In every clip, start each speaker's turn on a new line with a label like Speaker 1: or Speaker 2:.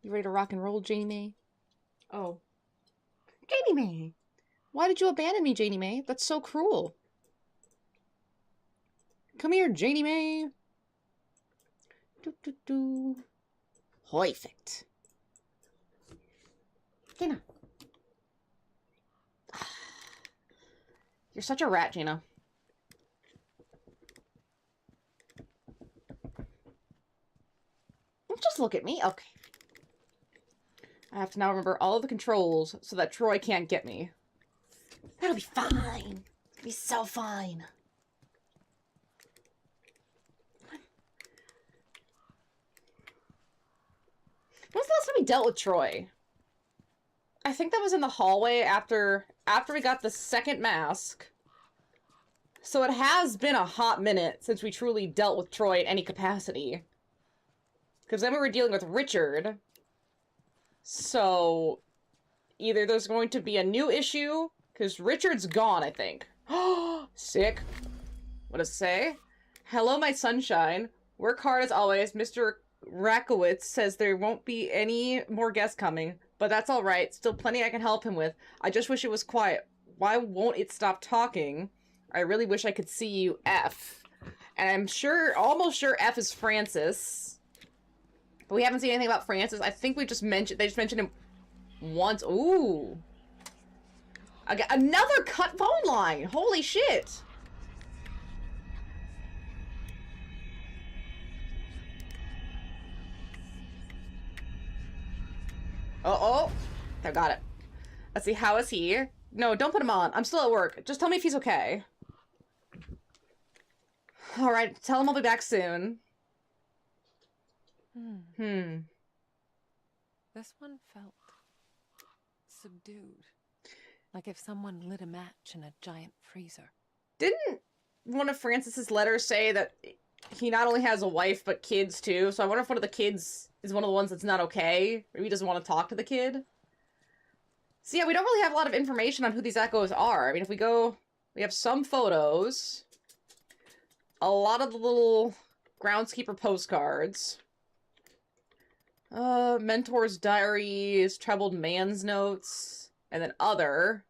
Speaker 1: You ready to rock and roll, Janie Mae?
Speaker 2: Oh.
Speaker 1: Janie Mae! Why did you abandon me, Janie Mae? That's so cruel. Come here, Janie Mae! Do. Perfect. Gina. You're such a rat, Gina. Just look at me. Okay. I have to now remember all of the controls so that Troy can't get me. That'll be fine. It'll be so fine. When was the last time we dealt with Troy? I think that was in the hallway after we got the second mask. So it has been a hot minute since we truly dealt with Troy in any capacity. Because then we were dealing with Richard. So either there's going to be a new issue, because Richard's gone, I think. Oh, sick. What does it say? Hello, my sunshine. Work hard as always. Mr. Rakowitz says there won't be any more guests coming, but that's alright. Still plenty I can help him with. I just wish it was quiet. Why won't it stop talking? I really wish I could see you, F. And I'm sure, almost sure F is Francis. But we haven't seen anything about Francis. I think we just mentioned, they just mentioned him once. Ooh. Another cut phone line. Holy shit. Uh-oh. I got it. Let's see, how is he? No, don't put him on. I'm still at work. Just tell me if he's okay. Alright, tell him I'll be back soon.
Speaker 3: This one felt subdued. Like if someone lit a match in a giant freezer.
Speaker 1: Didn't one of Francis's letters say that he not only has a wife, but kids too? So I wonder if one of the kids is one of the ones that's not okay. Maybe he doesn't want to talk to the kid. So yeah, we don't really have a lot of information on who these echoes are. I mean, if we go... We have some photos. A lot of the little groundskeeper postcards. Mentor's diaries, troubled man's notes, and then other.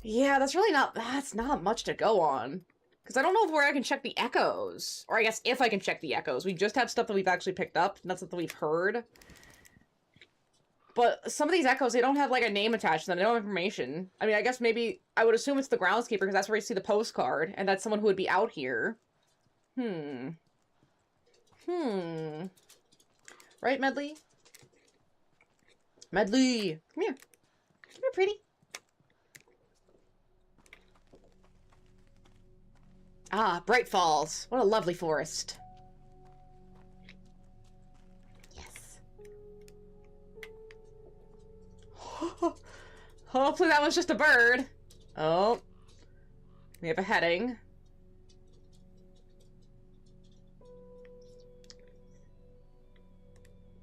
Speaker 1: Yeah, that's not much to go on. Because I don't know where I can check the echoes. Or I guess if I can check the echoes. We just have stuff that we've actually picked up, not stuff that we've heard. But some of these echoes, they don't have, like, a name attached to them. They don't have information. I mean, I guess maybe... I would assume it's the groundskeeper, because that's where you see the postcard. And that's someone who would be out here. Right, Medley? Medley! Come here. Come here, pretty. Ah, Bright Falls. What a lovely forest. Yes. Hopefully that was just a bird. Oh. We have a heading.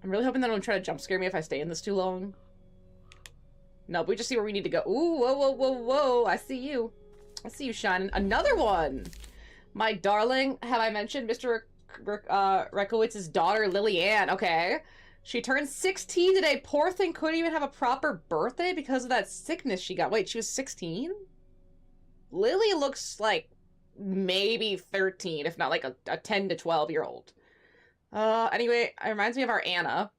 Speaker 1: I'm really hoping they don't try to jump scare me if I stay in this too long. No, but we just see where we need to go. Ooh, whoa, whoa, whoa, whoa. I see you. I see you shining. Another one! My darling, have I mentioned Mr. Rekowitz's daughter, Lily Ann? Okay. She turned 16 today. Poor thing couldn't even have a proper birthday because of that sickness she got. Wait, she was 16? Lily looks like maybe 13, if not like a 10 to 12-year-old. Anyway, it reminds me of our Anna.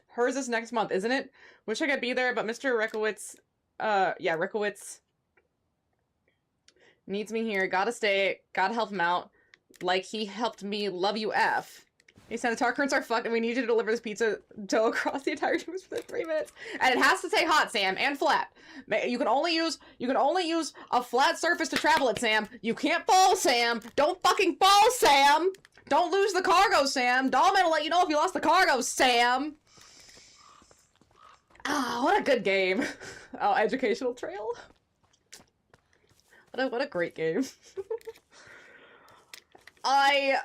Speaker 1: Hers is next month, isn't it? Wish I could be there, but Mr. Rekowitz, yeah, Rekowitz needs me here. Gotta stay. Gotta help him out. Like he helped me. Love you, F. Hey, Senator, currents are fucked, and we need you to deliver this pizza dough across the entire tube within 3 minutes. And it has to stay hot, Sam, and flat. You can only use a flat surface to travel it, Sam. You can't fall, Sam. Don't fucking fall, Sam. Don't lose the cargo, Sam. Dollman will let you know if you lost the cargo, Sam. Ah, what a good game. Oh, Educational Trail. What a great game. I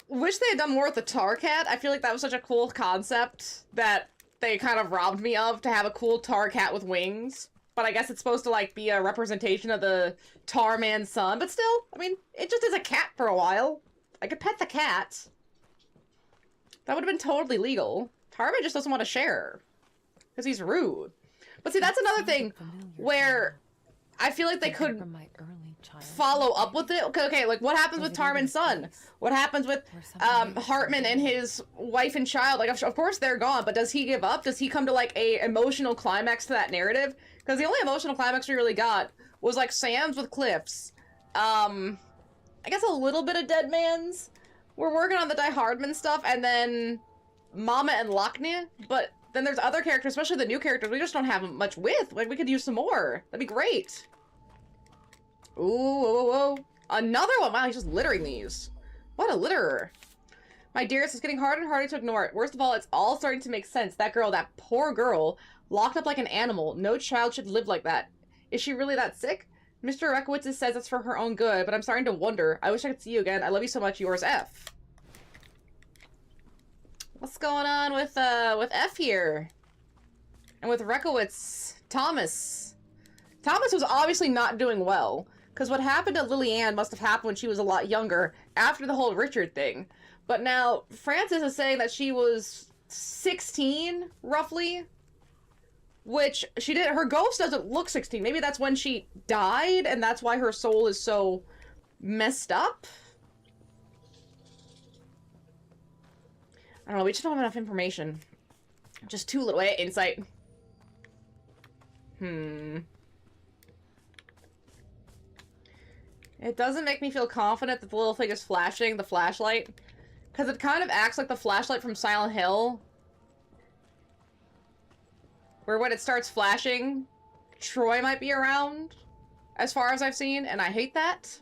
Speaker 1: wish they had done more with the tar cat. I feel like that was such a cool concept that they kind of robbed me of, to have a cool tar cat with wings. But I guess it's supposed to, like, be a representation of the tar man's son. But still, I mean, it just is a cat for a while. I could pet the cat. That would have been totally legal. Tarman just doesn't want to share. Because he's rude. But see, that's another thing where I feel like they could follow up with it. Okay, like what happens with Tarman's son? What happens with Hartman and his wife and child? Like, of course they're gone, but does he give up? Does he come to like a emotional climax to that narrative? Because the only emotional climax we really got was like Sam's with Cliff's. I guess a little bit of Dead Man's. We're working on the Die Hardman stuff, and then Mama and Lochne, but then there's other characters, especially the new characters, we just don't have much with. Like, we could use some more. That'd be great. Ooh, whoa, whoa, whoa. Another one! Wow, he's just littering these. What a litterer. My dearest, it's getting harder and harder to ignore it. Worst of all, it's all starting to make sense. That girl, that poor girl, locked up like an animal. No child should live like that. Is she really that sick? Mr. Rekowitz says it's for her own good, but I'm starting to wonder. I wish I could see you again. I love you so much. Yours, F. What's going on with F here? And with Rekowitz? Thomas. Thomas was obviously not doing well. Because what happened to Lily Ann must have happened when she was a lot younger, after the whole Richard thing. But now, Frances is saying that she was 16, roughly. Which, she did, her ghost doesn't look 16. Maybe that's when she died, and that's why her soul is so messed up? I don't know, we just don't have enough information. Just too little. Wait, insight. It doesn't make me feel confident that the little thing is flashing, the flashlight. Because it kind of acts like the flashlight from Silent Hill. Where when it starts flashing, Troy might be around, as far as I've seen, and I hate that.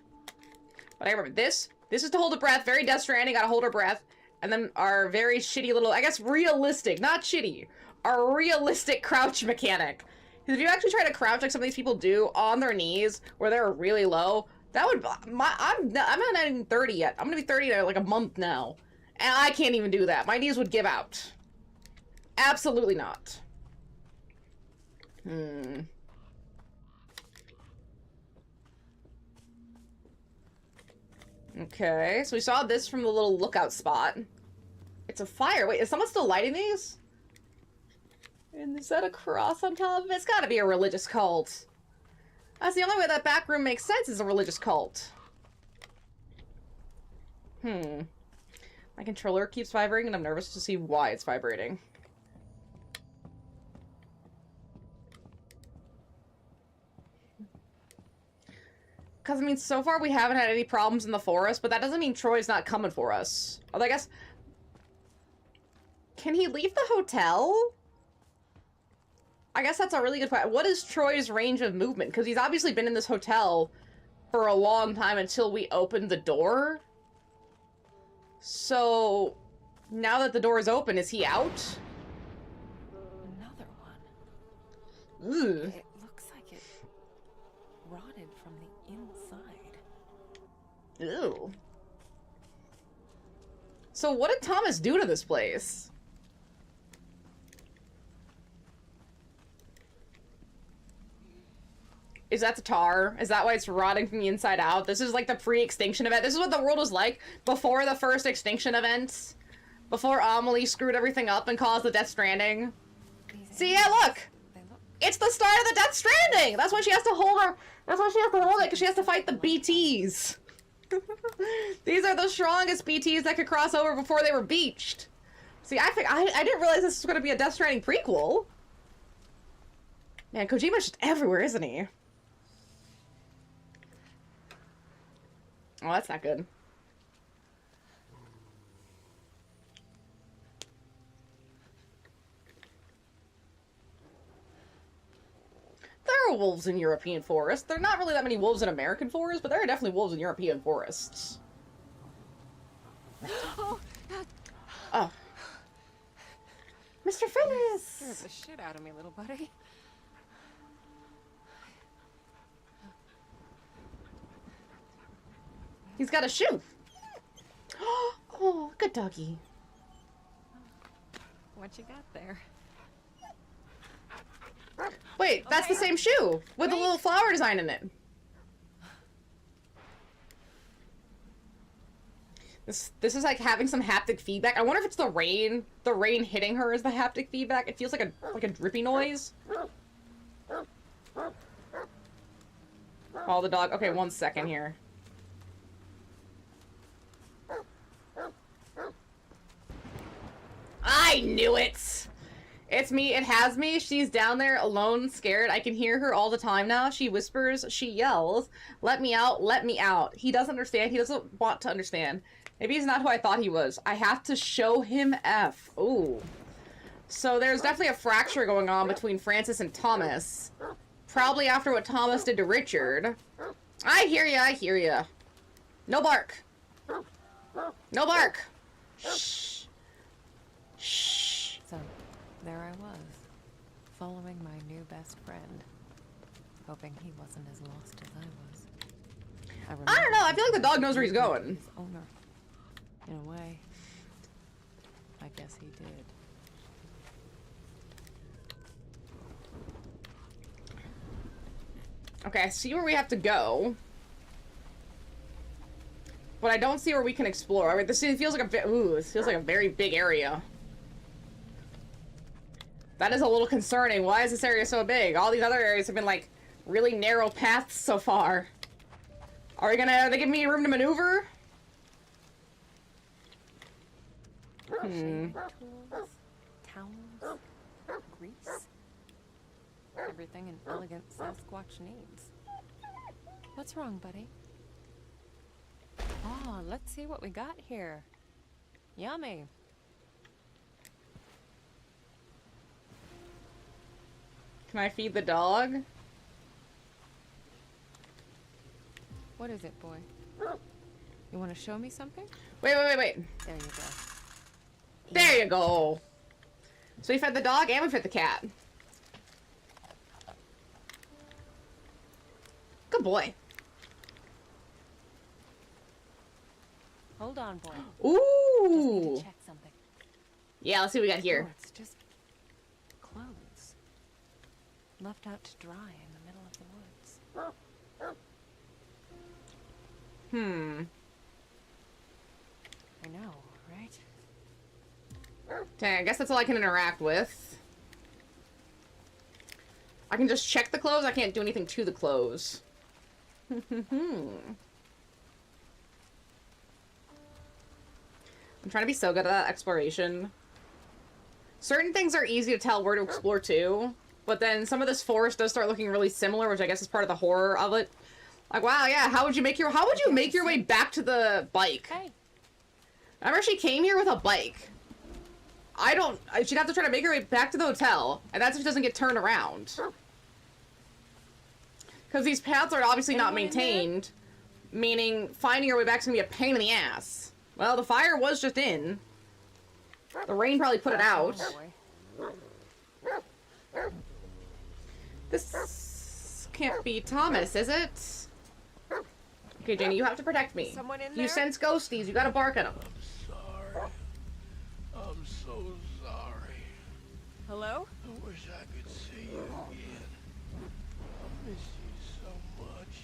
Speaker 1: But I remember this. This is to hold a breath, very Death Stranding, gotta hold our breath. And then our very shitty little, I guess realistic, not shitty, our realistic crouch mechanic. Because if you actually try to crouch like some of these people do on their knees, where they're really low, that would, I'm not even 30 yet. I'm gonna be 30 in like a month now. And I can't even do that. My knees would give out. Absolutely not. Okay, so we saw this from the little lookout spot. It's a fire. Wait, is someone still lighting these? And is that a cross on top of it? It's gotta be a religious cult. That's the only way that back room makes sense, is a religious cult. My controller keeps vibrating and I'm nervous to see why it's vibrating. Because, I mean, so far we haven't had any problems in the forest, but that doesn't mean Troy's not coming for us. Although, I guess... Can he leave the hotel? I guess that's a really good question. What is Troy's range of movement? Because he's obviously been in this hotel for a long time until we opened the door. So, now that the door is open, is he out?
Speaker 3: Another one.
Speaker 1: Ugh.
Speaker 3: It looks like it rotted from the inside.
Speaker 1: Ew. So what did Thomas do to this place? Is that the tar? Is that why it's rotting from the inside out? This is like the pre-extinction event. This is what the world was like before the first extinction event. Before Amelie screwed everything up and caused the Death Stranding. See, yeah, look! It's the start of the Death Stranding! That's why she has to hold her... That's why she has to hold it, because she has to fight the BTs. These are the strongest BTs that could cross over before they were beached. See, I didn't realize this was going to be a Death Stranding prequel. Man, Kojima's just everywhere, isn't he? Oh, that's not good. There are wolves in European forests. There are not really that many wolves in American forests, but there are definitely wolves in European forests. Oh. Mr. Finnis!
Speaker 3: Scared the shit out of me, little buddy.
Speaker 1: He's got a shoe. Oh, good doggy.
Speaker 3: What you got there?
Speaker 1: Wait, that's the same shoe with the little flower design in it. This is like having some haptic feedback. I wonder if it's the rain. The rain hitting her is the haptic feedback. It feels like a drippy noise. Call the dog. Okay, 1 second here. I knew it! It's me. It has me. She's down there alone, scared. I can hear her all the time now. She whispers. She yells. Let me out. Let me out. He doesn't understand. He doesn't want to understand. Maybe he's not who I thought he was. I have to show him F. Ooh. So there's definitely a fracture going on between Francis and Thomas. Probably after what Thomas did to Richard. I hear ya. I hear ya. No bark. No bark. Shh. Shh.
Speaker 3: So, there I was, following my new best friend, hoping he wasn't as lost as I was.
Speaker 1: I don't know. I feel like the dog knows where he's going.
Speaker 3: His owner. In a way, I guess he did.
Speaker 1: Okay, I see where we have to go. But I don't see where we can explore. I mean, this feels like this feels like a very big area. That is a little concerning. Why is this area so big? All these other areas have been, like, really narrow paths so far. Are they giving me room to maneuver?
Speaker 3: Tools, towels, grease. Everything an elegant Sasquatch needs. What's wrong, buddy? Oh, let's see what we got here. Yummy.
Speaker 1: Can I feed the dog?
Speaker 3: What is it, boy? You want to show me something?
Speaker 1: Wait.
Speaker 3: There you go.
Speaker 1: There you go. So we fed the dog and we fed the cat. Good boy.
Speaker 3: Hold on, boy.
Speaker 1: Ooh.
Speaker 3: Just need to check something.
Speaker 1: Yeah, let's see what we got here.
Speaker 3: Oh, it's just clothes. Left out to dry in the middle of the woods. I know, right?
Speaker 1: Okay, I guess that's all I can interact with. I can just check the clothes. I can't do anything to the clothes. I'm trying to be so good at that exploration. Certain things are easy to tell where to explore to, but then some of this forest does start looking really similar, which I guess is part of the horror of it. Like, wow, yeah, how would you make your way back to the bike?
Speaker 3: Hey.
Speaker 1: Remember she came here with a bike. She'd have to try to make her way back to the hotel, and that's if she doesn't get turned around. Because these paths are obviously not maintained, meaning finding your way back is going to be a pain in the ass. Well, the fire was just in. The rain probably put it out. This can't be Thomas, is it? Okay, Janie, you have to protect me.
Speaker 3: Someone in
Speaker 1: You
Speaker 3: there?
Speaker 1: sense ghosties, you gotta bark at them.
Speaker 2: I'm so sorry.
Speaker 3: Hello?
Speaker 2: I wish I could see you again. I miss you so much.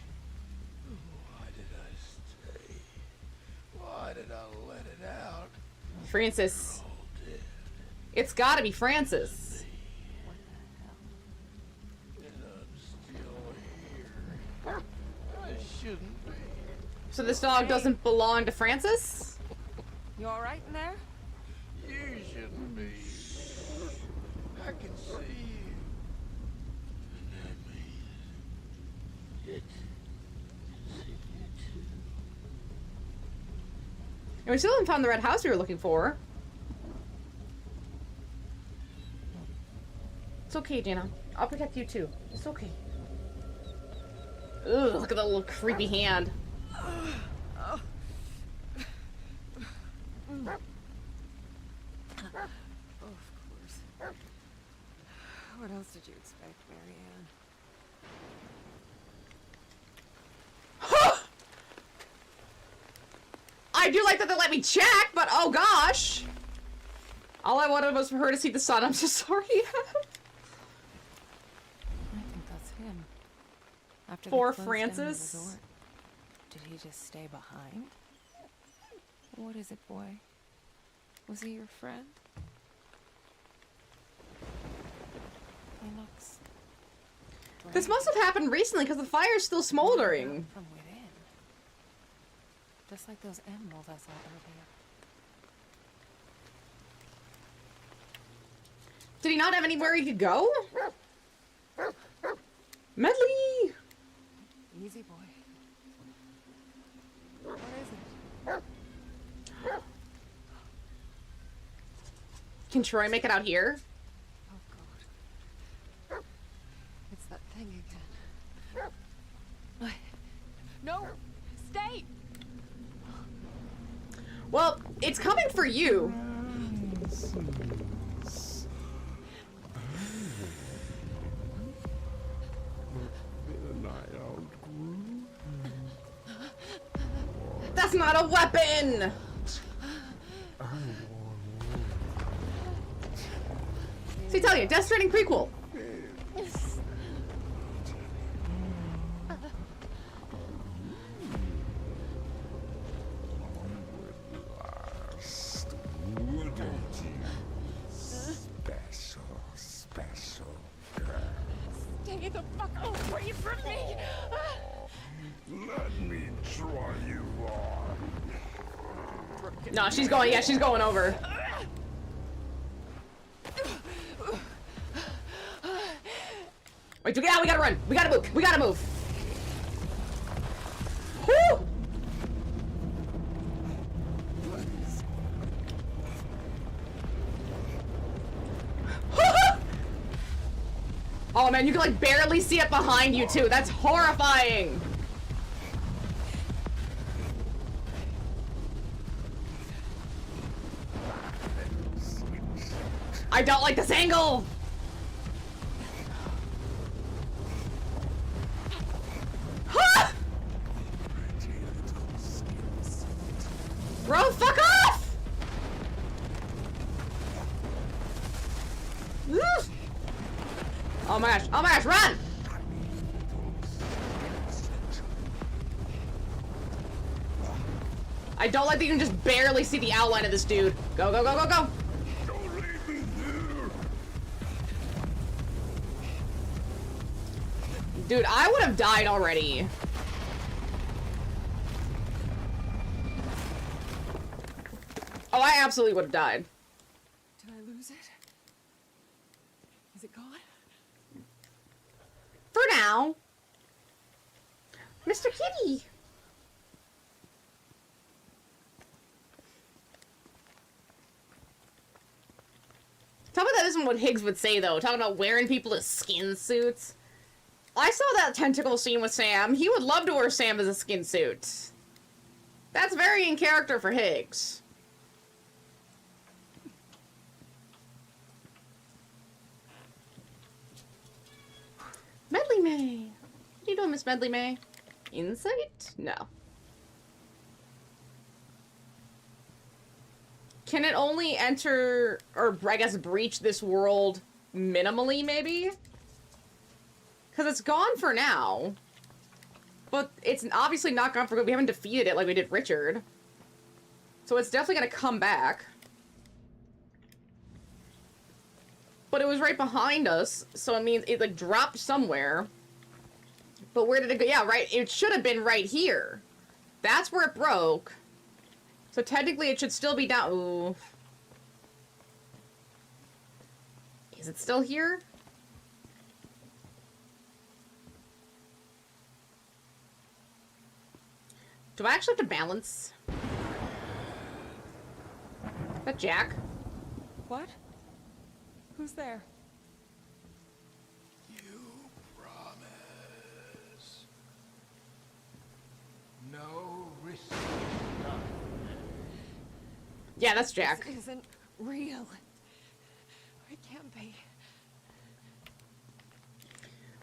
Speaker 2: Why did I stay? Why did I let it out?
Speaker 1: Francis.
Speaker 2: All dead.
Speaker 1: It's gotta be Francis.
Speaker 2: And I'm still here. I shouldn't be.
Speaker 1: So this dog doesn't belong to Francis?
Speaker 3: You alright in there?
Speaker 2: You shouldn't be. I can see you. And that means it can see you too.
Speaker 1: And we still haven't found the red house we were looking for. It's okay, Jana. I'll protect you too. It's okay. Ugh, look at that little creepy hand.
Speaker 3: Oh, of course. What else did you expect, Marianne?
Speaker 1: I do like that they let me check, but oh gosh. All I wanted was for her to see the sun. I'm so sorry.
Speaker 3: I think that's him. After
Speaker 1: For
Speaker 3: they closed down the
Speaker 1: Francis?
Speaker 3: resort, did he just stay behind? What is it, boy? Was he your friend? He looks...
Speaker 1: This must have happened recently because the fire's still smoldering.
Speaker 3: From within. Just like those animals I saw earlier.
Speaker 1: Did he not have anywhere he could go? Medley!
Speaker 3: Easy, boy. What is it?
Speaker 1: Can Troy make it out here?
Speaker 3: Oh, God. It's that thing again. No! Stay!
Speaker 1: Well, it's coming for you. That's not a weapon! See, tell you, Death Stranding prequel.
Speaker 2: Special.
Speaker 3: Stay the fuck away from me!
Speaker 2: Let me try you on.
Speaker 1: No, she's going, yeah, she's going over. Wait, yeah, we gotta run. We gotta move. We gotta move. Woo! Oh man, you can like barely see it behind you too. That's horrifying. I don't like this angle. Huh? Bro, fuck off! Oh my gosh, run! I don't like that you can just barely see the outline of this dude. Go, go, go, go, go!
Speaker 2: Don't leave me here.
Speaker 1: Dude, I would have died already. Oh, I absolutely would have died.
Speaker 3: Did I lose it? Is it gone?
Speaker 1: For now. Mr. Kitty. Talk about that isn't what Higgs would say, though. Talking about wearing people as skin suits. I saw that tentacle scene with Sam. He would love to wear Sam as a skin suit. That's very in character for Higgs. Medley May. What are you doing, Miss Medley May? Insight? No. Can it only enter, or I guess breach this world minimally, maybe? Because it's gone for now. But it's obviously not gone for good. We haven't defeated it like we did Richard. So it's definitely going to come back. But it was right behind us, so it means it like dropped somewhere. But where did it go? Yeah, right. It should have been right here. That's where it broke. So technically it should still be down. Ooh. Is it still here? Do I actually have to balance? Is that Jack?
Speaker 3: What? Who's there?
Speaker 2: You promise. No risk.
Speaker 1: Yeah, that's Jack.
Speaker 3: This isn't real. It can't be.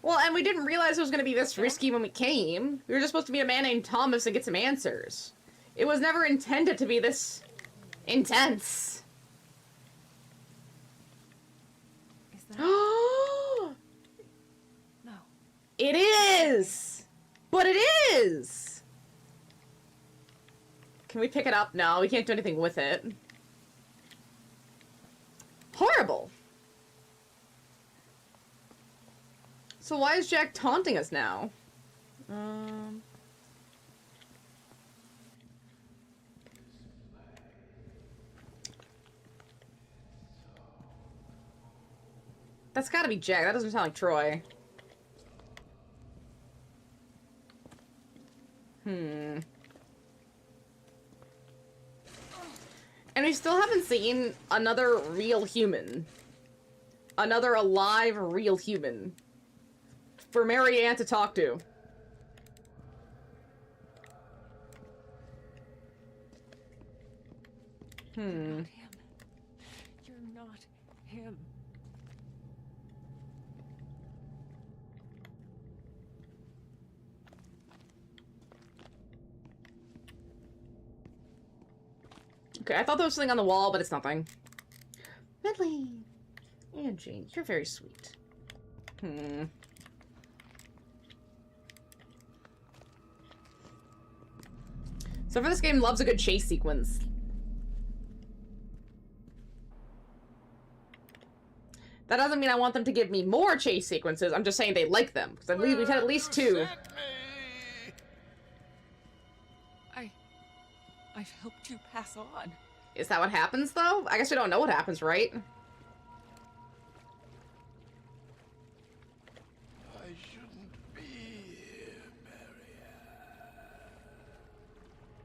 Speaker 1: Well, and we didn't realize it was going to be this risky when we came. We were just supposed to meet a man named Thomas and get some answers. It was never intended to be this intense.
Speaker 3: Is that... No.
Speaker 1: It is! But it is! Can we pick it up? No, we can't do anything with it. Horrible! So why is Jack taunting us now? That's gotta be Jack. That doesn't sound like Troy. And we still haven't seen another real human. Another alive, real human. For Marianne to talk to.
Speaker 3: You're not him. You're not him.
Speaker 1: Okay, I thought there was something on the wall, but it's nothing. Ridley! And Jane, you're very sweet. So for this game, loves a good chase sequence. That doesn't mean I want them to give me more chase sequences. I'm just saying they like them. Because we've had at least 2.
Speaker 3: I've helped you pass on.
Speaker 1: Is that what happens, though? I guess we don't know what happens, right?
Speaker 2: I shouldn't be here, Marianne.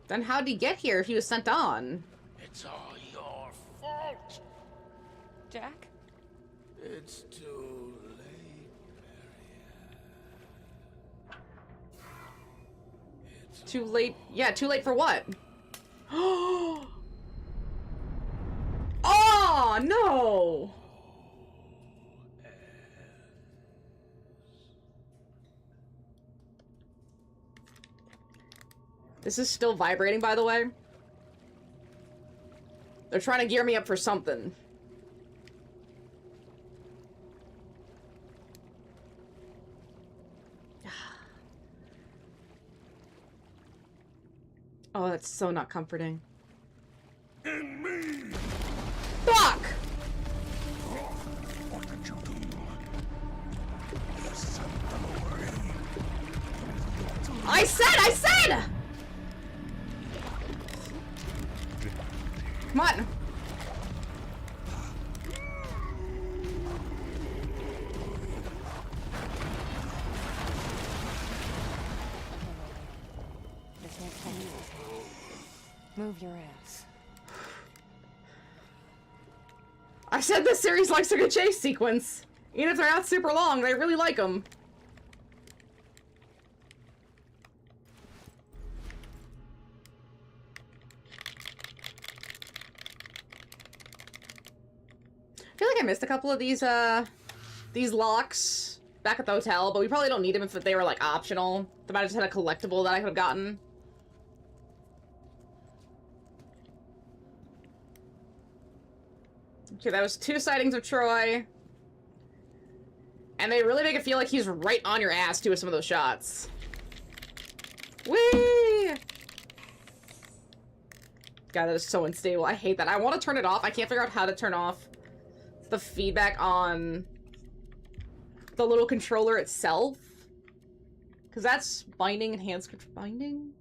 Speaker 1: Then how'd he get here if he was sent on?
Speaker 2: It's all your fault.
Speaker 3: Jack?
Speaker 2: It's too late, Marianne. It's
Speaker 1: Too late? Yeah, too late for what? Oh no! This is still vibrating, by the way. They're trying to gear me up for something. Oh, that's so not comforting.
Speaker 2: in me.
Speaker 1: Fuck!
Speaker 2: What did you do? You sent them away.
Speaker 1: I said! Come on.
Speaker 3: Move your ass.
Speaker 1: I said this series likes a good chase sequence. Even if they're not super long, they really like them. I feel like I missed a couple of these locks back at the hotel, but we probably don't need them if they were, like, optional. They might have just had a collectible that I could have gotten. Okay, that was 2 sightings of Troy. And they really make it feel like he's right on your ass, too, with some of those shots. Whee! God, that is so unstable. I hate that. I want to turn it off. I can't figure out how to turn off the feedback on the little controller itself. Because that's binding, enhanced binding?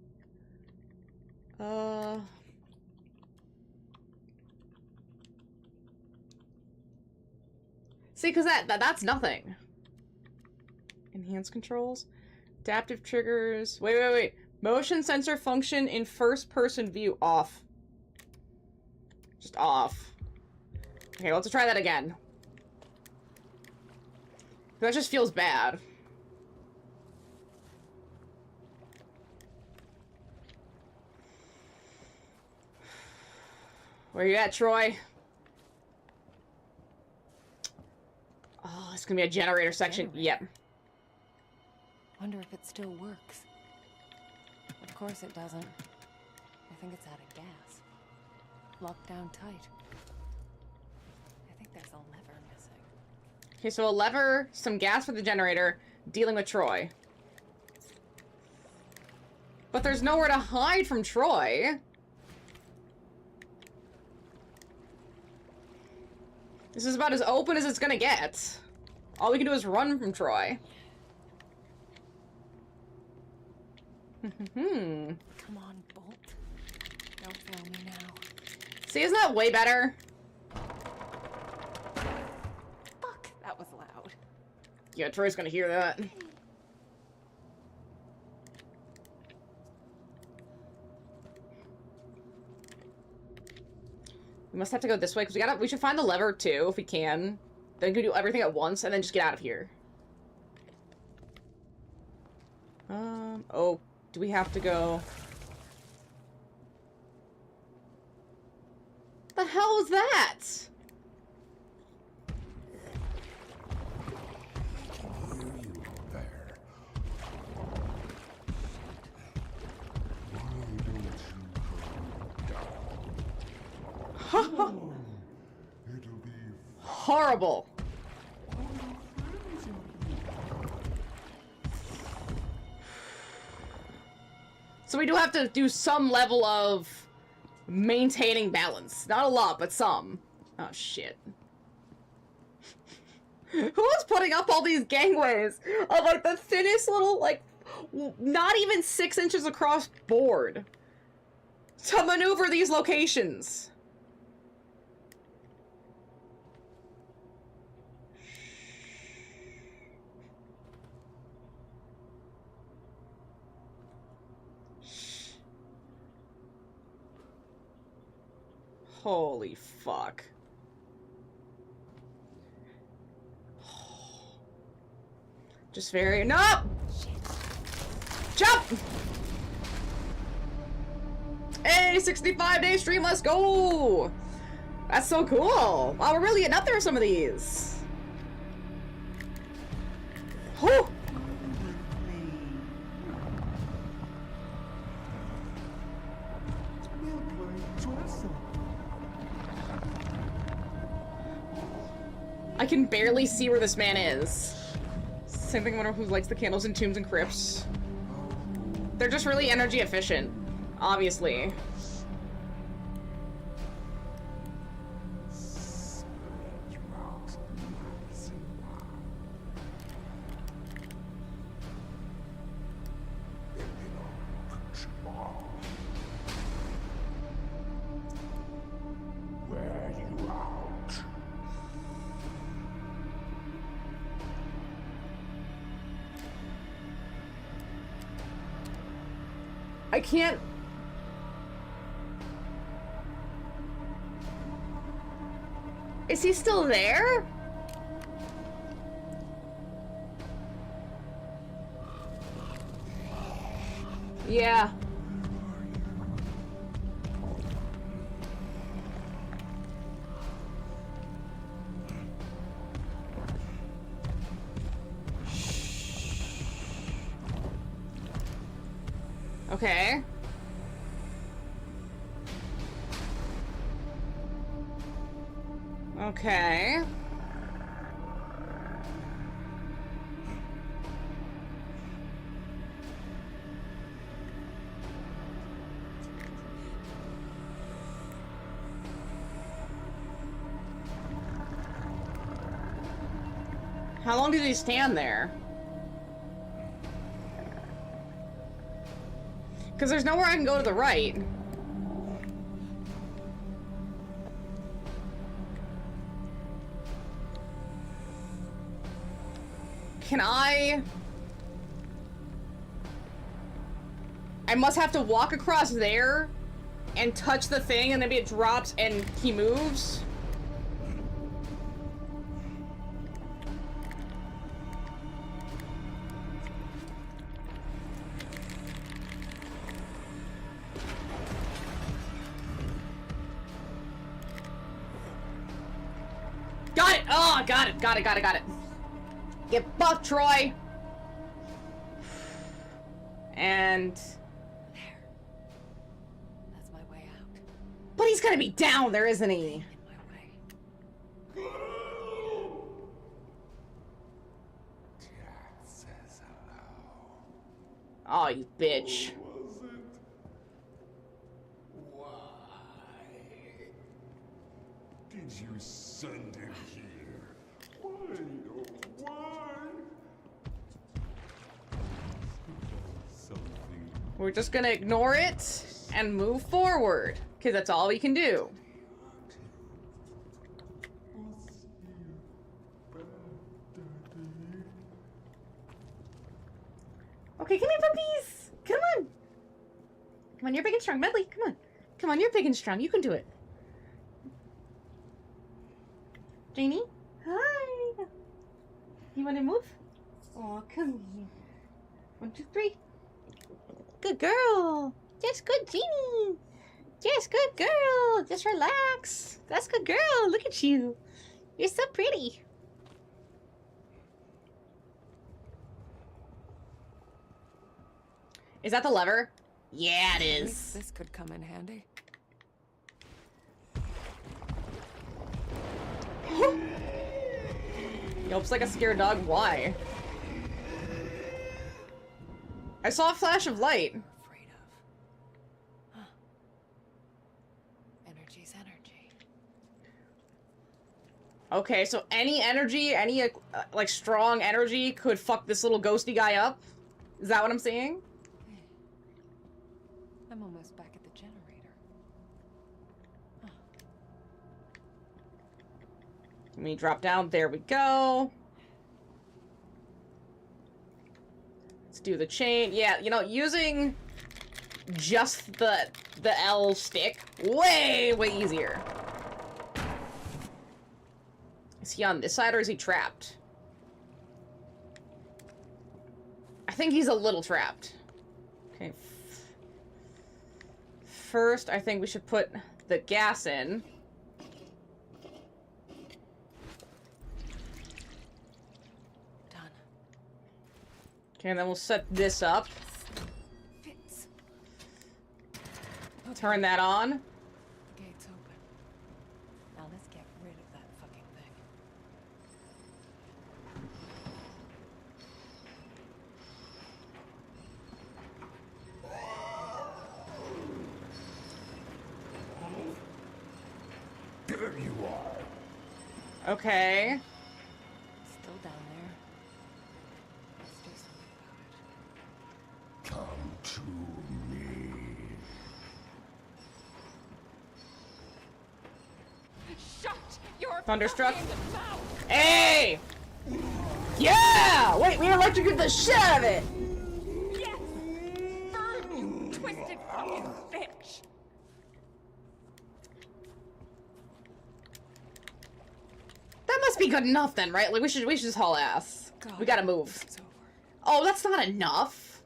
Speaker 1: See, because that's nothing. Enhanced controls. Adaptive triggers. Wait. Motion sensor function in first-person view. Off. Just off. Okay, let's try that again. That just feels bad. Where you at, Troy? Oh, it's gonna be a generator section. Yep.
Speaker 3: Wonder if it still works. Of course it doesn't. I think it's out of gas. Locked down tight. I think there's a lever missing.
Speaker 1: Okay, so a lever, some gas for the generator, dealing with Troy. But there's nowhere to hide from Troy. This is about as open as it's gonna get. All we can do is run from Troy.
Speaker 3: Come on, Bolt. Don't fail me now.
Speaker 1: See, isn't that way better?
Speaker 3: Fuck, that was loud.
Speaker 1: Yeah, Troy's gonna hear that. We must have to go this way, because we should find the lever, too, if we can. Then we can do everything at once, and then just get out of here. Oh, do we have to go? What the hell was that? Horrible. So we do have to do some level of maintaining balance. Not a lot, but some. Oh, shit. Who's putting up all these gangways of, like, the thinnest little, like, not even 6 inches across board to maneuver these locations? Holy fuck. Just very... No! Jump! Hey, 65-day stream, let's go! That's so cool! Wow, we're really getting up there with some of these. Whew! I can barely see where this man is. Same thing, I wonder who lights the candles in tombs and crypts. They're just really energy efficient, obviously. I can't... Is he still there? Yeah. Okay. Okay. How long did he stand there? Because there's nowhere I can go to the right. Can I must have to walk across there and touch the thing and maybe it drops and he moves? Got it! Oh, got it, got it, got it, got it. Get buffed, Troy! And...
Speaker 3: There. That's my way out.
Speaker 1: But he's gonna be down there, isn't he?
Speaker 3: In my way.
Speaker 2: Jack says hello.
Speaker 1: Oh, you bitch.
Speaker 2: Was it? Why?
Speaker 4: did you send him here? Why, oh, why? Something.
Speaker 1: We're just gonna ignore it and move forward, because that's all we can do. Okay, come here, puppies! Come on! Come on, you're big and strong. Medley, come on. Come on, you're big and strong. You can do it. Janie? Hi! You want to move? Oh, come here. 1, 2, 3. Good girl! Yes, good Jeannie! Yes, good girl! Just relax. That's good girl. Look at you. You're so pretty. Is that the lever? Yeah, it is.
Speaker 3: This could come in handy.
Speaker 1: Yelps like a scared dog. Why? I saw a flash of light.
Speaker 3: Afraid of. Huh. Energy's energy.
Speaker 1: Okay, so any energy, any like strong energy could fuck this little ghosty guy up? Is that what I'm saying?
Speaker 3: I'm almost back at the generator. Huh.
Speaker 1: Let me drop down. There we go. Let's do the chain. Yeah, you know, using just the L stick, way easier. Is he on this side or is he trapped? I think he's a little trapped. Okay. First, I think we should put the gas in.
Speaker 3: Done.
Speaker 1: Okay, and then we'll set this up.
Speaker 3: Fits.
Speaker 1: Turn that on.
Speaker 3: Gate's open. Now let's get rid of that fucking thing.
Speaker 4: There you are.
Speaker 1: Okay.
Speaker 3: Still down there. Let's do something about it.
Speaker 4: Come to me.
Speaker 3: Shut your
Speaker 1: Thunderstruck.
Speaker 3: fucking mouth!
Speaker 1: Hey! Yeah! Wait, we electrocuted the shit out of it!
Speaker 3: Yes! Burn, you twisted fucking bitch!
Speaker 1: That must be good enough then, right? Like, we should just haul ass.
Speaker 3: God,
Speaker 1: We gotta move.
Speaker 3: It's over.
Speaker 1: Oh, that's not enough?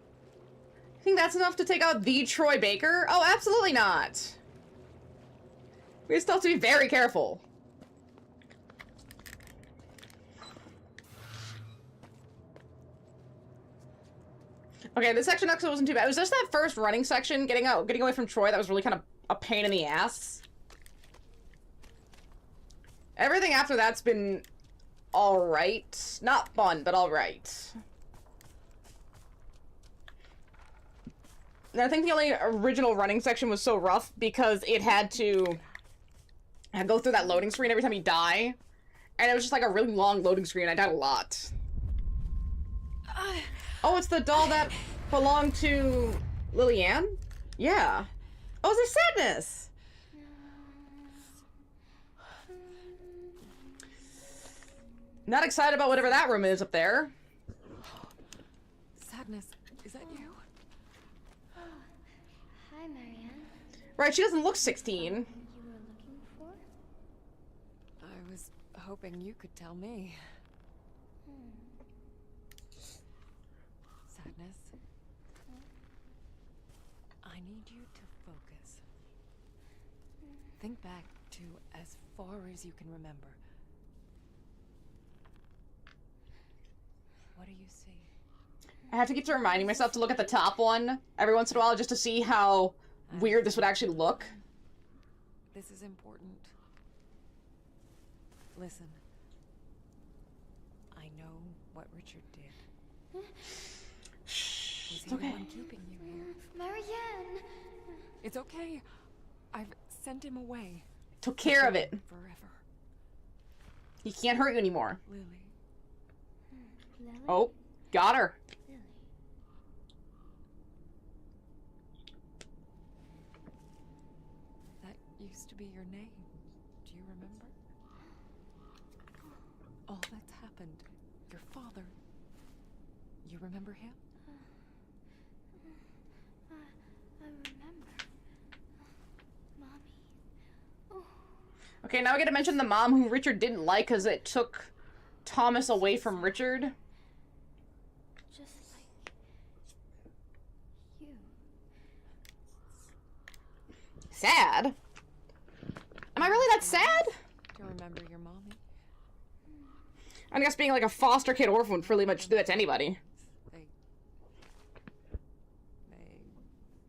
Speaker 1: You think that's enough to take out the Troy Baker? Oh, absolutely not. We still have to be very careful. Okay, this section actually wasn't too bad. It was just that first running section, getting away from Troy, that was really kind of a pain in the ass. Everything after that's been alright. Not fun, but alright. And I think the only original running section was so rough because it had to go through that loading screen every time you die. And it was just like a really long loading screen. I died a lot. Oh, it's the doll that belonged to Lillian? Yeah. Oh, it's a Sadness! Not excited about whatever that room is up there.
Speaker 3: Sadness, is that you?
Speaker 5: Hi, Marianne.
Speaker 1: Right, she doesn't look 16.
Speaker 5: You were looking for?
Speaker 3: I was hoping you could tell me. Sadness. I need you to focus. Think back to as far as you can remember. What do you see?
Speaker 1: I have to keep reminding myself to look at the top one every once in a while just to see how weird this would actually look.
Speaker 3: This is important. Listen. I know what Richard did. Was he the one keeping you here?
Speaker 5: Marianne!
Speaker 3: It's okay. I've sent him away.
Speaker 1: Took care of it.
Speaker 3: Forever.
Speaker 1: He can't hurt you anymore.
Speaker 3: Lily.
Speaker 5: Lily?
Speaker 1: Oh, got her.
Speaker 5: Lily.
Speaker 3: That used to be your name. Do you remember? All that's happened. Your father. You remember him?
Speaker 5: I remember. Mommy. Oh,
Speaker 1: Okay, now I get to mention the mom who Richard didn't like because it took Thomas away from Richard.
Speaker 5: just like you.
Speaker 1: Sad? Am I really that sad?
Speaker 3: Do you remember your mommy?
Speaker 1: I guess being like a foster kid orphan would pretty much do that to anybody.
Speaker 3: They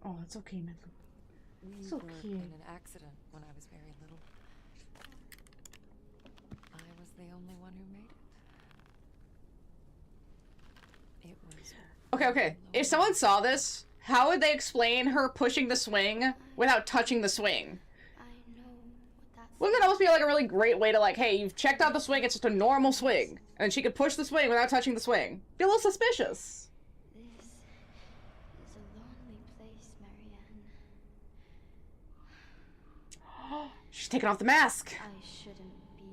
Speaker 1: Oh, it's okay, man.
Speaker 3: we
Speaker 1: So
Speaker 3: were
Speaker 1: cute.
Speaker 3: in an accident when I was very little. I was the only one who made it. It was
Speaker 1: Okay. If someone saw this, how would they explain her pushing the swing without touching the swing?
Speaker 5: I know what that's.
Speaker 1: Wouldn't that almost be like a really great way to like, hey, you've checked out the swing, it's just a normal swing. And she could push the swing without touching the swing. Be a little suspicious.
Speaker 5: This is a lonely place, Marianne.
Speaker 1: She's taking off the mask.
Speaker 5: I shouldn't be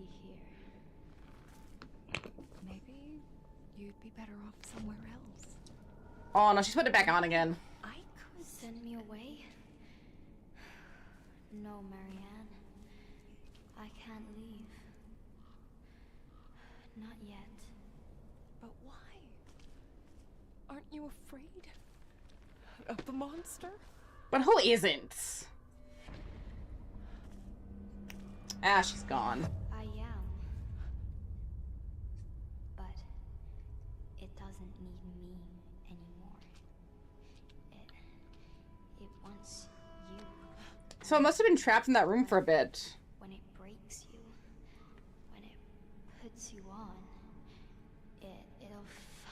Speaker 5: here.
Speaker 3: maybe you'd be better off somewhere else.
Speaker 1: Oh no, she's putting it back on again.
Speaker 3: I could
Speaker 5: Send me away? No, Marianne. I can't leave. Not yet.
Speaker 3: But why? Aren't you afraid of the monster?
Speaker 1: But who isn't? Ah, she's gone.
Speaker 5: I am. But it doesn't need me anymore. It wants you.
Speaker 1: So it must have been trapped in that room for a bit.
Speaker 5: When it breaks you, when it puts you on, it'll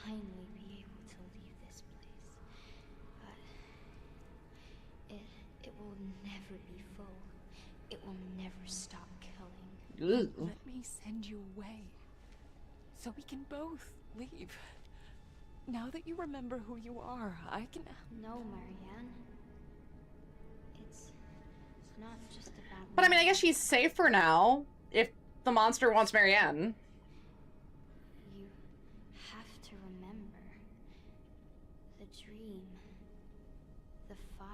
Speaker 5: finally be able to leave this place. But it will never be full. It will never stop killing.
Speaker 1: Ugh.
Speaker 3: Let me send you away. So we can both leave. Now that you remember who you are, I can...
Speaker 5: No, Marianne. It's not just about
Speaker 1: But I
Speaker 5: me.
Speaker 1: mean, I guess she's safe for now. If the monster wants Marianne.
Speaker 5: You have to remember the dream, the fire,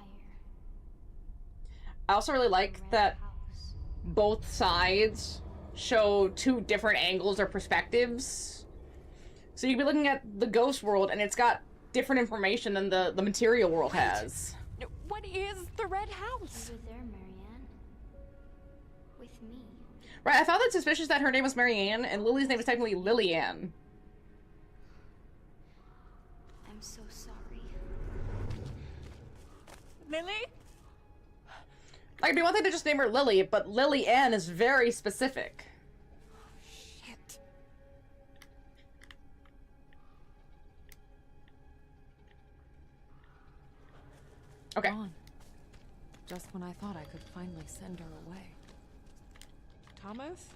Speaker 1: I also really
Speaker 5: the
Speaker 1: like
Speaker 5: red
Speaker 1: that
Speaker 5: house.
Speaker 1: both sides show two different angles or perspectives. So you could be looking at the ghost world and it's got different information than the material world has.
Speaker 3: What is the red house?
Speaker 5: You were there, Marianne. With me.
Speaker 1: Right, I found it suspicious that her name was Marianne and Lily's name is technically Lillian.
Speaker 5: I'm so sorry.
Speaker 3: Lily?
Speaker 1: Like, it'd be one thing to just name her Lily, but Lily Ann is very specific.
Speaker 3: Shit.
Speaker 1: Okay.
Speaker 3: Gone. Just when I thought I could finally send her away. Thomas?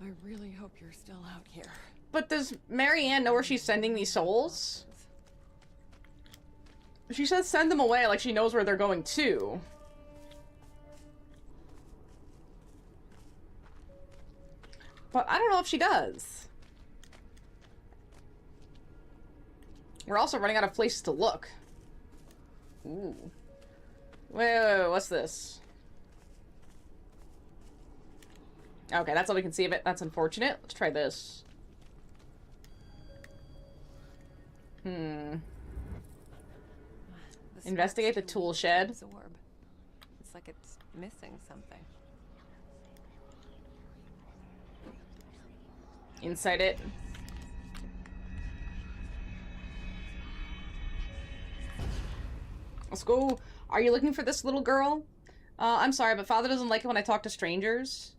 Speaker 3: I really hope you're still out here.
Speaker 1: But does Marianne know where she's sending these souls? She says send them away like she knows where they're going to. But I don't know if she does. We're also running out of places to look. Ooh. Wait, what's this? Okay, that's all we can see of it. That's unfortunate. Let's try this.
Speaker 3: The
Speaker 1: Investigate the
Speaker 3: spark's
Speaker 1: tool
Speaker 3: too
Speaker 1: shed.
Speaker 3: absorb. It's like it's missing something.
Speaker 1: Inside it. Let's go. Are you looking for this little girl? I'm sorry, but Father doesn't like it when I talk to strangers.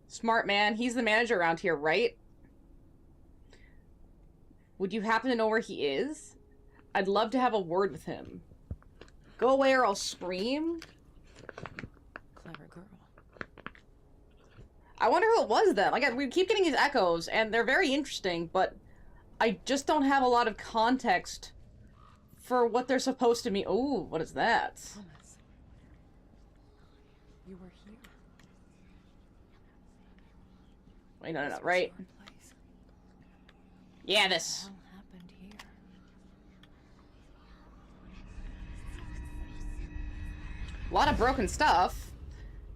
Speaker 1: Smart man. He's the manager around here, right? Would you happen to know where he is? I'd love to have a word with him. Go away or I'll scream.
Speaker 3: clever girl.
Speaker 1: I wonder who it was then. Like, we keep getting these echoes, and they're very interesting, but I just don't have a lot of context for what they're supposed to mean. Ooh, what is that?
Speaker 3: Thomas, you were here.
Speaker 1: Wait, no,
Speaker 3: This was
Speaker 1: right?
Speaker 3: your place.
Speaker 1: Yeah,
Speaker 3: What
Speaker 1: this.
Speaker 3: the hell happened here?
Speaker 1: A lot of broken stuff.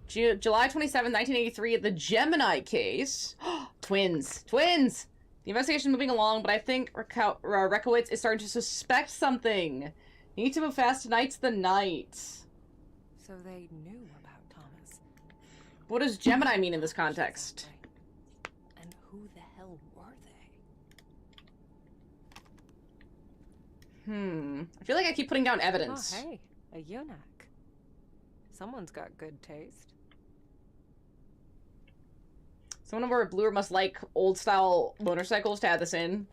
Speaker 1: July 27, 1983, the Gemini case. Twins. Twins! The investigation's moving along, but I think Rekowitz is starting to suspect something. You need to move fast. Tonight's the night.
Speaker 3: So they knew about Thomas.
Speaker 1: What does Gemini mean in this context?
Speaker 3: And who the hell were they?
Speaker 1: I feel like I keep putting down evidence.
Speaker 3: Oh, hey, a eunuch. Someone's got good taste.
Speaker 1: Someone over at Blue must like old-style motorcycles to add this in.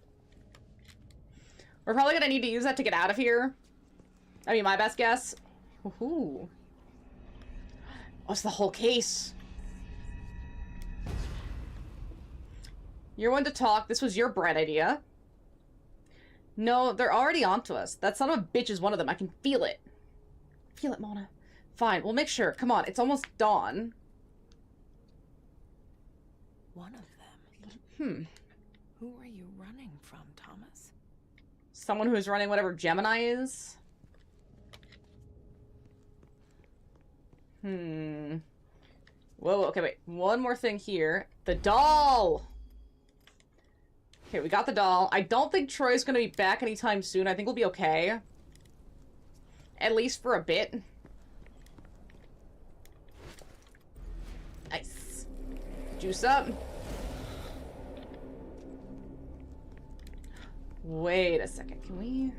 Speaker 1: We're probably gonna need to use that to get out of here. I mean, my best guess. Woohoo. What's the whole case? You're one to talk. This was your bright idea. No, they're already onto us. That son of a bitch is one of them. I can feel it. Feel it, Mona. Fine, we'll make sure. Come on, it's almost dawn.
Speaker 3: One of them? Who were you running from, Thomas?
Speaker 1: Someone who's running whatever Gemini is? Whoa, okay, wait. One more thing here. The doll! Okay, we got the doll. I don't think Troy's gonna be back anytime soon. I think we'll be okay. At least for a bit. Nice. Juice up. Wait a second. Can we...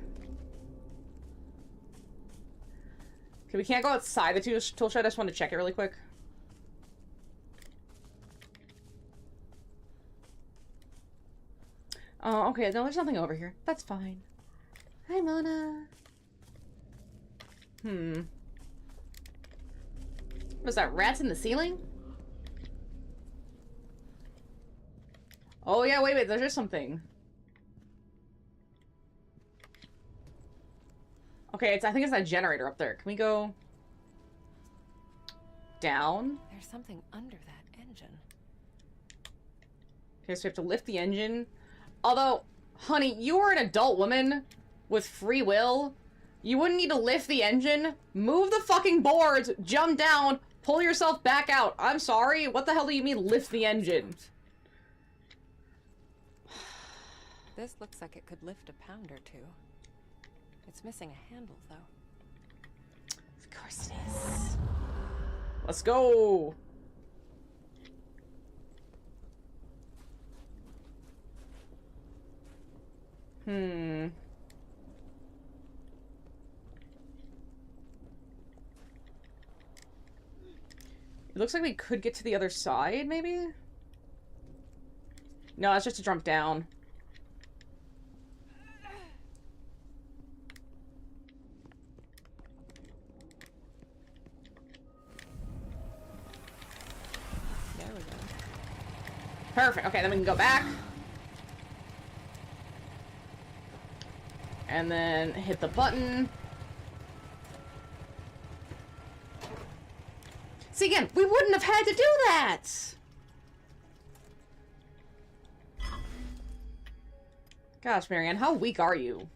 Speaker 1: Okay, we can't go outside the tool shed. I just want to check it really quick. Oh, okay. No, there's nothing over here. That's fine. Hi, Mona. Was that rats in the ceiling? Oh, yeah, wait. There's just something. Okay, I think it's that generator up there. Can we go down?
Speaker 3: There's something under that engine.
Speaker 1: Okay, so we have to lift the engine. Although, honey, you are an adult woman with free will. You wouldn't need to lift the engine. Move the fucking boards, jump down, pull yourself back out. I'm sorry, what the hell do you mean lift the engine?
Speaker 3: This looks like it could lift a pound or two. It's missing a handle, though.
Speaker 1: Of course it is. Let's go. It looks like we could get to the other side, maybe? No, it's just to jump down.
Speaker 3: There we go.
Speaker 1: Perfect. Okay, then we can go back. And then hit the button. See, again, we wouldn't have had to do that! Gosh, Marianne, how weak are you?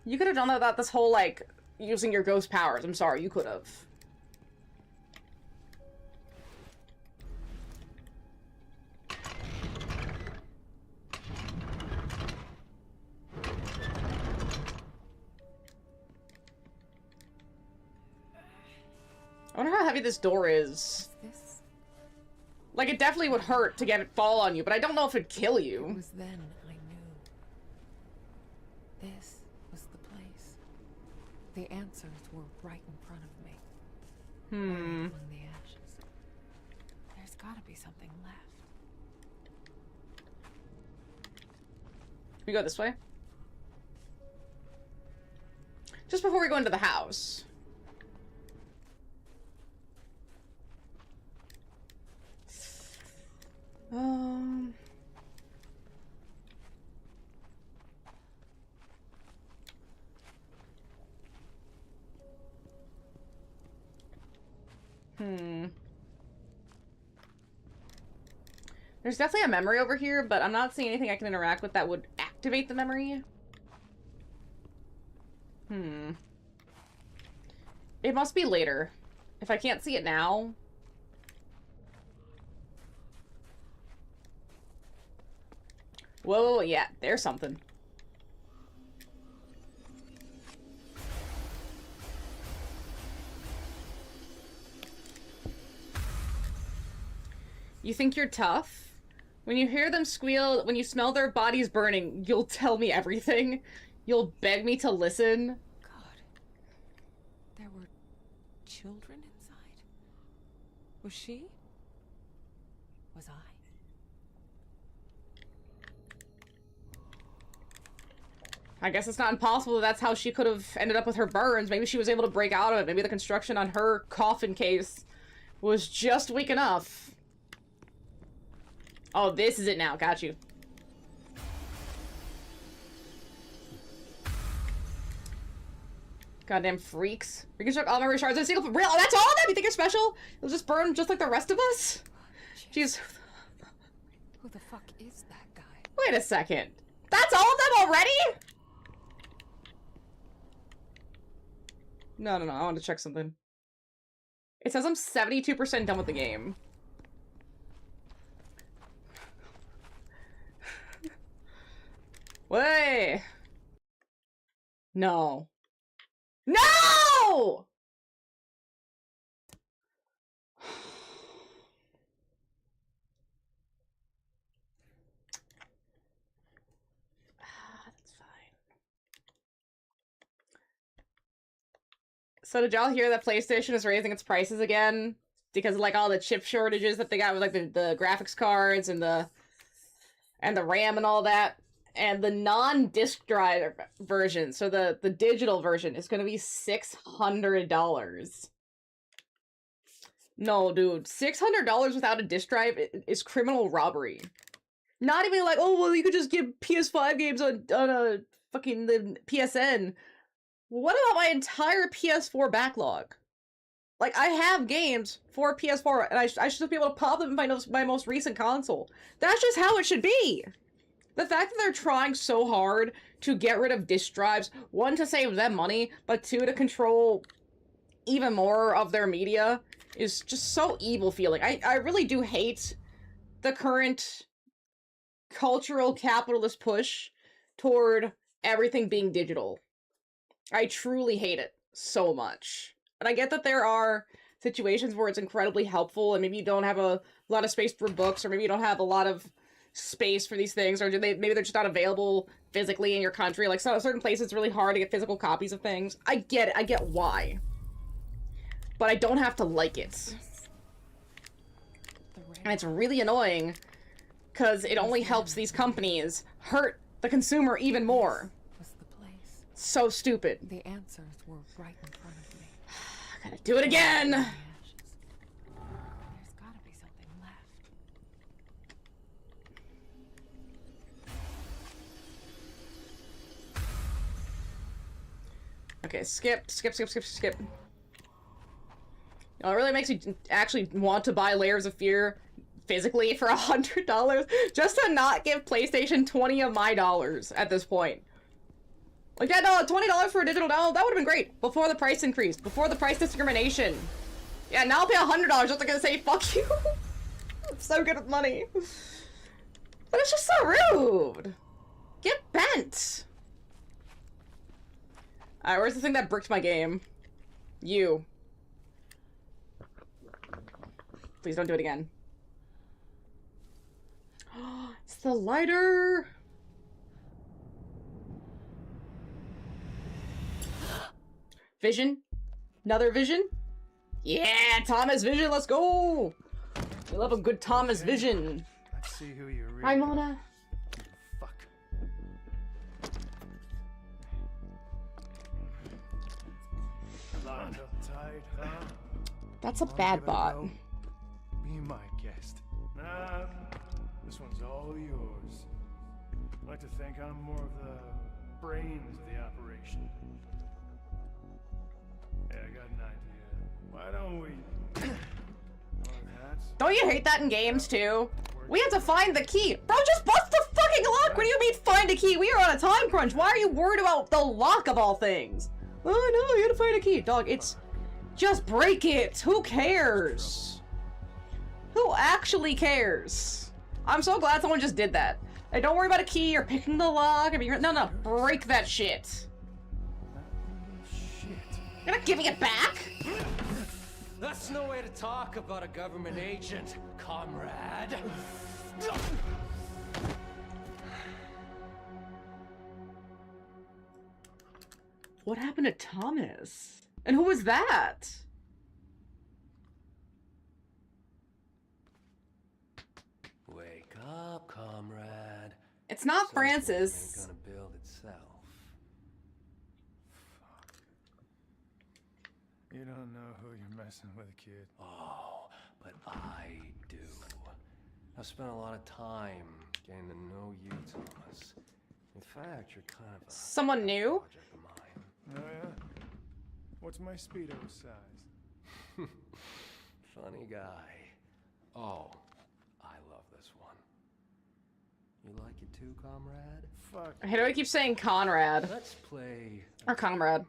Speaker 1: You could have done that without this whole, like, using your ghost powers. I'm sorry, you could have. I wonder how heavy this door is.
Speaker 3: This
Speaker 1: Like, it definitely would hurt to get it fall on you, but I don't know if it'd kill you.
Speaker 3: It was then I knew. This was the place. The answers were right in front of me. Among the ashes. There's gotta be something left.
Speaker 1: Can we go this way? Just before we go into the house. There's definitely a memory over here, but I'm not seeing anything I can interact with that would activate the memory. It must be later. If I can't see it now... Whoa, yeah, there's something. You think you're tough? When you hear them squeal, when you smell their bodies burning, you'll tell me everything. You'll beg me to listen.
Speaker 3: God. There were children inside? Was she? Was I?
Speaker 1: I guess it's not impossible that that's how she could have ended up with her burns. Maybe she was able to break out of it. Maybe the construction on her coffin case was just weak enough. Oh, this is it now. Got you. Goddamn freaks. Reconstruct all memory shards in a single... Real? That's all of them? You think you're special? You'll just burn just like the rest of us? Jeez.
Speaker 3: Who the fuck is that guy?
Speaker 1: Wait a second. That's all of them already? No, I want to check something. It says I'm 72% done with the game. Wait. No. No! That's fine. So did y'all hear that PlayStation is raising its prices again? Because of, like, all the chip shortages that they got with, like, the graphics cards and the RAM and all that. And the non-disc drive version, so the digital version, is going to be $600. No, dude. $600 without a disc drive is criminal robbery. Not even like, oh, well, you could just get PS5 games on a fucking the PSN. What about my entire PS4 backlog? Like, I have games for PS4, and I should just be able to pop them in my most recent console. That's just how it should be! The fact that they're trying so hard to get rid of disc drives, one, to save them money, but two, to control even more of their media, is just so evil feeling. I really do hate the current cultural capitalist push toward everything being digital. I truly hate it so much. And I get that there are situations where it's incredibly helpful, and maybe you don't have a lot of space for books, or maybe you don't have a lot of space for these things, or maybe they're just not available physically in your country. Like, certain places it's really hard to get physical copies of things. I get it. I get why. But I don't have to like it. And it's really annoying, because it only helps these companies hurt the consumer even more.
Speaker 3: Was the place.
Speaker 1: So stupid.
Speaker 3: The answers were right in front of me.
Speaker 1: I gotta do it again!
Speaker 3: There's gotta be something left.
Speaker 1: Okay, skip. You know, it really makes me actually want to buy Layers of Fear physically for $100, just to not give PlayStation 20 of my dollars at this point. Like, yeah, no, $20 for a digital download, that would have been great. Before the price increase, before the price discrimination. Yeah, now I'll pay $100 just to say, fuck you. I'm so good with money. But it's just so rude. Get bent. Alright, where's the thing that bricked my game? You. Please don't do it again. It's the lighter! Vision? Another vision? Yeah, Thomas Vision, let's go! We love a good Thomas Vision.
Speaker 2: Let's see who you really
Speaker 1: Hi, Mona.
Speaker 2: Fuck. Locked up tight, huh?
Speaker 1: That's a
Speaker 2: Wanna
Speaker 1: bad
Speaker 2: give it
Speaker 1: bot.
Speaker 2: go? Be my guest. Nah, this one's all yours. I like to think I'm more of the brains of the operation. Hey, I got an idea. Why don't we
Speaker 1: Don't you hate that in games too? We have to find the key. Bro, just bust the fucking lock! What do you mean find a key? We are on a time crunch. Why are you worried about the lock of all things? Oh no, you gotta find a key. Dog, it's... Just break it! Who cares? Who actually cares? I'm so glad someone just did that. Hey, don't worry about a key or picking the lock. I mean, no, break that shit. You're not giving it back?
Speaker 6: That's no way to talk about a government agent, comrade.
Speaker 1: What happened to Thomas? And who was that?
Speaker 6: Wake up, comrade.
Speaker 1: It's not
Speaker 6: Ain't
Speaker 1: Francis.
Speaker 6: gonna build itself.
Speaker 2: You don't know who you're messing with, kid.
Speaker 6: Oh, but I do. I've spent a lot of time getting to know you, Thomas. In fact, you're kind of a
Speaker 1: Someone new?
Speaker 6: project of mine.
Speaker 2: Oh yeah? What's my speedo size?
Speaker 6: Funny guy. Oh, I love this one. You like it too, comrade?
Speaker 2: Fuck.
Speaker 1: How do I keep saying Conrad?
Speaker 6: Let's play.
Speaker 1: Or Comrade.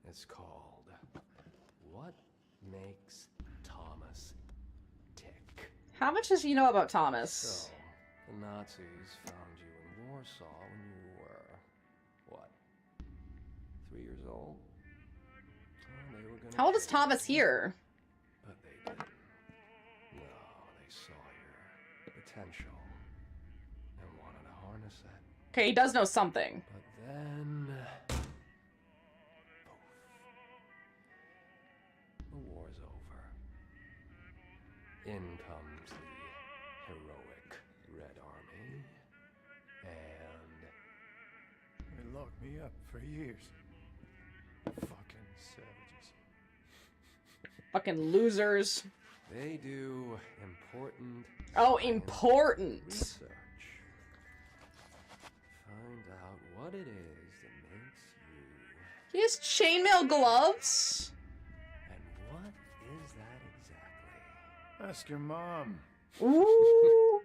Speaker 6: It's called What Makes Thomas Tick.
Speaker 1: How much does he know about
Speaker 6: So,
Speaker 1: Thomas?
Speaker 6: the Nazis found you in Warsaw when you were, what, 3 years old? Oh, they were gonna
Speaker 1: How old is
Speaker 6: kill you,
Speaker 1: Thomas here?
Speaker 6: But they didn't. No, they saw your potential and wanted to harness that.
Speaker 1: Okay, he does know something.
Speaker 6: But then, poof. The war's over. In comes the heroic Red Army, and
Speaker 2: They locked me up for years. Fucking savages.
Speaker 1: Fucking losers.
Speaker 6: they do important
Speaker 1: Oh,
Speaker 6: science
Speaker 1: important.
Speaker 6: research. Find out what it is that makes you,
Speaker 1: He has chainmail gloves.
Speaker 6: and what is that exactly?
Speaker 2: Ask your mom.
Speaker 1: Ooh.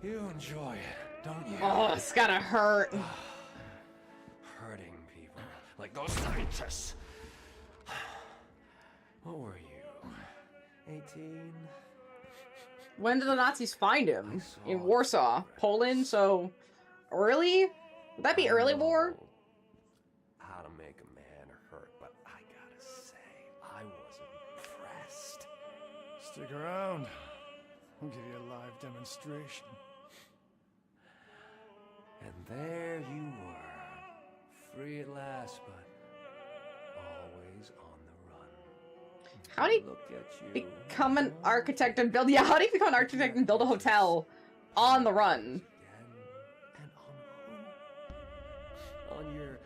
Speaker 6: You enjoy it, don't you?
Speaker 1: Oh, it's gotta hurt.
Speaker 6: Hurting people like those scientists. What were you? 18?
Speaker 1: When did the Nazis find him? In Warsaw. Poland, so... Early? Would that be early war?
Speaker 6: How to make a man hurt, but I gotta say, I was impressed.
Speaker 2: Stick around. I'll give you a live demonstration.
Speaker 6: And there you were, free at last, but always on the run.
Speaker 1: How do you
Speaker 6: Look at you.
Speaker 1: become an architect and build... Yeah, how do you become an architect and build a hotel on the run?
Speaker 6: And on who? On your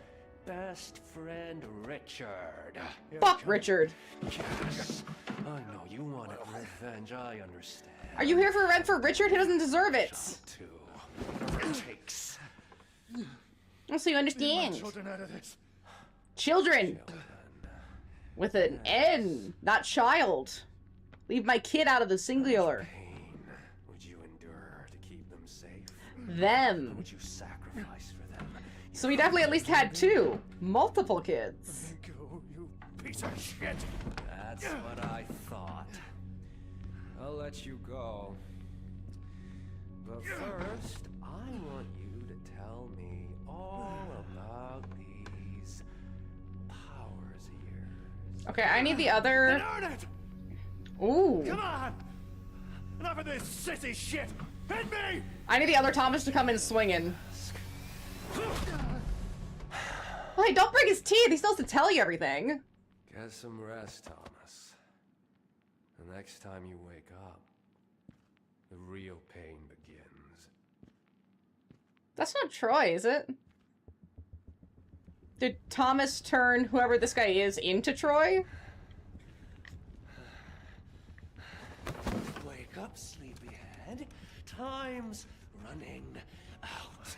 Speaker 6: best friend, Richard.
Speaker 2: Yeah,
Speaker 1: Fuck
Speaker 2: come-
Speaker 1: Richard.
Speaker 6: Yes. I know you wanted revenge, I understand.
Speaker 1: Are you here for red for Richard? He doesn't deserve it.
Speaker 6: Too. Whatever it takes.
Speaker 1: Oh, so you
Speaker 2: Leave my
Speaker 1: understand.
Speaker 2: children out of this.
Speaker 1: Children. With an N, not child. Leave my kid out of the singular.
Speaker 6: Pain would you endure to keep them safe?
Speaker 1: Them.
Speaker 6: Would you sacrifice for them?
Speaker 1: So we definitely at least had two. Multiple kids.
Speaker 2: Let me go, you piece of shit.
Speaker 6: That's what I thought. I'll let you go. But first, I want you to tell me all about these powers of yours.
Speaker 1: Okay, I need the other...
Speaker 2: Earn it!
Speaker 1: Ooh.
Speaker 2: Come on! Enough of this sissy shit! Hit me!
Speaker 1: I need the other Thomas to come in swinging. Hey, don't break his teeth. He's supposed to tell you everything.
Speaker 6: Get some rest, Thomas. The next time you wake up, the real pain begins.
Speaker 1: That's not Troy, is it? Did Thomas turn whoever this guy is into Troy?
Speaker 6: Wake up, sleepyhead. Time's running out.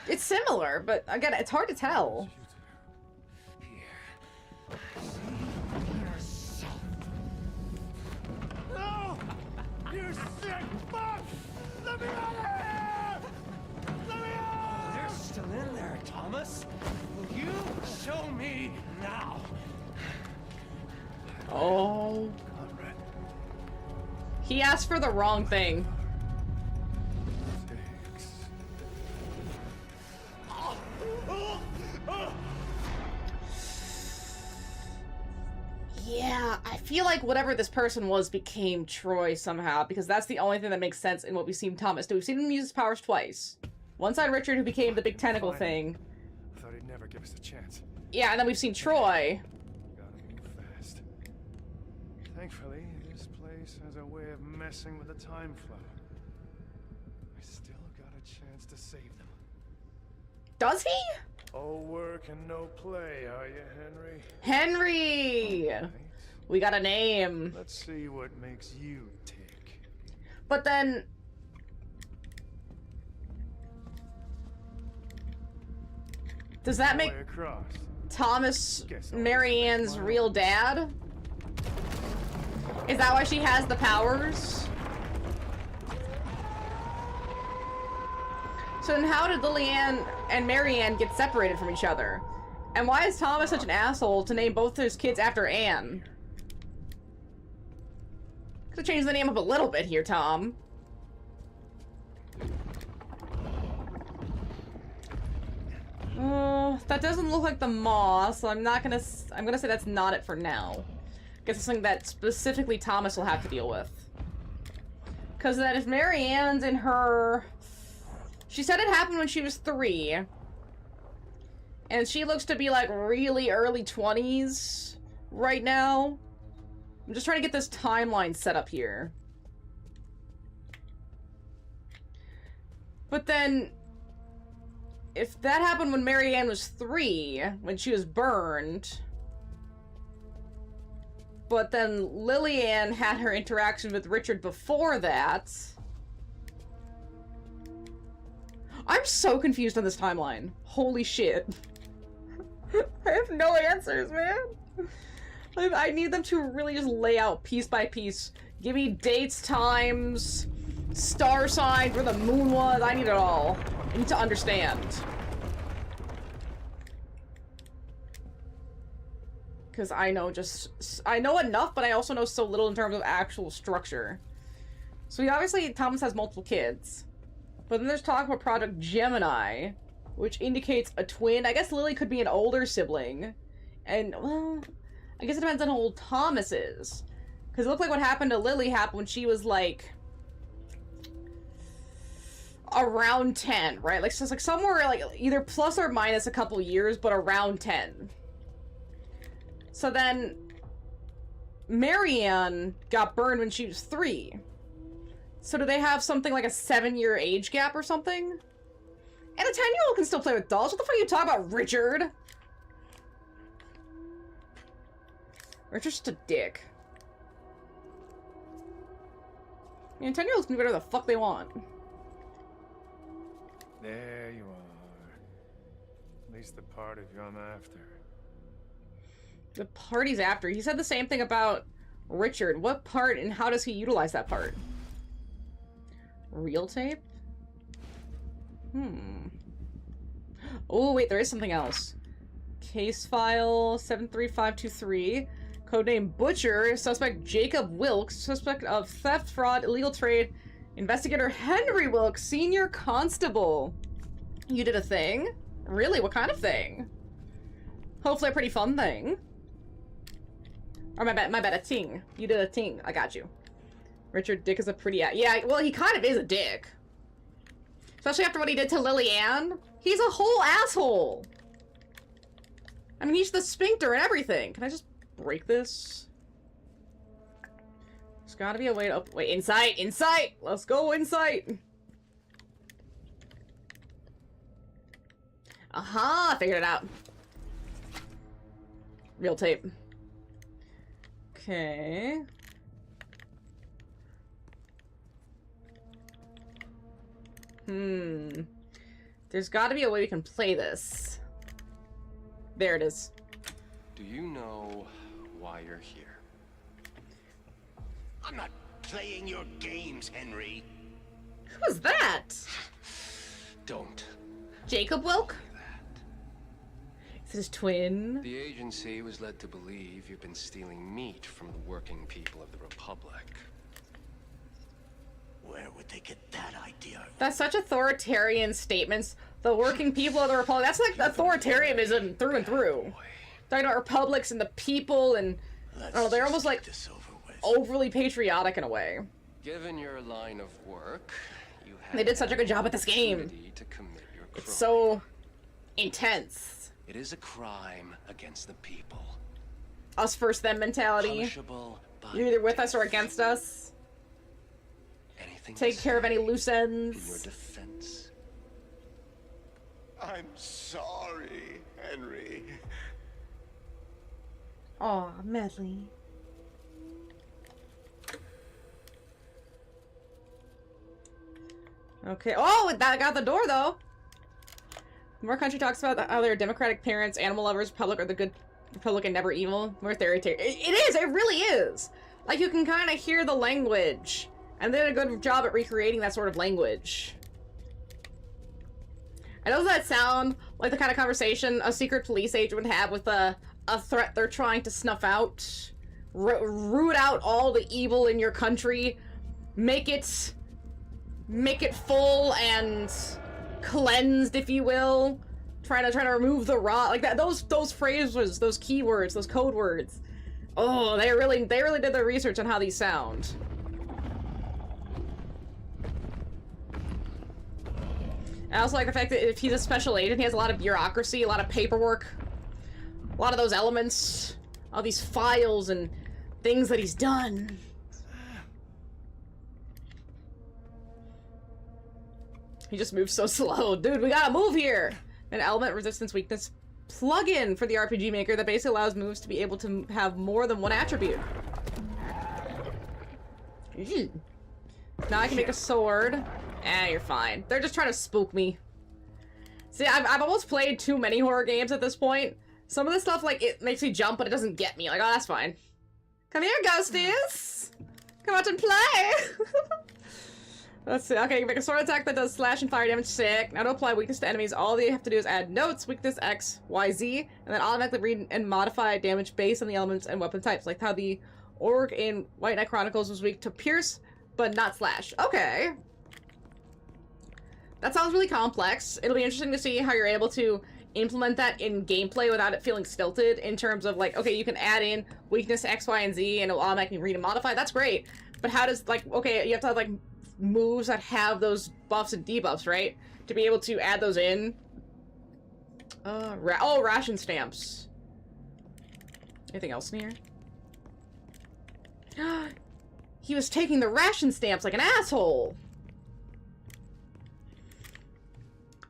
Speaker 1: It's similar, but again, it's hard to tell.
Speaker 6: Here. See yourself. Thomas. Will you show me now?
Speaker 1: Oh.
Speaker 2: Conrad.
Speaker 1: He asked for the wrong thing.
Speaker 2: Takes.
Speaker 1: Yeah, I feel like whatever this person was became Troy somehow, because that's the only thing that makes sense in what we've seen Thomas do. We've seen him use his powers twice. Once on Richard, who became the big tentacle thing.
Speaker 2: I thought he'd never give us a chance.
Speaker 1: Yeah, and then we've seen Troy.
Speaker 2: Gotta move fast. Thankfully, this place has a way of messing with the time flow. I still got a chance to save them.
Speaker 1: Does he?
Speaker 2: All work and no play, are you, Henry?
Speaker 1: Henry!
Speaker 2: Right.
Speaker 1: We got a name.
Speaker 2: Let's see what makes you tick.
Speaker 1: But then... Does that make
Speaker 2: Way across.
Speaker 1: Thomas
Speaker 2: Guess I'll
Speaker 1: Marianne's
Speaker 2: just make my
Speaker 1: real
Speaker 2: own.
Speaker 1: dad? Is that why she has the powers? So then how did Lillian and Marianne get separated from each other? And why is Thomas such an asshole to name both his kids after Anne? Could have changed the name up a little bit here, Tom. That doesn't look like the maw, so I'm gonna say that's not it for now. Guess it's something that specifically Thomas will have to deal with. Because that if Marianne's in her... She said it happened when she was 3. And she looks to be like really early 20s right now. I'm just trying to get this timeline set up here. But then... If that happened when Marianne was 3, when she was burned... But then Lillian had her interaction with Richard before that... I'm so confused on this timeline. Holy shit. I have no answers, man. I need them to really just lay out piece by piece. Give me dates, times, star signs, where the moon was. I need it all. I need to understand. Because I know enough, but I also know so little in terms of actual structure. So obviously, Thomas has multiple kids. But then there's talk about Project Gemini, which indicates a twin. I guess Lily could be an older sibling. And, well, I guess it depends on how old Thomas is. Because it looked like what happened to Lily happened when she was, like, around 10, right? Like, so it's like somewhere, like, either plus or minus a couple years, but around 10. So then, Marianne got burned when she was 3. So do they have something like a 7-year age gap or something? And a 10-year-old can still play with dolls. What the fuck are you talking about, Richard? Richard's just a dick. I mean, 10-year-olds can do whatever the fuck they want.
Speaker 2: There you are. At least the part of you I'm after.
Speaker 1: The party's after. He said the same thing about Richard. What part and how does he utilize that part? Real tape? Oh, wait, there is something else. Case file 73523. Codename Butcher. Suspect Jacob Wilkes. Suspect of theft, fraud, illegal trade. Investigator Henry Wilkes. Senior Constable. You did a thing? Really? What kind of thing? Hopefully a pretty fun thing. Or my bad, a ting. You did a ting. I got you. Richard Dick is a pretty... Yeah, well, he kind of is a dick. Especially after what he did to Lillian. He's a whole asshole. I mean, he's the sphincter and everything. Can I just break this? There's gotta be a way to... Wait, insight! Insight! Let's go, insight! Aha! I figured it out. Real tape. Okay... There's gotta be a way we can play this. There it is.
Speaker 6: Do you know why you're here?
Speaker 7: I'm not playing your games, Henry.
Speaker 1: Who's that?
Speaker 6: Don't
Speaker 1: Jacob Wilk?
Speaker 6: say that.
Speaker 1: Is his twin?
Speaker 6: The agency was led to believe you've been stealing meat from the working people of the Republic.
Speaker 7: Where would they get that idea?
Speaker 1: That's such authoritarian statements. The working people of the Republic. That's like authoritarianism through and through. Talking about republics and the people and... I don't know, they're almost like overly patriotic in a way.
Speaker 6: Given your line of work, you have
Speaker 1: They did such a good job at this game.
Speaker 6: opportunity to commit your crime.
Speaker 1: It's so intense.
Speaker 6: It is a crime against the people.
Speaker 1: Us first them mentality.
Speaker 6: Punishable by
Speaker 1: You're either with
Speaker 6: death.
Speaker 1: us or against us.
Speaker 6: Anything to
Speaker 1: Take care of
Speaker 6: say
Speaker 1: any loose
Speaker 6: in your
Speaker 1: ends.
Speaker 6: defense.
Speaker 7: I'm sorry, Henry.
Speaker 1: Aw, Medley. Okay. Oh, that got the door though. More country talks about how they're democratic parents, animal lovers, Republic, or the good Republican, never evil. More authoritarian. It is. It really is. Like you can kind of hear the language, and they did a good job at recreating that sort of language. And doesn't that sound like the kind of conversation a secret police agent would have with a threat they're trying to snuff out? Root out all the evil in your country, make it full and cleansed, if you will. Trying to remove the rot, like that. Those phrases, those keywords, those code words. Oh, they really did their research on how these sound. I also like the fact that if he's a special agent, he has a lot of bureaucracy, a lot of paperwork, a lot of those elements, all these files and things that he's done. He just moves so slow. Dude, we gotta move here! An element resistance weakness plugin for the RPG Maker that basically allows moves to be able to have more than one attribute. Ew. Now I can make a sword. You're fine. They're just trying to spook me. See, I've almost played too many horror games at this point. Some of the stuff, like, it makes me jump, but it doesn't get me. Like, oh, that's fine. Come here, ghosties! Come out and play! Let's see. Okay, you can make a sword attack that does slash and fire damage. Sick. Now to apply weakness to enemies, all you have to do is add notes, weakness X, Y, Z, and then automatically read and modify damage based on the elements and weapon types. Like how the orc in White Knight Chronicles was weak to pierce, but not slash. Okay. That sounds really complex. It'll be interesting to see how you're able to implement that in gameplay without it feeling stilted in terms of like, okay, you can add in weakness X, Y, and Z and it'll automatically read and modify. That's great. But how does, like, okay, you have to have, like, moves that have those buffs and debuffs, right? To be able to add those in. Oh, ration stamps. Anything else in here? He was taking the ration stamps like an asshole.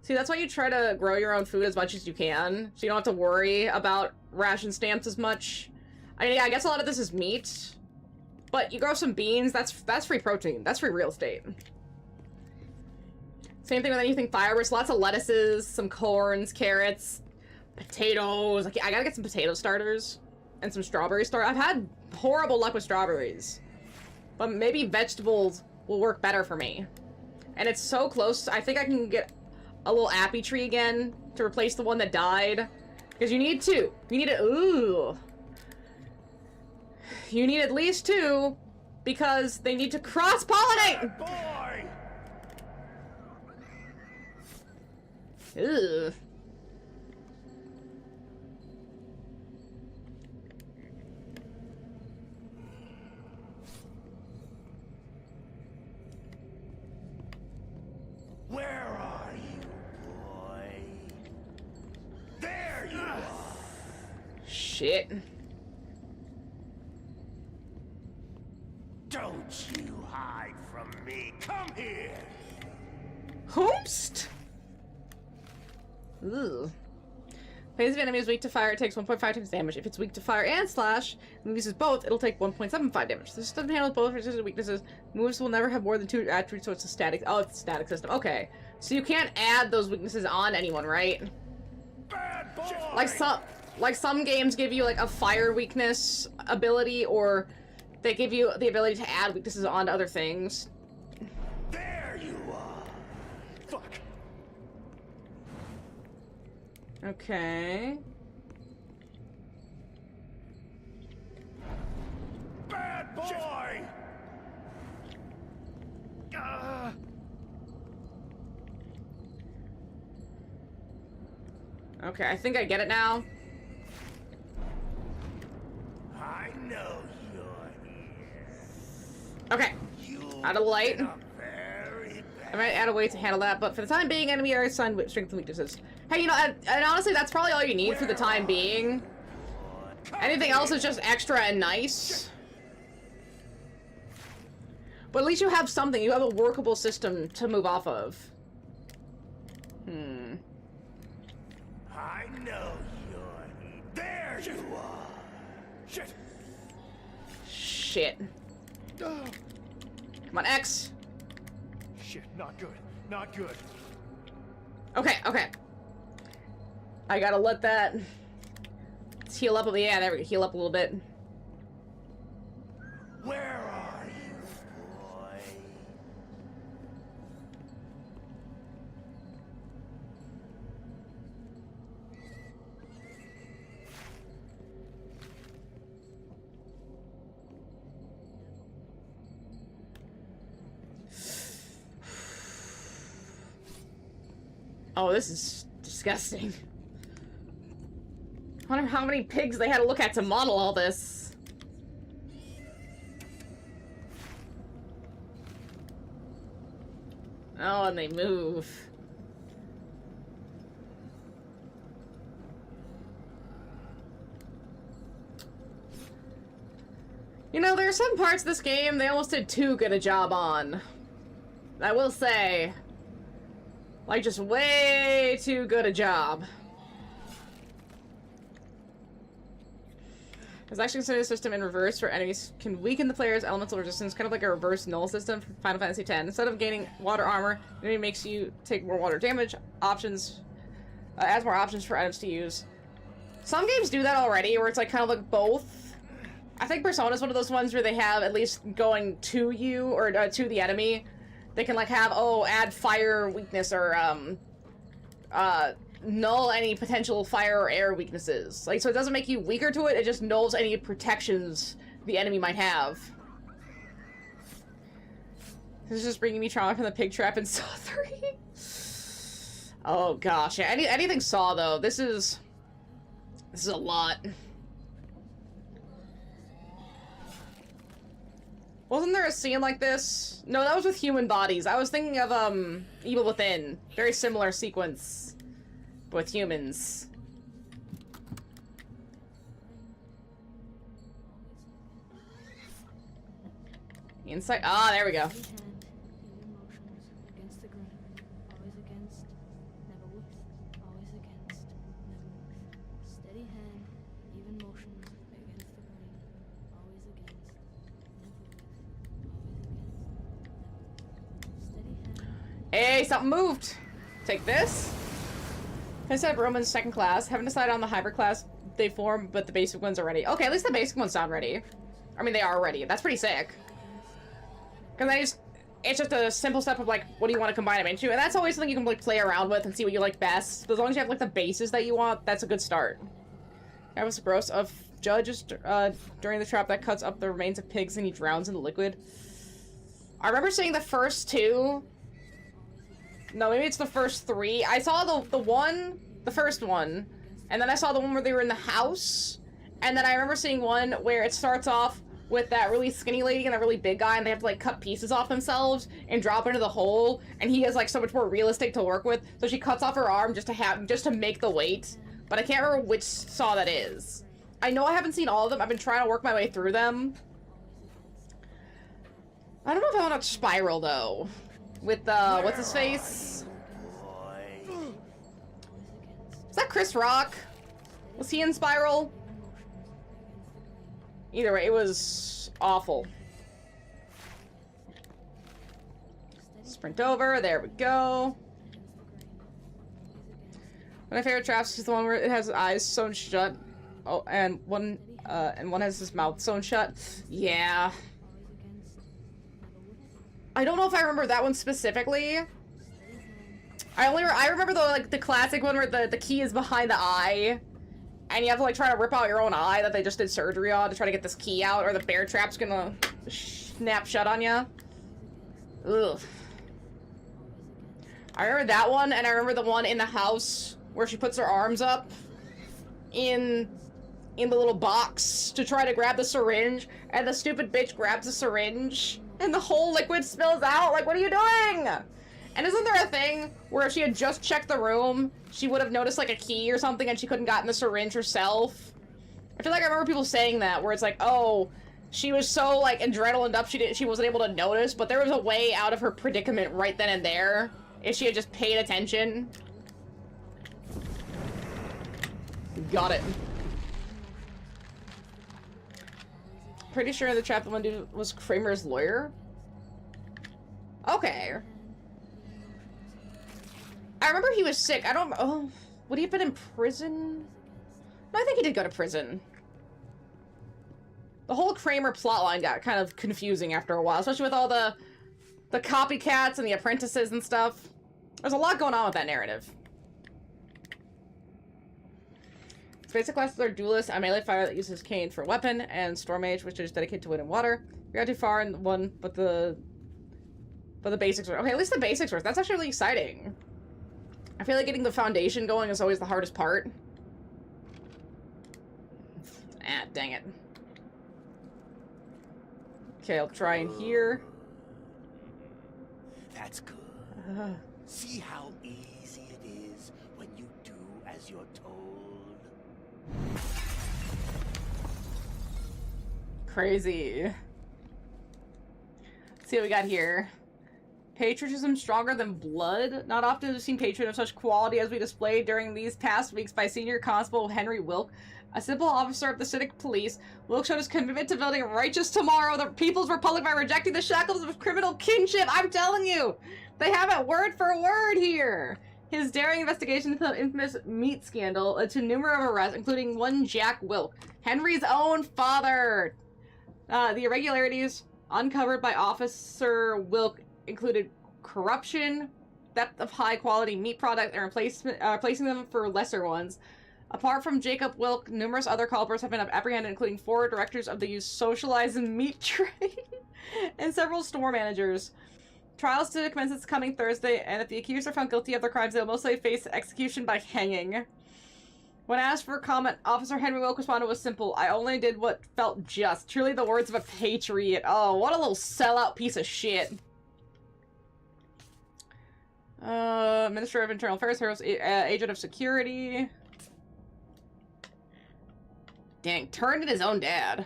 Speaker 1: See, that's why you try to grow your own food as much as you can, so you don't have to worry about ration stamps as much. I mean, yeah, I guess a lot of this is meat, but you grow some beans, that's free protein. That's free real estate. Same thing with anything fibrous. Lots of lettuces, some corns, carrots, potatoes. I gotta get some potato starters and some strawberry starters. I've had horrible luck with strawberries, but maybe vegetables will work better for me. And it's so close. I think I can get a little appy tree again to replace the one that died. Because you need two. You need ooh. You need at least two because they need to cross-pollinate!
Speaker 7: Boy!
Speaker 1: Ugh.
Speaker 7: Where are you, boy? There you are!
Speaker 1: Shit.
Speaker 7: Don't you hide from me! Come here!
Speaker 1: Hoomst? Ugh. Phase of enemy is weak to fire, it takes 1.5 times damage. If it's weak to fire and slash, and uses both, it'll take 1.75 damage. This doesn't handle both resistance weaknesses. Moves will never have more than 2 attributes, so it's a static. Oh, it's a static system. Okay. So you can't add those weaknesses on anyone, right?
Speaker 7: Bad boy!
Speaker 1: Like some games give you like a fire weakness ability, or they give you the ability to add weaknesses onto other things.
Speaker 7: There you are! Fuck!
Speaker 1: Okay. Okay, I think I get it now.
Speaker 7: I know you're here.
Speaker 1: Okay. Out of the light.
Speaker 7: Very bad.
Speaker 1: I might add a way to handle that, but for the time being, enemy are assigned with strengths and weaknesses. Hey, you know, and honestly, that's probably all you need for the time being. Anything else is just extra and nice. But at least you have something. You have a workable system to move off of.
Speaker 7: I know you're here. There you are. Shit.
Speaker 1: Shit. Come on, X.
Speaker 2: Shit, not good. Not good.
Speaker 1: Okay, okay. I gotta let that heal up. Yeah, there we go. Heal up a little bit.
Speaker 7: Where are you, boy?
Speaker 1: Oh, this is disgusting. I wonder how many pigs they had to look at to model all this. Oh, and they move. You know, there are some parts of this game they almost did too good a job on. I will say. Like, just way too good a job. There's actually considered a system in reverse where enemies can weaken the player's elemental resistance, kind of like a reverse null system from Final Fantasy X. Instead of gaining water armor, the enemy makes you take more water damage. Options, adds more options for items to use. Some games do that already, where it's like kind of like both. I think Persona is one of those ones where they have at least going to you, or to the enemy. They can like have, oh, add fire weakness, or null any potential fire or air weaknesses. Like, so it doesn't make you weaker to it, it just nulls any protections the enemy might have. This is just bringing me trauma from the pig trap in Saw 3. Oh gosh, yeah, anything Saw though, this is a lot. Wasn't there a scene like this? No, that was with human bodies. I was thinking of Evil Within. Very similar sequence. With humans. Inside. Ah, there we go. Hey, something moved. Take this. I said Roman's second class. Haven't decided on the hybrid class they form, but the basic ones are ready. Okay, at least the basic ones sound ready. I mean, they are ready. That's pretty sick. Because it's just a simple step of like, what do you want to combine them into? And that's always something you can like play around with and see what you like best. But as long as you have like the bases that you want, that's a good start. That was gross of judges during the trap that cuts up the remains of pigs and he drowns in the liquid. I remember seeing the first two. No, maybe it's the first three. I saw the first one, and then I saw the one where they were in the house, and then I remember seeing one where it starts off with that really skinny lady and that really big guy, and they have to like cut pieces off themselves and drop into the hole, and he is like so much more realistic to work with, so she cuts off her arm just to make the weight, but I can't remember which Saw that is. I know I haven't seen all of them. I've been trying to work my way through them. I don't know if I want to Spiral though. With, what's his face? Is that Chris Rock? Was he in Spiral? Either way, it was awful. Sprint over, there we go. One of my favorite traps is the one where it has his eyes sewn shut. Oh, and one has his mouth sewn shut. Yeah. I don't know if I remember that one specifically. I remember the classic one where the key is behind the eye, and you have to like try to rip out your own eye that they just did surgery on to try to get this key out, or the bear trap's gonna snap shut on you. Ugh. I remember that one, and I remember the one in the house where she puts her arms up in the little box to try to grab the syringe, and the stupid bitch grabs the syringe, and the whole liquid spills out. Like, what are you doing? And isn't there a thing where if she had just checked the room, she would have noticed, like, a key or something, and she couldn't gotten the syringe herself? I feel like I remember people saying that, where it's like, oh, she was so, like, adrenalined up she wasn't able to notice, but there was a way out of her predicament right then and there, if she had just paid attention. Got it. Pretty sure the chaplain dude was Kramer's lawyer. Okay. I remember he was sick. I don't... Oh, would he have been in prison? No, I think he did go to prison. The whole Kramer plotline got kind of confusing after a while, especially with all the copycats and the apprentices and stuff. There's a lot going on with that narrative. Its basic classes are Duelist, a melee fighter that uses cane for a weapon, and Storm Mage, which is dedicated to wind and water. We got too far in one, but the basics were... Okay, at least the basics work. That's actually really exciting. I feel like getting the foundation going is always the hardest part. Ah, dang it. Okay, I'll try in here.
Speaker 7: That's good. See how easy it is when you do as you're told.
Speaker 1: Crazy. Let's see what we got here. Patriotism stronger than blood. Not often have we seen patriot of such quality as we displayed during these past weeks by Senior Constable Henry Wilk, a simple officer of the Civic Police. Wilk showed his commitment to building a righteous tomorrow, the People's Republic, by rejecting the shackles of criminal kinship. I'm telling you, they have it word for word here. His daring investigation into the infamous meat scandal led to numerous arrests, including one Jack Wilk, Henry's own father. The irregularities uncovered by Officer Wilk included corruption, theft of high-quality meat products, and replacing them for lesser ones. Apart from Jacob Wilk, numerous other culprits have been apprehended, including 4 directors of the socialized meat trade and several store managers. Trials to commence this coming Thursday, and if the accused are found guilty of their crimes, they will mostly face execution by hanging. When asked for comment, Officer Henry Wilk responded was simple. I only did what felt just. Truly the words of a patriot. Oh, what a little sellout piece of shit. Minister of Internal Affairs, Agent of Security. Dang, turned in his own dad.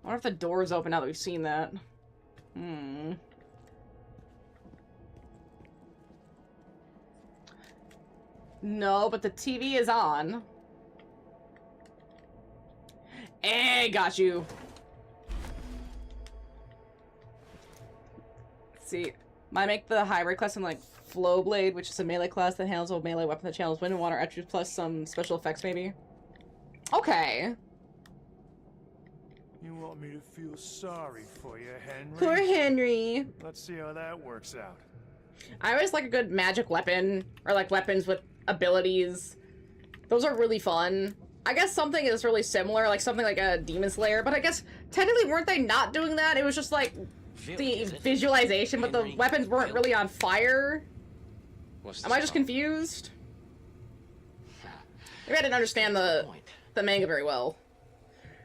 Speaker 1: I wonder if the door's open now that we've seen that. No, but the TV is on. Hey, got you. Let's see. Might make the hybrid class in like Flow Blade, which is a melee class that handles a melee weapon that channels wind and water attributes plus some special effects, maybe. Okay.
Speaker 4: You want me to feel sorry for you, Henry?
Speaker 1: Poor Henry.
Speaker 4: Let's see how that works out.
Speaker 1: I always like a good magic weapon, or like weapons with abilities. Those are really fun. I guess something is really similar, like something like a Demon Slayer, but I guess technically weren't they not doing that? It was just like the visualization, but the weapons weren't really on fire. Am I just confused? Maybe I didn't understand the manga very well.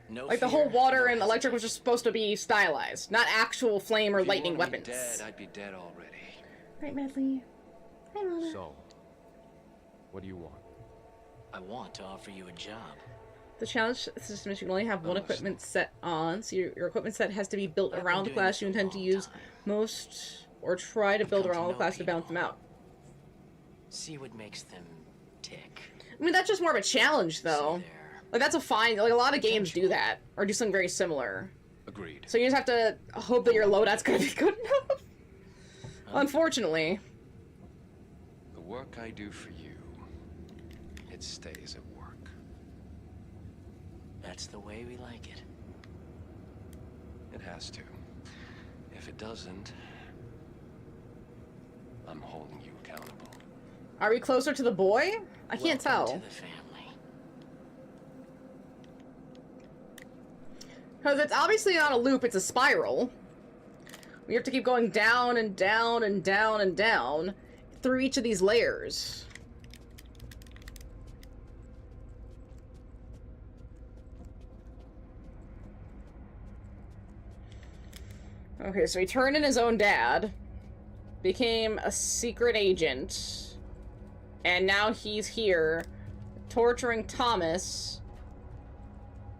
Speaker 1: Like the whole water and electric was just supposed to be stylized, not actual flame or lightning weapons.
Speaker 6: I'd be dead already.
Speaker 1: Right, Medley. Hi, Mama.
Speaker 8: So, what do you want?
Speaker 9: I want to offer you a job.
Speaker 1: The challenge system is you can only have one equipment set on, so your equipment set has to be built around the class you intend to use most, or try to build around all the class to balance them out.
Speaker 9: See what makes them tick.
Speaker 1: I mean, that's just more of a challenge, though. Like, that's a fine... Like, a lot of games do that, or do something very similar.
Speaker 6: Agreed.
Speaker 1: So you just have to hope that your loadout's gonna be good enough. Unfortunately.
Speaker 6: The work I do for you, it stays at work.
Speaker 9: That's the way we like it.
Speaker 6: It has to. If it doesn't, I'm holding you accountable.
Speaker 1: Are we closer to the boy? I can't tell.
Speaker 9: To the family.
Speaker 1: Because it's obviously not a loop, it's a spiral. We have to keep going down and down and down and down through each of these layers. Okay, so he turned in his own dad, became a secret agent, and now he's here torturing Thomas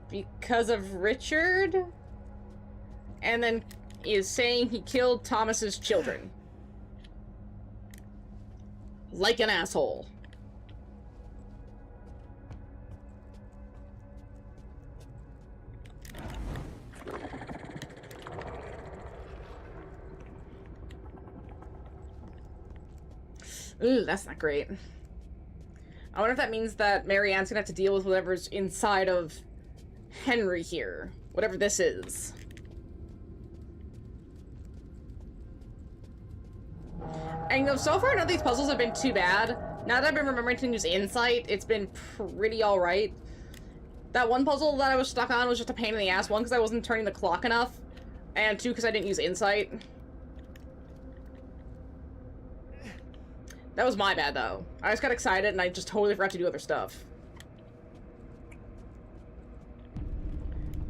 Speaker 1: because of Richard, and then is saying he killed Thomas's children. Like an asshole. Ooh, that's not great. I wonder if that means that Mary Ann's gonna have to deal with whatever's inside of Henry here. Whatever this is. And you know, so far none of these puzzles have been too bad. Now that I've been remembering to use insight, it's been pretty alright. That one puzzle that I was stuck on was just a pain in the ass. One, because I wasn't turning the clock enough. And two, because I didn't use insight. That was my bad, though. I just got excited and I just totally forgot to do other stuff.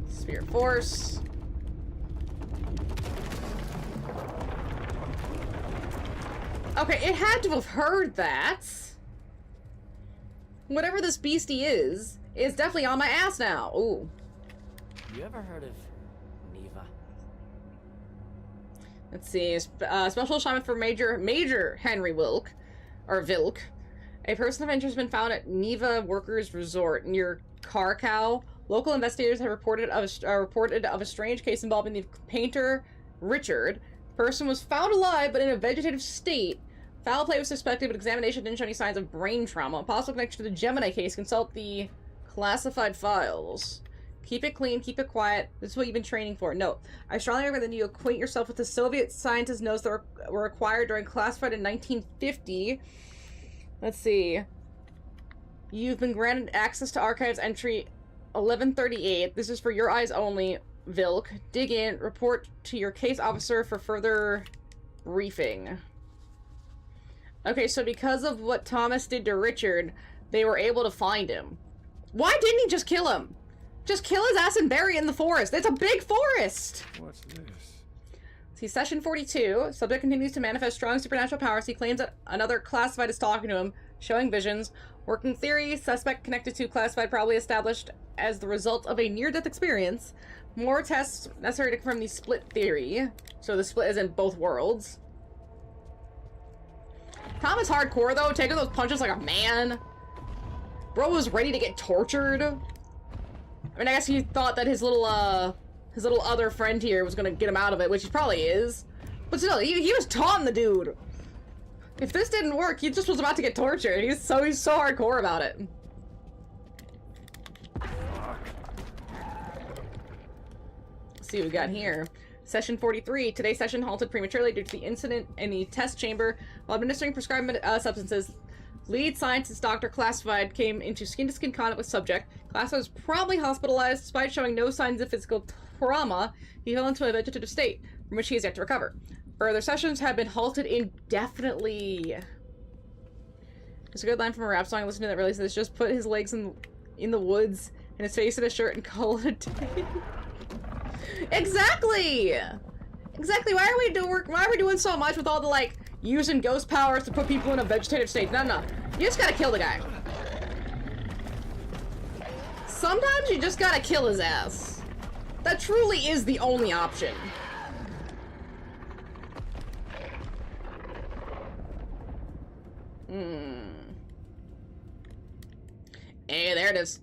Speaker 1: Sphere of Force. Okay, it had to have heard that. Whatever this beastie is definitely on my ass now. Ooh.
Speaker 9: You ever heard of Neva?
Speaker 1: Let's see. Special assignment for Major Henry Wilk. Or Vilk. A person of interest has been found at Neva Workers Resort near Carcow. Local investigators have reported of a strange case involving the painter Richard. The person was found alive but in a vegetative state. Foul play was suspected, but examination didn't show any signs of brain trauma. Possible connection to the Gemini case. Consult the classified files. Keep it clean, keep it quiet. This is what you've been training for. Note, I strongly recommend that you acquaint yourself with the Soviet scientist notes that were acquired during classified in 1950. Let's see. You've been granted access to archives entry 1138. This is for your eyes only, Vilk. Dig in, report to your case officer for further briefing. Okay, so because of what Thomas did to Richard, they were able to find him. Why didn't he just kill him? Just kill his ass and bury it in the forest. It's a big forest!
Speaker 2: What's this?
Speaker 1: See, session 42. Subject continues to manifest strong supernatural powers. He claims that another classified is talking to him, showing visions. Working theory, suspect connected to classified probably established as the result of a near-death experience. More tests necessary to confirm the split theory. So the split is in both worlds. Thomas hardcore, though, taking those punches like a man. Bro was ready to get tortured. I mean, I guess he thought that his little other friend here was gonna get him out of it, which he probably is. But still, he was taunting the dude. If this didn't work, he just was about to get tortured. He's so hardcore about it. Let's see what we got here. Session 43. Today's session halted prematurely due to the incident in the test chamber. While administering prescribed substances, lead scientist Dr. Classified came into skin-to-skin contact with subject. Classified was probably hospitalized. Despite showing no signs of physical trauma, he fell into a vegetative state, from which he is yet to recover. Further sessions have been halted indefinitely. There's a good line from a rap song I listened to that really says, just put his legs in the woods and his face in a shirt and call it a day. Exactly! Exactly, why are we doing so much with all the, like, using ghost powers to put people in a vegetative state? No. You just gotta kill the guy. Sometimes you just gotta kill his ass. That truly is the only option. Hey, there it is.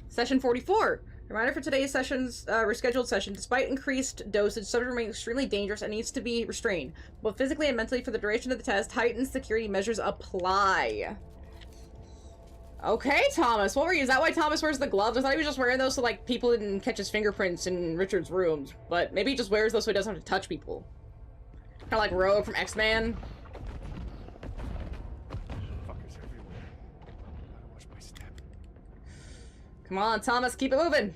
Speaker 1: Session 44. Reminder for today's session's rescheduled session. Despite increased dosage, subject remains extremely dangerous and needs to be restrained, both physically and mentally, for the duration of the test. Heightened security measures apply. Okay, Thomas. What were you? Is that why Thomas wears the gloves? I thought he was just wearing those so, like, people didn't catch his fingerprints in Richard's rooms. But maybe he just wears those so he doesn't have to touch people. Kind of like Rogue from X-Men.
Speaker 2: Fuckers everywhere. Gotta watch my step.
Speaker 1: Come on, Thomas, keep it moving.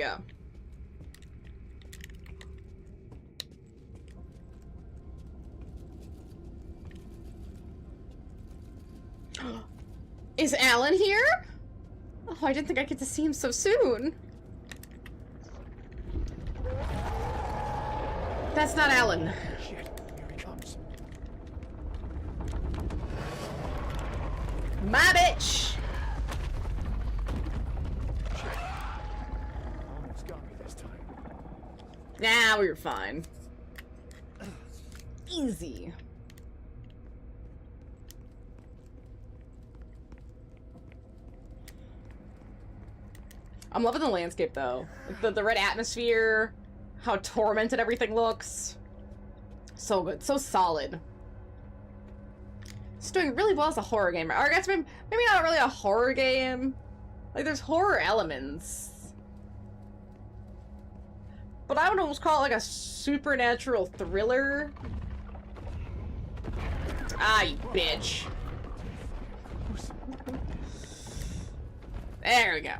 Speaker 1: go. Is Alan here? Oh, I didn't think I'd get to see him so soon. That's not Alan.
Speaker 2: Shit, here he comes.
Speaker 1: My bitch!
Speaker 2: Almost got me this time.
Speaker 1: Nah, we were fine. Easy. I'm loving the landscape, though. Like the red atmosphere, how tormented everything looks. So good. So solid. It's doing really well as a horror game. Or I guess maybe not really a horror game. Like, there's horror elements. But I would almost call it like a supernatural thriller. Ah, you bitch. There we go.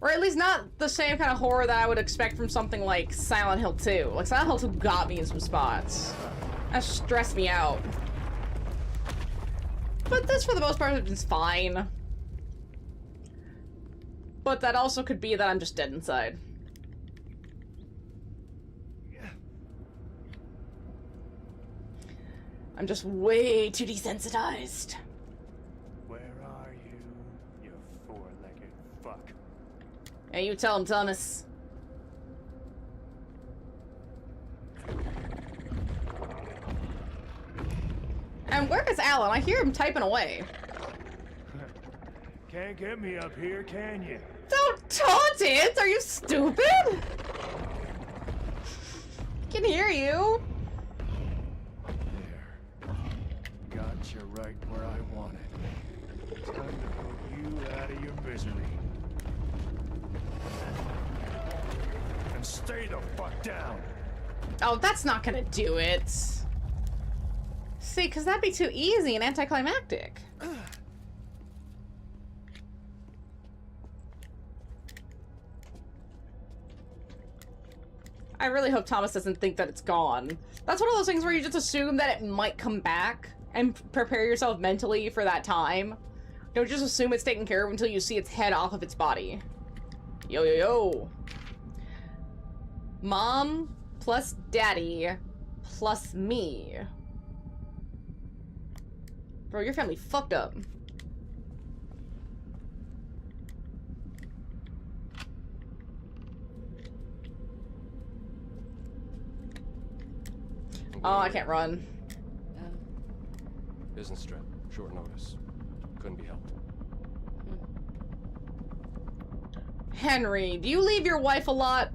Speaker 1: Or at least not the same kind of horror that I would expect from something like Silent Hill 2. Like, Silent Hill 2 got me in some spots. That stressed me out. But this, for the most part, is fine. But that also could be that I'm just dead inside. I'm just way too desensitized.
Speaker 2: Where are you, you four-legged fuck?
Speaker 1: Hey, you tell him, Thomas. And where is Alan? I hear him typing away.
Speaker 2: Can't get me up here, can you?
Speaker 1: Don't taunt it! Are you stupid? I can hear you.
Speaker 2: There. Got you right where I wanted. Time to put you out of your misery. And stay the fuck down.
Speaker 1: Oh, that's not gonna do it. See, because that'd be too easy and anticlimactic. I really hope Thomas doesn't think that it's gone. That's one of those things where you just assume that it might come back and prepare yourself mentally for that time. Don't just assume it's taken care of until you see its head off of its body. Yo, yo, yo. Mom plus daddy plus me. Bro, your family fucked up. Oh, I can't run.
Speaker 8: Business trip. Short notice. Couldn't be helped.
Speaker 1: Henry, do you leave your wife a lot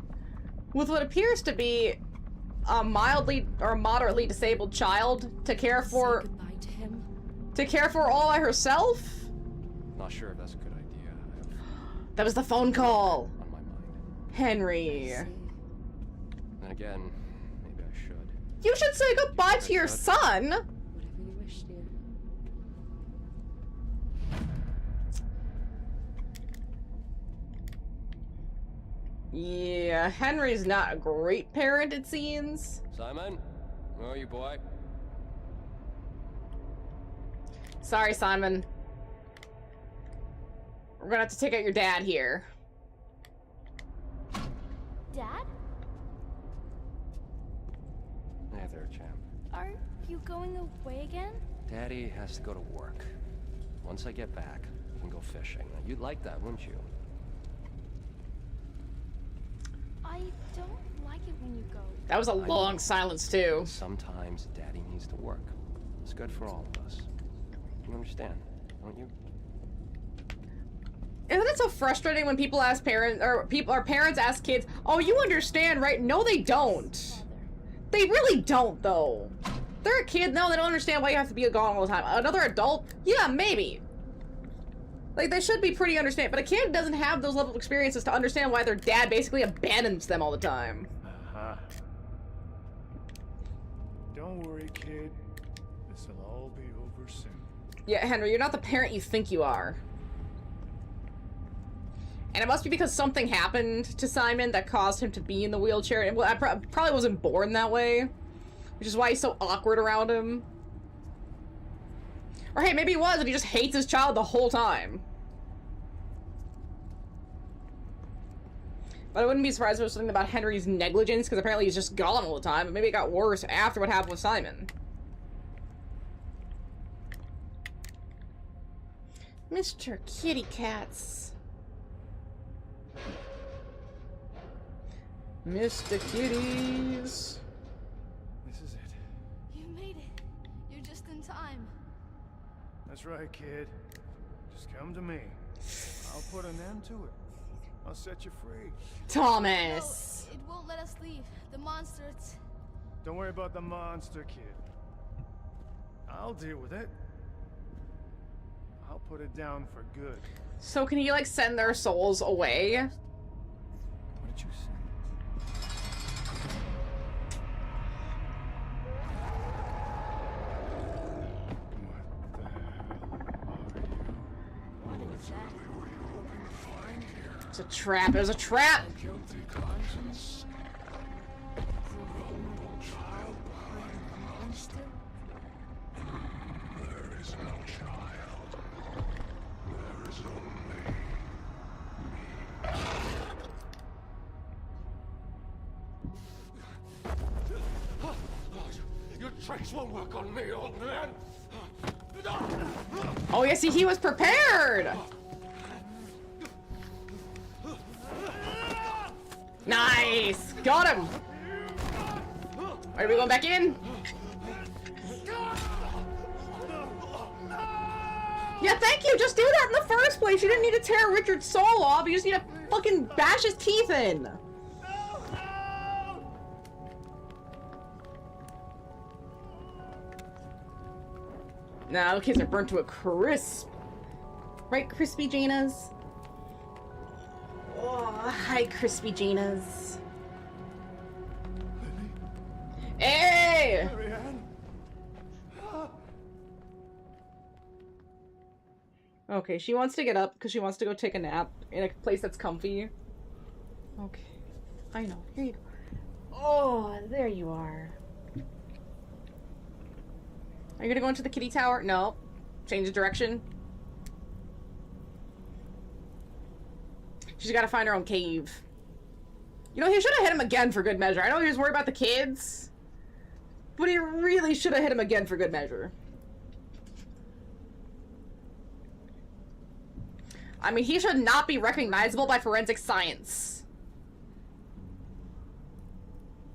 Speaker 1: with what appears to be a mildly or moderately disabled child to care for?
Speaker 3: Say goodbye to him.
Speaker 1: To care for all by herself?
Speaker 8: Not sure if that's a good idea. I have
Speaker 1: That was the phone call.
Speaker 8: on my mind.
Speaker 1: Henry.
Speaker 8: Then again, maybe I should.
Speaker 1: You should say goodbye to your son.
Speaker 3: Whatever you wish, dear.
Speaker 1: Yeah, Henry's not a great parent, it seems.
Speaker 8: Simon, where are you, boy?
Speaker 1: Sorry, Simon. We're gonna have to take out your dad here.
Speaker 5: Dad?
Speaker 8: Hey there, champ.
Speaker 5: Are you going away again?
Speaker 6: Daddy has to go to work. Once I get back, we can go fishing. Now, you'd like that, wouldn't you?
Speaker 5: I don't like it when you go.
Speaker 1: That was a long silence, too.
Speaker 6: Sometimes Daddy needs to work. It's good for all of us. You understand, don't you?
Speaker 1: Isn't it so frustrating when people ask parents, or parents ask kids, oh, you understand, right? No, they don't. They really don't, though. They're a kid, no, they don't understand why you have to be gone all the time. Another adult, yeah, maybe. Like, they should be pretty understanding, but a kid doesn't have those level of experiences to understand why their dad basically abandons them all the time.
Speaker 2: Uh-huh. Don't worry, kid. This'll all be over soon.
Speaker 1: Yeah, Henry, you're not the parent you think you are. And it must be because something happened to Simon that caused him to be in the wheelchair. And well, I probably wasn't born that way, which is why he's so awkward around him. Or hey, maybe he was and he just hates his child the whole time. But I wouldn't be surprised if it was something about Henry's negligence, because apparently he's just gone all the time, but maybe it got worse after what happened with Simon. Mr. Kitty Cats. Mr. Kitties.
Speaker 2: This is it.
Speaker 5: You made it. You're just in time.
Speaker 2: That's right, kid. Just come to me. I'll put an end to it. I'll set you free.
Speaker 1: Thomas.
Speaker 5: No, it won't let us leave. The monster, it's...
Speaker 2: Don't worry about the monster, kid. I'll deal with it. I'll put it down for good.
Speaker 1: So can he, like, send their souls away?
Speaker 2: What did you say?
Speaker 1: It's a trap. It was a trap.
Speaker 4: Guilty conscience. Vulnerable child behind the monster. There is no child. There is only me. Your tricks won't work on me, old man.
Speaker 1: Oh, yeah, see, he was prepared. Nice! Got him! Are we going back in? Yeah, thank you! Just do that in the first place! You didn't need to tear Richard's soul off, you just need to fucking bash his teeth in! Nah, the kids are burnt to a crisp. Right, Crispy Janas? Oh, hi, Crispy Janas. Hey! Okay, she wants to get up because she wants to go take a nap in a place that's comfy. Okay. I know. Here you go. Oh, there you are. Are you gonna go into the kitty tower? No. Change of direction. She's gotta find her own cave. You know, he should have hit him again for good measure. I know he was worried about the kids, but he really should have hit him again for good measure. I mean, he should not be recognizable by forensic science.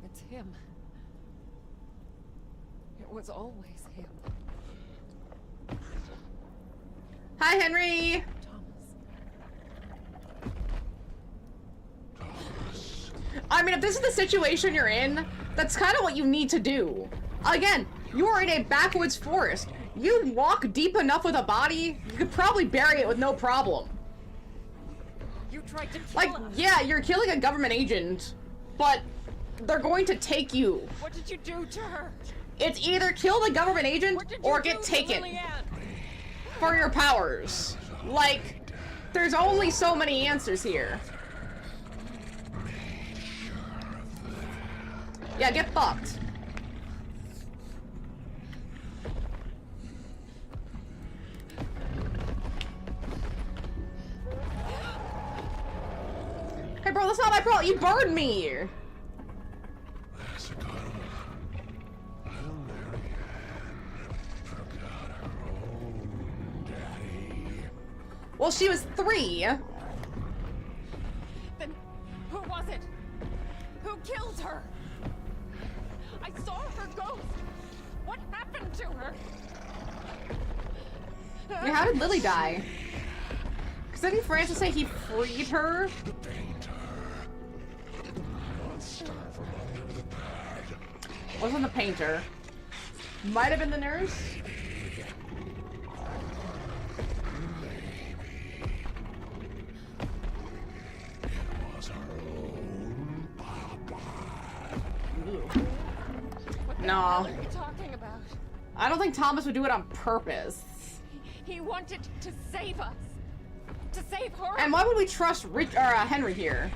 Speaker 3: It's him. It was always him.
Speaker 1: Hi, Henry! I mean, if this is the situation you're in, that's kind of what you need to do. Again, you are in a backwoods forest. You walk deep enough with a body, you could probably bury it with no problem.
Speaker 3: You tried to kill
Speaker 1: Like,
Speaker 3: us.
Speaker 1: yeah, you're killing a government agent, but they're going to take you.
Speaker 3: What did you do to her?
Speaker 1: It's either kill the government agent or get taken for your powers. Like, there's only so many answers here. Yeah, get fucked. Hey bro, that's not my fault. You burned me.
Speaker 4: That's a good one. Little Marianne forgot her own daddy.
Speaker 1: Well, she was 3.
Speaker 3: Then who was it? Who killed her? I saw her ghost. What happened to her?
Speaker 1: Yeah, how did Lily die? Because didn't Francis say he freed her?
Speaker 4: The painter. Monster from under the bed.
Speaker 1: Wasn't the painter. Might have been the nurse.
Speaker 4: It was her own papa.
Speaker 3: What the
Speaker 1: No.
Speaker 3: hell are you talking about?
Speaker 1: I don't think Thomas would do it on purpose.
Speaker 3: He wanted to save us. To to save her.
Speaker 1: And why would we trust Henry here?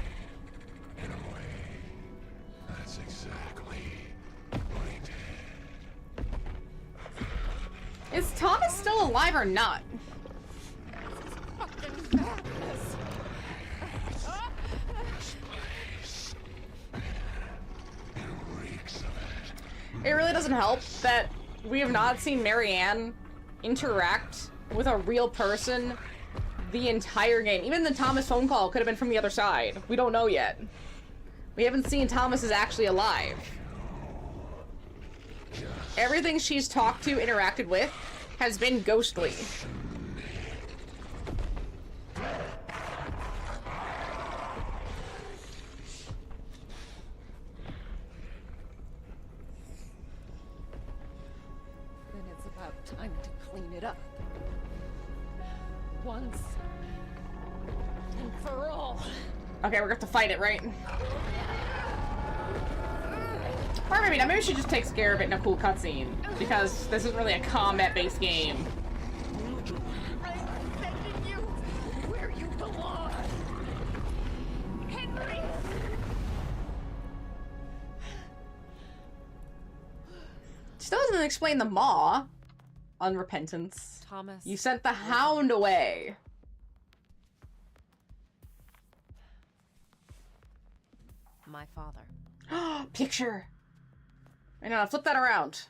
Speaker 2: In a way, that's exactly what he did.
Speaker 1: Is Thomas still alive or not?
Speaker 3: Fucking madness.
Speaker 2: This place, it reeks of it.
Speaker 1: It really doesn't help that we have not seen Marianne interact with a real person the entire game. Even the Thomas phone call could have been from the other side. We don't know yet. We haven't seen Thomas is actually alive. Everything she's talked to, interacted with, has been ghostly.
Speaker 3: Then it's about time to clean it up. Once and for all.
Speaker 1: Okay, we're gonna have to fight it, right? Or maybe not. Maybe she just takes care of it in a cool cutscene. Because this isn't really a combat-based game.
Speaker 3: I'm sending you where you belong. Henry!
Speaker 1: Still doesn't explain the maw. Unrepentance.
Speaker 3: Thomas.
Speaker 1: You sent the hound away.
Speaker 3: My father.
Speaker 1: Picture. I know, flip that around.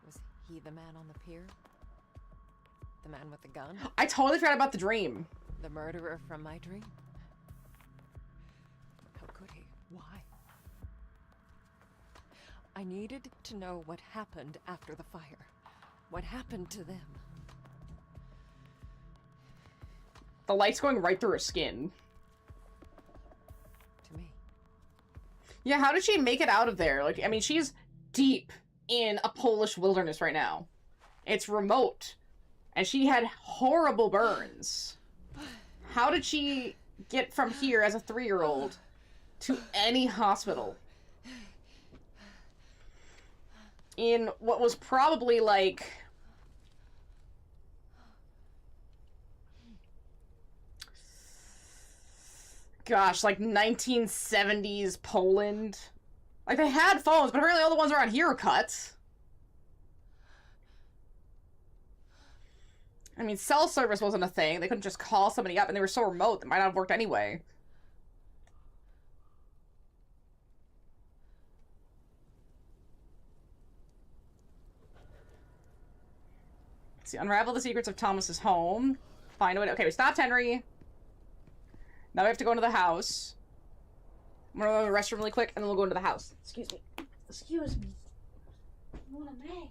Speaker 3: Was he the man on the pier? The man with the gun?
Speaker 1: I totally forgot about the dream.
Speaker 3: The murderer from my dream? How could he? Why? I needed to know what happened after the fire. What happened to them?
Speaker 1: The light's going right through her skin.
Speaker 3: To me.
Speaker 1: Yeah, how did she make it out of there? Like, I mean, she's deep in a Polish wilderness right now. It's remote. And she had horrible burns. How did she get from here as a 3-year-old to any hospital? In what was probably like... Gosh, like 1970s Poland. Like, they had phones, but apparently all the ones around here are cut. I mean, cell service wasn't a thing. They couldn't just call somebody up, and they were so remote, they might not have worked anyway. Let's see, unravel the secrets of Thomas's home. Find a way to... Okay, we stopped Henry. Now we have to go into the house. I'm gonna go to the restroom really quick, and then we'll go into the house. Excuse me. Excuse me. What a man.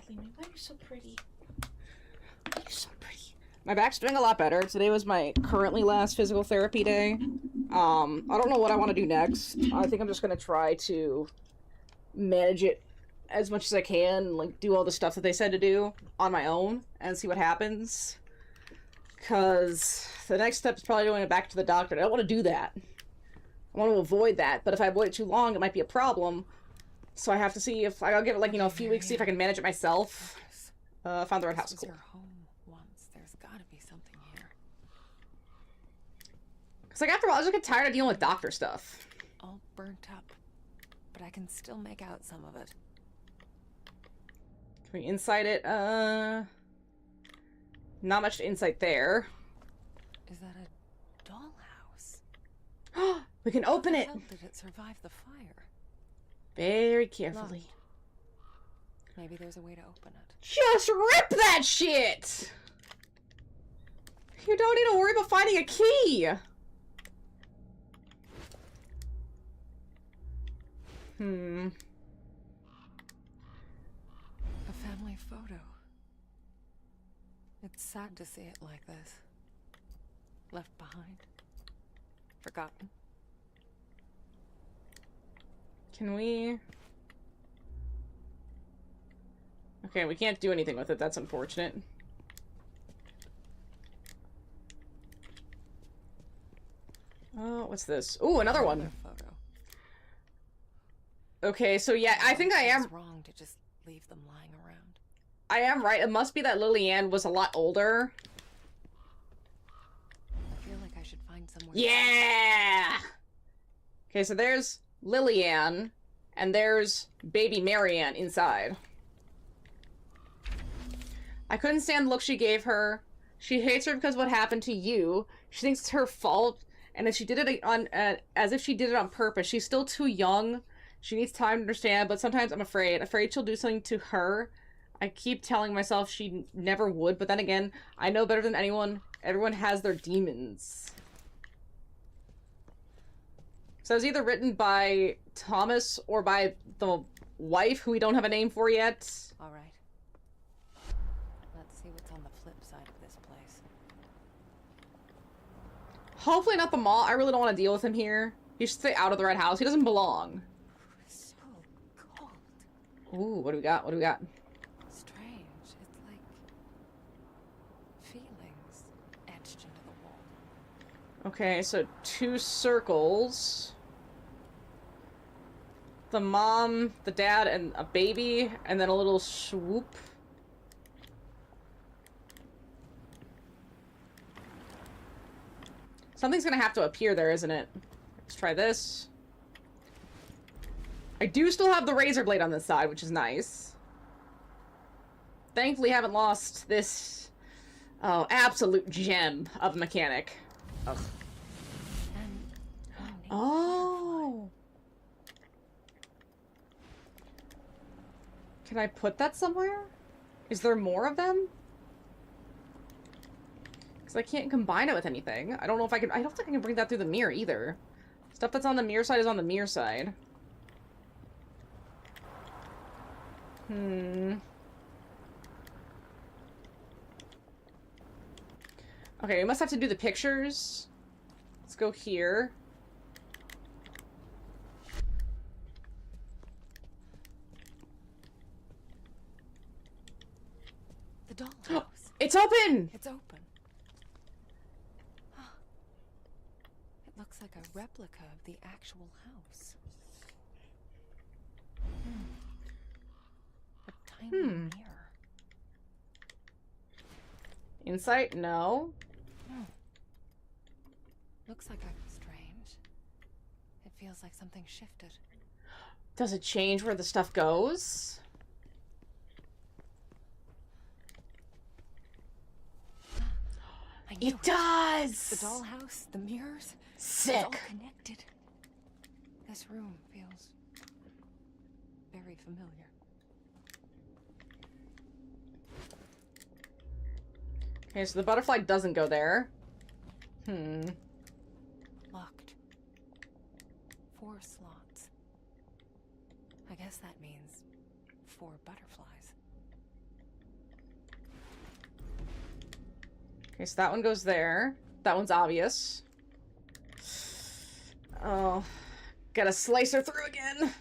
Speaker 1: Why are you so pretty? Why are you so pretty? My back's doing a lot better. Today was my currently last physical therapy day. I don't know what I want to do next. I think I'm just gonna try to manage it as much as I can, like do all the stuff that they said to do on my own and see what happens. Cause the next step is probably going back to the doctor. I don't want to do that. I want to avoid that, but if I avoid it too long, it might be a problem. So I have to see if I'll give it, like, you know, a few weeks, see if I can manage it myself. Found the right house. Cool.
Speaker 3: Your home once. There's gotta be something here.
Speaker 1: Cause like after a while, I just get tired of dealing with doctor stuff.
Speaker 3: All burnt up, but I can still make out some of it.
Speaker 1: Can we insight it? Not much to insight there.
Speaker 3: Is that a dollhouse?
Speaker 1: We can open it!
Speaker 3: How did it survive the fire?
Speaker 1: Very carefully.
Speaker 3: Locked. Maybe there's a way to open it.
Speaker 1: Just rip that shit! You don't need to worry about finding a key!
Speaker 3: A family photo. It's sad to see it like this. Left behind. Forgotten.
Speaker 1: Can we... Okay, we can't do anything with it. That's unfortunate. Oh, what's this? Ooh, another one.
Speaker 3: Photo.
Speaker 1: Okay, so yeah, I think I am...
Speaker 3: It's wrong to just leave them lying around.
Speaker 1: I am right. It must be that Lillian was a lot older.
Speaker 3: I feel like I should find somewhere...
Speaker 1: Yeah! Okay, so there's Lillian, and there's baby Marianne inside. I couldn't stand the look she gave her. She hates her because of what happened to you. She thinks it's her fault, and if she did it on, as if she did it on purpose. She's still too young. She needs time to understand, but sometimes I'm afraid she'll do something to her. I keep telling myself she never would, but then again, I know better than anyone. Everyone has their demons. So it was either written by Thomas or by the wife, who we don't have a name for yet.
Speaker 3: All right. Let's see what's on the flip side of this place.
Speaker 1: Hopefully not the mall. I really don't want to deal with him here. He should stay out of the red house. He doesn't belong.
Speaker 3: It's so cold.
Speaker 1: Ooh, what do we got? What do we got?
Speaker 3: Strange. It's like feelings etched into the wall.
Speaker 1: Okay, so 2 circles. The mom, the dad, and a baby, and then a little swoop. Something's gonna have to appear there, isn't it? Let's try this. I do still have the razor blade on this side, which is nice. Thankfully, haven't lost this, absolute gem of a mechanic. Ugh. Oh! Can I put that somewhere? Is there more of them? Because I can't combine it with anything. I don't know if I can... I don't think I can bring that through the mirror either. Stuff that's on the mirror side is on the mirror side. Okay, we must have to do the pictures. Let's go here.
Speaker 3: The dollhouse.
Speaker 1: It's open!
Speaker 3: It's open. It looks like a replica of the actual house. A tiny mirror.
Speaker 1: Insight? No.
Speaker 3: Looks like I'm strange. It feels like something shifted.
Speaker 1: Does it change where the stuff goes? It does!
Speaker 3: The dollhouse, the mirrors.
Speaker 1: Sick.
Speaker 3: It's all connected. This room feels very familiar.
Speaker 1: Okay, so the butterfly doesn't go there.
Speaker 3: Locked. 4 slots. I guess that means 4 butterflies.
Speaker 1: Okay, so that one goes there. That one's obvious. Oh, gotta slice her through again.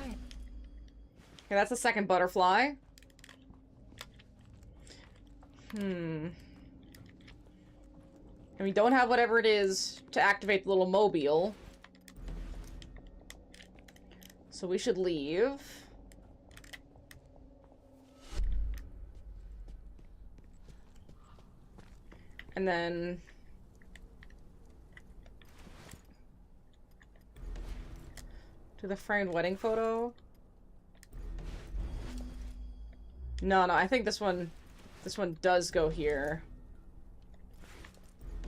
Speaker 1: Okay, that's the second butterfly. And we don't have whatever it is to activate the little mobile. So we should leave. And then... to the framed wedding photo. No, I think this one This one does go here.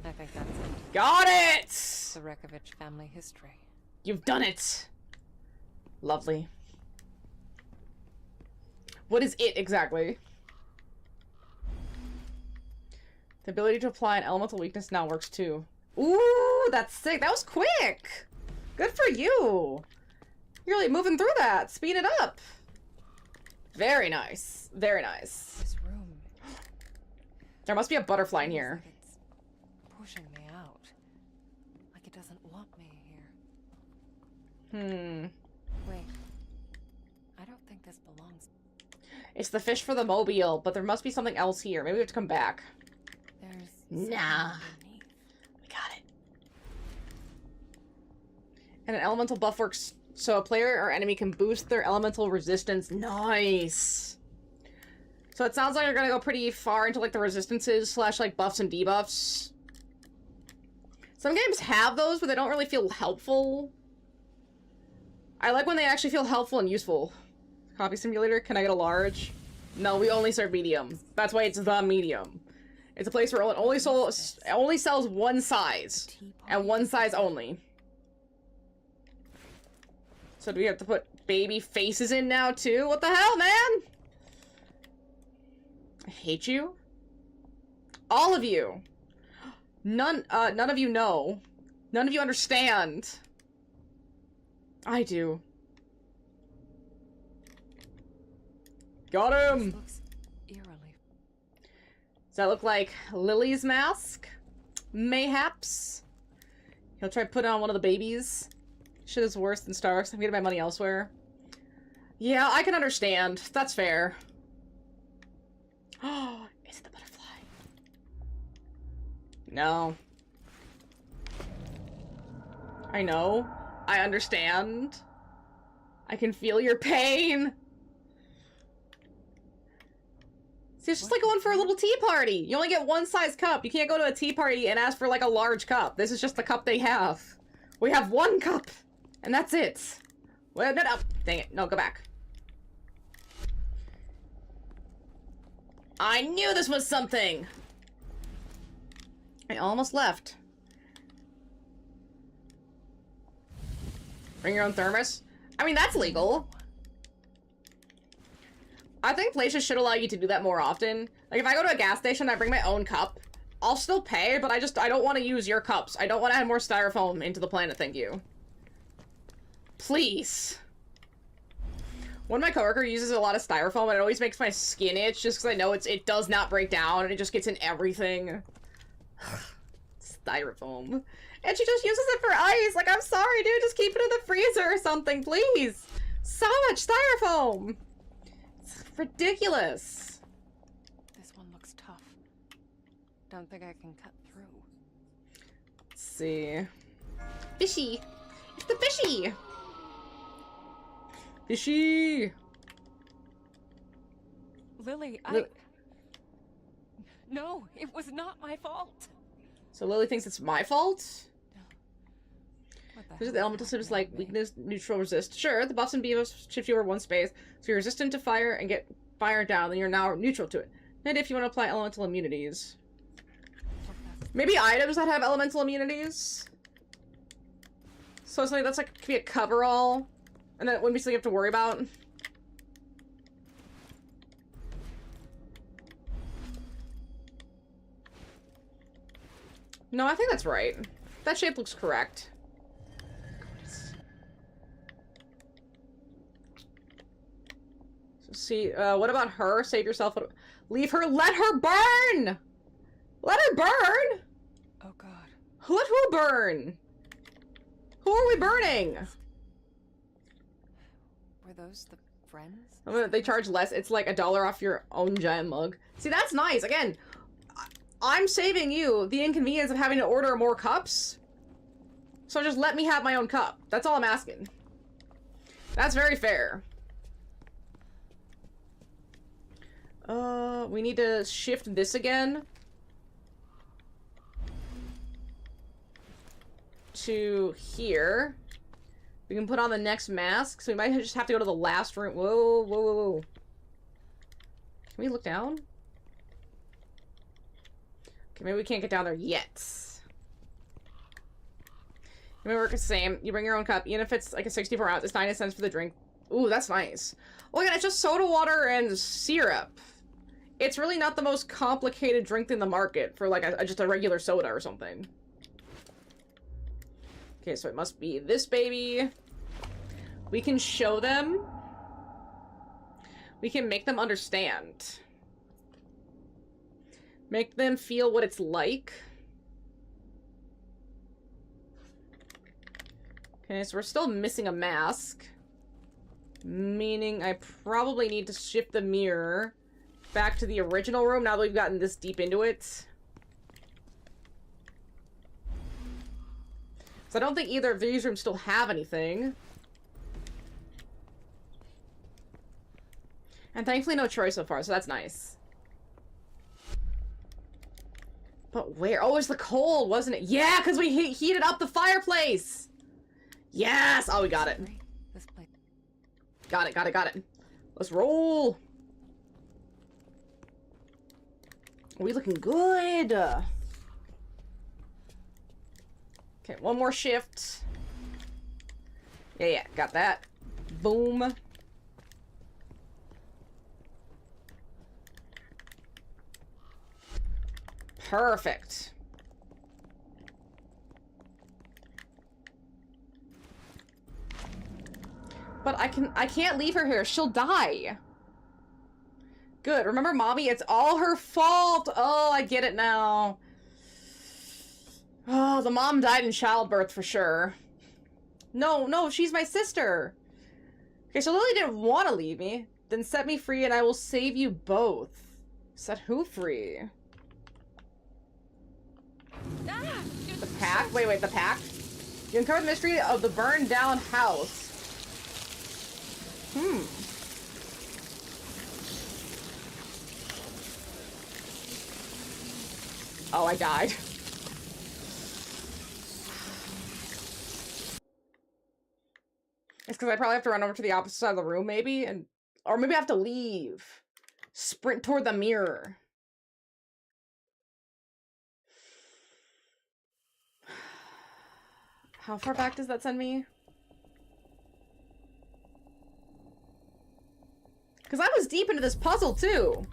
Speaker 3: I think that's it.
Speaker 1: Got it!
Speaker 3: The Rekovich family history.
Speaker 1: You've done it! Lovely. What is it exactly? The ability to apply an elemental weakness now works too. Ooh, that's sick. That was quick! Good for you! You're really moving through that. Speed it up. Very nice. Very nice.
Speaker 3: This room.
Speaker 1: There must be a butterfly in
Speaker 3: feels
Speaker 1: here.
Speaker 3: like it's pushing me out. Like it doesn't want me here. Wait. I don't think this belongs.
Speaker 1: It's the fish for the mobile, but there must be something else here. Maybe we have to come back.
Speaker 3: There's
Speaker 1: Nah.
Speaker 3: something underneath.
Speaker 1: We got it. And an elemental buff works so a player or enemy can boost their elemental resistance. Nice. So it sounds like you're gonna go pretty far into like the resistances slash like buffs and debuffs. Some games have those, but they don't really feel helpful. I like when they actually feel helpful and useful. Copy simulator, can I get a large? No, we only serve medium. That's why it's the medium. It's a place where it only sells one size. And one size only. So do we have to put baby faces in now too? What the hell, man? I hate you. All of you. None of you know. None of you understand. I do. Got him!
Speaker 3: This looks eerily.
Speaker 1: Does that look like Lily's mask? Mayhaps? He'll try to put it on one of the babies. Shit is worse than Starks. I'm getting my money elsewhere. Yeah, I can understand. That's fair. Oh, is it the butterfly? No. I know. I understand. I can feel your pain. See, it's just like going for a little tea party. You only get one size cup. You can't go to a tea party and ask for like a large cup. This is just the cup they have. We have one cup. And that's it. Well, no, no. Dang it. No, go back. I knew this was something. I almost left. Bring your own thermos? I mean, that's legal. I think places should allow you to do that more often. Like, if I go to a gas station and I bring my own cup, I'll still pay, but I don't want to use your cups. I don't want to add more styrofoam into the planet, thank you. Please. One of my coworkers uses a lot of styrofoam, and it always makes my skin itch, just because I know it does not break down, and it just gets in everything. Styrofoam. And she just uses it for ice. Like, I'm sorry, dude, just keep it in the freezer or something, please. So much styrofoam. It's ridiculous.
Speaker 3: This one looks tough. Don't think I can cut through.
Speaker 1: Let's see. Fishy. It's the fishy. Fishy.
Speaker 3: Lily, No, it was not my fault.
Speaker 1: So Lily thinks it's my fault?
Speaker 3: What the
Speaker 1: These are
Speaker 3: hell
Speaker 1: the elemental
Speaker 3: is
Speaker 1: systems
Speaker 3: happening
Speaker 1: like
Speaker 3: to me?
Speaker 1: weakness, neutral, resist. Sure, the buffs and debuffs shift you over one space, so you're resistant to fire and get fire down, then you're now neutral to it. And if you want to apply elemental immunities. Maybe items that have elemental immunities? So it's like, that's like, could be a coverall, and then it wouldn't be something you have to worry about. No, I think that's right. That shape looks correct. So see, what about her? Save yourself. Leave her. Let her burn! Let her burn!
Speaker 3: Oh god.
Speaker 1: Let who burn? Who are we burning?
Speaker 3: Were those the friends?
Speaker 1: I mean, they charge less. It's like $1 off your own giant mug. See, that's nice. Again, I'm saving you the inconvenience of having to order more cups. So just let me have my own cup. That's all I'm asking. That's very fair. We need to shift this again. To here. We can put on the next mask, so we might just have to go to the last room. Whoa, whoa, whoa, whoa. Can we look down? Okay, maybe we can't get down there yet. Maybe work the same. You bring your own cup. Even if it's like a 64 ounce, it's 90 cents for the drink. Ooh, that's nice. Oh, again, it's just soda water and syrup. It's really not the most complicated drink in the market for like just a regular soda or something. Okay, so it must be this baby. We can show them. We can make them understand. Make them feel what it's like. Okay, so we're still missing a mask. Meaning I probably need to shift the mirror back to the original room now that we've gotten this deep into it. So I don't think either of these rooms still have anything. And thankfully no Troy so far, so that's nice. But where? Oh, it's the cold, wasn't it? Yeah, because we heated up the fireplace! Yes! Oh, we got it.
Speaker 3: This place.
Speaker 1: Got it, got it, got it. Let's roll! We looking good! Okay, one more shift. Yeah, got that. Boom. Perfect. But I can't leave her here. She'll die. Good. Remember, Mommy? It's all her fault. Oh, I get it now. Oh, the mom died in childbirth for sure. No, she's my sister. Okay, so Lily didn't want to leave me. Then set me free and I will save you both. Set who free? The pack? Wait, the pack? You uncover the mystery of the burned down house. Oh, I died. It's because I probably have to run over to the opposite side of the room, maybe? Or maybe I have to leave. Sprint toward the mirror. How far back does that send me? Because I was deep into this puzzle, too.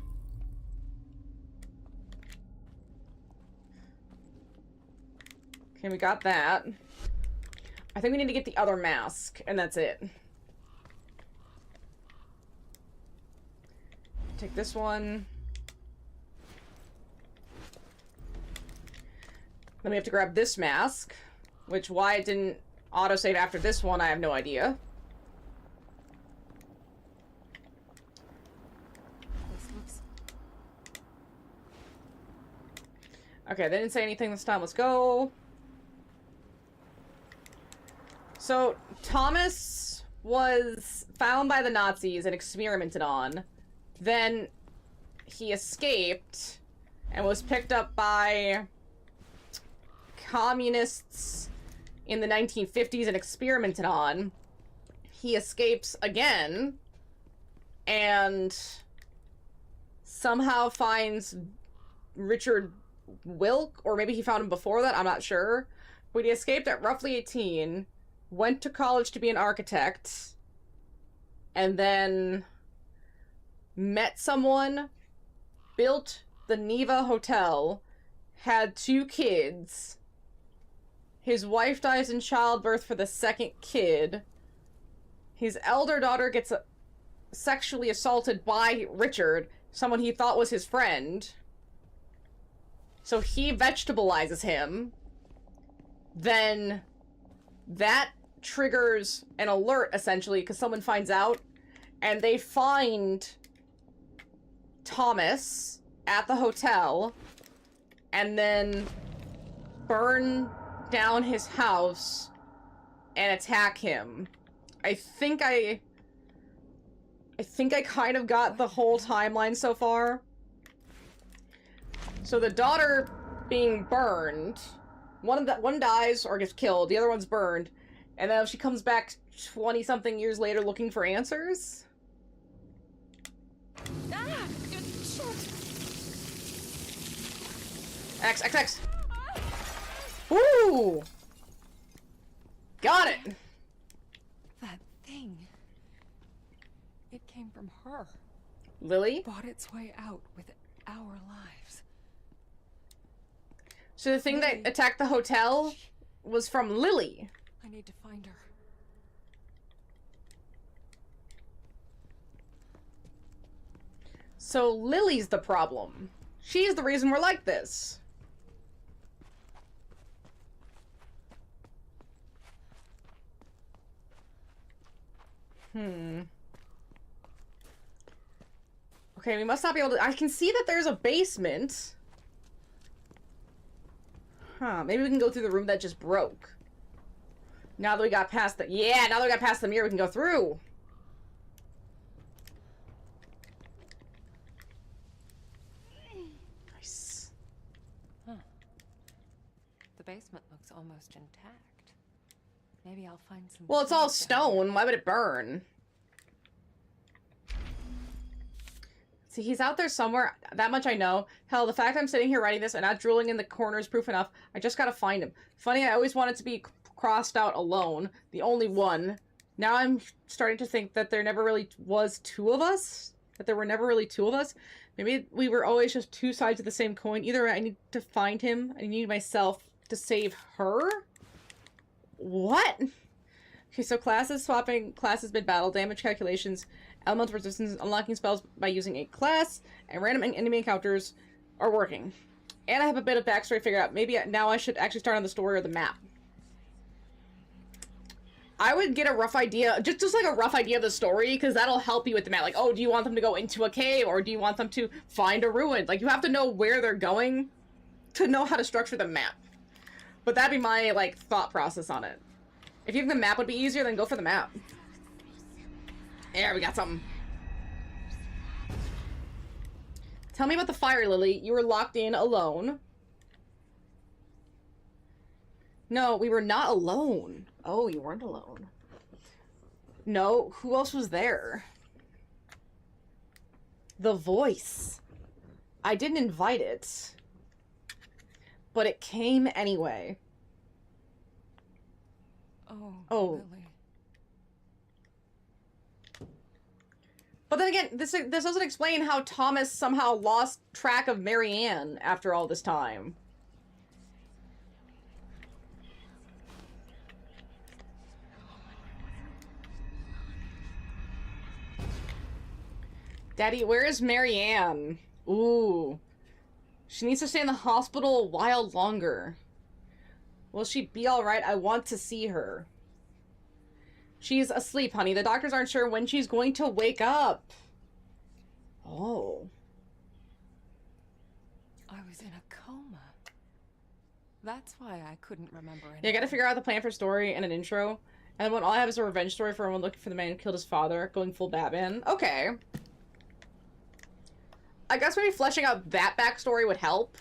Speaker 1: Okay, we got that. I think we need to get the other mask, and that's it. Take this one. Then we have to grab this mask, which why it didn't autosave after this one, I have no idea. Okay, they didn't say anything this time. Let's go. So, Thomas was found by the Nazis and experimented on. Then he escaped and was picked up by communists in the 1950s and experimented on. He escapes again and somehow finds Richard Wilk, or maybe he found him before that, I'm not sure. But he escaped at roughly 18, went to college to be an architect, and then met someone, built the Neva Hotel, had 2 kids. His wife dies in childbirth for the second kid. His elder daughter gets sexually assaulted by Richard, someone he thought was his friend. So he vegetabilizes him. Then that triggers an alert, essentially, because someone finds out. And they find Thomas at the hotel. And then burn down his house and attack him. I think I kind of got the whole timeline so far. So the daughter being burned, one dies or gets killed, the other one's burned, and then she comes back 20-something years later looking for answers. X, X, X. Woo! Got it!
Speaker 3: That thing. It came from her.
Speaker 1: Lily?
Speaker 3: Bought its way out with our lives.
Speaker 1: So the thing that attacked the hotel was from Lily.
Speaker 3: I need to find her.
Speaker 1: So Lily's the problem. She's the reason we're like this. Okay, we must not be able to... I can see that there's a basement. Huh, maybe we can go through the room that just broke. Now that we got past the... Yeah, now that we got past the mirror, we can go through. Nice.
Speaker 3: Huh. The basement looks almost intact. Maybe I'll find some...
Speaker 1: Well, it's all
Speaker 3: clues down
Speaker 1: stone. Why would it burn? See, he's out there somewhere. That much I know. Hell, the fact I'm sitting here writing this and not drooling in the corner is proof enough. I just gotta find him. Funny, I always wanted to be crossed out alone. The only one. Now I'm starting to think that there never really was two of us. That there were never really two of us. Maybe we were always just two sides of the same coin. Either I need to find him, I need myself to save her. What? Okay, so classes swapping, classes mid-battle, damage calculations, elemental resistance, unlocking spells by using a class, and random enemy encounters are working. And I have a bit of backstory to figure out. Maybe now I should actually start on the story or the map. I would get a rough idea, just like a rough idea of the story, because that'll help you with the map. Like, oh, do you want them to go into a cave, or do you want them to find a ruin? Like, you have to know where they're going to know how to structure the map. But that'd be my, like, thought process on it. If you think the map would be easier, then go for the map. There, we got something. Tell me about the fire, Lily. You were locked in alone. No, we were not alone. Oh, you weren't alone. No, who else was there? The voice. I didn't invite it. But it came anyway.
Speaker 3: Oh,
Speaker 1: Oh.
Speaker 3: Lily.
Speaker 1: But then again, this doesn't explain how Thomas somehow lost track of Marianne after all this time. Daddy, where is Marianne? Ooh. She needs to stay in the hospital a while longer. Will she be alright? I want to see her. She's asleep, honey. The doctors aren't sure when she's going to wake up. Oh.
Speaker 3: I was in a coma. That's why I couldn't remember anything.
Speaker 1: Yeah, I gotta figure out the plan for story and an intro. And then when all I have is a revenge story for everyone looking for the man who killed his father, going full Batman. Okay. I guess maybe fleshing out that backstory would help.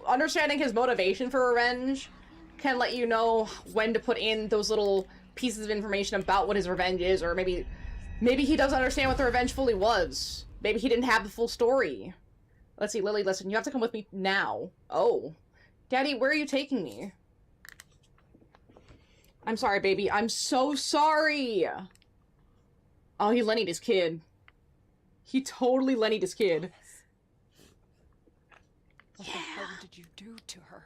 Speaker 1: Understanding his motivation for revenge can let you know when to put in those little pieces of information about what his revenge is, or maybe he doesn't understand what the revenge fully was. Maybe he didn't have the full story. Let's see, Lily, listen, you have to come with me now. Oh. Daddy, where are you taking me? I'm sorry, baby. I'm so sorry. Oh, he Lenny'd his kid. He totally Lenny'd his kid.
Speaker 3: What the hell did you do to her?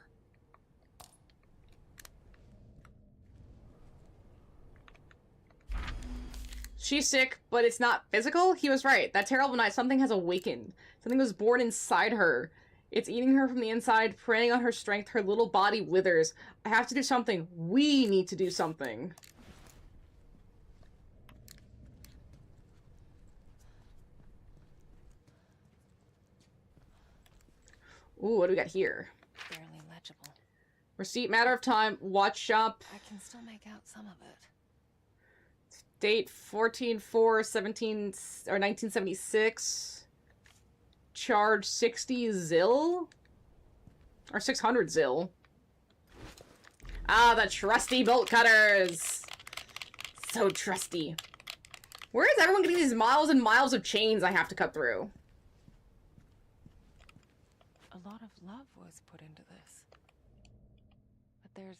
Speaker 1: She's sick, but it's not physical? He was right. That terrible night, something has awakened. Something was born inside her. It's eating her from the inside, preying on her strength. Her little body withers. I have to do something. We need to do something. Ooh, what do we got here?
Speaker 3: Barely legible.
Speaker 1: Receipt, matter of time, watch shop.
Speaker 3: I can still make out some of it.
Speaker 1: Date 14/4/17 or 1976. Charge 60 zil? Or 600 zil. Ah, the trusty bolt cutters. So trusty. Where is everyone getting these miles and miles of chains I have to cut through?
Speaker 3: A lot of love was there's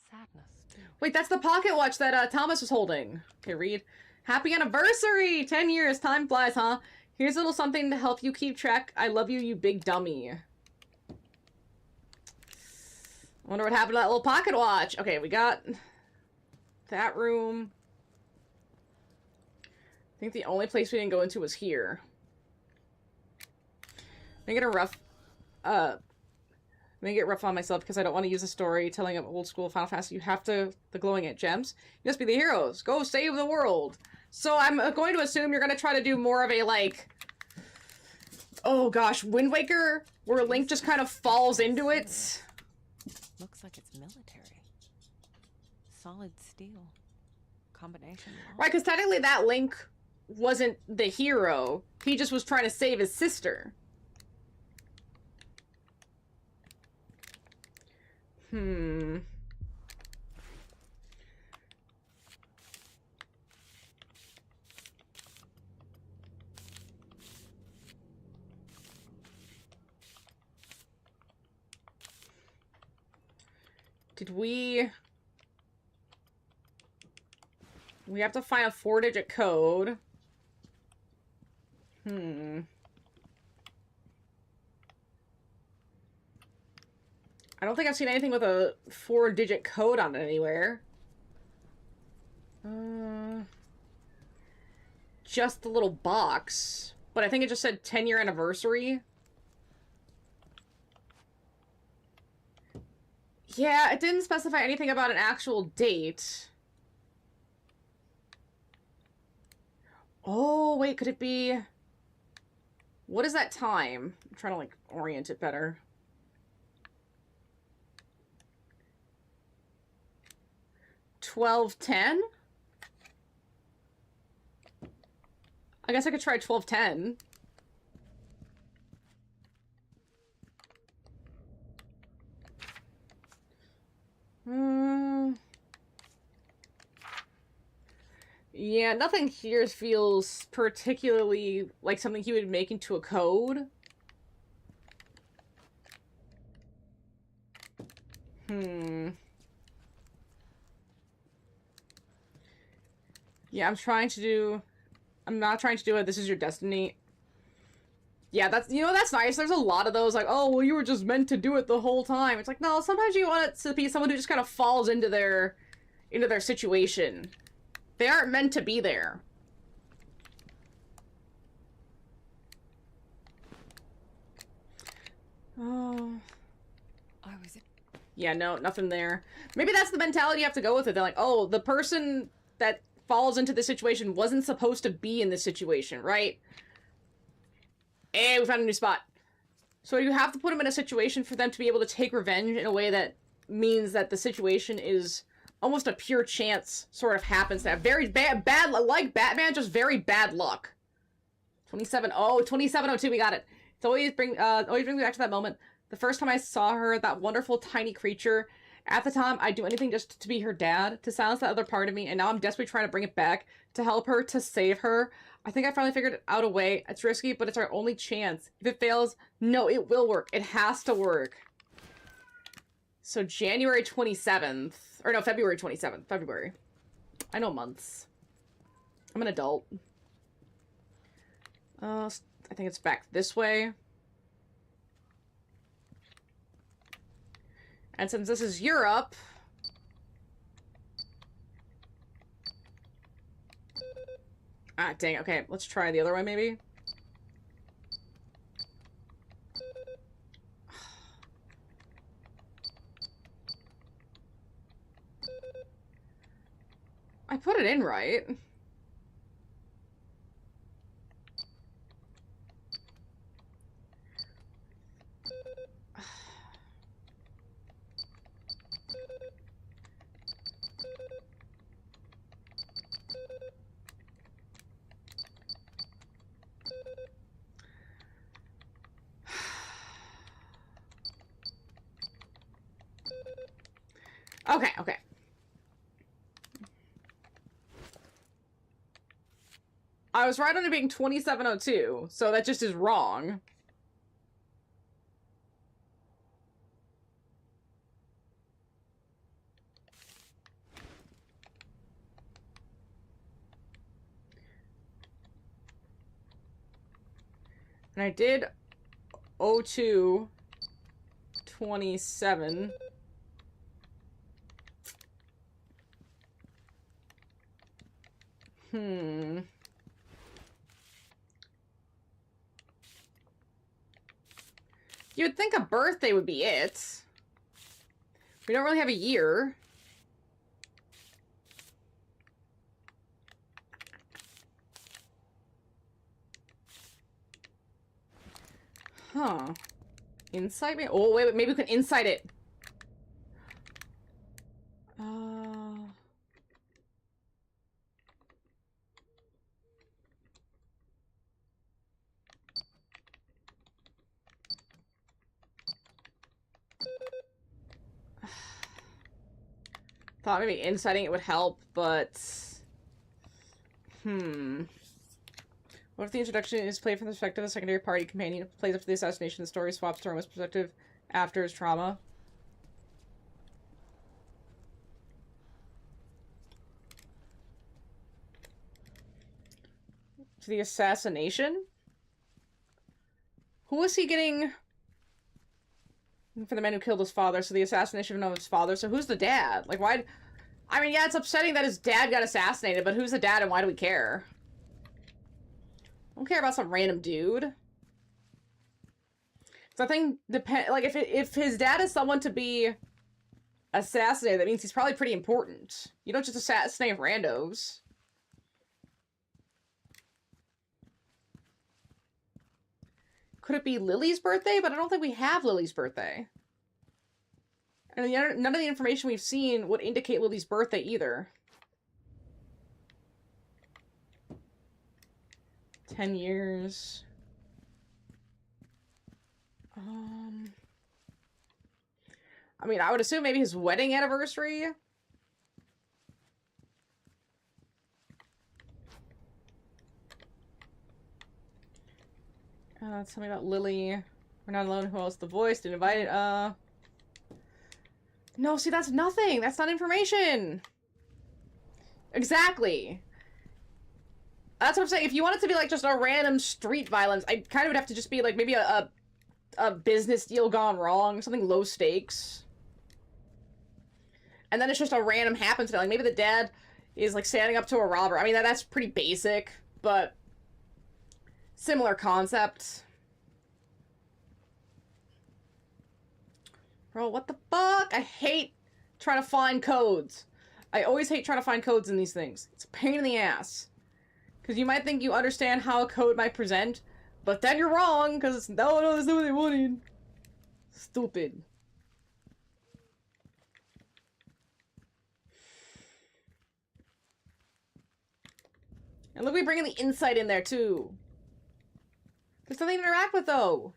Speaker 3: sadness, too.
Speaker 1: Wait, that's the pocket watch that Thomas was holding. Okay, read. Happy anniversary! 10 years. Time flies, huh? Here's a little something to help you keep track. I love you, you big dummy. I wonder what happened to that little pocket watch. Okay, we got that room. I think the only place we didn't go into was here. Make it a rough, make it rough on myself because I don't want to use the storytelling of old school Final Fantasy. You have to, the glowing at gems. You must be the heroes. Go save the world. So I'm going to assume you're going to try to do more of a, like, oh gosh, Wind Waker, where Link just kind of falls into it.
Speaker 3: Looks like it's military. Solid steel. Combination.
Speaker 1: Right, because technically that Link wasn't the hero. He just was trying to save his sister. Did we have to find a 4-digit code. I don't think I've seen anything with a 4-digit code on it anywhere. Just the little box. But I think it just said 10-year anniversary. Yeah, it didn't specify anything about an actual date. Oh, wait, could it be... What is that time? I'm trying to, like, orient it better. $12:10? I guess I could try 12:10. Yeah, nothing here feels particularly like something he would make into a code. Yeah, I'm not trying to do it. This is your destiny. Yeah, that's, you know, that's nice. There's a lot of those, like, oh, well, you were just meant to do it the whole time. It's like, no, sometimes you want it to be someone who just kind of falls into their situation. They aren't meant to be there. Oh. Yeah, no, nothing there. Maybe that's the mentality you have to go with it. They're like, oh, the person that falls into this situation wasn't supposed to be in this situation, right? Hey, we found a new spot. So you have to put them in a situation for them to be able to take revenge in a way that means that the situation is almost a pure chance sort of happens to have very bad, like Batman, just very bad luck. 2702, we got it. It's always brings me back to that moment. The first time I saw her, that wonderful tiny creature. At the time, I'd do anything just to be her dad, to silence that other part of me, and now I'm desperately trying to bring it back, to help her, to save her. I think I finally figured out a way. It's risky, but it's our only chance. If it fails, no, it will work. It has to work. So January 27th, or no, February 27th, February. I know months. I'm an adult. I think it's back this way. And since this is Europe... Ah, dang, okay, let's try the other way, maybe? I put it in right. Okay, okay. I was right on it being 2702, so that just is wrong. And I did 02/27. You'd think a birthday would be it. We don't really have a year. Huh. Insight me? Oh, wait, maybe we can insight it. Thought maybe inciting it would help, but... What if the introduction is played from the perspective of a secondary party companion who plays up to the assassination? The story swaps to Roma's perspective after his trauma. To the assassination? Who was he getting... For the man who killed his father, so the assassination of his father. So who's the dad? Like, why... I mean, yeah, it's upsetting that his dad got assassinated, but who's the dad and why do we care? I don't care about some random dude. So I think, like, if his dad is someone to be assassinated, that means he's probably pretty important. You don't just assassinate randos. Could it be Lily's birthday? But I don't think we have Lily's birthday. And none of the information we've seen would indicate Lily's birthday either. 10 years. I mean, I would assume maybe his wedding anniversary. Tell me about Lily. We're not alone. Who else? The voice. Didn't invite it. No, see, that's nothing. That's not information. Exactly. That's what I'm saying. If you want it to be like just a random street violence, I kind of would have to just be like maybe a business deal gone wrong, something low stakes. And then it's just a random happenstance. Like maybe the dad is like standing up to a robber. I mean, that's pretty basic, but similar concept. Bro, what the fuck? I hate trying to find codes. I always hate trying to find codes in these things. It's a pain in the ass. Because you might think you understand how a code might present, but then you're wrong, because no, that's not what they wanted. Stupid. And look, we bring in the insight in there, too. There's nothing to interact with, though.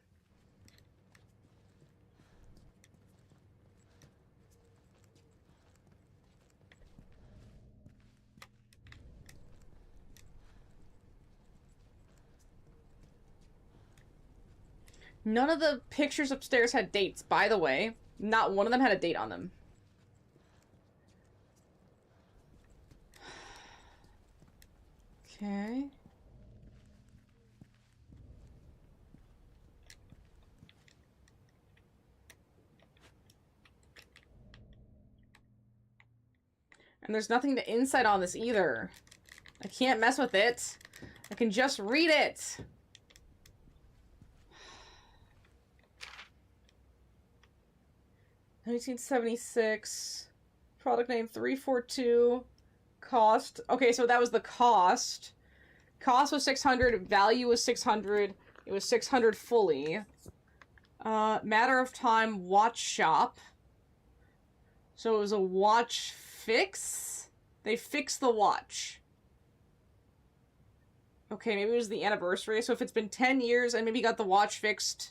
Speaker 1: None of the pictures upstairs had dates, by the way. Not one of them had a date on them. Okay. And there's nothing to insight on this either. I can't mess with it. I can just read it. $1976. Product name 342. Cost. Okay, so that was the cost. Cost was 600. Value was 600. It was 600 fully. Matter of time watch shop. So it was a watch fix? They fixed the watch. Okay, maybe it was the anniversary. So if it's been 10 years and maybe he got the watch fixed.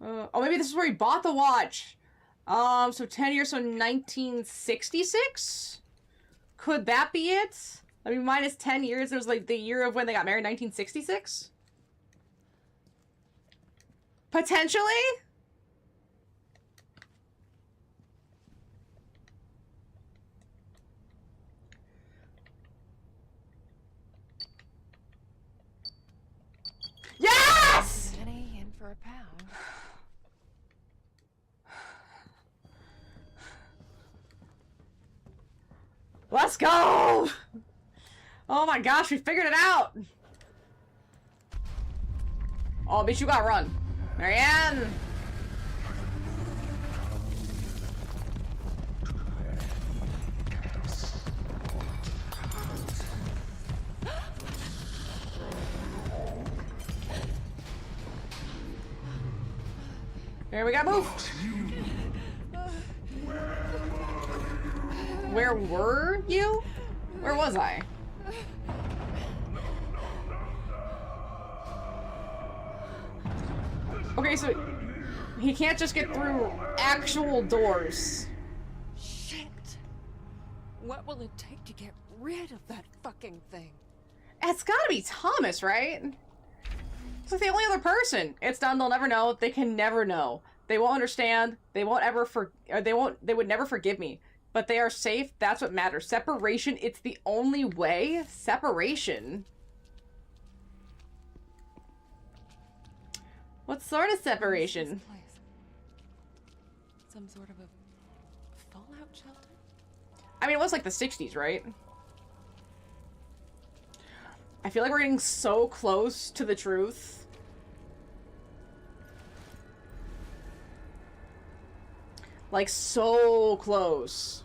Speaker 1: Oh, maybe this is where he bought the watch. So 10 years, so 1966? Could that be it? I mean, minus 10 years, it was like the year of when they got married, 1966? Potentially? Yeah!
Speaker 3: for a pound.
Speaker 1: Let's go! Oh my gosh, we figured it out! Oh, bitch, you gotta run. Marianne! Here we gotta move! Where were you? Where was I? Okay, so he can't just get through actual doors.
Speaker 3: Shit. What will it take to get rid of that fucking thing?
Speaker 1: It's gotta be Thomas, right? It's like the only other person. It's done, they'll never know. They can never know. They won't understand. They won't ever they would never forgive me. But they are safe. That's what matters. Separation, it's the only way. Separation. What sort of separation?
Speaker 3: What is this place? Some sort of a fallout shelter?
Speaker 1: I mean, it was like the 60s, right? I feel like we're getting so close to the truth. Like, so close.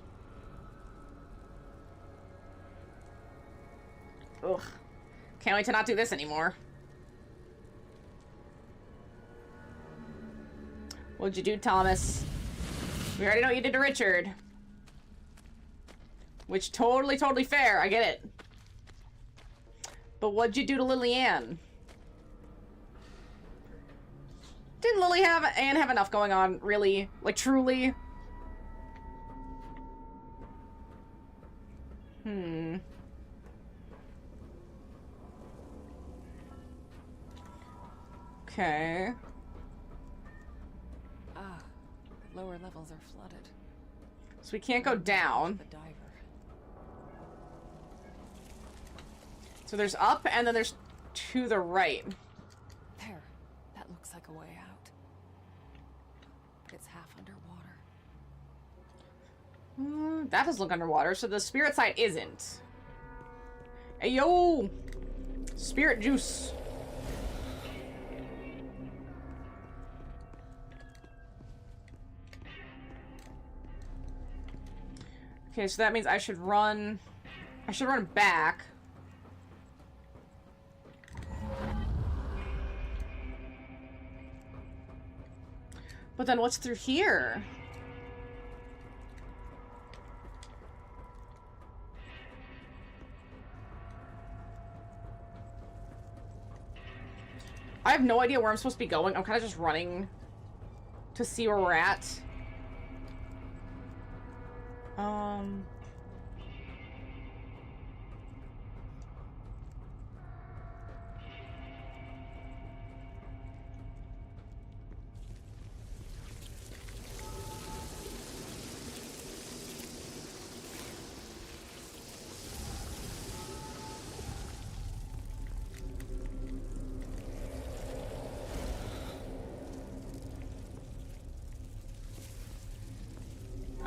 Speaker 1: Ugh. Can't wait to not do this anymore. What'd you do, Thomas? We already know what you did to Richard. Which, totally fair. I get it. But what'd you do to Lillian? Didn't Lily Anne have enough going on, really? Like, truly? Okay.
Speaker 3: Ah, the lower levels are flooded.
Speaker 1: So we can't go down.
Speaker 3: The diver.
Speaker 1: So there's up, and then there's to the right.
Speaker 3: There. That looks like a way out. But it's half underwater.
Speaker 1: That does look underwater, so the spirit side isn't. Hey, yo! Spirit juice. Okay, so that means I should run back. But then what's through here? I have no idea where I'm supposed to be going. I'm kind of just running to see where we're at.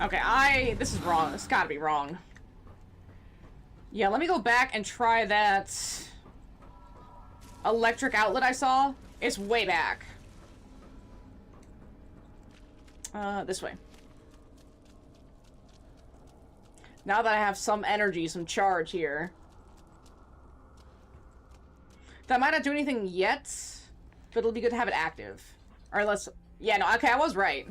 Speaker 1: Okay, this is wrong. This gotta be wrong. Yeah, let me go back and try that electric outlet I saw. It's way back. This way. Now that I have some energy, some charge here. That might not do anything yet, but it'll be good to have it active. Or unless... Yeah, no, okay, I was right.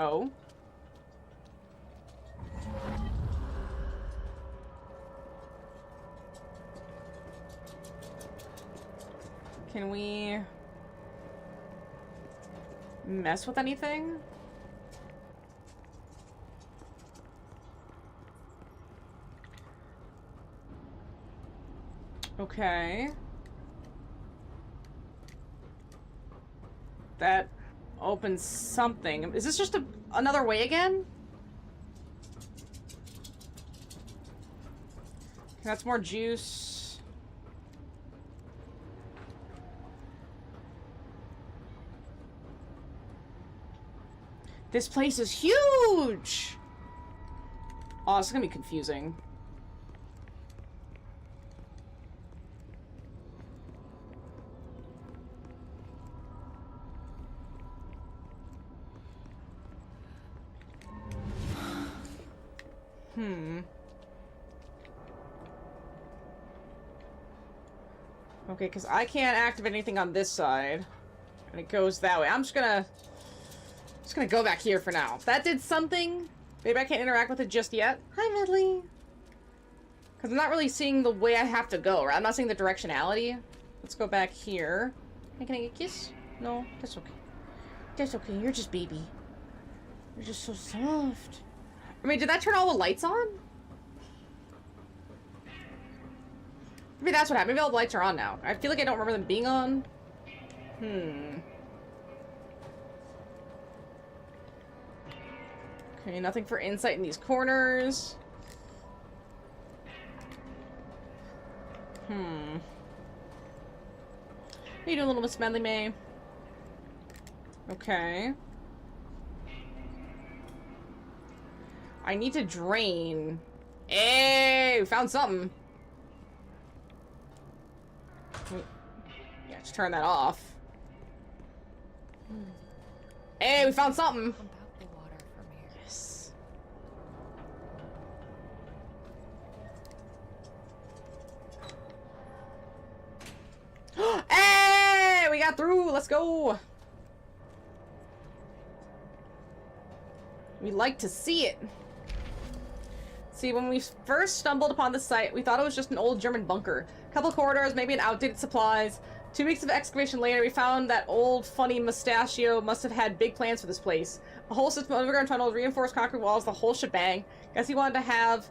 Speaker 1: Oh. Can we mess with anything? Okay. That opens something. Is this just another way again? That's more juice. This place is huge! Oh, this is gonna be confusing. Okay, because I can't activate anything on this side. And it goes that way. I'm just gonna go back here for now. That did something. Maybe I can't interact with it just yet. Hi, Medley. Because I'm not really seeing the way I have to go, right? I'm not seeing the directionality. Let's go back here. Hey, can I get a kiss? No, that's okay. That's okay. You're just baby. You're just so soft. I mean, did that turn all the lights on? Maybe that's what happened. Maybe all the lights are on now. I feel like I don't remember them being on. Okay, nothing for insight in these corners. How you doing, little Miss Medley May? Okay. I need to drain. Hey, we found something. Yeah, just turn that off. Hey, we found something.
Speaker 3: Pump out the water from here.
Speaker 1: Yes. Hey, we got through. Let's go. We like to see it. See, when we first stumbled upon the site, we thought it was just an old German bunker. A couple corridors, maybe an outdated supplies. 2 weeks of excavation later, we found that old, funny mustachio must have had big plans for this place. A whole system of underground tunnels, reinforced concrete walls, the whole shebang. Guess he wanted to have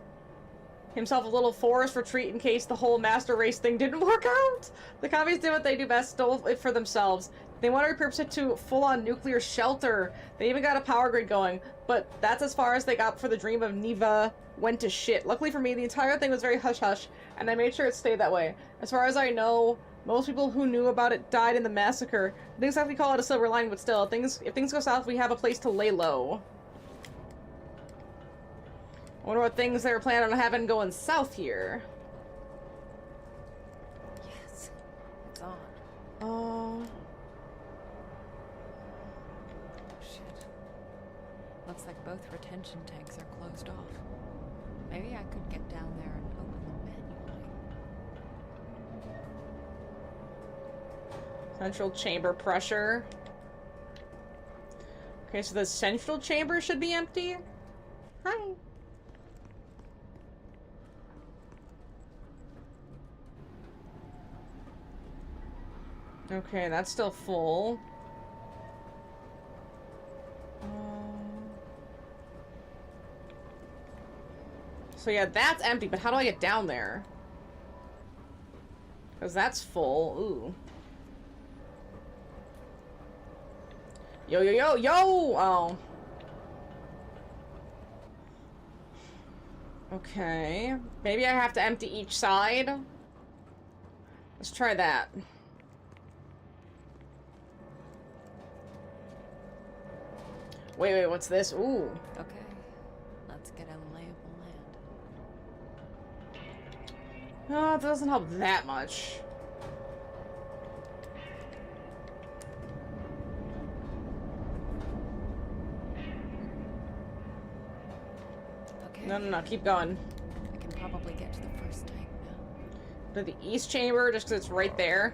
Speaker 1: himself a little forest retreat in case the whole master race thing didn't work out. The commies did what they do best, stole it for themselves. They want to repurpose it to full-on nuclear shelter. They even got a power grid going, but that's as far as they got for the dream of Neva went to shit. Luckily for me, the entire thing was very hush-hush, and I made sure it stayed that way. As far as I know, most people who knew about it died in the massacre. I think we call it a silver lining, but still, if things go south, we have a place to lay low. I wonder what things they were planning on having going south here.
Speaker 3: Yes, it's on.
Speaker 1: Oh.
Speaker 3: Shit. Looks like both retention tanks are closed off. Maybe I could get down there and open them manually.
Speaker 1: Central chamber pressure. Okay, so the central chamber should be empty. Hi. Okay, that's still full. So yeah, that's empty, but how do I get down there? Because that's full. Ooh. Yo, yo, yo, yo! Oh. Okay. Maybe I have to empty each side. Let's try that. Wait, what's this? Ooh.
Speaker 3: Okay, let's get a lay of the land.
Speaker 1: Oh, it doesn't help that much.
Speaker 3: Okay.
Speaker 1: No, keep going.
Speaker 3: I can probably get to the first tank now.
Speaker 1: To the east chamber, just because it's right there.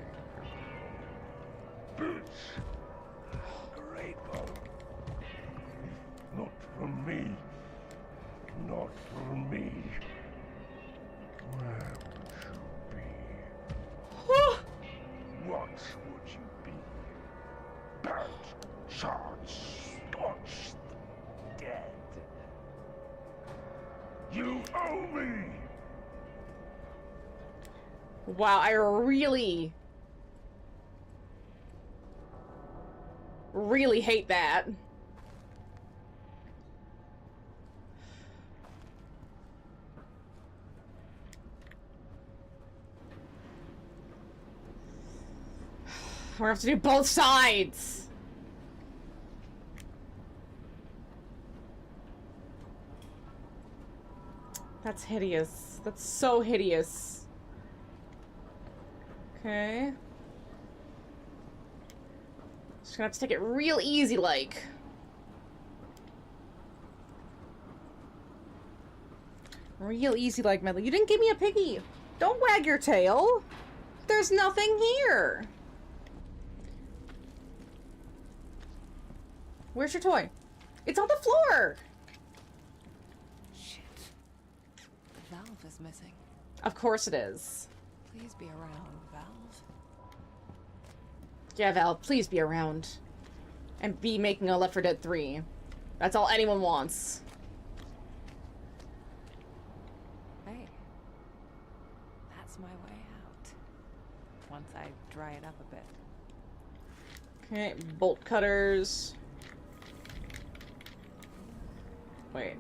Speaker 4: Not for me. Not for me. Where would you be? What would you be? Burnt, charred, scorched, dead. You owe me!
Speaker 1: Wow, I really hate that. We're gonna have to do both sides! That's hideous. That's so hideous. Okay. Just gonna have to take it real easy, like. Real easy, like, Medley. You didn't give me a piggy! Don't wag your tail! There's nothing here! Where's your toy? It's on the floor!
Speaker 3: Shit. The valve is missing.
Speaker 1: Of course it is.
Speaker 3: Please be around, Valve.
Speaker 1: Yeah, Val, please be around. And be making a Left 4 Dead 3. That's all anyone wants.
Speaker 3: Hey. That's my way out. Once I dry it up a bit.
Speaker 1: Okay, bolt cutters. Wait.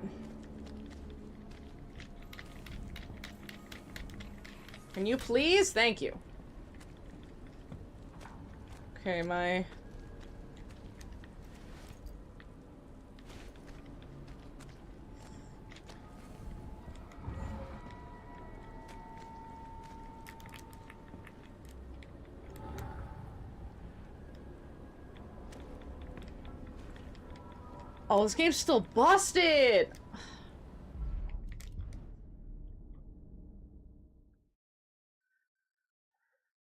Speaker 1: Can you please? Thank you. Okay, my... Oh, this game's still busted!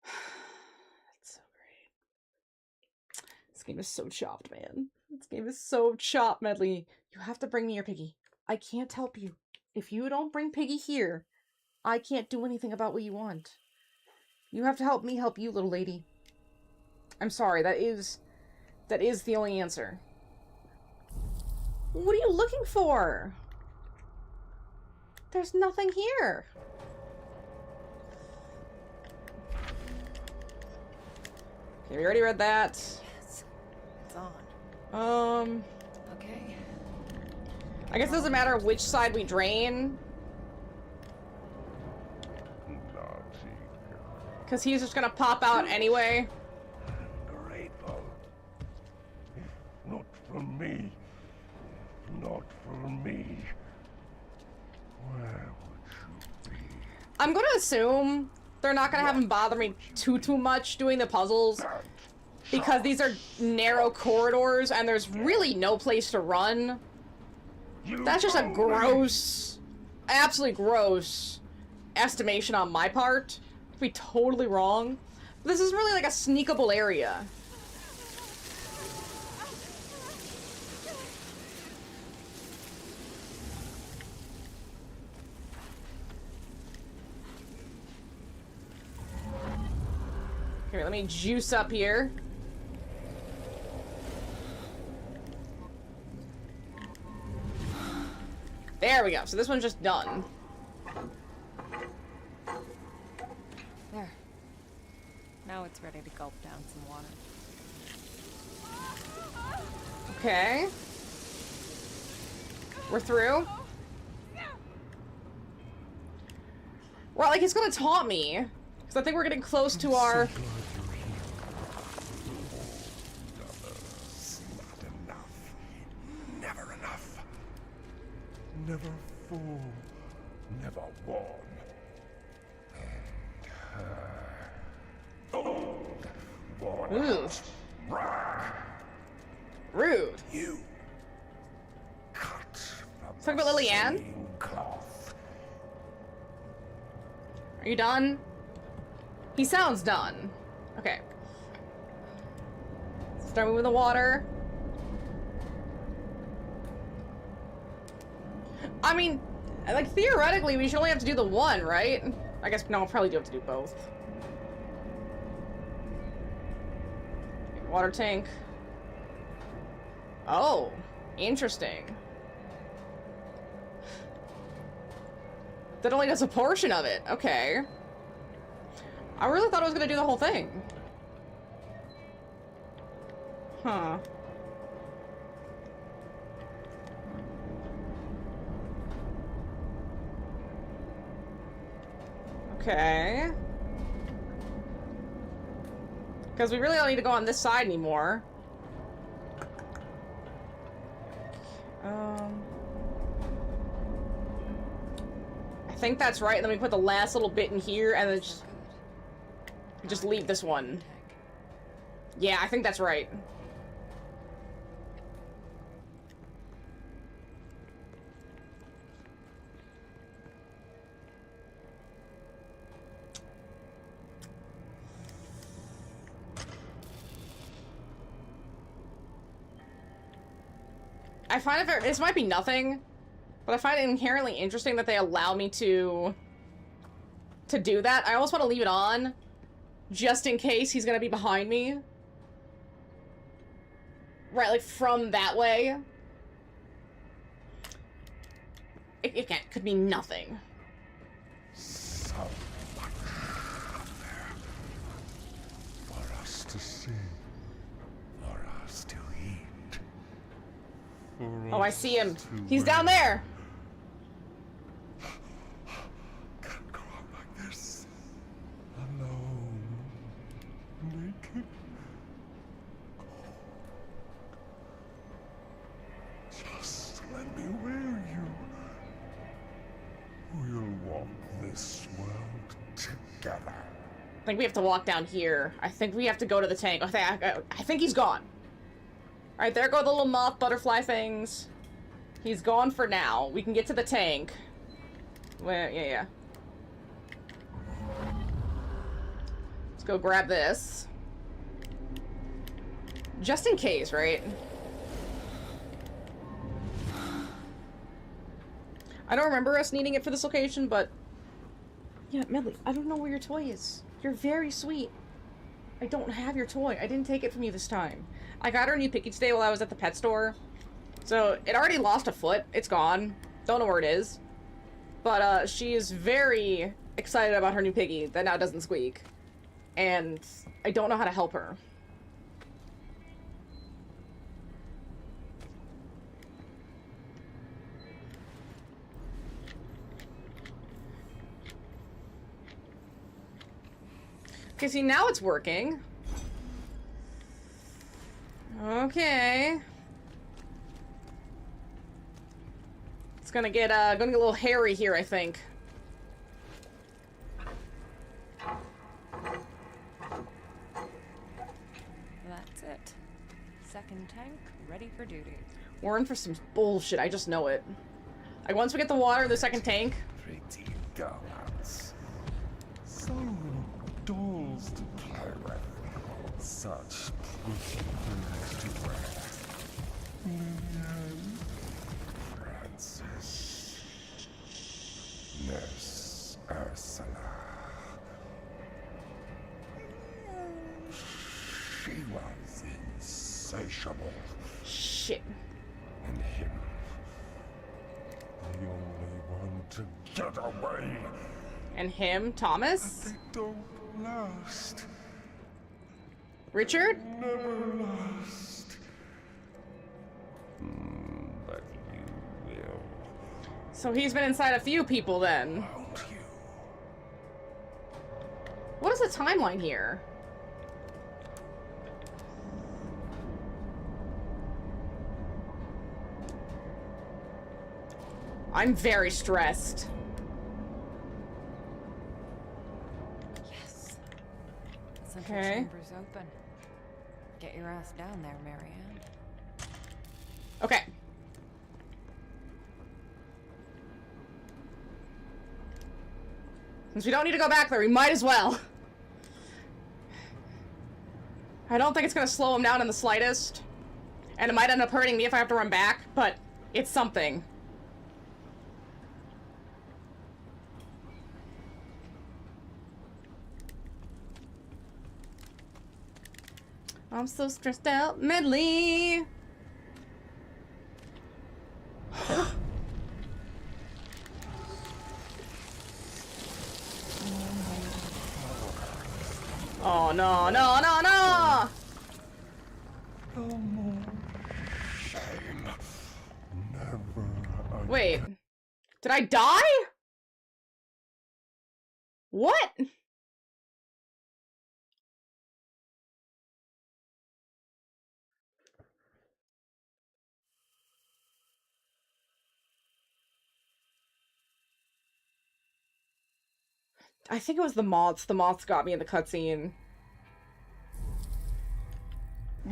Speaker 1: That's so great. This game is so chopped, man. This game is so chopped, Medley. You have to bring me your piggy. I can't help you. If you don't bring Piggy here, I can't do anything about what you want. You have to help me help you, little lady. I'm sorry, that is the only answer. What are you looking for? There's nothing here. Okay, we already read that.
Speaker 3: Yes. It's on. Okay.
Speaker 1: I guess it doesn't matter which side we drain. Because he's just gonna pop out anyway.
Speaker 4: Grateful. Not for me. Not for me. Where would you be?
Speaker 1: I'm gonna assume they're not gonna have him bother me too much doing the puzzles. Because these are narrow corridors and there's really no place to run. That's just a gross, absolutely gross estimation on my part. To be totally wrong. This is really like a sneakable area. Okay, let me juice up here. There we go. So this one's just done.
Speaker 3: There. Now it's ready to gulp down some water.
Speaker 1: Okay. We're through. Well, like, he's gonna taunt me. Because I think we're getting close to our...
Speaker 4: Never enough. Never full. Never warm.
Speaker 1: Ooh. Rude.
Speaker 4: You cut from
Speaker 1: Talk about Lillian.
Speaker 4: same cloth.
Speaker 1: Are you done? He sounds done. Okay. Start moving the water. I mean, like, theoretically, we should only have to do the one, right? I guess, no, I'll probably do have to do both. Water tank. Oh, interesting. That only does a portion of it. Okay. I really thought I was gonna do the whole thing. Huh. Okay. Because we really don't need to go on this side anymore. I think that's right. And then we put the last little bit in here and then just leave this one. Yeah, I think that's right. I find it this might be nothing, but I find it inherently interesting that they allow me to do that. I almost want to leave it on, just in case he's gonna be behind me. Right, like from that way. It could be nothing.
Speaker 4: So much there for us to see, for us to eat.
Speaker 1: Oh, I see him. He's down there.
Speaker 4: Can't go out like this. Alone. Naked. Just let me wear you. We'll walk this world together.
Speaker 1: I think we have to walk down here. I think we have to go to the tank. I think he's gone. Alright, there go the little moth butterfly things. He's gone for now. We can get to the tank. Well, yeah. Let's go grab this. Just in case, right? I don't remember us needing it for this location, but... Yeah, Medley, I don't know where your toy is. You're very sweet. I don't have your toy. I didn't take it from you this time. I got her new piggy today while I was at the pet store. So, it already lost a foot. It's gone. Don't know where it is. But, she is very excited about her new piggy that now doesn't squeak. And I don't know how to help her. Okay, see, now it's working. Okay. It's gonna get a little hairy here, I think.
Speaker 3: That's it. Second tank, ready for duty.
Speaker 1: We're in for some bullshit, I just know it. Like, once we get the water in the second tank...
Speaker 4: Pretty girls. So many dolls to play with. Such pretty things to wear. Lillian, Francis, Nurse Ursula. She was insatiable.
Speaker 1: Shit.
Speaker 4: And him, the only one to get away.
Speaker 1: And him, Thomas?
Speaker 4: They don't last.
Speaker 1: Richard?
Speaker 4: Never last. But you will.
Speaker 1: So he's been inside a few people then.
Speaker 4: Won't you?
Speaker 1: What is the timeline here? I'm very stressed.
Speaker 3: Yes. Central
Speaker 1: Okay.
Speaker 3: chamber's open. Get your ass down there, Marianne.
Speaker 1: Okay. Since we don't need to go back there, we might as well. I don't think it's gonna slow him down in the slightest. And it might end up hurting me if I have to run back, but it's something. I'm so stressed out, Medley. Oh no, no, no, no!
Speaker 4: No more shame. Never again.
Speaker 1: Wait. Did I die? What? I think it was the moths. The moths got me in the cutscene.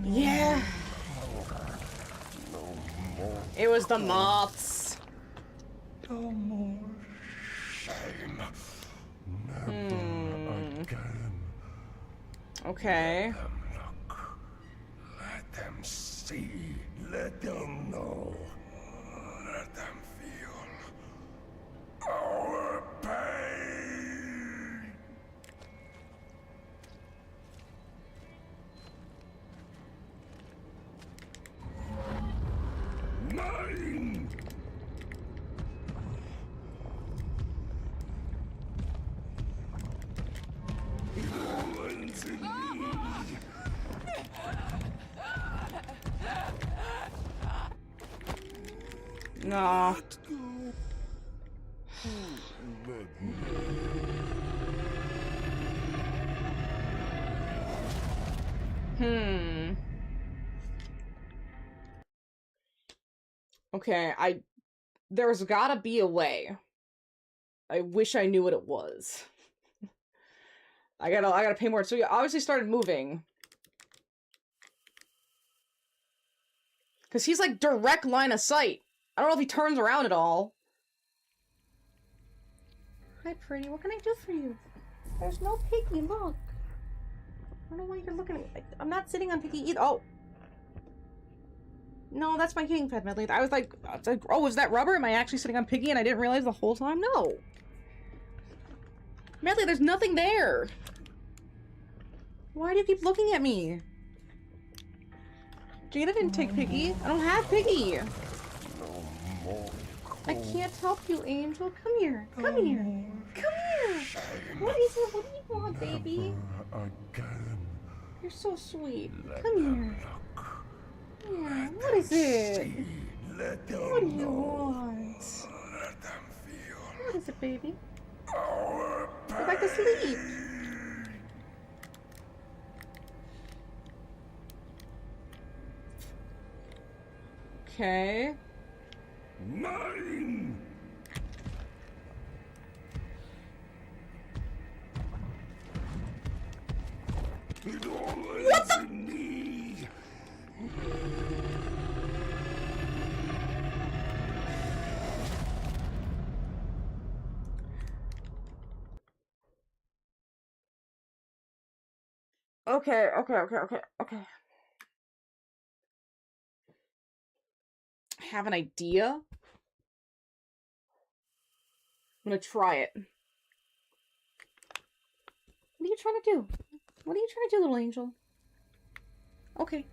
Speaker 1: Yeah. It was the moths.
Speaker 4: No more shame. Never again.
Speaker 1: Okay.
Speaker 4: Let them look. Let them see. Let them know. Let them feel our pain. Mine. No one's in need.
Speaker 1: No.
Speaker 4: Let go. Let me.
Speaker 1: Okay, there's gotta be a way. I wish I knew what it was. I gotta pay more. So you obviously started moving. Cause he's like direct line of sight. I don't know if he turns around at all. Hi, pretty. What can I do for you? There's no Piggy. Look. I don't know why you're looking at me. I'm not sitting on Piggy either. Oh. No, that's my heating pad, Medley. I was like, oh, is that rubber? Am I actually sitting on Piggy and I didn't realize the whole time? No. Medley, there's nothing there. Why do you keep looking at me? Jada didn't take Piggy. I don't have Piggy.
Speaker 4: No more.
Speaker 1: I can't help you, Angel. Come here. Come here. Come here. What is it? What do you want, baby?
Speaker 4: Again.
Speaker 1: You're so sweet.
Speaker 4: Let
Speaker 1: Come
Speaker 4: them
Speaker 1: here.
Speaker 4: look.
Speaker 1: Yeah, what is it?
Speaker 4: See. Let them
Speaker 1: What do you
Speaker 4: know.
Speaker 1: want?
Speaker 4: Let them feel
Speaker 1: What is it, baby?
Speaker 4: our pain.
Speaker 1: Go back to sleep. Okay.
Speaker 4: Mine. What the? Need.
Speaker 1: Okay. I have an idea. I'm gonna try it. What are you trying to do? What are you trying to do, little angel? Okay.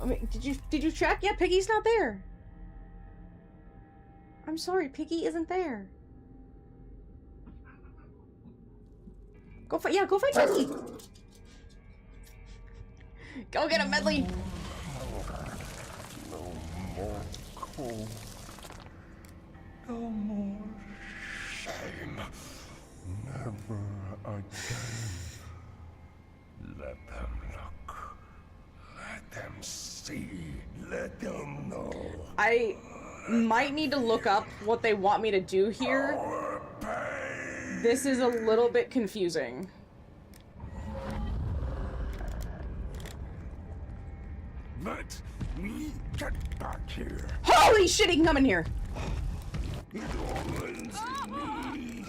Speaker 1: I mean, did you check? Yeah, Piggy's not there. I'm sorry, Piggy isn't there. Go find Piggy. Go get him, Medley.
Speaker 4: No more cold. No more shame. Never again. Let them look. Let them see. Let them know.
Speaker 1: I might need to look up what they want me to do here.
Speaker 4: Our pain.
Speaker 1: This is a little bit confusing.
Speaker 4: Let me get back here.
Speaker 1: Holy shit, he can come in here.
Speaker 4: No one's in need.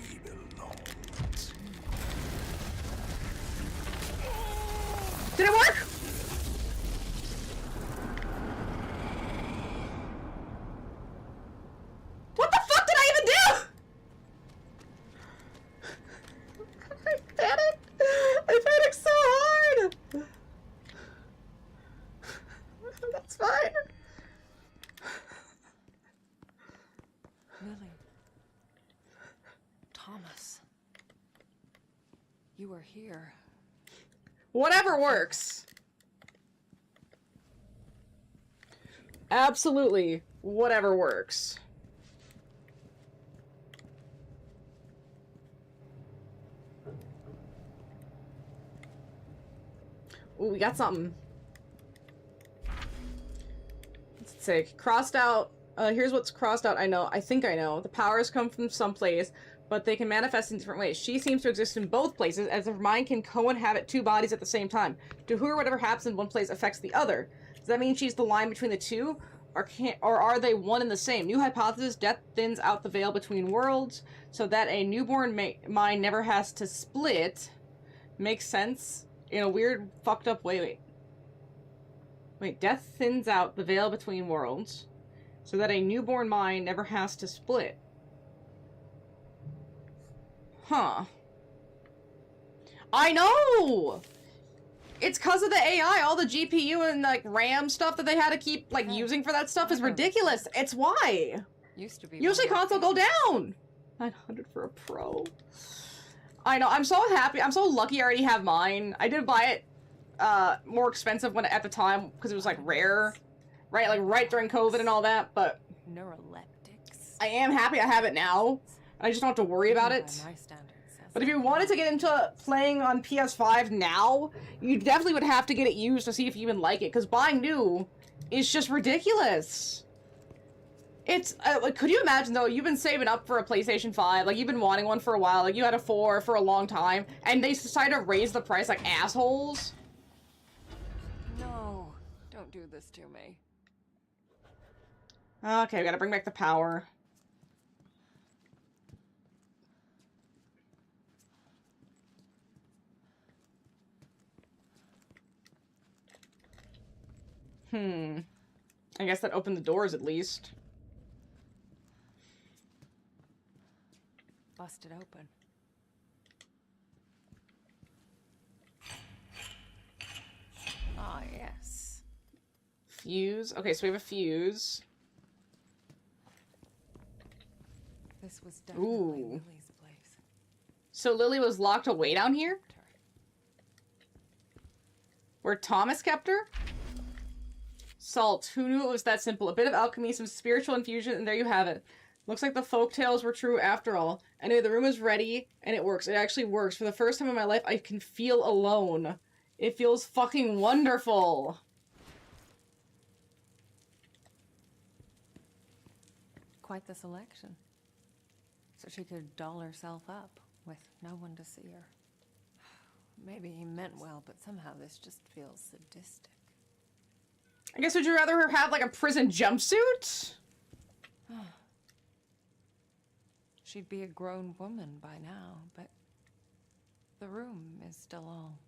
Speaker 4: He belongs.
Speaker 1: Did it work? What the fuck did I even do? I panicked. I panicked so hard. That's fine.
Speaker 3: Lily. Thomas. You were here.
Speaker 1: Whatever works. Absolutely. Whatever works. Ooh, we got something. Let's see. Crossed out. Here's what's crossed out. I think I know. The powers come from someplace, but they can manifest in different ways. She seems to exist in both places, as if her mind can co-inhabit two bodies at the same time. To her, whatever happens in one place affects the other. Does that mean she's the line between the two? Or are they one and the same? New hypothesis, death thins out the veil between worlds, so that a newborn mind never has to split. Makes sense in a weird, fucked up way. Wait, death thins out the veil between worlds, so that a newborn mind never has to split. Huh. I know! It's because of the AI. All the GPU and, like, RAM stuff that they had to keep, like, using for that stuff is ridiculous. It's why.
Speaker 3: Used to be.
Speaker 1: Usually console go down. 900 for a Pro. I know. I'm so happy. I'm so lucky I already have mine. I did buy it more expensive when at the time because it was, like, rare. Right? Like, right during COVID and all that, but
Speaker 3: Neuroleptics.
Speaker 1: I am happy I have it now. I just don't have to worry about it.
Speaker 3: By my standards,
Speaker 1: But if you wanted to get into playing on PS5 now, you definitely would have to get it used to see if you even like it, because buying new is just ridiculous. It's, like, could you imagine, though, you've been saving up for a PlayStation 5, like, you've been wanting one for a while, like, you had a 4 for a long time, and they decided to raise the price like assholes?
Speaker 3: No, don't do this to me.
Speaker 1: Okay, we gotta bring back the power. I guess that opened the doors at least.
Speaker 3: Busted open. Ah, yes.
Speaker 1: Fuse. Okay, so we have a fuse.
Speaker 3: This was definitely Lily's place.
Speaker 1: So Lily was locked away down here? Where Thomas kept her? Salt. Who knew it was that simple? A bit of alchemy, some spiritual infusion, and there you have it. Looks like the folktales were true after all. Anyway, the room is ready, and it works. It actually works. For the first time in my life, I can feel alone. It feels fucking wonderful.
Speaker 3: Quite the selection. So she could doll herself up with no one to see her. Maybe he meant well, but somehow this just feels sadistic.
Speaker 1: I guess would you rather her have, like, a prison jumpsuit?
Speaker 3: She'd be a grown woman by now, but the room is still all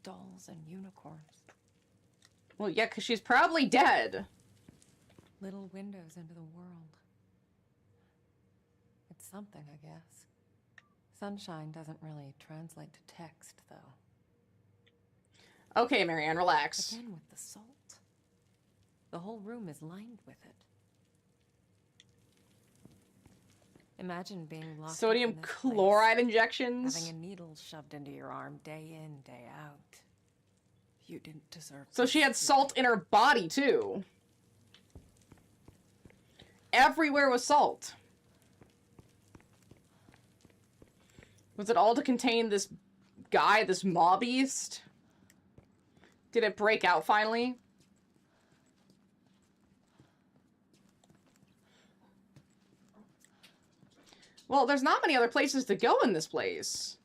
Speaker 3: dolls and unicorns.
Speaker 1: Well, yeah, because she's probably dead.
Speaker 3: Little windows into the world. It's something, I guess. Sunshine doesn't really translate to text, though.
Speaker 1: Okay, Marianne, relax.
Speaker 3: Again with the salt. The whole room is lined with it. Imagine being locked
Speaker 1: Sodium
Speaker 3: up in this
Speaker 1: chloride
Speaker 3: place,
Speaker 1: injections.
Speaker 3: having a needle shoved into your arm day in, day out. You didn't deserve
Speaker 1: So she had salt in her body, too. Everywhere was salt. Was it all to contain this guy, this maw beast? Did it break out finally? Well, there's not many other places to go in this place.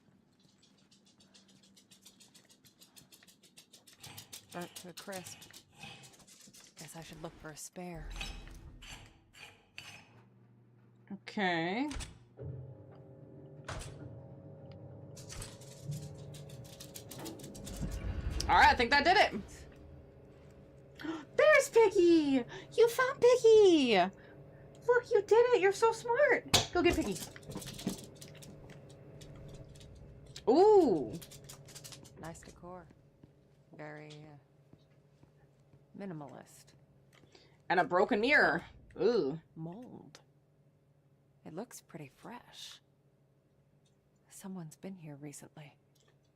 Speaker 3: Burnt to a crisp. Guess I should look for a spare.
Speaker 1: Okay. Alright, I think that did it. There's Piggy! You found Piggy! Look, you did it! You're so smart! Go get Piggy. Ooh!
Speaker 3: Nice decor. Very, minimalist.
Speaker 1: And a broken mirror. Ooh.
Speaker 3: Mold. It looks pretty fresh. Someone's been here recently.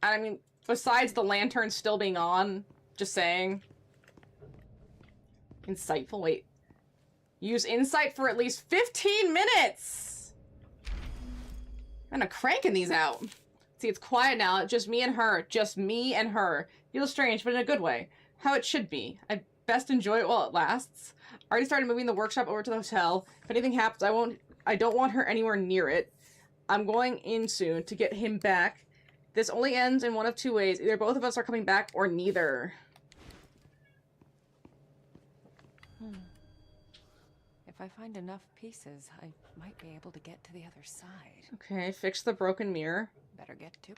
Speaker 1: I mean, besides the lantern still being on, just saying. Insightful, wait. Use insight for at least 15 minutes! I'm cranking these out. See, it's quiet now. Just me and her. Just me and her. Feels strange, but in a good way. How it should be. I best enjoy it while it lasts. Already started moving the workshop over to the hotel. If anything happens, I don't want her anywhere near it. I'm going in soon to get him back. This only ends in one of two ways. Either both of us are coming back or neither.
Speaker 3: If I find enough pieces, I might be able to get to the other side.
Speaker 1: Okay, fix the broken mirror.
Speaker 3: Better get to.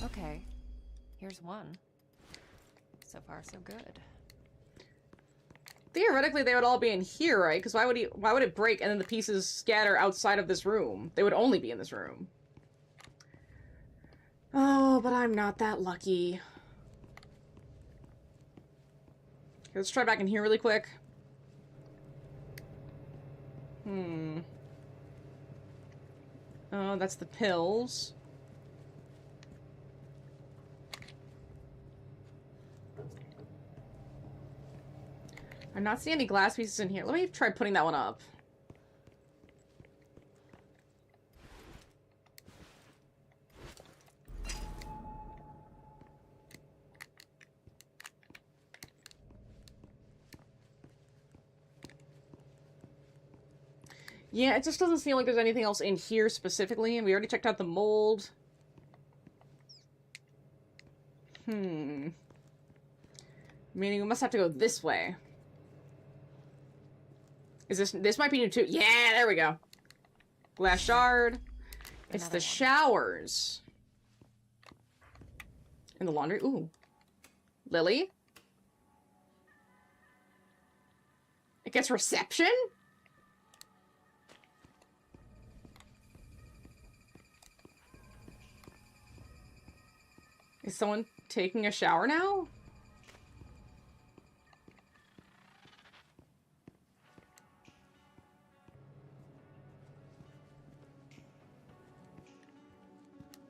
Speaker 3: Okay, here's one. So far, so good.
Speaker 1: Theoretically, they would all be in here, right? Because why would it break and then the pieces scatter outside of this room? They would only be in this room. Oh, but I'm not that lucky. Okay, let's try back in here really quick. Oh, that's the pills. I'm not seeing any glass pieces in here. Let me try putting that one up. Yeah, it just doesn't seem like there's anything else in here specifically, and we already checked out the mold. Meaning we must have to go this way. Is this might be new too? Yeah, there we go. Glass shard. It's the showers. And the laundry. Ooh. Lily? It gets reception? Is someone taking a shower now?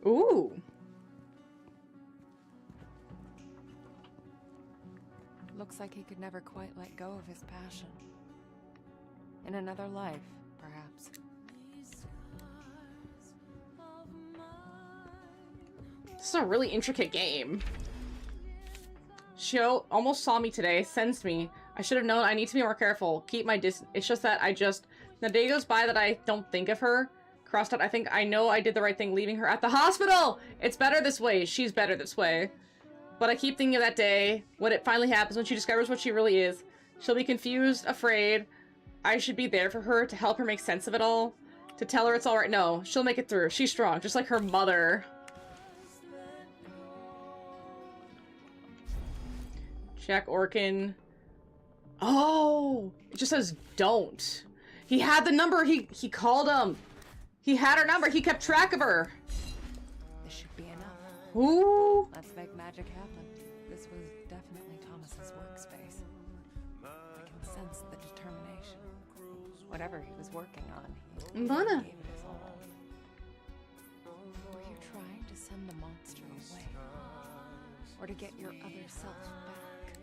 Speaker 1: Ooh.
Speaker 3: Looks like he could never quite let go of his passion. In another life, perhaps.
Speaker 1: This is a really intricate game. Sho almost saw me today, sensed me. I should have known I need to be more careful. Keep my distance. It's just that the day goes by that I don't think of her. Crossed out, I think I know I did the right thing leaving her at the hospital! It's better this way. She's better this way. But I keep thinking of that day, when it finally happens, when she discovers what she really is. She'll be confused, afraid. I should be there for her, to help her make sense of it all. To tell her it's alright. No, she'll make it through. She's strong, just like her mother. Jack Orkin. Oh! It just says don't. He had the number, he called him. He had her number, he kept track of her.
Speaker 3: This should be enough.
Speaker 1: Ooh.
Speaker 3: Let's make magic happen. This was definitely Thomas's workspace. I can sense the determination. Whatever he was working on, he
Speaker 1: Lana.
Speaker 3: gave it his all. Were you trying to send the monster away? Or to get your other self back?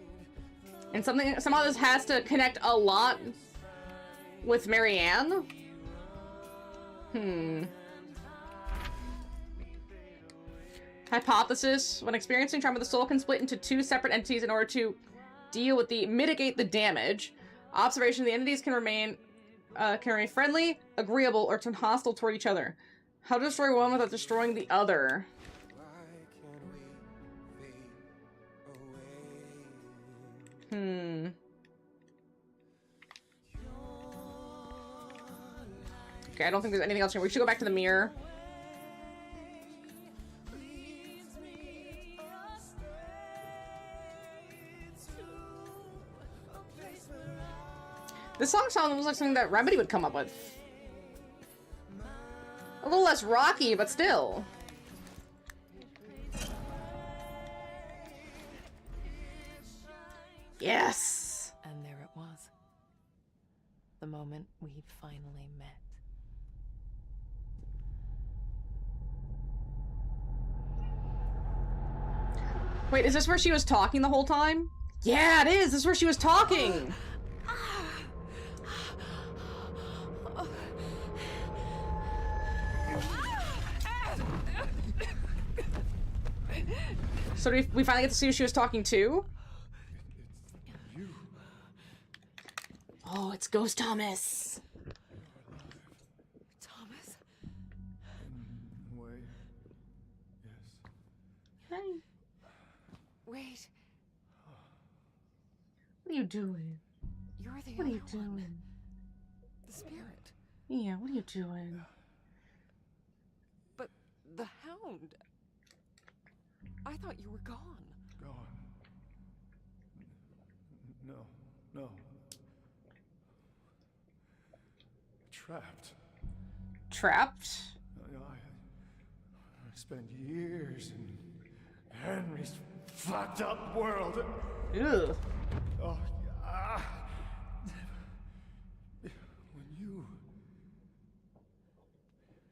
Speaker 1: And somehow this has to connect a lot with Marianne. Hypothesis. When experiencing trauma, the soul can split into two separate entities in order to mitigate the damage. Observation, the entities can remain friendly, agreeable, or turn hostile toward each other. How to destroy one without destroying the other? Okay, I don't think there's anything else here. We should go back to the mirror. This song sounds like something that Remedy would come up with. A little less rocky, but still. Yes!
Speaker 3: And there it was. The moment we'd finally met.
Speaker 1: Wait, is this where she was talking the whole time? Yeah, it is! This is where she was talking! So do we finally get to see who she was talking to?
Speaker 2: It's you.
Speaker 1: Oh, it's Ghost Thomas.
Speaker 3: Thomas?
Speaker 2: In a way, yes.
Speaker 1: Hey,
Speaker 3: Wait,
Speaker 1: what are you doing?
Speaker 3: you're the
Speaker 1: What are you
Speaker 3: other one.
Speaker 1: doing?
Speaker 3: The spirit.
Speaker 1: Yeah, what are you doing?
Speaker 3: But the hound. I thought you were gone.
Speaker 2: Gone. No. Trapped.
Speaker 1: Trapped?
Speaker 2: I spent years in Henry's fucked up world.
Speaker 1: Ew.
Speaker 2: Oh, when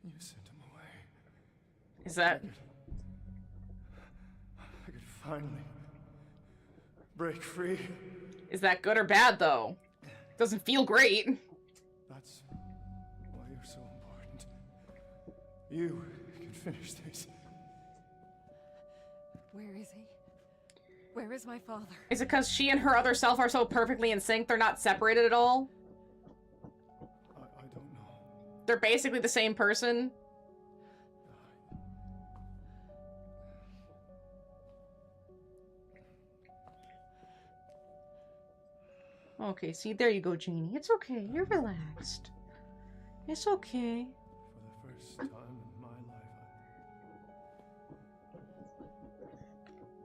Speaker 2: you sent him away,
Speaker 1: Is that...
Speaker 2: I could finally break free.
Speaker 1: Is that good or bad, though? Doesn't feel great.
Speaker 2: That's why you're so important. You can finish this.
Speaker 3: Where is he? Where is my father?
Speaker 1: Is it because she and her other self are so perfectly in sync they're not separated at all?
Speaker 2: I don't know.
Speaker 1: They're basically the same person? Okay, see, there you go, Janie. It's okay. You're relaxed. It's okay.
Speaker 2: For the first time in my life,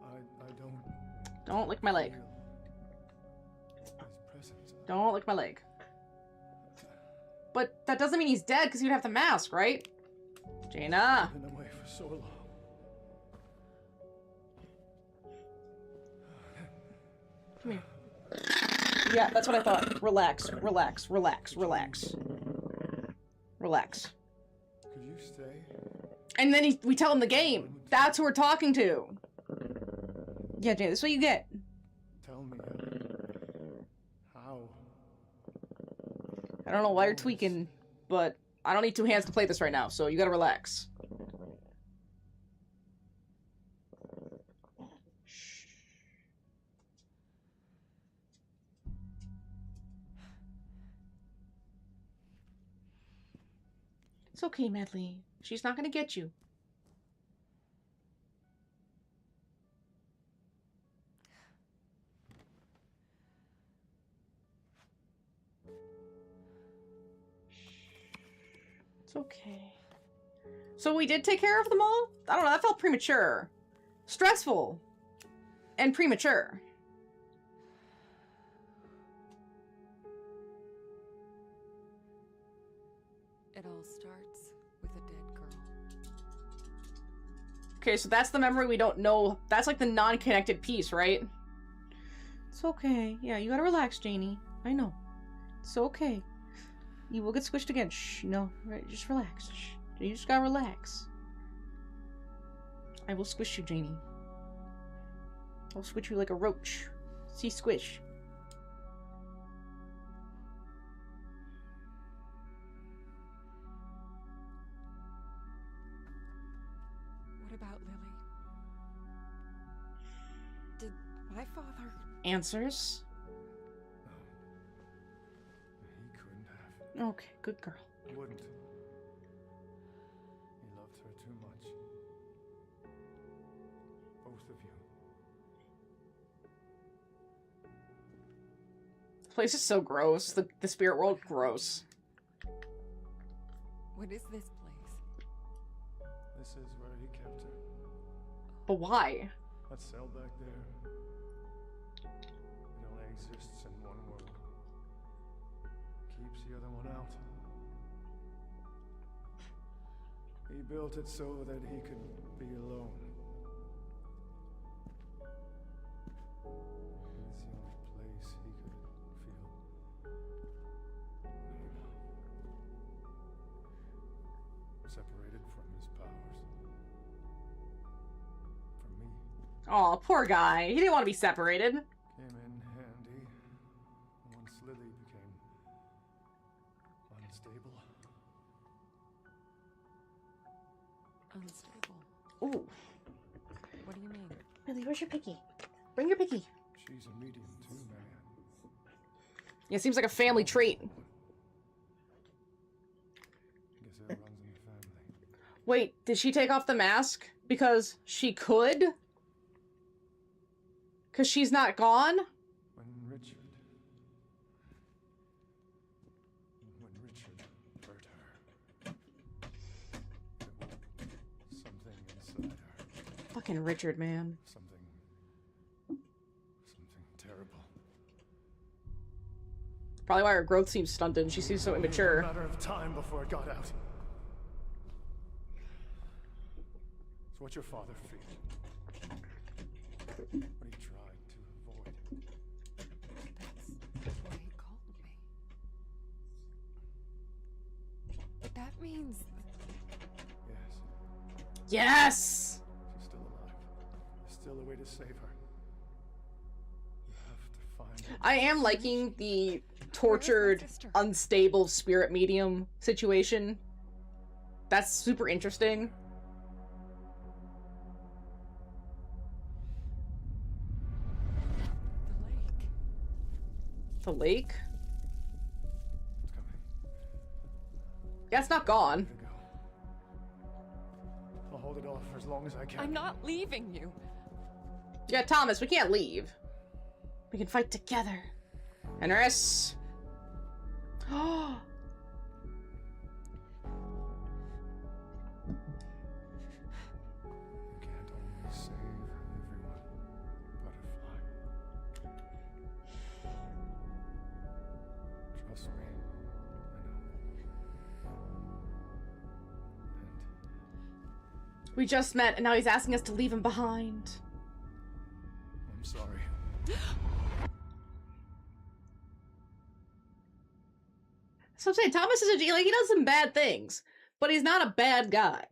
Speaker 2: I don't
Speaker 1: Don't lick my leg.
Speaker 2: feel his presence.
Speaker 1: Don't lick my leg. But that doesn't mean he's dead because you'd have the mask, right? Jaina!
Speaker 2: I've been away for so long.
Speaker 1: Come here. Yeah, that's what I thought. Relax, relax, relax, relax. Relax.
Speaker 2: Could you stay?
Speaker 1: And then we tell him the game. That's who we're talking to. Yeah, Jay, this is what you get.
Speaker 2: Tell me how.
Speaker 1: I don't know why you're tweaking, but I don't need two hands to play this right now, so you gotta relax. It's okay, Medley. She's not gonna get you. It's okay. So we did take care of them all? I don't know, that felt premature. Stressful. And premature.
Speaker 3: It all starts with a dead girl.
Speaker 1: Okay, so that's the memory we don't know. That's like the non-connected piece, right? It's okay. Yeah, you gotta relax, Janie. I know. It's okay. You will get squished again. Shh, no. Right, just relax. Shh. You just gotta relax. I will squish you, Janie. I'll squish you like a roach. See, squish.
Speaker 3: What about Lily? Did my father...
Speaker 1: Answers?
Speaker 2: He couldn't have.
Speaker 1: Okay, good girl.
Speaker 2: Wouldn't. He loved her too much. Both of you.
Speaker 1: This place is so gross. The spirit world, gross.
Speaker 3: What is this place?
Speaker 2: This is where he kept her.
Speaker 1: But why?
Speaker 2: That cell back there. It only exists in one world. Keeps the other one out. He built it so that he could be alone. It's the only place he could feel normal. Separated from his powers. From me.
Speaker 1: Aw, poor guy. He didn't want to be separated.
Speaker 2: Came in handy once Lily became unstable.
Speaker 3: Unstable.
Speaker 1: Ooh.
Speaker 3: What do you mean?
Speaker 1: Really, where's your piggy? Bring your piggy.
Speaker 2: She's a medium too, Marianne.
Speaker 1: Yeah, it seems like a family trait.
Speaker 2: I guess it runs in the family.
Speaker 1: Wait, did she take off the mask? Because she could? Because she's not gone?
Speaker 2: When Richard hurt her, something inside her.
Speaker 1: Fucking Richard, man.
Speaker 2: Something terrible.
Speaker 1: Probably why her growth seems stunted and she seems so immature.
Speaker 2: A matter of time before it got out. So what's your father feel? What he tried to avoid?
Speaker 3: That's why he called me. That means...
Speaker 2: Yes.
Speaker 1: Yes!
Speaker 2: She's still alive. There's still a way to save her. You have to find her.
Speaker 1: I am liking the tortured, unstable spirit medium situation. That's super interesting.
Speaker 3: The lake.
Speaker 1: The lake?
Speaker 2: It's coming.
Speaker 1: Yeah, it's not gone.
Speaker 2: Here we go. I'll hold it off for as long as I can.
Speaker 3: I'm not leaving you.
Speaker 1: Yeah, Thomas, we can't leave. We can fight together. Henris! Oh!
Speaker 2: You can't always save everyone, Butterfly. Trust me, I know.
Speaker 1: We just met, and now he's asking us to leave him behind.
Speaker 2: I'm sorry.
Speaker 1: So I'm saying, Thomas is like, he does some bad things, but he's not a bad guy.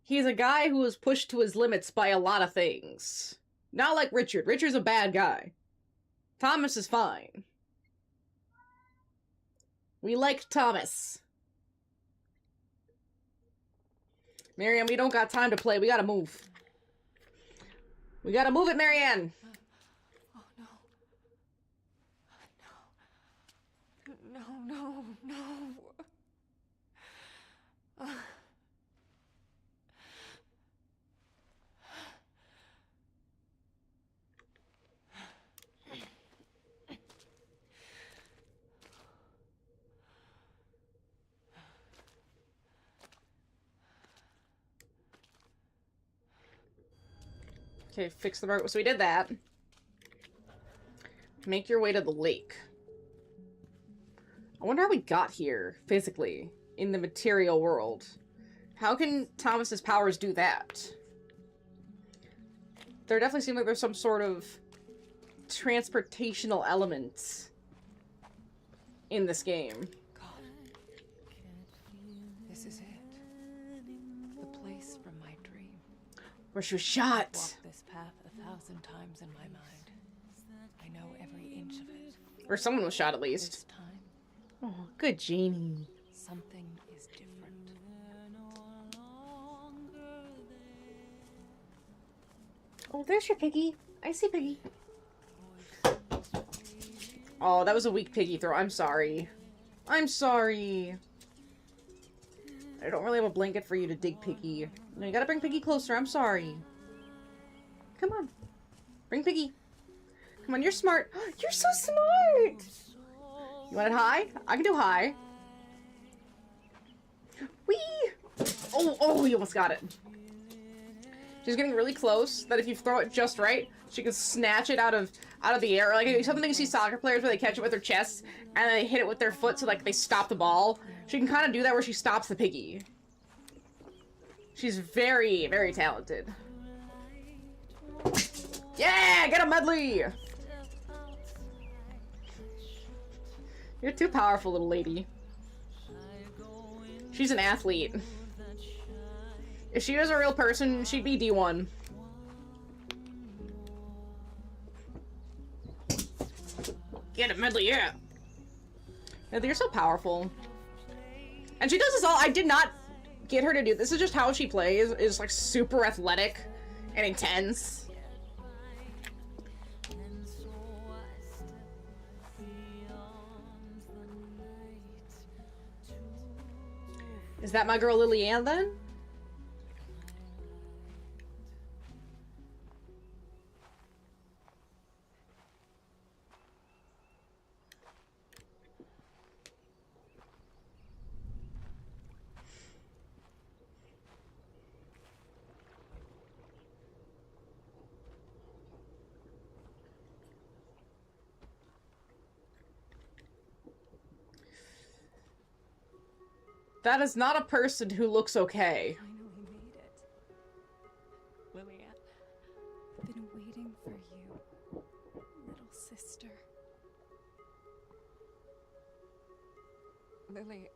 Speaker 1: He's a guy who was pushed to his limits by a lot of things. Not like Richard. Richard's a bad guy. Thomas is fine. We like Thomas. Marianne, we don't got time to play. We gotta move. We gotta move it, Marianne.
Speaker 3: Oh, no. No. No, no, no.
Speaker 1: Okay, fix the mark. So we did that. Make your way to the lake. I wonder how we got here, physically, in the material world. How can Thomas's powers do that? There definitely seems like there's some sort of transportational element in this game.
Speaker 3: God. This is it. The place from my dream.
Speaker 1: Where she was
Speaker 3: I've
Speaker 1: shot.
Speaker 3: walked this path 1,000 times in my mind. I know every inch of it.
Speaker 1: Or someone was shot at
Speaker 3: This
Speaker 1: least.
Speaker 3: time,
Speaker 1: Oh, good Jamie.
Speaker 3: something is different.
Speaker 1: Oh, there's your piggy. I see piggy. Oh, that was a weak piggy throw. I'm sorry. I'm sorry. I don't really have a blanket for you to dig piggy. No, you gotta bring piggy closer. I'm sorry. Come on. Bring piggy. Come on, you're smart. You're so smart! You want it high? I can do high. Whee! Oh, you almost got it. She's getting really close, that if you throw it just right, she can snatch it out of the air. Like, something you see soccer players where they catch it with their chest, and then they hit it with their foot so, like, they stop the ball. She can kind of do that where she stops the piggy. She's very, very talented. Yeah! Get a medley! You're too powerful, little lady. She's an athlete. If she was a real person, she'd be D1. Get a medley, yeah! You're so powerful. And she does this all- I did not get her to do this. This is just how she plays, is like super athletic and intense. Is that my girl Lillian then? That is not a person who looks okay.
Speaker 3: Finally made it. Lillian, I've been waiting for you, little sister. Lily,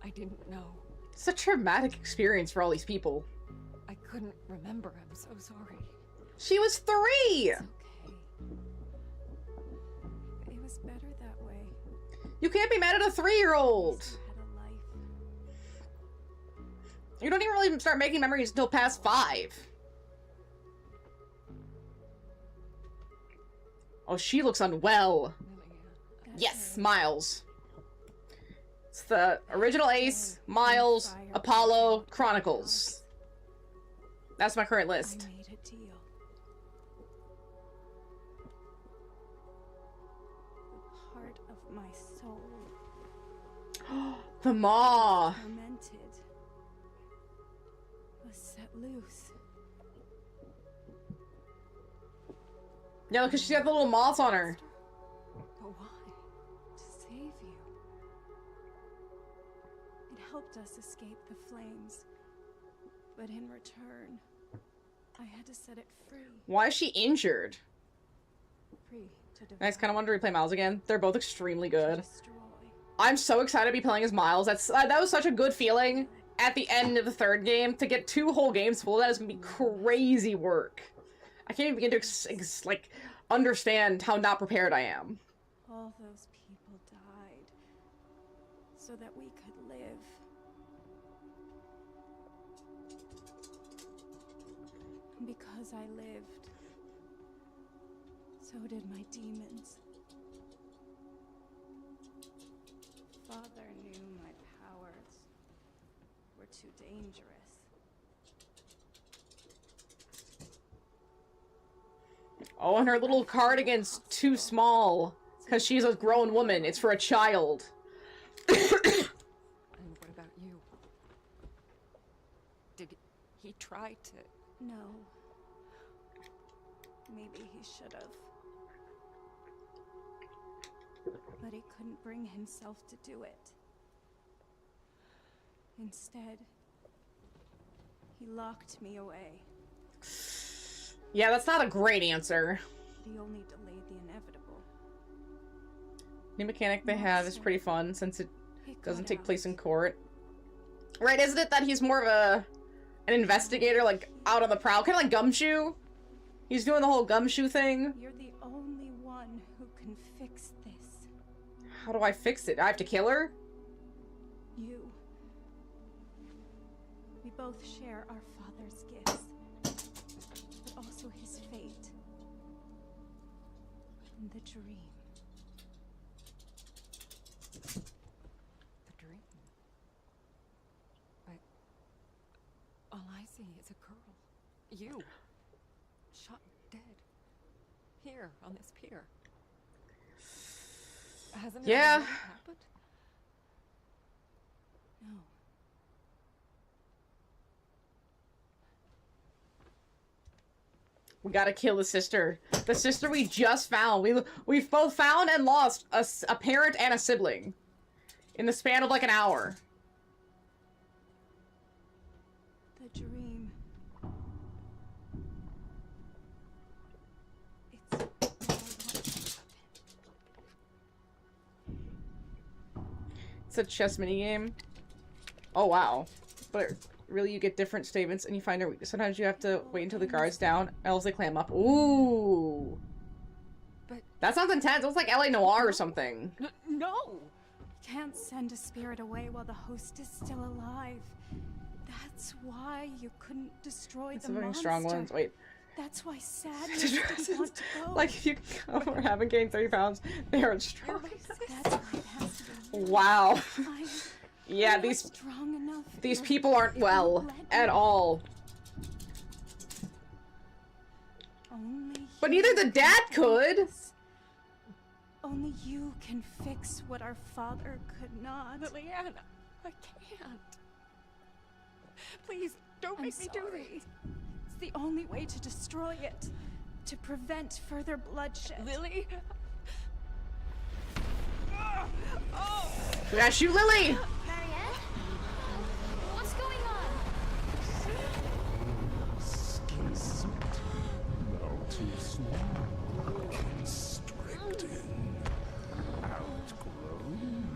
Speaker 3: I didn't know.
Speaker 1: It's a traumatic experience for all these people.
Speaker 3: I couldn't remember. I'm so sorry.
Speaker 1: She was 3!
Speaker 3: It's okay. It was better that way.
Speaker 1: You can't be mad at a 3-year-old!
Speaker 3: You had a life.
Speaker 1: You don't even really start making memories until past 5. Oh, she looks unwell.
Speaker 3: Lillian,
Speaker 1: Yes, Miles. It's the original Ace, Miles, Apollo, Chronicles. That's my current list.
Speaker 3: I made a deal. The part of my soul,
Speaker 1: The Maw.
Speaker 3: tormented, was set loose.
Speaker 1: Yeah, because she's got the little moths on her.
Speaker 3: But why? To save you. It helped us escape the flames. But in return, I had to set it free.
Speaker 1: Why is she injured?
Speaker 3: Free to devour,
Speaker 1: I just kind of wanted to replay Miles again. They're both extremely
Speaker 3: to
Speaker 1: good.
Speaker 3: destroy.
Speaker 1: I'm so excited to be playing as Miles. That was such a good feeling at the end of the 3rd game. To get 2 whole games full of that is going to be crazy work. I can't even begin to like understand how not prepared I am.
Speaker 3: All those people died so that we could live. And because I lived, so did my demons. Father knew my powers were too dangerous.
Speaker 1: Oh, and her little cardigan's too small. Because she's a grown woman. It's for a child.
Speaker 3: And what about you? Did he try to? No. Maybe he should have. But he couldn't bring himself to do it. Instead, he locked me away.
Speaker 1: Yeah, that's not a great answer.
Speaker 3: He only delayed the inevitable.
Speaker 1: New mechanic they have is pretty fun since it
Speaker 3: He
Speaker 1: doesn't
Speaker 3: got
Speaker 1: take
Speaker 3: out.
Speaker 1: place in court. Right, isn't it that he's more of an investigator, like, out on the prowl? Kind of like Gumshoe? He's doing the whole Gumshoe thing.
Speaker 3: You're the only one who can fix this.
Speaker 1: How do I fix it? I have to kill her?
Speaker 3: You. We both share our father's gifts, but also his fate. And the dream. The dream? All I see is a girl. You. Shot dead. Here, on this pier. Hasn't it
Speaker 1: Yeah.
Speaker 3: already happened? No.
Speaker 1: We gotta kill the sister. The sister we just found. We've both found and lost a parent and a sibling. In the span of like an hour.
Speaker 3: The dream. It's all
Speaker 1: It's a chess minigame. Oh wow. But really you get different statements and you find out sometimes you have to wait until the guard's down, else they clam up. Ooh.
Speaker 3: But
Speaker 1: That sounds intense. It was like LA Noire or something.
Speaker 3: no! Can't send a spirit away while the host is still alive. That's why you couldn't destroy
Speaker 1: It's
Speaker 3: the
Speaker 1: a very
Speaker 3: monster.
Speaker 1: strong ones. Wait.
Speaker 3: That's why Sadness didn't want to go.
Speaker 1: Like if you come or haven't gained 30 pounds, they are
Speaker 3: You're
Speaker 1: strong.
Speaker 3: my sister. That's why it has to be
Speaker 1: Wow. Yeah,
Speaker 3: I'm
Speaker 1: these
Speaker 3: not strong enough.
Speaker 1: these people aren't well at all.
Speaker 3: Only
Speaker 1: But
Speaker 3: you
Speaker 1: neither the dad
Speaker 3: can
Speaker 1: could.
Speaker 3: fix- Only you can fix what our father could not.
Speaker 10: Liliana, I can't. Please, don't make me do this.
Speaker 3: It's the only way to destroy it. To prevent further bloodshed.
Speaker 10: Lily?
Speaker 1: We gotta shoot Lily!
Speaker 5: Marianne? What's going on?
Speaker 4: Skin suit. Now too small. Constricting. Outgrown.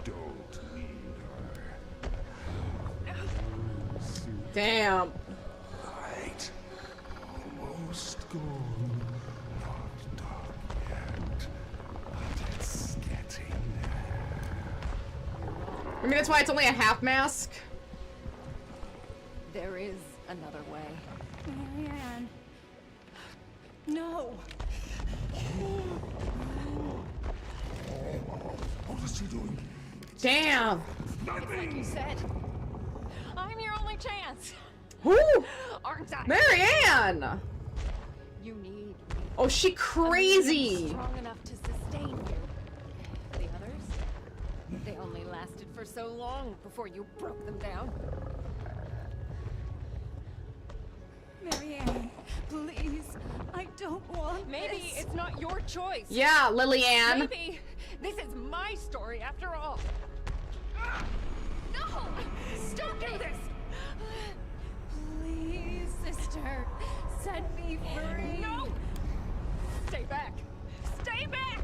Speaker 4: Don't need her.
Speaker 1: Damn.
Speaker 4: Light. Almost gone. Not dark yet. But it's getting
Speaker 1: I mean, that's why it's only a half mask.
Speaker 3: There is another way. Marianne. No.
Speaker 4: What is she doing?
Speaker 1: Damn.
Speaker 10: Like you said, I'm your only chance.
Speaker 1: Who?
Speaker 10: Aren't I?
Speaker 1: Marianne!
Speaker 3: You need
Speaker 1: Oh, she
Speaker 3: I'm
Speaker 1: crazy.
Speaker 3: strong enough to sustain you. The others? They only lasted for so long before you broke them down. Marianne, please. I don't want
Speaker 10: Maybe
Speaker 3: this.
Speaker 10: it's not your choice.
Speaker 1: Yeah, Lillian.
Speaker 10: Maybe this is my story after all. No! Don't do this!
Speaker 3: Please, sister. Set me free.
Speaker 10: No! Stay back! Stay back!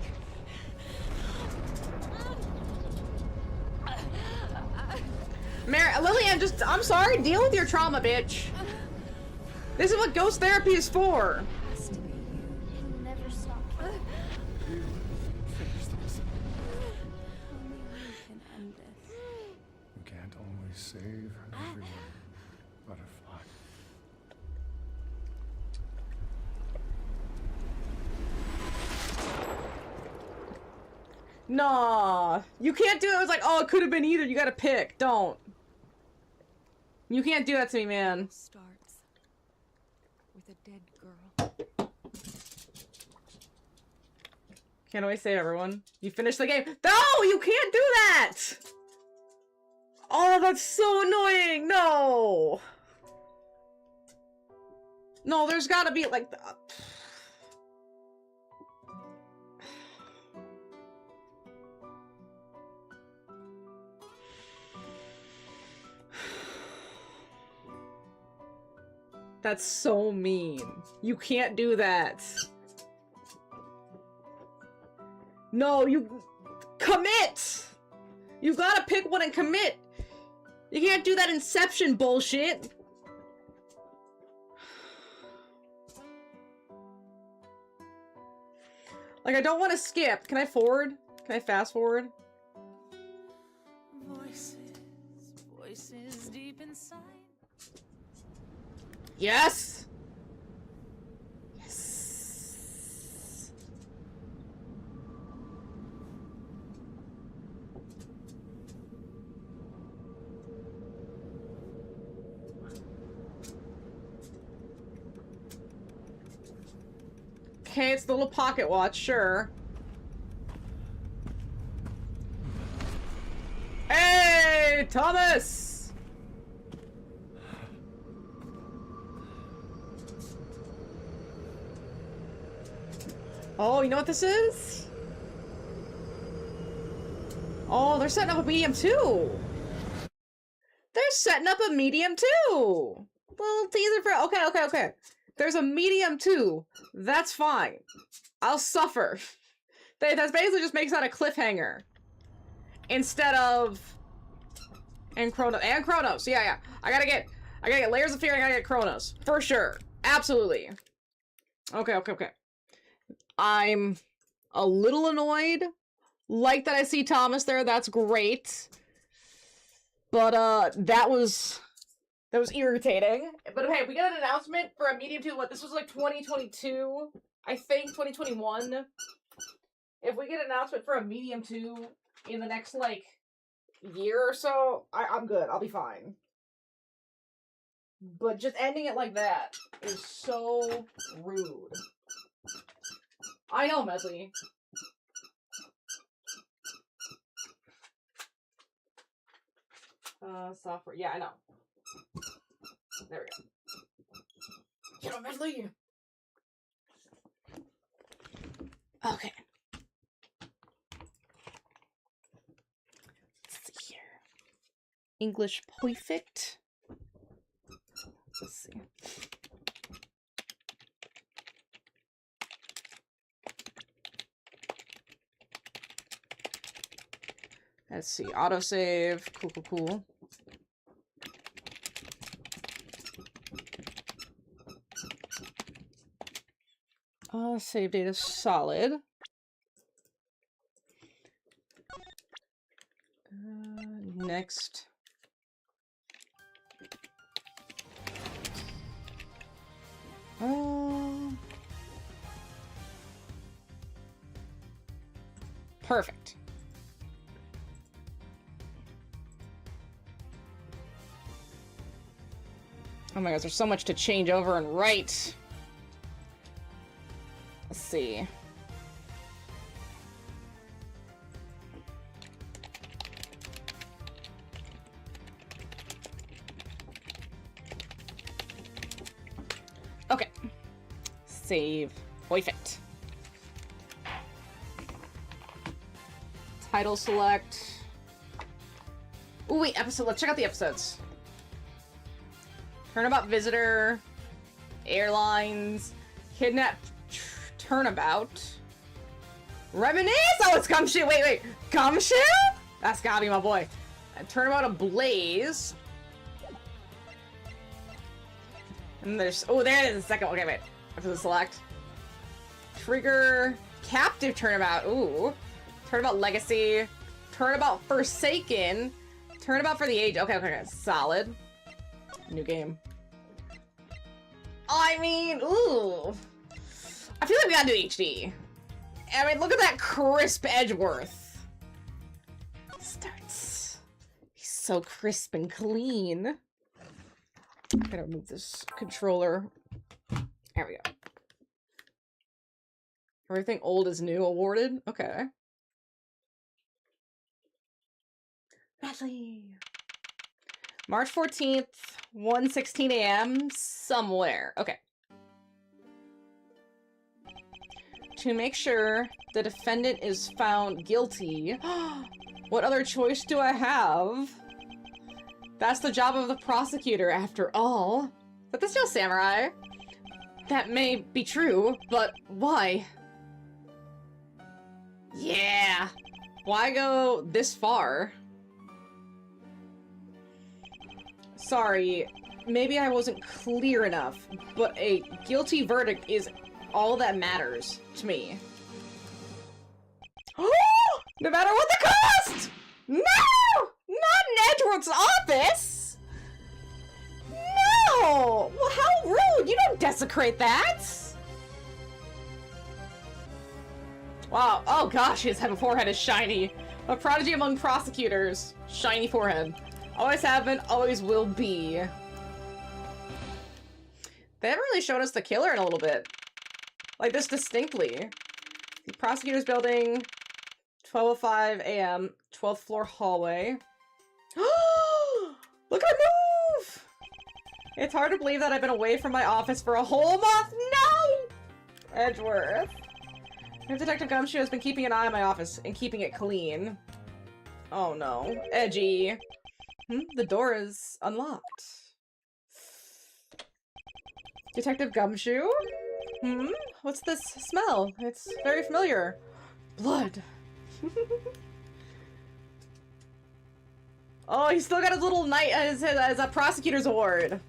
Speaker 1: Lillian, just, I'm sorry, deal with your trauma, bitch. This is what ghost therapy is for.
Speaker 5: Has to be you. He'll never stop.
Speaker 4: Finish this.
Speaker 3: Only you can end this.
Speaker 4: You can't always save everyone. Butterfly.
Speaker 1: Nah. You can't do it. It was like, oh, it could have been either. You gotta pick. Don't. You can't do that to me, man.
Speaker 3: Starts with a dead girl.
Speaker 1: Can't always save everyone. You finished the game. No, you can't do that! Oh, that's so annoying. No. No, there's gotta be, like, That's so mean. You can't do that. No, you... Commit! You gotta pick one and commit! You can't do that Inception bullshit! Like, I don't want to skip. Can I forward? Can I fast forward?
Speaker 3: Voices deep inside.
Speaker 1: Yes! Yes! Okay, it's the little pocket watch, sure. Hey, Thomas! Oh, you know what this is? Oh, they're setting up a medium too. They're setting up a medium too. Little teaser for okay. There's a medium too. That's fine. I'll suffer. That basically just makes that a cliffhanger. Instead of Chronos. Yeah. I gotta get Layers of Fear, I gotta get Chronos. For sure. Absolutely. Okay. I'm a little annoyed. Like that I see Thomas there, that's great. But that was irritating. But okay, we got an announcement for a medium 2. What, this was like 2022? I think 2021. If we get an announcement for a medium 2, in the next, like, year or so, I'm good. I'll be fine. But just ending it like that is so rude. I know, Medley. Software. Yeah, I know. There we go. Get on, Medley! Okay. Let's see here. English perfect. Let's see. Let's see. Autosave. Cool, cool, cool. Save data solid. Next. Perfect. Oh my gosh, there's so much to change over and write. Let's see. Okay. Save. Perfect. Title select. Ooh, wait, episode. Let's check out the episodes. Turnabout Visitor. Airlines. Kidnap Turnabout. Reminisce! Oh, it's Gumshoe! Wait. Gumshoe? That's gotta be my boy. Turnabout Ablaze. And there's... Oh, there it is, the second one. Okay, wait. Episode select. Trigger... Captive Turnabout. Ooh. Turnabout Legacy. Turnabout Forsaken. Turnabout for the Age. Okay. Solid. New game. I mean, ooh. I feel like we gotta do HD. I mean, look at that crisp Edgeworth. Starts. He's so crisp and clean. I'm gonna remove this controller. There we go. Everything old is new awarded? Okay. Medley. March 14th, 1:16 a.m. somewhere. Okay. To make sure the defendant is found guilty. What other choice do I have? That's the job of the prosecutor, after all. But this is Samurai. That may be true, but why? Yeah. Why go this far? Sorry, maybe I wasn't clear enough, but a guilty verdict is all that matters to me. No matter what the cost! No! Not in Edgeworth's office! No! Well, how rude! You don't desecrate that! Wow, oh gosh, his forehead is shiny. A prodigy among prosecutors. Shiny forehead. Always have been, always will be. They haven't really shown us the killer in a little bit. Like, this distinctly. The prosecutor's building, 12:05 a.m., 12th floor hallway. Look at her move! It's hard to believe that I've been away from my office for a whole month. No! Edgeworth. Detective Gumshoe has been keeping an eye on my office and keeping it clean. Oh no. Edgy. The door is unlocked. Detective Gumshoe? What's this smell? It's very familiar. Blood. Oh, he's still got his little knight as a prosecutor's award.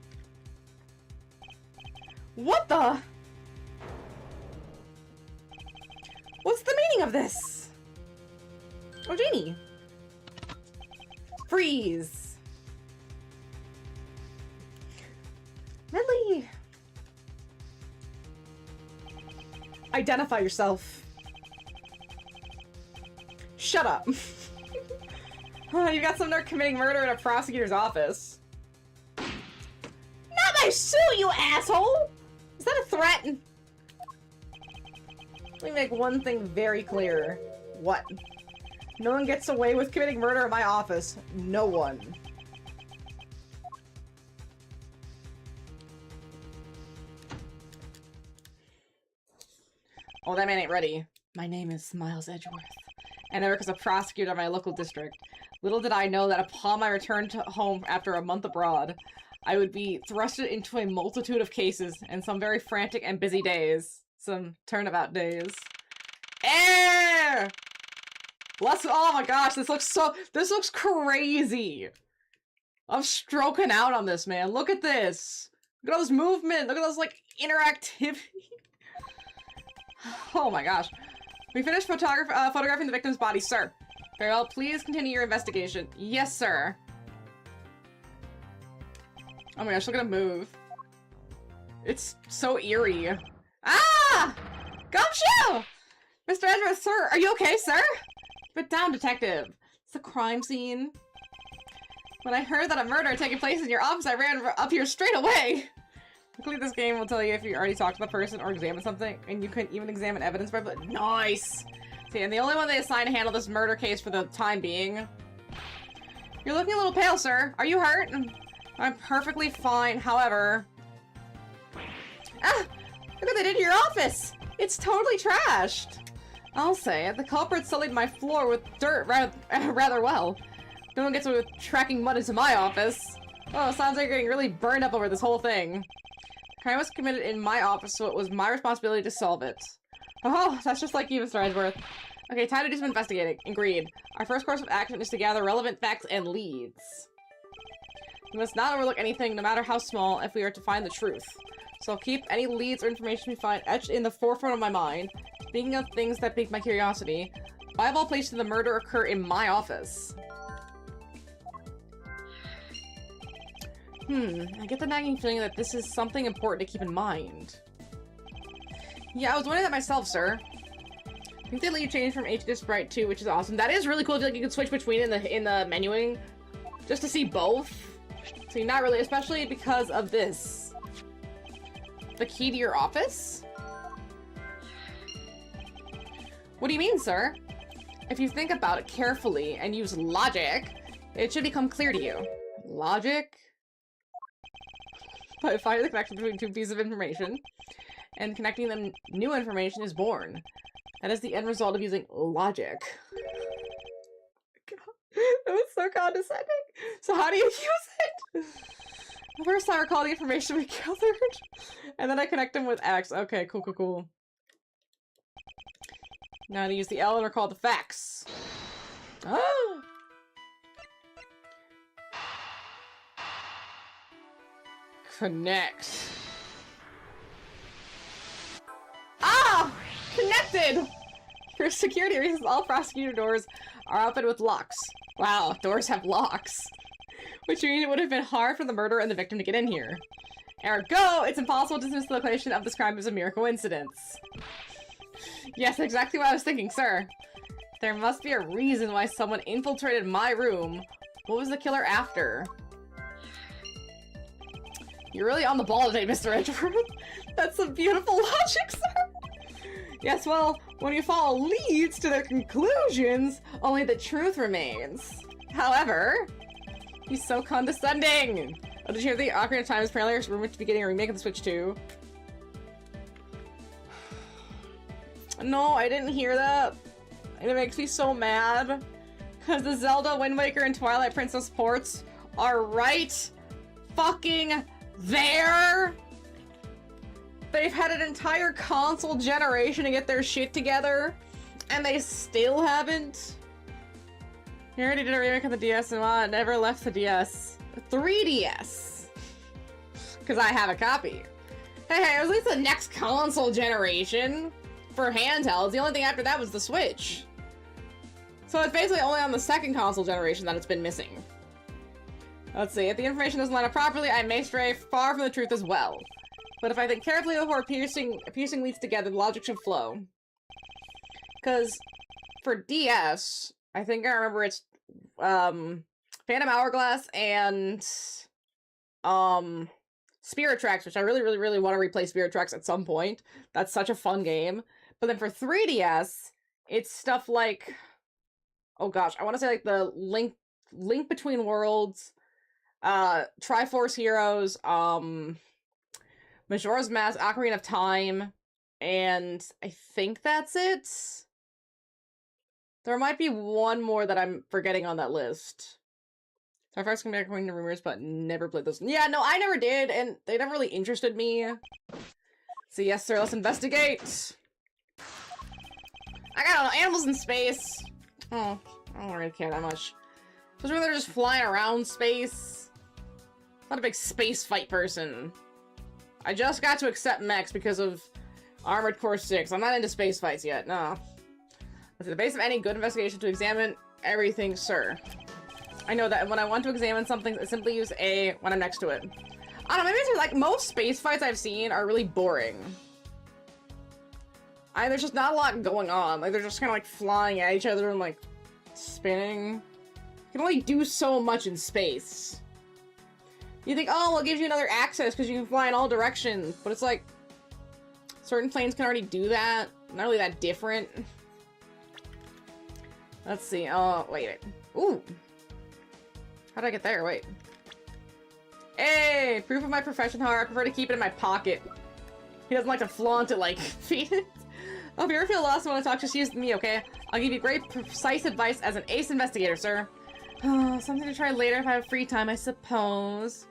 Speaker 1: What the? What's the meaning of this? Oh, Janie. Freeze. Medley. Identify yourself. Shut up. You got some nerd committing murder in a prosecutor's office. Not my suit, you asshole! Is that a threat? Let me make one thing very clear. What? No one gets away with committing murder in my office. No one. Oh, that man ain't ready. My name is Miles Edgeworth, and I work as a prosecutor in my local district. Little did I know that upon my return to home after a month abroad, I would be thrusted into a multitude of cases and some very frantic and busy days. Some turnabout days. Eh! Oh my gosh, this looks crazy! I'm stroking out on this, man. Look at this! Look at all this movement! Look at all this, like, interactivity! Oh my gosh. We finished photographing the victim's body, sir. Very well, please continue your investigation. Yes, sir. Oh my gosh, look at him move. It's so eerie. Ah! Gumshoe! Mr. Edgeworth, sir, are you okay, sir? Put down, detective. It's a crime scene. When I heard that a murder had taken place in your office, I ran up here straight away. Luckily, this game will tell you if you already talked to the person or examined something, and you can even examine evidence by blood. Nice! See, and the only one they assigned to handle this murder case for the time being. You're looking a little pale, sir. Are you hurt? I'm perfectly fine, however. Ah! Look what they did to your office! It's totally trashed! I'll say it. The culprit sullied my floor with dirt rather well. No one gets away with tracking mud into my office. Oh, sounds like you're getting really burned up over this whole thing. The crime was committed in my office, so it was my responsibility to solve it. Oh, that's just like you, Mr. Edgeworth. Okay, time to do some investigating. Agreed. Our first course of action is to gather relevant facts and leads. We must not overlook anything, no matter how small, if we are to find the truth. So I'll keep any leads or information we find etched in the forefront of my mind. Speaking of things that pique my curiosity, why of all places did the murder occur in my office? I get the nagging feeling that this is something important to keep in mind. Yeah, I was wondering that myself, sir. I think they let you change from HD to Sprite too, which is awesome. That is really cool. I feel like you can switch between in the menuing, just to see both. So you're not really, especially because of this. The key to your office? What do you mean, sir? If you think about it carefully and use logic, it should become clear to you. Logic? By finding the connection between two pieces of information, and connecting them, new information is born. That is the end result of using logic. God, that was so condescending. So how do you use it? First I recall the information we gathered, and then I connect them with X. Okay, cool, cool, cool. Now to use the L and recall the facts. Oh! Connect. Ah! Connected! For security reasons, all prosecutor doors are open with locks. Wow, doors have locks. Which means it would have been hard for the murderer and the victim to get in here. Ergo, it's impossible to dismiss the location of this crime as a mere coincidence. Yes, exactly what I was thinking, sir. There must be a reason why someone infiltrated my room. What was the killer after? You're really on the ball today, Mr. Edgeworth. That's some beautiful logic, sir. Yes, well, when you follow leads to their conclusions, only the truth remains. However, he's so condescending. Oh, did you hear the Ocarina of Time is apparently rumored to be getting a remake of the Switch 2? No, I didn't hear that. And it makes me so mad. Because the Zelda, Wind Waker, and Twilight Princess ports are right fucking there. They've had an entire console generation to get their shit together, and they still haven't. He already did a remake of the DS, and well, it never left the DS. 3DS. Because I have a copy. Hey, it was at least the next console generation for handhelds. The only thing after that was the Switch. So it's basically only on the second console generation that it's been missing. Let's see, if the information doesn't line up properly, I may stray far from the truth as well. But if I think carefully before piecing leads together, the logic should flow. Because for DS, I think I remember it's Phantom Hourglass and Spirit Tracks, which I really want to replay Spirit Tracks at some point. That's such a fun game. But then for 3DS, it's stuff like, oh gosh, I want to say like the Link Between Worlds, Triforce Heroes, Majora's Mask, Ocarina of Time, and I think that's it. There might be one more that I'm forgetting on that list. So first come back according to rumors, but never played those. Yeah, no, I never did, and they never really interested me. So yes, sir, let's investigate. I don't know, animals in space. Oh, I don't really care that much. Especially when they're just flying around space. Not a big space fight person. I just got to accept mechs because of Armored Core 6. I'm not into space fights yet, no. It's the base of any good investigation to examine everything, sir. I know that when I want to examine something, I simply use A when I'm next to it. I don't know, maybe it's like most space fights I've seen are really boring. There's just not a lot going on. Like, they're just kind of like flying at each other and like spinning. You can only do so much in space. You think, oh, well, it gives you another access because you can fly in all directions. But it's like, certain planes can already do that. Not really that different. Let's see. Oh, wait. Ooh. How did I get there? Wait. Hey! Proof of my profession, however, I prefer to keep it in my pocket. He doesn't like to flaunt it like Phoenix. Oh, if you ever feel lost and want to talk, just use me, okay? I'll give you great, precise advice as an ace investigator, sir. Oh, something to try later if I have free time, I suppose.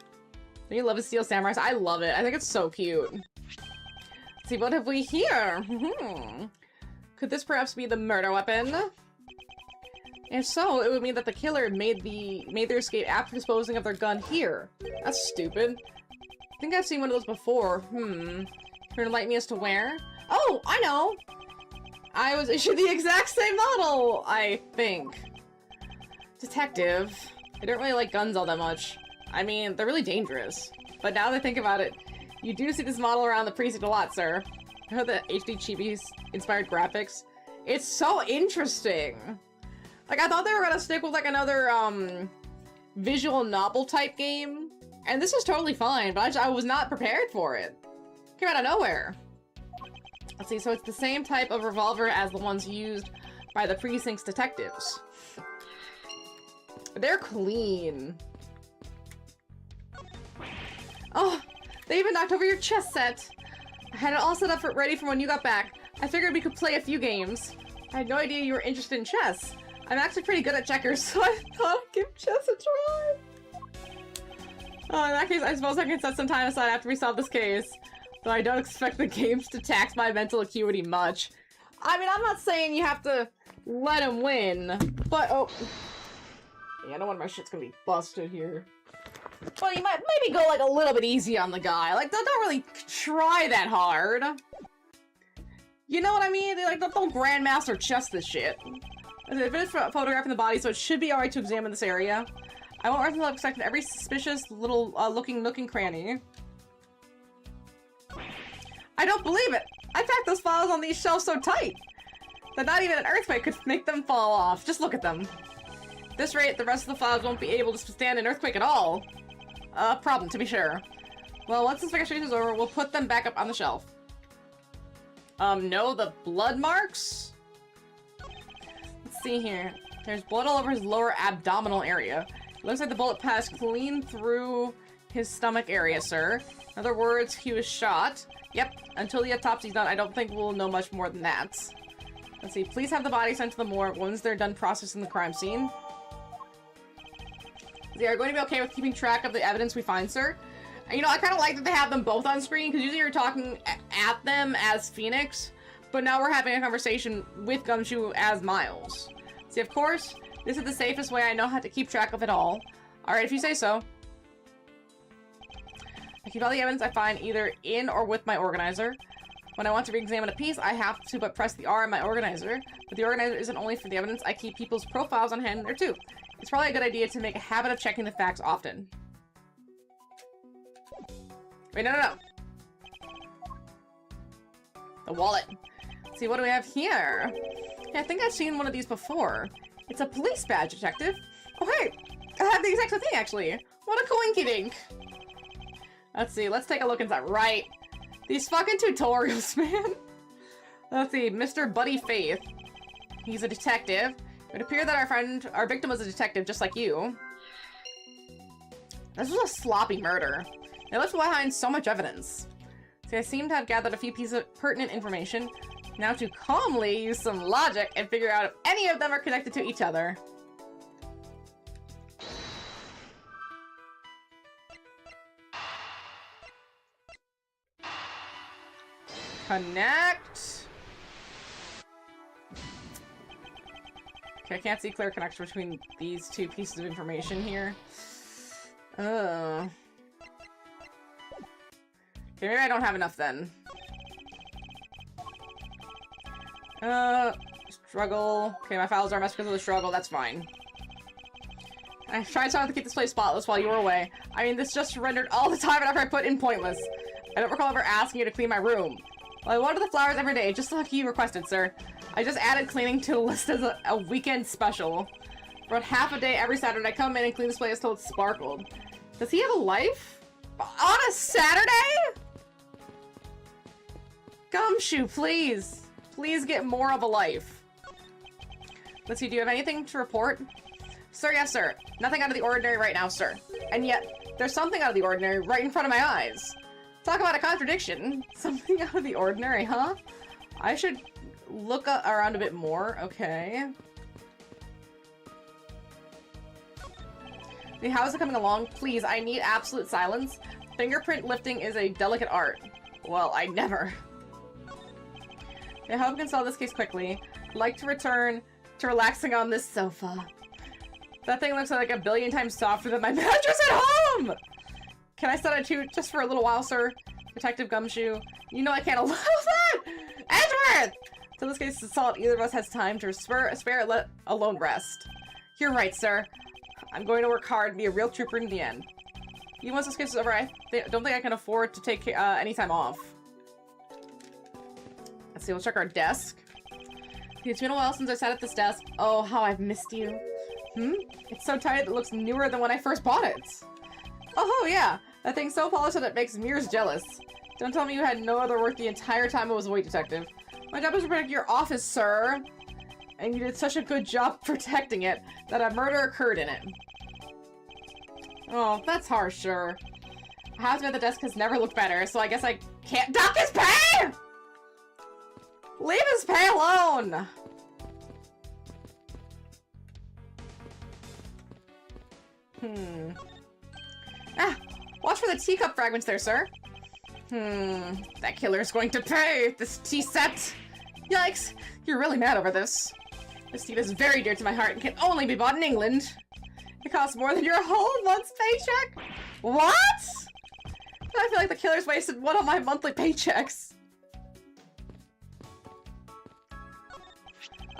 Speaker 1: Don't you love a Steel Samurai? I love it. I think it's so cute. Let's see, what have we here? Could this perhaps be the murder weapon? If so, it would mean that the killer made their escape after disposing of their gun here. That's stupid. I think I've seen one of those before. Can you enlighten me as to where? Oh, I know! I was issued the exact same model, I think. Detective. I don't really like guns all that much. I mean, they're really dangerous. But now that I think about it, you do see this model around the precinct a lot, sir. I heard the HD chibi-inspired graphics. It's so interesting! Like, I thought they were gonna stick with, like, another, visual novel type game. And this is totally fine, but I was not prepared for it. Came out of nowhere. Let's see, so it's the same type of revolver as the ones used by the precinct's detectives. They're clean. Oh, they even knocked over your chess set. I had it all set up ready for when you got back. I figured we could play a few games. I had no idea you were interested in chess. I'm actually pretty good at checkers, so I thought I'd give chess a try. Oh, in that case, I suppose I can set some time aside after we solve this case. Though I don't expect the games to tax my mental acuity much. I mean, I'm not saying you have to let him win, but oh. Yeah, I don't want my shit's gonna be busted here. Well, you might maybe go like a little bit easy on the guy. Like, don't really try that hard. You know what I mean? Like, don't grandmaster chess this shit. I finished photographing the body, so it should be alright to examine this area. I won't recollect every suspicious little looking nook and cranny. I don't believe it! I packed those files on these shelves so tight that not even an earthquake could make them fall off. Just look at them. At this rate, the rest of the files won't be able to stand an earthquake at all. Problem, to be sure. Well, once this investigation is over, we'll put them back up on the shelf. No, the blood marks? Let's see here. There's blood all over his lower abdominal area. It looks like the bullet passed clean through his stomach area, sir. In other words, he was shot. Yep, until the autopsy's done, I don't think we'll know much more than that. Let's see, please have the body sent to the morgue once they're done processing the crime scene. They are going to be okay with keeping track of the evidence we find, sir. And, you know, I kind of like that they have them both on screen, because usually you're talking at them as Phoenix, but now we're having a conversation with Gumshoe as Miles. See, of course, this is the safest way I know how to keep track of it all. Alright, if you say so. I keep all the evidence I find either in or with my organizer. When I want to re-examine a piece, I have to but press the R in my organizer. But the organizer isn't only for the evidence, I keep people's profiles on hand there too. It's probably a good idea to make a habit of checking the facts often. Wait, no. The wallet. Let's see, what do we have here? Yeah, I think I've seen one of these before. It's a police badge, detective. Oh, hey! I have the exact same thing, actually. What a coinky-dink. Let's see, let's take a look inside. Right. These fucking tutorials, man. Let's see, Mr. Buddy Faith. He's a detective. It would appear that our victim was a detective just like you. This was a sloppy murder. It left behind so much evidence. See, I seem to have gathered a few pieces of pertinent information. Now to calmly use some logic and figure out if any of them are connected to each other. Connect. Okay, I can't see clear connection between these two pieces of information here. Okay, maybe I don't have enough then. Struggle. Okay, my files are messed because of the struggle. That's fine. I tried so hard to keep this place spotless while you were away. I mean, this just rendered all the time after I put in pointless. I don't recall ever asking you to clean my room. Well, I water the flowers every day, just like you requested, sir. I just added cleaning to the list as a weekend special. For about half a day every Saturday, I come in and clean this place till it sparkled. Does he have a life? On a Saturday? Gumshoe, please. Please get more of a life. Let's see, do you have anything to report? Sir, yes, sir. Nothing out of the ordinary right now, sir. And yet, there's something out of the ordinary right in front of my eyes. Talk about a contradiction. Something out of the ordinary, huh? I should look around a bit more. Okay. Hey, how is it coming along? Please, I need absolute silence. Fingerprint lifting is a delicate art. Well, I never. I hope we can solve this case quickly. I'd like to return to relaxing on this sofa. That thing looks like a billion times softer than my mattress at home! Can I set it to just for a little while, sir? Detective Gumshoe. You know I can't allow that! Edgeworth! So this case is solved. Either of us has time to spare let alone rest. You're right, sir. I'm going to work hard and be a real trooper in the end. Even once this case is over, I don't think I can afford to take any time off. Let's see, we'll check our desk. It's been a while since I sat at this desk. Oh, how I've missed you. It's so tight it looks newer than when I first bought it. Oh, yeah. That thing's so polished that it makes mirrors jealous. Don't tell me you had no other work the entire time I was a wait detective. My job is to protect your office, sir. And you did such a good job protecting it that a murder occurred in it. Oh, that's harsh, sure. I have to admit the desk has never looked better, so I guess I can't dock his pay! Leave his pay alone! Watch for the teacup fragments there, sir. That killer's going to pay! This tea set! Yikes! You're really mad over this. This tea is very dear to my heart and can only be bought in England. It costs more than your whole month's paycheck? What? I feel like the killer's wasted one of my monthly paychecks.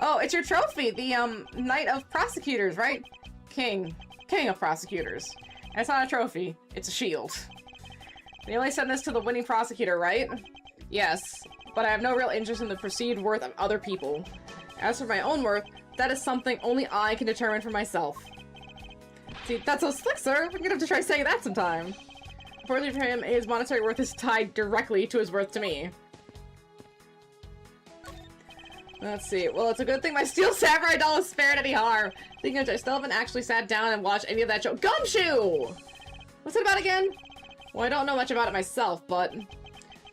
Speaker 1: Oh, it's your trophy! The, Knight of Prosecutors, right? King of Prosecutors. And it's not a trophy, it's a shield. They only send this to the winning prosecutor, right? Yes, but I have no real interest in the perceived worth of other people. As for my own worth, that is something only I can determine for myself. See, that's so slick, sir! I'm gonna have to try saying that sometime. Unfortunately for him, his monetary worth is tied directly to his worth to me. Let's see. Well, it's a good thing my Steel Samurai doll is spared any harm. Speaking of which, I still haven't actually sat down and watched any of that show. Gumshoe! What's it about again? Well, I don't know much about it myself, but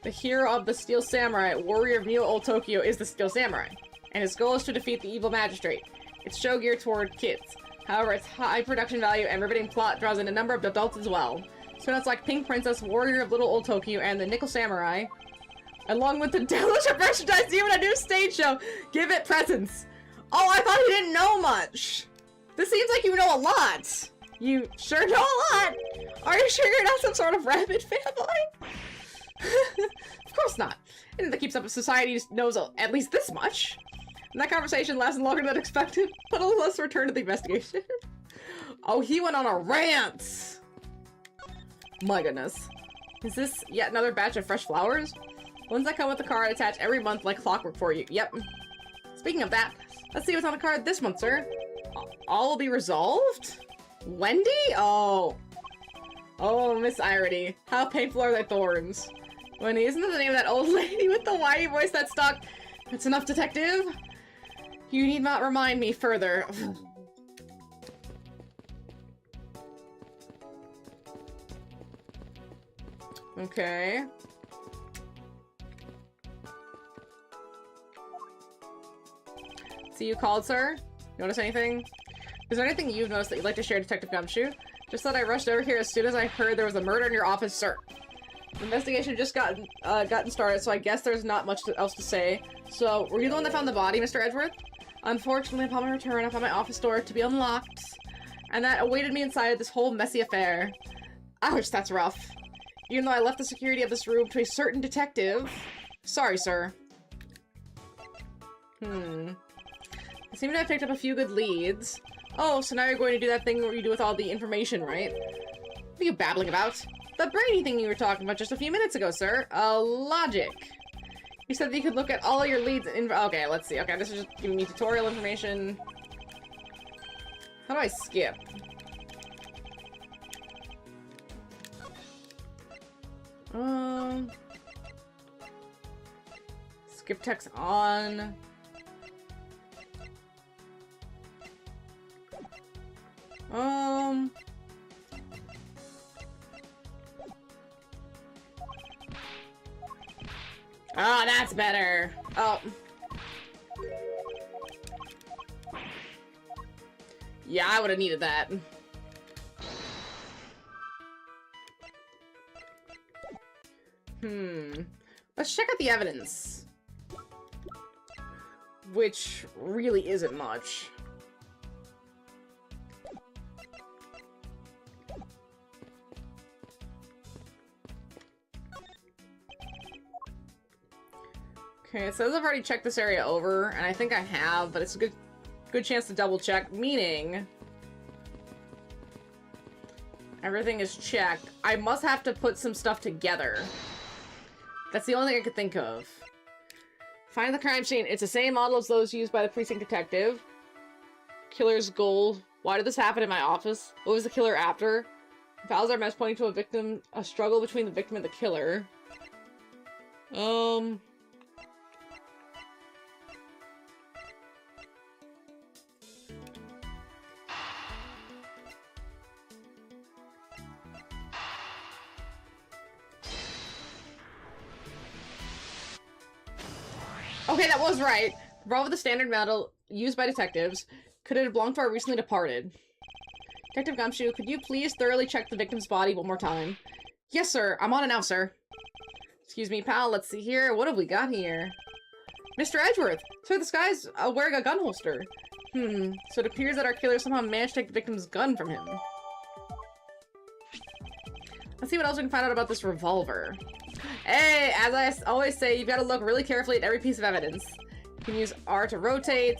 Speaker 1: the hero of the Steel Samurai, warrior of Neo Old Tokyo, is the Steel Samurai, and his goal is to defeat the evil magistrate. It's show geared toward kids. However, its high production value and riveting plot draws in a number of adults as well. So it's like Pink Princess, Warrior of Little Old Tokyo, and the Nickel Samurai, along with the delicious merchandise, even a new stage show. Give it presents. Oh, I thought you didn't know much. This seems like you know a lot. You sure know a lot. Are you sure you're not some sort of rabid family? Of course not. Anything that keeps up with society knows at least this much. And that conversation lasted longer than expected, but let's return to the investigation. Oh, he went on a rant. My goodness. Is this yet another batch of fresh flowers? Ones that come with the card attached every month like clockwork for you. Yep. Speaking of that, let's see what's on the card this month, sir. All will be resolved? Wendy? Oh. Oh, Miss Irony. How painful are thy thorns? Wendy, isn't that the name of that old lady with the whiny voice that stuck? That's enough, detective. You need not remind me further. Okay. See you called, sir? Notice anything? Is there anything you've noticed that you'd like to share, Detective Gumshoe? Just that I rushed over here as soon as I heard there was a murder in your office, sir. The investigation just gotten started, so I guess there's not much else to say. So, were you the one that found the body, Mr. Edgeworth? Unfortunately, upon my return, I found my office door to be unlocked, and that awaited me inside this whole messy affair. Ouch, that's rough. Even though I left the security of this room to a certain detective. Sorry, sir. I seem to have picked up a few good leads. Oh, so now you're going to do that thing where you do with all the information, right? What are you babbling about? The brainy thing you were talking about just a few minutes ago, sir. Logic. You said that you could look at all your leads in- Okay, let's see. Okay, this is just giving me tutorial information. How do I skip? Skip text on. Oh, that's better. Oh. Yeah, I would have needed that. Let's check out the evidence. Which really isn't much. Okay, it says I've already checked this area over, and I think I have, but it's a good chance to double check, meaning everything is checked. I must have to put some stuff together. That's the only thing I could think of. Find the crime scene. It's the same model as those used by the precinct detective. Killer's goal. Why did this happen in my office? What was the killer after? Files are mess pointing to a victim, a struggle between the victim and the killer. Okay, that was right. Revolver with the standard model used by detectives. Could it have belonged to our recently departed? Detective Gumshoe, could you please thoroughly check the victim's body one more time? Yes, sir. I'm on it now, sir. Excuse me, pal. Let's see here. What have we got here? Mr. Edgeworth! Sir, this guy's wearing a gun holster. So it appears that our killer somehow managed to take the victim's gun from him. Let's see what else we can find out about this revolver. Hey, as I always say, you've got to look really carefully at every piece of evidence. You can use R to rotate,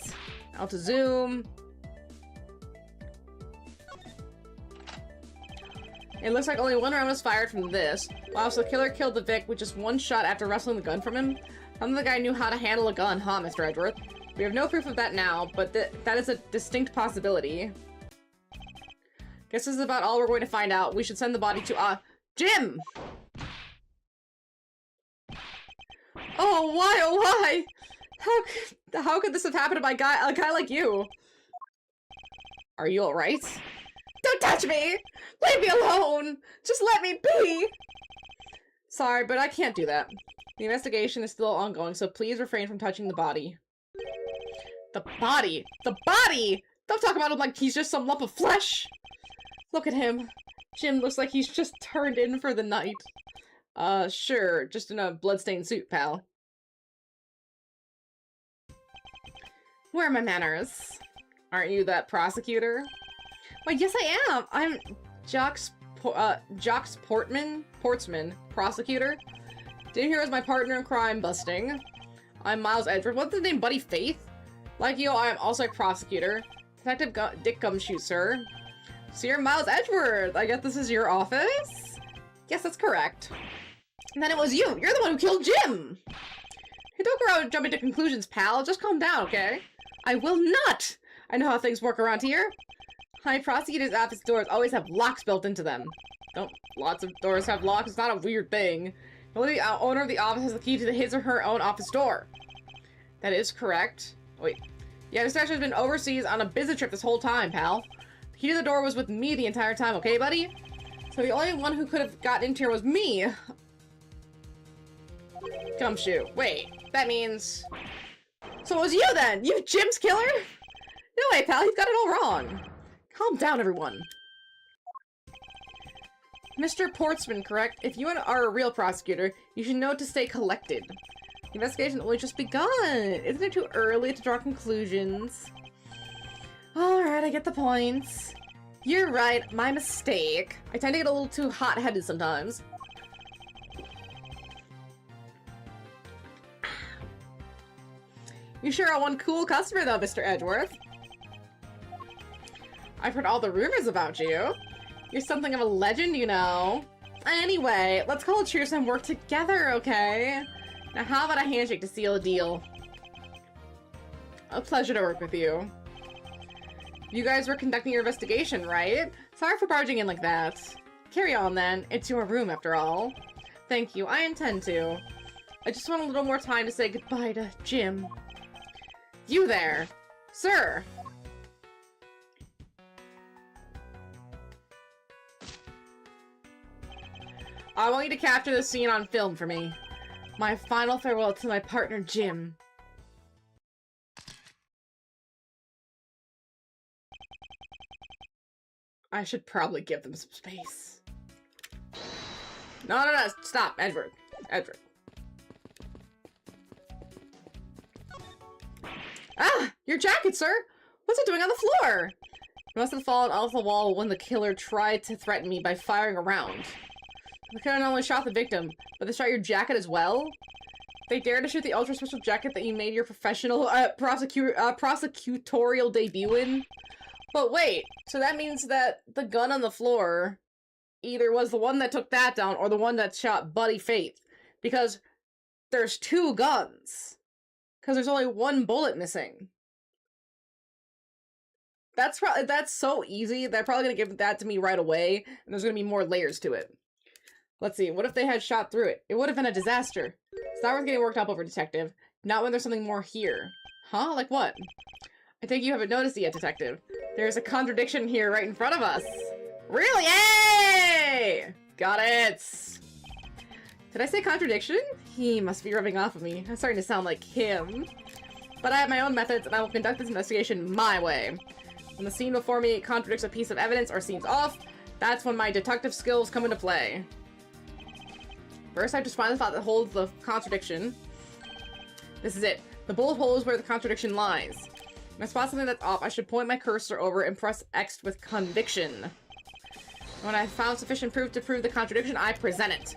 Speaker 1: L to zoom. It looks like only one round was fired from this. Wow, so the killer killed the Vic with just one shot after wrestling the gun from him? Some of the guy knew how to handle a gun, huh, Mr. Edgeworth? We have no proof of that now, but that is a distinct possibility. Guess this is about all we're going to find out. We should send the body to, Jim! Oh, why? Oh, why? How could this have happened to a guy like you? Are you alright? Don't touch me! Leave me alone! Just let me be! Sorry, but I can't do that. The investigation is still ongoing, so please refrain from touching the body. The body? The body! Don't talk about him like he's just some lump of flesh! Look at him. Jim looks like he's just turned in for the night. Sure, just in a bloodstained suit, pal. Where are my manners? Aren't you that prosecutor? Why, yes I am! I'm Jocks Portsman, prosecutor. Didn't hear as my partner in crime busting. I'm Miles Edgeworth. What's his name, Buddy Faith? Like you, I am also a prosecutor. Detective Dick Gumshoe, sir. So you're Miles Edgeworth. I guess this is your office? Yes, that's correct. And then it was you. You're the one who killed Jim. Hey, don't go out jumping to conclusions, pal. Just calm down, okay? I will not. I know how things work around here. High prosecutor's office doors always have locks built into them. Don't lots of doors have locks? It's not a weird thing. Only the owner of the office has the key to his or her own office door. That is correct. Wait. Yeah, this actually has been overseas on a business trip this whole time, pal. The key to the door was with me the entire time, okay, buddy? So the only one who could have gotten into here was me. Gumshoe. Wait, that means... So it was you then! You Jim's killer? No way, pal, you've got it all wrong. Calm down, everyone. Mr. Portsman, correct? If you are a real prosecutor, you should know to stay collected. The investigation only just begun. Isn't it too early to draw conclusions? Alright, I get the points. You're right, my mistake. I tend to get a little too hot-headed sometimes. You sure are one cool customer though, Mr. Edgeworth. I've heard all the rumors about you. You're something of a legend, you know. Anyway, let's call a cheers and work together, okay? Now how about a handshake to seal a deal? A pleasure to work with you. You guys were conducting your investigation, right? Sorry for barging in like that. Carry on then. It's your room after all. Thank you, I intend to. I just want a little more time to say goodbye to Jim. You there, sir. I want you to capture this scene on film for me. My final farewell to my partner, Jim. I should probably give them some space. No, stop, Edward. Edward. Ah! Your jacket, sir! What's it doing on the floor? It must have fallen off the wall when the killer tried to threaten me by firing a round. The killer not only shot the victim, but they shot your jacket as well? They dared to shoot the ultra-special jacket that you made your professional, prosecutorial debut in? But wait, so that means that the gun on the floor either was the one that took that down or the one that shot Buddy Faith. Because there's two guns. Because there's only one bullet missing. That's so easy. They're probably going to give that to me right away. And there's going to be more layers to it. Let's see. What if they had shot through it? It would have been a disaster. It's not worth getting worked up over, Detective. Not when there's something more here. Huh? Like what? I think you haven't noticed it yet, Detective. There's a contradiction here right in front of us. Really? Yay! Got it! Did I say contradiction? He must be rubbing off of me. I'm starting to sound like him. But I have my own methods, and I will conduct this investigation my way. When the scene before me contradicts a piece of evidence or seems off, that's when my detective skills come into play. First, I have to find the thought that holds the contradiction. This is it. The bullet hole is where the contradiction lies. When I spot something that's off, I should point my cursor over and press X with conviction. When I found sufficient proof to prove the contradiction, I present it.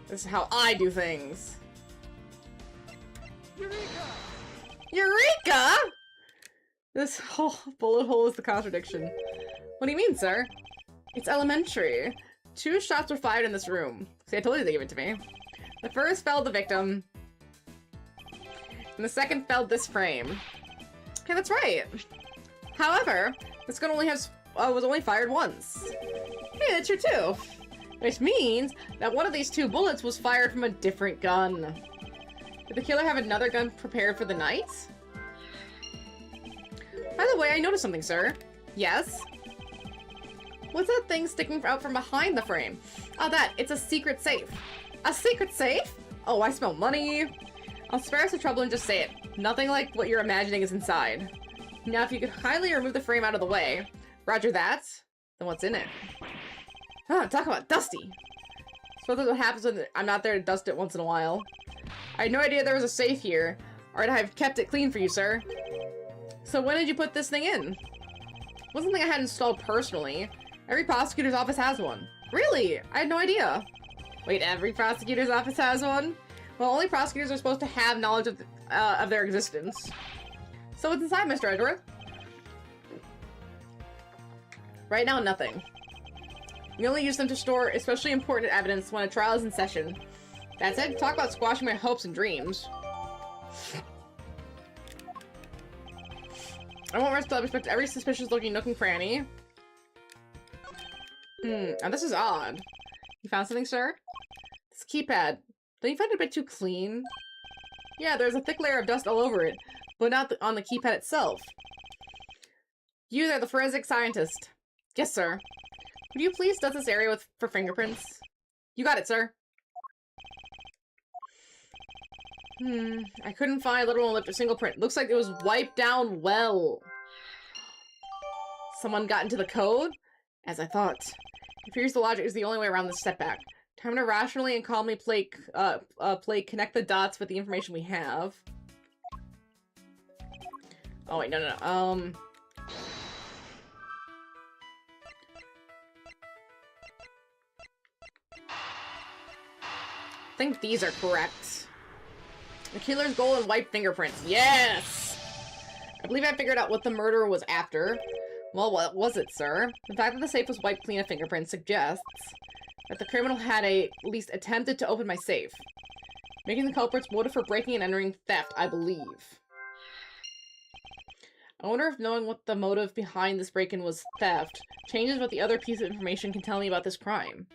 Speaker 1: This is how I do things. Eureka! Eureka! This whole bullet hole is the contradiction. What do you mean, sir? It's elementary. 2 shots were fired in this room. See, I told you they gave it to me. The first felled the victim, and the second felled this frame. Okay, that's right. However, this gun only was only fired once. Hey, that's your 2. Which means that one of these 2 bullets was fired from a different gun. Did the killer have another gun prepared for the night? By the way, I noticed something, sir. Yes? What's that thing sticking out from behind the frame? Oh, it's a secret safe. A secret safe? Oh, I smell money. I'll spare us the trouble and just say it. Nothing like what you're imagining is inside. Now, if you could kindly remove the frame out of the way. Roger that. Then what's in it? Ah, talk about dusty. Suppose that's what happens when I'm not there to dust it once in a while. I had no idea there was a safe here. Alright, I've kept it clean for you, sir. So when did you put this thing in? It wasn't something I had installed personally. Every prosecutor's office has one. Really? I had no idea. Wait, every prosecutor's office has one? Well, only prosecutors are supposed to have knowledge of their existence. So what's inside, Mr. Edgeworth? Right now, nothing. We only use them to store especially important evidence when a trial is in session. That said, talk about squashing my hopes and dreams. I won't rest till I respect every suspicious-looking nook and cranny. And this is odd. You found something, sir? This keypad. Don't you find it a bit too clean? Yeah, there's a thick layer of dust all over it, but not on the keypad itself. You there, the forensic scientist. Yes, sir. Would you please dust this area for fingerprints? You got it, sir. I couldn't find a literal lip or single print. Looks like it was wiped down well. Someone got into the code? As I thought. It appears the logic is the only way around this setback. Time to rationally and calmly connect the dots with the information we have. Oh wait, no. I think these are correct. The killer's goal and white fingerprints. Yes! I believe I figured out what the murderer was after. Well, what was it, sir? The fact that the safe was wiped clean of fingerprints suggests that the criminal had at least attempted to open my safe, making the culprit's motive for breaking and entering theft, I believe. I wonder if knowing what the motive behind this break-in was theft changes what the other piece of information can tell me about this crime.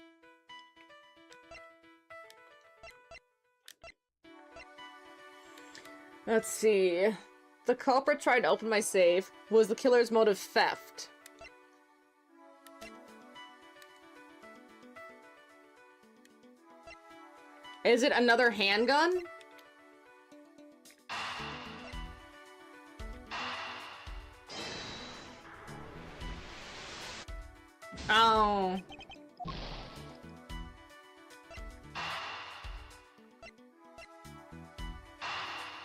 Speaker 1: Let's see. The culprit tried to open my safe. Was the killer's motive theft? Is it another handgun? Oh.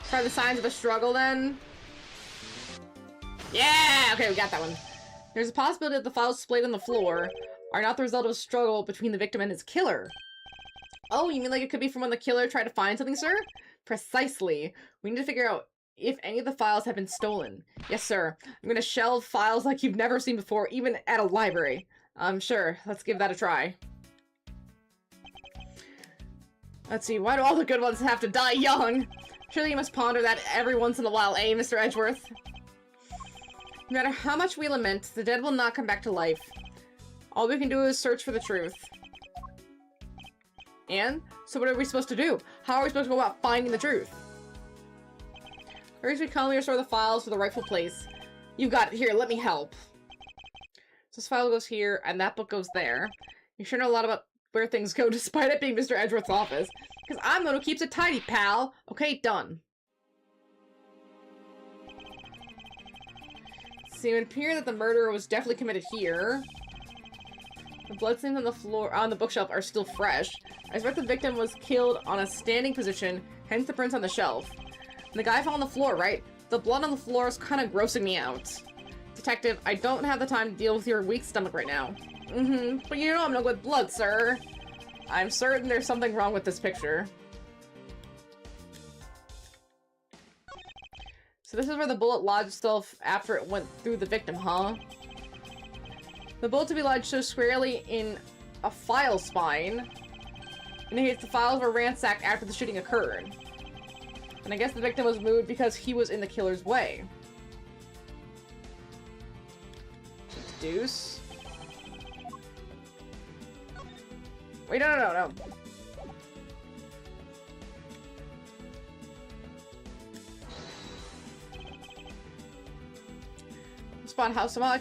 Speaker 1: Try the signs of a struggle then? Yeah! Okay, we got that one. There's a possibility that the files displayed on the floor are not the result of a struggle between the victim and his killer. Oh, you mean like it could be from when the killer tried to find something, sir? Precisely. We need to figure out if any of the files have been stolen. Yes, sir. I'm gonna shelve files like you've never seen before, even at a library. Sure. Let's give that a try. Let's see. Why do all the good ones have to die young? Surely you must ponder that every once in a while, eh, Mr. Edgeworth? No matter how much we lament, the dead will not come back to life. All we can do is search for the truth. And? So what are we supposed to do? How are we supposed to go about finding the truth? First, we calmly restore the files to the rightful place. You got it. Here, let me help. So this file goes here, and that book goes there. You sure know a lot about where things go, despite it being Mr. Edgeworth's office. Because I'm the one who keeps it tidy, pal. Okay, done. So it would appear that the murder was definitely committed here. The bloodstains on the floor, on the bookshelf, are still fresh. I suspect the victim was killed on a standing position, hence the prints on the shelf. And the guy fell on the floor, right? The blood on the floor is kind of grossing me out. Detective, I don't have the time to deal with your weak stomach right now. But you know I'm no good blood, sir. I'm certain there's something wrong with this picture. So this is where the bullet lodged itself after it went through the victim, huh? The bullet to be lodged so squarely in a file spine indicates the files were ransacked after the shooting occurred. And I guess the victim was moved because he was in the killer's way. Deuce. Wait, no. Spot house somehow.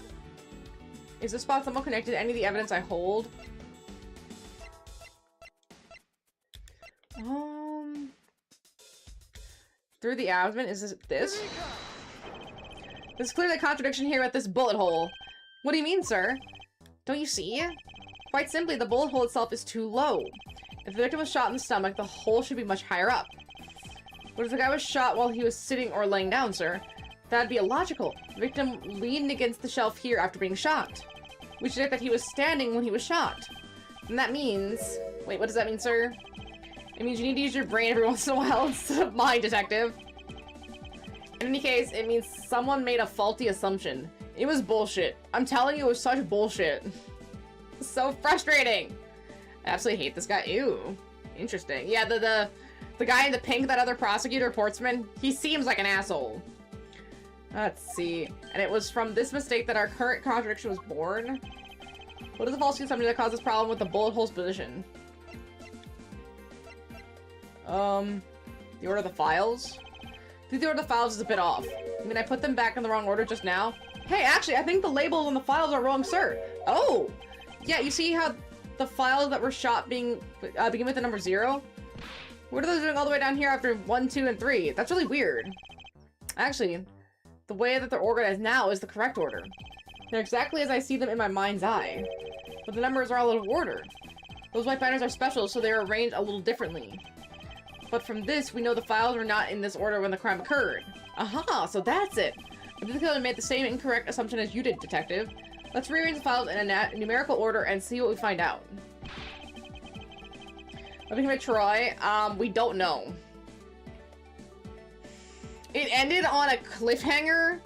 Speaker 1: Is this spot somehow connected to any of the evidence I hold? Through the abdomen? Is this? There's clearly a contradiction here at this bullet hole. What do you mean, sir? Don't you see? Quite simply, the bullet hole itself is too low. If the victim was shot in the stomach, the hole should be much higher up. What if the guy was shot while he was sitting or laying down, sir? That'd be illogical. The victim leaned against the shelf here after being shot. We should say that he was standing when he was shot. And that means... Wait, what does that mean, sir? It means you need to use your brain every once in a while instead of mine, detective. In any case, it means someone made a faulty assumption. It was bullshit. I'm telling you, it was such bullshit. So frustrating. I absolutely hate this guy. Ew. Interesting. Yeah, the guy in the pink, that other prosecutor, Portsman, he seems like an asshole. Let's see. And it was from this mistake that our current contradiction was born. What is the false assumption that caused this problem with the bullet hole's position? The order of the files? I think the order of the files is a bit off. I mean, I put them back in the wrong order just now. Hey, actually, I think the labels on the files are wrong, sir. Oh! Yeah, you see how the files that were shot begin with the number 0? What are those doing all the way down here after 1, 2, and 3? That's really weird. Actually, the way that they're organized now is the correct order. They're exactly as I see them in my mind's eye. But the numbers are all out of order. Those white banners are special, so they're arranged a little differently. But from this, we know the files were not in this order when the crime occurred. Aha, so that's it. The killer made the same incorrect assumption as you did, Detective. Let's rearrange the files in a numerical order and see what we find out. What became of Troy? We don't know. It ended on a cliffhanger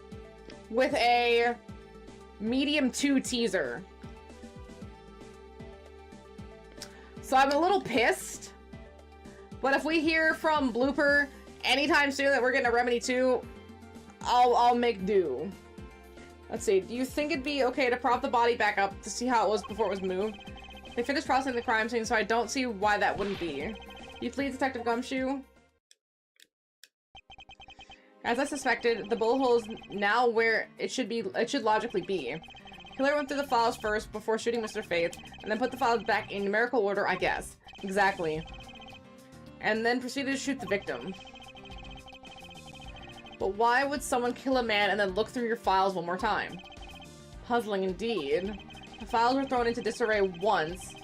Speaker 1: with a medium 2 teaser. So I'm a little pissed. But if we hear from Blooper anytime soon that we're getting a Remedy 2, I'll make do. Let's see. Do you think it'd be okay to prop the body back up to see how it was before it was moved? They finished processing the crime scene, so I don't see why that wouldn't be. You please, Detective Gumshoe? As I suspected, the bullet hole is now where it should logically be. Killer went through the files first before shooting Mr. Faith, and then put the files back in numerical order, I guess. Exactly. And then proceeded to shoot the victim. But why would someone kill a man and then look through your files one more time? Puzzling indeed. The files were thrown into disarray once.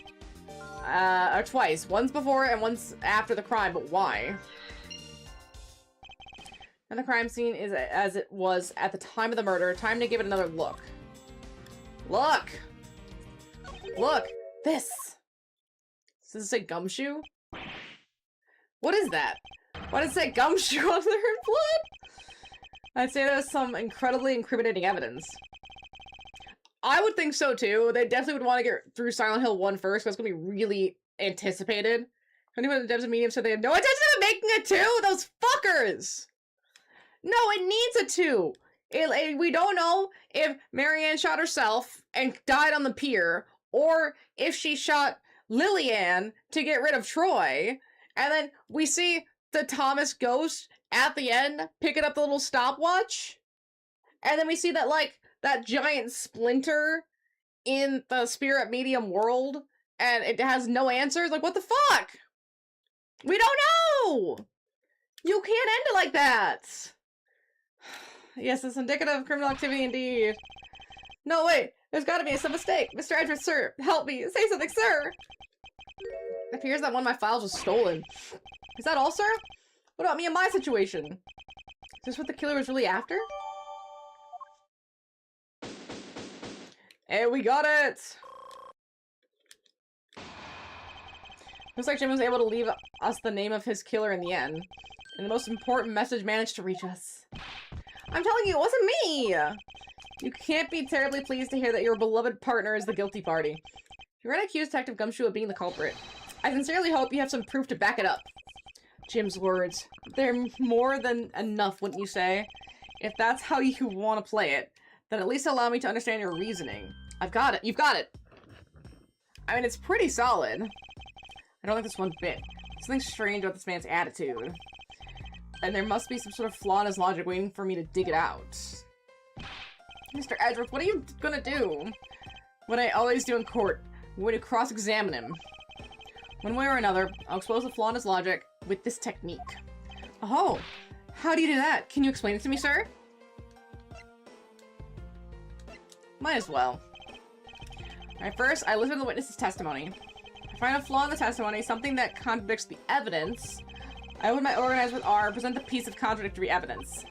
Speaker 1: Or twice. Once before and once after the crime, but why? And the crime scene is as it was at the time of the murder. Time to give it another look. Look! Look! This! Does it say Gumshoe? What is that? Why does it say Gumshoe on there in blood? I'd say there's some incredibly incriminating evidence. I would think so too. They definitely would want to get through Silent Hill 1 first, because it's going to be really anticipated. Anyone in the devs and mediums said they have no intention of making a 2? Those fuckers! No, it needs a 2! We don't know if Marianne shot herself and died on the pier, or if she shot Lillian to get rid of Troy, and then we see the Thomas ghost at the end picking up the little stopwatch, and then we see that, like, that giant splinter in the spirit medium world, and it has no answers. Like, what the fuck? We don't know! You can't end it like that! Yes, it's indicative of criminal activity indeed. No, wait! There's gotta be some mistake! Mr. Edgeworth, sir! Help me! Say something, sir! It appears that one of my files was stolen. Is that all, sir? What about me and my situation? Is this what the killer was really after? And we got it! Looks like Jim was able to leave us the name of his killer in the end. And the most important message managed to reach us. I'm telling you, it wasn't me! You can't be terribly pleased to hear that your beloved partner is the guilty party. You're gonna accuse Detective Gumshoe of being the culprit. I sincerely hope you have some proof to back it up. Jim's words. They're more than enough, wouldn't you say? If that's how you want to play it, then at least allow me to understand your reasoning. I've got it. You've got it. I mean, it's pretty solid. I don't like this one bit. Something strange about this man's attitude. And there must be some sort of flaw in his logic waiting for me to dig it out. Mr. Edgeworth, what are you gonna do? What I always do in court. I'm going to cross-examine him. One way or another, I'll expose the flaw in his logic with this technique. Oh, how do you do that? Can you explain it to me, sir? Might as well. Alright, first, I listen to the witness's testimony. If I find a flaw in the testimony, something that contradicts the evidence, I open my organizer with R, present the piece of contradictory evidence.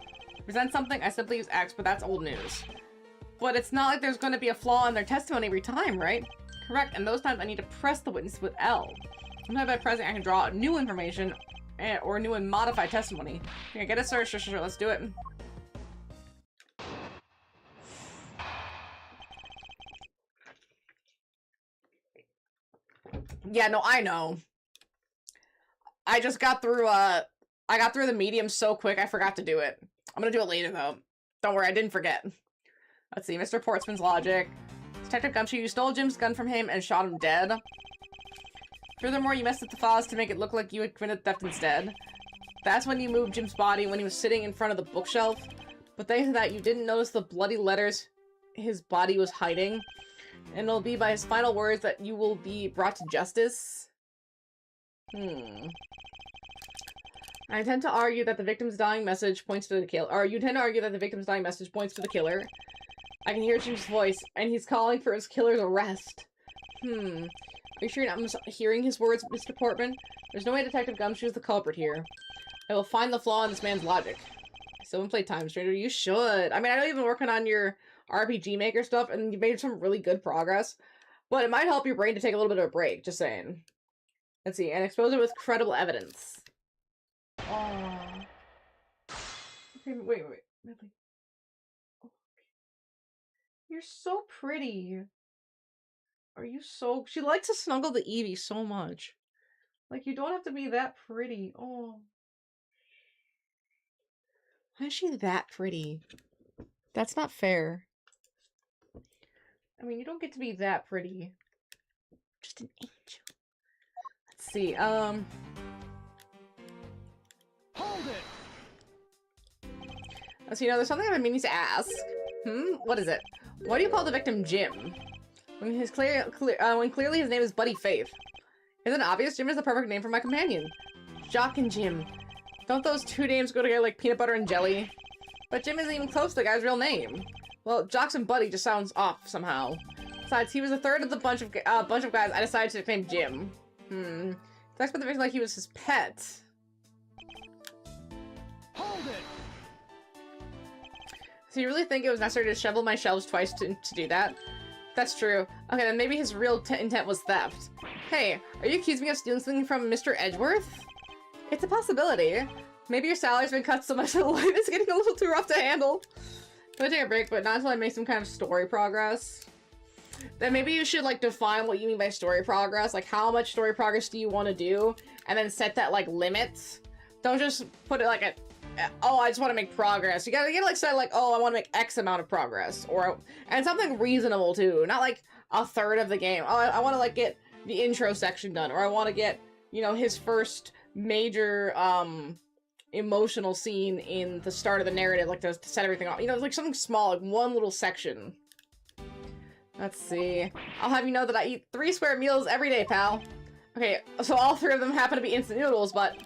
Speaker 1: Present something, I simply use X, but that's old news. But it's not like there's going to be a flaw in their testimony every time, right? Correct, and those times I need to press the witness with L. Sometimes by pressing, I can draw out new information, or new and modified testimony. Can I get it, sir? Sure, let's do it. Yeah, no, I know. I just got through, I got through the medium so quick, I forgot to do it. I'm gonna do it later, though. Don't worry, I didn't forget. Let's see, Mr. Portsman's logic. Detective Gumshoe, you stole Jim's gun from him and shot him dead. Furthermore, you messed up the files to make it look like you had committed theft instead. That's when you moved Jim's body when he was sitting in front of the bookshelf. But thanks to that, you didn't notice the bloody letters his body was hiding. And it'll be by his final words that you will be brought to justice. I tend to argue that the victim's dying message points to the killer. Or you tend to argue that the victim's dying message points to the killer. I can hear Jim's voice, and he's calling for his killer's arrest. Are you sure you're not hearing his words, Mr. Portman? There's no way Detective Gumshoe is the culprit here. I will find the flaw in this man's logic. I still haven't played Time Stranger. You should. I mean, I know you've been working on your RPG Maker stuff, and you made some really good progress. But it might help your brain to take a little bit of a break, just saying. Let's see, and expose it with credible evidence. Oh. Okay, wait. Really? Oh. You're so pretty. Are you so... She likes to snuggle to Evie so much. Like, you don't have to be that pretty. Oh. Why is she that pretty? That's not fair. I mean, you don't get to be that pretty. Just an angel. Let's see,
Speaker 2: Hold it!
Speaker 1: So, you know, there's something I've been meaning to ask. What is it? Why do you call the victim Jim? When clearly his name is Buddy Faith. Isn't it obvious? Jim is the perfect name for my companion. Jock and Jim. Don't those two names go together like peanut butter and jelly? But Jim isn't even close to the guy's real name. Well, Jocks and Buddy just sounds off somehow. Besides, he was the third of the bunch of guys I decided to nickname Jim. That's what the victim like he was his pet.
Speaker 2: Hold it!
Speaker 1: So you really think it was necessary to shovel my shelves twice to do that? That's true. Okay, then maybe his real intent was theft. Hey, are you accusing me of stealing something from Mr. Edgeworth? It's a possibility. Maybe your salary's been cut so much that life is getting a little too rough to handle. I'm gonna take a break, but not until I make some kind of story progress. Then maybe you should, like, define what you mean by story progress. Like, how much story progress do you want to do? And then set that, like, limit. Don't just put it, like, at, oh, I just want to make progress. You gotta like, say, like, oh, I want to make X amount of progress. And something reasonable, too. Not, like, a third of the game. Oh, I want to, like, get the intro section done. Or I want to get, you know, his first major, emotional scene in the start of the narrative, like, to set everything off. You know, it's like something small, like one little section. Let's see. I'll have you know that I eat 3 square meals every day, pal. Okay, so all 3 of them happen to be instant noodles, but...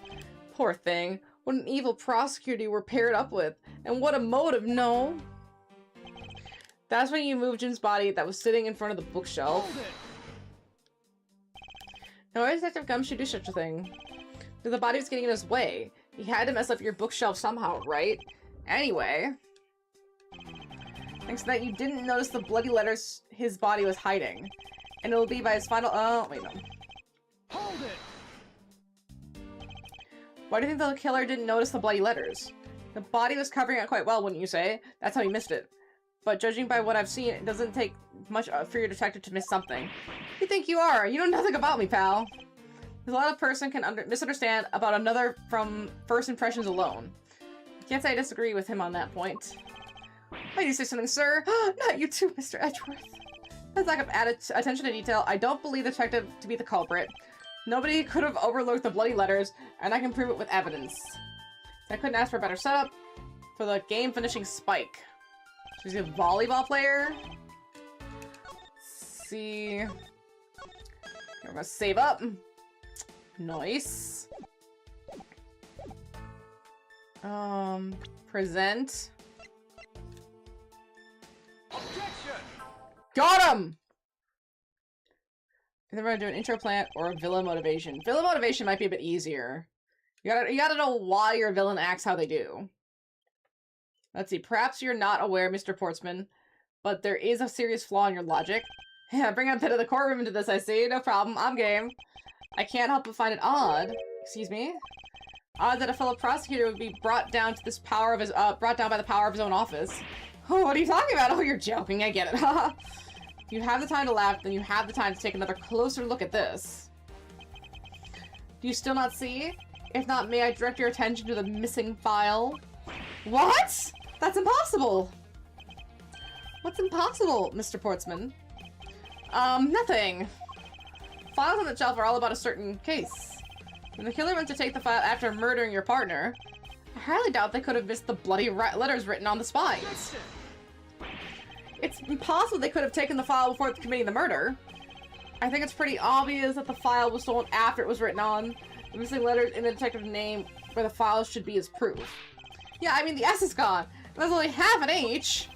Speaker 1: Poor thing. What an evil prosecutor you were paired up with. And what a motive, no? That's when you moved Jim's body that was sitting in front of the bookshelf. Now, why does Detective Gumshoe do such a thing? Because the body was getting in his way. He had to mess up your bookshelf somehow, right? Anyway. Thanks to that, you didn't notice the bloody letters his body was hiding. And it'll be by his final- oh, wait, no.
Speaker 2: Hold it!
Speaker 1: Why do you think the killer didn't notice the bloody letters? The body was covering it quite well, wouldn't you say? That's how he missed it. But judging by what I've seen, it doesn't take much for your detective to miss something. You think you are? You know nothing about me, pal. There's a lot of person can misunderstand about another from first impressions alone. I can't say I disagree with him on that point. I need to say something, sir. Not you too, Mr. Edgeworth. As lack of added attention to detail, I don't believe the detective to be the culprit. Nobody could have overlooked the bloody letters, and I can prove it with evidence. I couldn't ask for a better setup for the game-finishing Spike. She's a volleyball player. Let's see. We're gonna save up. Nice. Present.
Speaker 2: Objection!
Speaker 1: Got him! Either we're gonna do an intro plant or a villain motivation. Villain motivation might be a bit easier. You gotta know why your villain acts how they do. Let's see. Perhaps you're not aware, Mr. Portsman, but there is a serious flaw in your logic. Yeah, bring a bit of the courtroom into this, I see. No problem. I'm game. I can't help but find it odd. Excuse me? Odd that a fellow prosecutor would be brought down to this power of his, brought down by the power of his own office. Oh, what are you talking about? Oh, you're joking. I get it. If you have the time to laugh, then you have the time to take another closer look at this. Do you still not see? If not, may I direct your attention to the missing file? What? That's impossible! What's impossible, Mr. Portsman? Nothing. Files on the shelf are all about a certain case. When the killer went to take the file after murdering your partner, I highly doubt they could have missed the bloody letters written on the spines. It's impossible they could have taken the file before committing the murder. I think it's pretty obvious that the file was stolen after it was written on. The missing letters in the detective's name where the file should be is proof. Yeah, I mean, the S is gone. There's only half an H.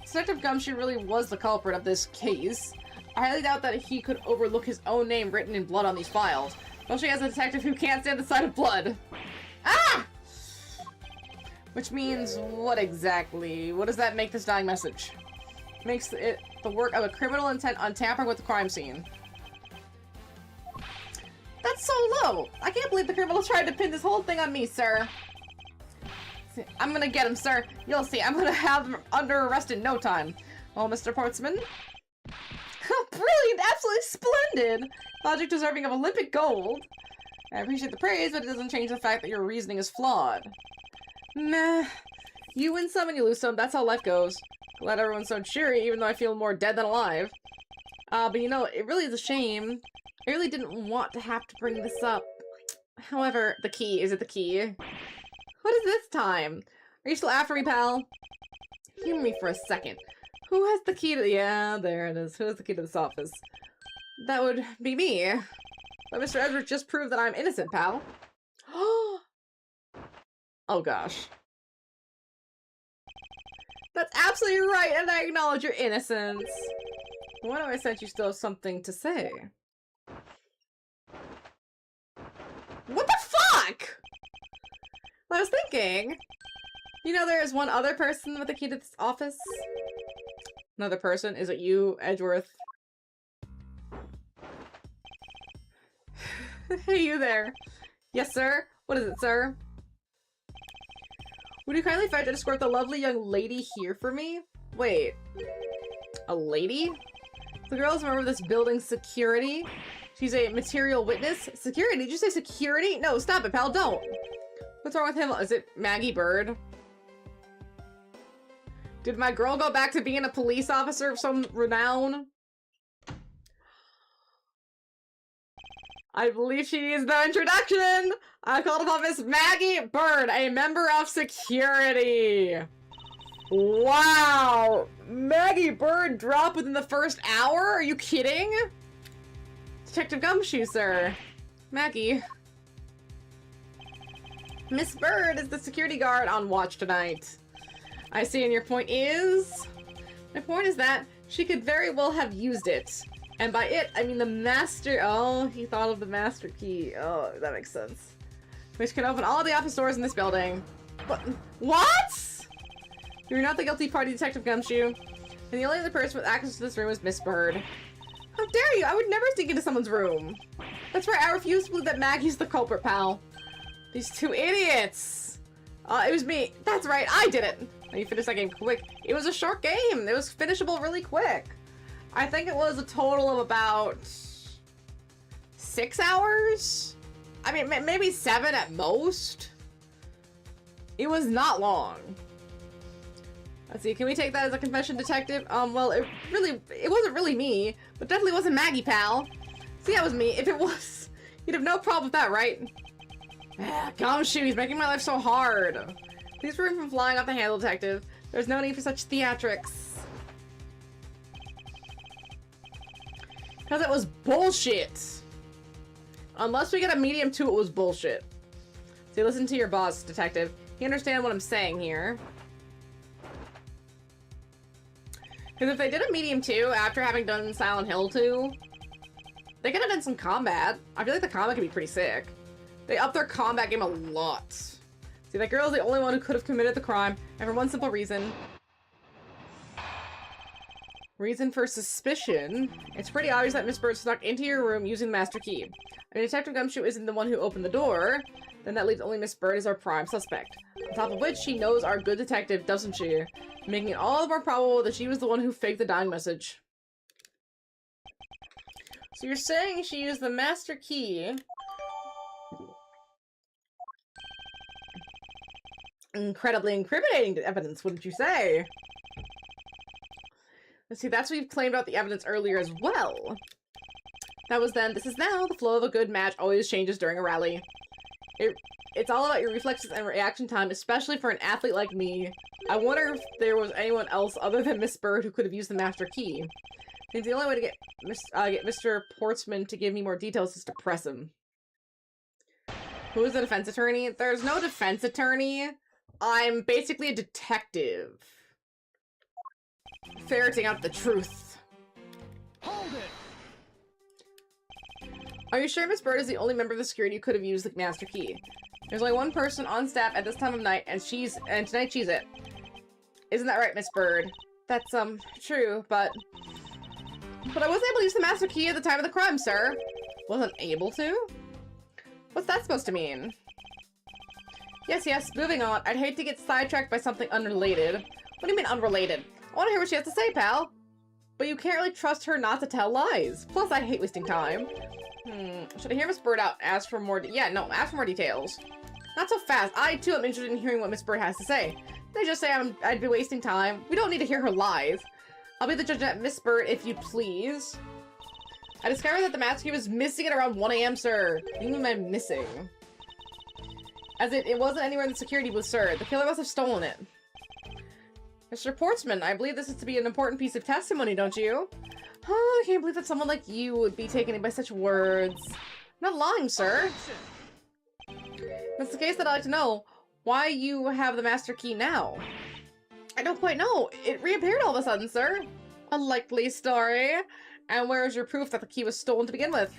Speaker 1: Detective Gumshoe really was the culprit of this case. I highly doubt that he could overlook his own name written in blood on these files, especially as a detective who can't stand the sight of blood. Ah! Which means what exactly? What does that make this dying message? Makes it the work of a criminal intent on tampering with the crime scene. That's so low! I can't believe the criminal tried to pin this whole thing on me, sir. I'm gonna get him, sir. You'll see. I'm gonna have him under arrest in no time. Well, Mr. Portsman? Brilliant! Absolutely splendid! Logic deserving of Olympic gold. I appreciate the praise, but it doesn't change the fact that your reasoning is flawed. Meh. You win some and you lose some. That's how life goes. Glad everyone's so cheery, even though I feel more dead than alive. But you know, it really is a shame. I really didn't want to have to bring this up. However, the key. Is it the key? What is this time? Are you still after me, pal? Humor me for a second. Who has the key to- yeah, there it is. Who has the key to this office? That would be me. But Mr. Edgeworth just proved that I'm innocent, pal. Oh gosh. That's absolutely right, and I acknowledge your innocence. Why do I sense you still have something to say? What the fuck? Well, I was thinking, you know, there is one other person with the key to this office. Another person? Is it you, Edgeworth? Hey, you there. Yes, sir? What is it, sir? Would you kindly fight to escort the lovely young lady here for me? Wait. A lady? The girls remember this building's security? She's a material witness? Security? Did you say security? No, stop it, pal, don't! What's wrong with him? Is it Maggie Bird? Did my girl go back to being a police officer of some renown? I believe she needs the introduction! I called upon Miss Maggie Bird, a member of security! Wow! Maggie Bird dropped within the first hour? Are you kidding? Detective Gumshoe, sir. Maggie. Miss Bird is the security guard on watch tonight. I see, and your point is? My point is that she could very well have used it. And by it, I mean the master- oh, he thought of the master key. Oh, that makes sense. Which can open all the office doors in this building. But- what?! You're not the guilty party, Detective Gumshoe. And the only other person with access to this room is Miss Bird. How dare you! I would never sneak into someone's room! That's right, I refuse to believe that Maggie's the culprit, pal. These two idiots! It was me. That's right, I did it! You finished that game quick. It was a short game. It was finishable really quick. I think it was a total of about 6 hours? I mean, maybe 7 at most. It was not long. Let's see, can we take that as a confession, detective? Well, it wasn't really me, but definitely wasn't Maggie, pal. See, that was me. If it was, you'd have no problem with that, right? Gumshoe, he's making my life so hard. Please refrain from flying off the handle, detective. There's no need for such theatrics. Because it was bullshit. Unless we get a medium 2, it was bullshit. See, listen to your boss, detective. You understand what I'm saying here. Because if they did a medium 2 after having done Silent Hill 2, they could have done some combat. I feel like the combat could be pretty sick. They upped their combat game a lot. See, that girl's the only one who could have committed the crime, and for one simple reason. Reason for suspicion. It's pretty obvious that Miss Bird snuck into your room using the master key. I mean, Detective Gumshoe isn't the one who opened the door, then that leaves only Miss Bird as our prime suspect. On top of which, she knows our good detective, doesn't she? Making it all the more probable that she was the one who faked the dying message. So you're saying she used the master key Incredibly incriminating evidence, wouldn't you say? Let's see, that's what you've claimed about the evidence earlier as well. That was then, this is now. The flow of a good match always changes during a rally. It's all about your reflexes and reaction time, especially for an athlete like me. I wonder if there was anyone else other than Miss Bird who could have used the master key. I think the only way to get Mr. Portsman to give me more details is to press him. Who is the defense attorney? There's no defense attorney. I'm basically a detective. Ferreting out the truth.
Speaker 2: Hold it!
Speaker 1: Are you sure Miss Bird is the only member of the security who could have used the master key? There's only one person on staff at this time of night, and tonight she's it. Isn't that right, Miss Bird? That's, true, but I wasn't able to use the master key at the time of the crime, sir. Wasn't able to? What's that supposed to mean? Yes, moving on. I'd hate to get sidetracked by something unrelated. What do you mean unrelated? I want to hear what she has to say, pal. But you can't really trust her not to tell lies. Plus, I hate wasting time. Should I hear Miss Bird out? Ask for more ask for more details. Not so fast. I, too, am interested in hearing what Miss Bird has to say. They just say I'd be wasting time. We don't need to hear her lies. I'll be the judge at Miss Bird, if you please. I discovered that the master key was missing at around 1 AM, sir. What do you mean by missing? As it wasn't anywhere in the security booth, sir. The killer must have stolen it. Mr. Portsman, I believe this is to be an important piece of testimony, don't you? Oh, I can't believe that someone like you would be taken in by such words. I'm not lying, sir. If that's the case, that I'd like to know why you have the master key now. I don't quite know. It reappeared all of a sudden, sir. A likely story. And where is your proof that the key was stolen to begin with?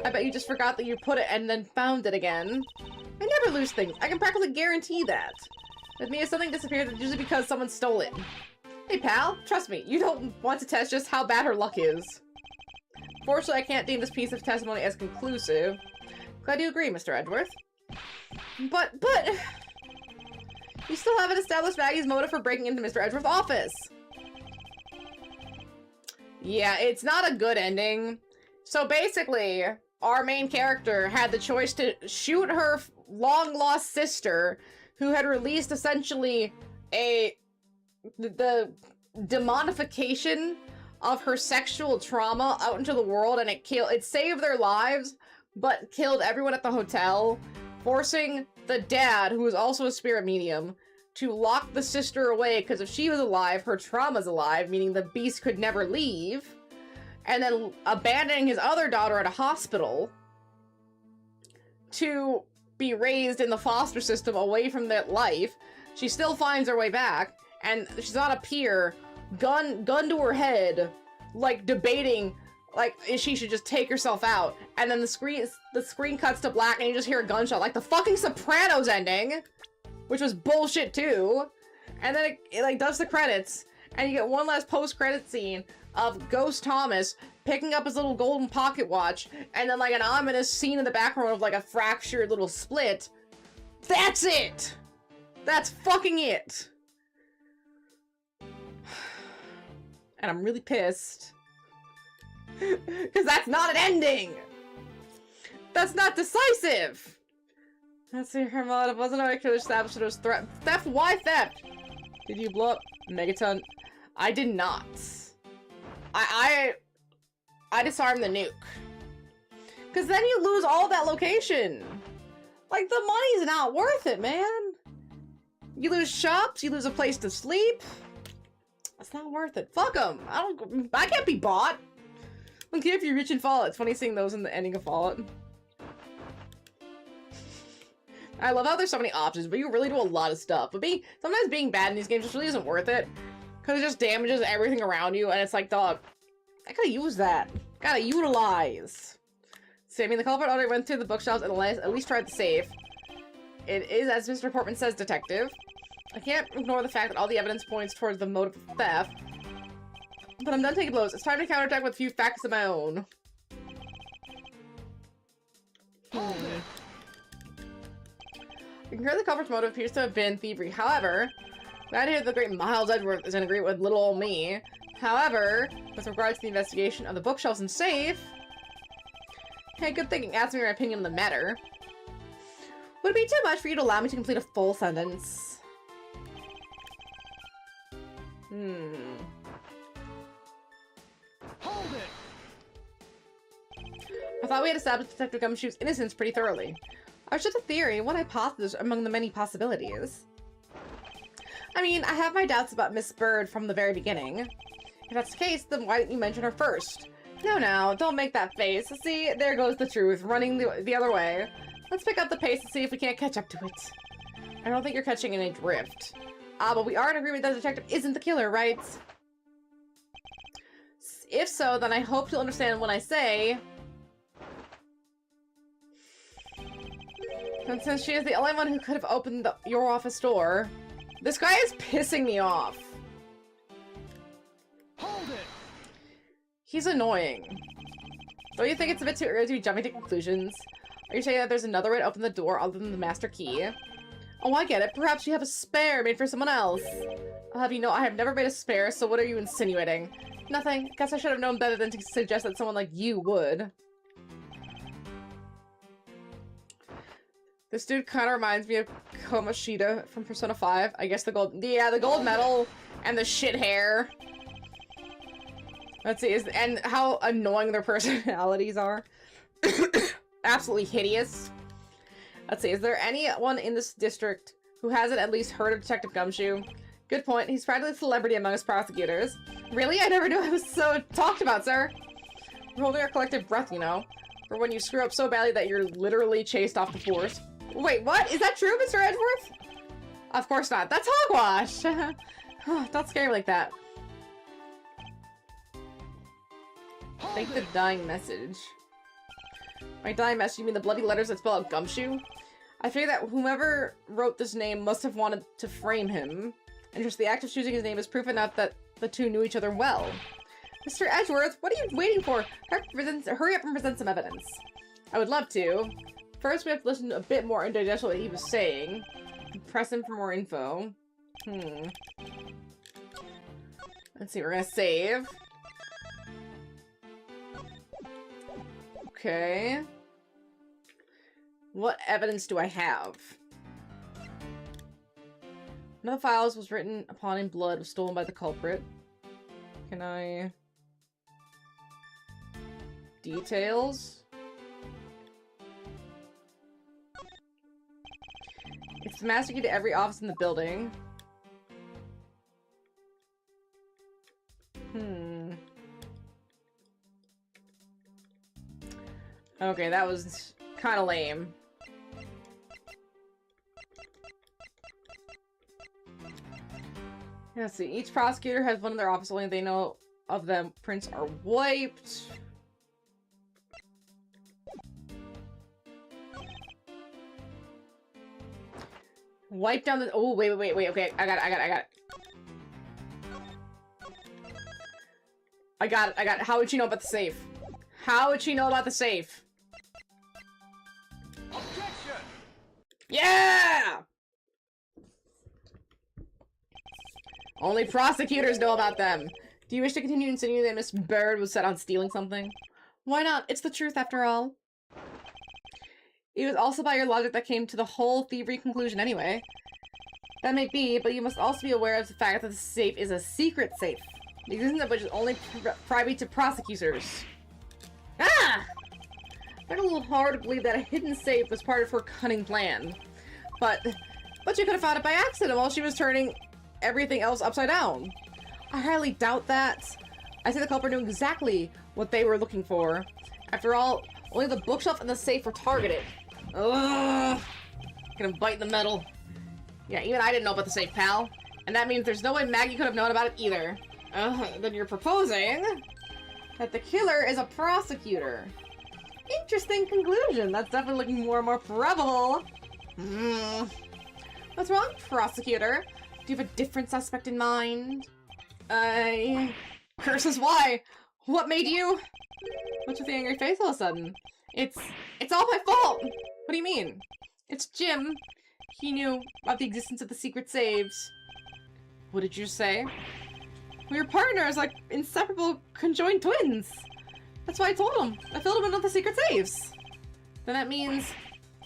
Speaker 1: I bet you just forgot that you put it and then found it again. I never lose things. I can practically guarantee that. With me, if something disappears, it's usually because someone stole it. Hey, pal, trust me, you don't want to test just how bad her luck is. Fortunately, I can't deem this piece of testimony as conclusive. Glad you agree, Mr. Edgeworth. But... You still haven't established Maggie's motive for breaking into Mr. Edgeworth's office. Yeah, it's not a good ending. So basically, our main character had the choice to shoot her long-lost sister, who had released essentially the demonification of her sexual trauma out into the world, and it saved their lives, but killed everyone at the hotel, forcing the dad, who was also a spirit medium, to lock the sister away, because if she was alive, her trauma's alive, meaning the beast could never leave, and then abandoning his other daughter at a hospital to be raised in the foster system away from that life. She still finds her way back, and she's on a pier, gun to her head, like debating, like, if she should just take herself out. And then the screen cuts to black, and you just hear a gunshot, like the fucking Sopranos ending, which was bullshit too. And then it like does the credits, and you get one last post-credit scene of Ghost Thomas picking up his little golden pocket watch, and then like an ominous scene in the background of like a fractured little split. That's it! That's fucking it! And I'm really pissed. Because that's not an ending! That's not decisive! Let's see, her motive wasn't already clearly established it was threat. Theft? Why theft? Did you blow up Megaton? I did not. I disarmed the nuke. Because then you lose all that location. Like, the money's not worth it, man. You lose shops, you lose a place to sleep. It's not worth it. Fuck them. I can't be bought. Okay, if you're rich in Fallout. It's funny seeing those in the ending of Fallout. I love how there's so many options, but you really do a lot of stuff. But sometimes being bad in these games just really isn't worth it. Because it just damages everything around you, and it's like, dog, I gotta use that. Gotta utilize. See, I mean, the culprit already went through the bookshelves and at least tried the safe. It is, as Mr. Portman says, detective. I can't ignore the fact that all the evidence points towards the motive of theft. But I'm done taking blows. It's time to counterattack with a few facts of my own. I concur the culprit's motive appears to have been thievery. However, glad to hear the great Miles Edgeworth is in agreement with little old me. However, with regards to the investigation of the bookshelves and safe... Hey, good thinking. Ask me your opinion on the matter. Would it be too much for you to allow me to complete a full sentence?
Speaker 2: Hold it!
Speaker 1: I thought we had established Detective Gumshoe's innocence pretty thoroughly. I was just a theory, one hypothesis among the many possibilities. I mean, I have my doubts about Miss Bird from the very beginning. If that's the case, then why didn't you mention her first? No, don't make that face. See, there goes the truth, running the other way. Let's pick up the pace and see if we can't catch up to it. I don't think you're catching any drift. But we are in agreement that the detective isn't the killer, right? If so, then I hope you'll understand when I say... And since she is the only one who could have opened your office door, this guy is pissing me off.
Speaker 2: Hold it!
Speaker 1: He's annoying. Don't you think it's a bit too early to be jumping to conclusions? Are you saying that there's another way to open the door other than the master key? Oh, I get it. Perhaps you have a spare made for someone else. I'll have you know I have never made a spare, so what are you insinuating? Nothing. Guess I should have known better than to suggest that someone like you would. This dude kind of reminds me of Komashita from Persona 5. I guess the gold... Yeah, the gold medal and the shit hair. Let's see, and how annoying their personalities are. Absolutely hideous. Let's see, is there anyone in this district who hasn't at least heard of Detective Gumshoe? Good point, he's practically a celebrity among us prosecutors. Really? I never knew I was so talked about, sir. We're holding our collective breath, you know. For when you screw up so badly that you're literally chased off the force. Wait, what? Is that true, Mr. Edgeworth? Of course not. That's hogwash! Don't scare me like that. Take the dying message. By dying message, you mean the bloody letters that spell out Gumshoe? I figure that whomever wrote this name must have wanted to frame him. And just the act of choosing his name is proof enough that the two knew each other well. Mr. Edgeworth, what are you waiting for? Hurry up and present some evidence. I would love to. First, we have to listen a bit more and digest what he was saying. Press him for more info. Let's see, we're gonna save. Okay. What evidence do I have? One of the files was written upon in blood, was stolen by the culprit. Can I... Details? It's the master key to every office in the building. Okay, that was kind of lame. Let's see. Each prosecutor has one in their office, only they know of them. Prints are wiped. Wipe down the... Oh, wait. Okay, I got it. I got it. How would she know about the safe? How would she know about the safe?
Speaker 2: Objection!
Speaker 1: Yeah! Only prosecutors know about them. Do you wish to continue insinuating that Miss Bird was set on stealing something? Why not? It's the truth after all. It was also by your logic that came to the whole thievery conclusion anyway. That may be, but you must also be aware of the fact that the safe is a secret safe. The existence of which is only private to prosecutors. Ah! I find it a little hard to believe that a hidden safe was part of her cunning plan. But you could have found it by accident while she was turning everything else upside down. I highly doubt that. I say the culprit knew exactly what they were looking for. After all, only the bookshelf and the safe were targeted. Ugh! Gonna bite the metal. Yeah, even I didn't know about the safe, pal. And that means there's no way Maggie could have known about it either. Then you're proposing that the killer is a prosecutor. Interesting conclusion. That's definitely looking more and more probable. What's wrong, prosecutor? Do you have a different suspect in mind? Curses, why? What made you? What's with the angry face all of a sudden? It's all my fault! What do you mean? It's Jim. He knew about the existence of the secret saves. What did you say? We were partners, like inseparable conjoined twins. That's why I told him. I filled him in with the secret saves. Then that means...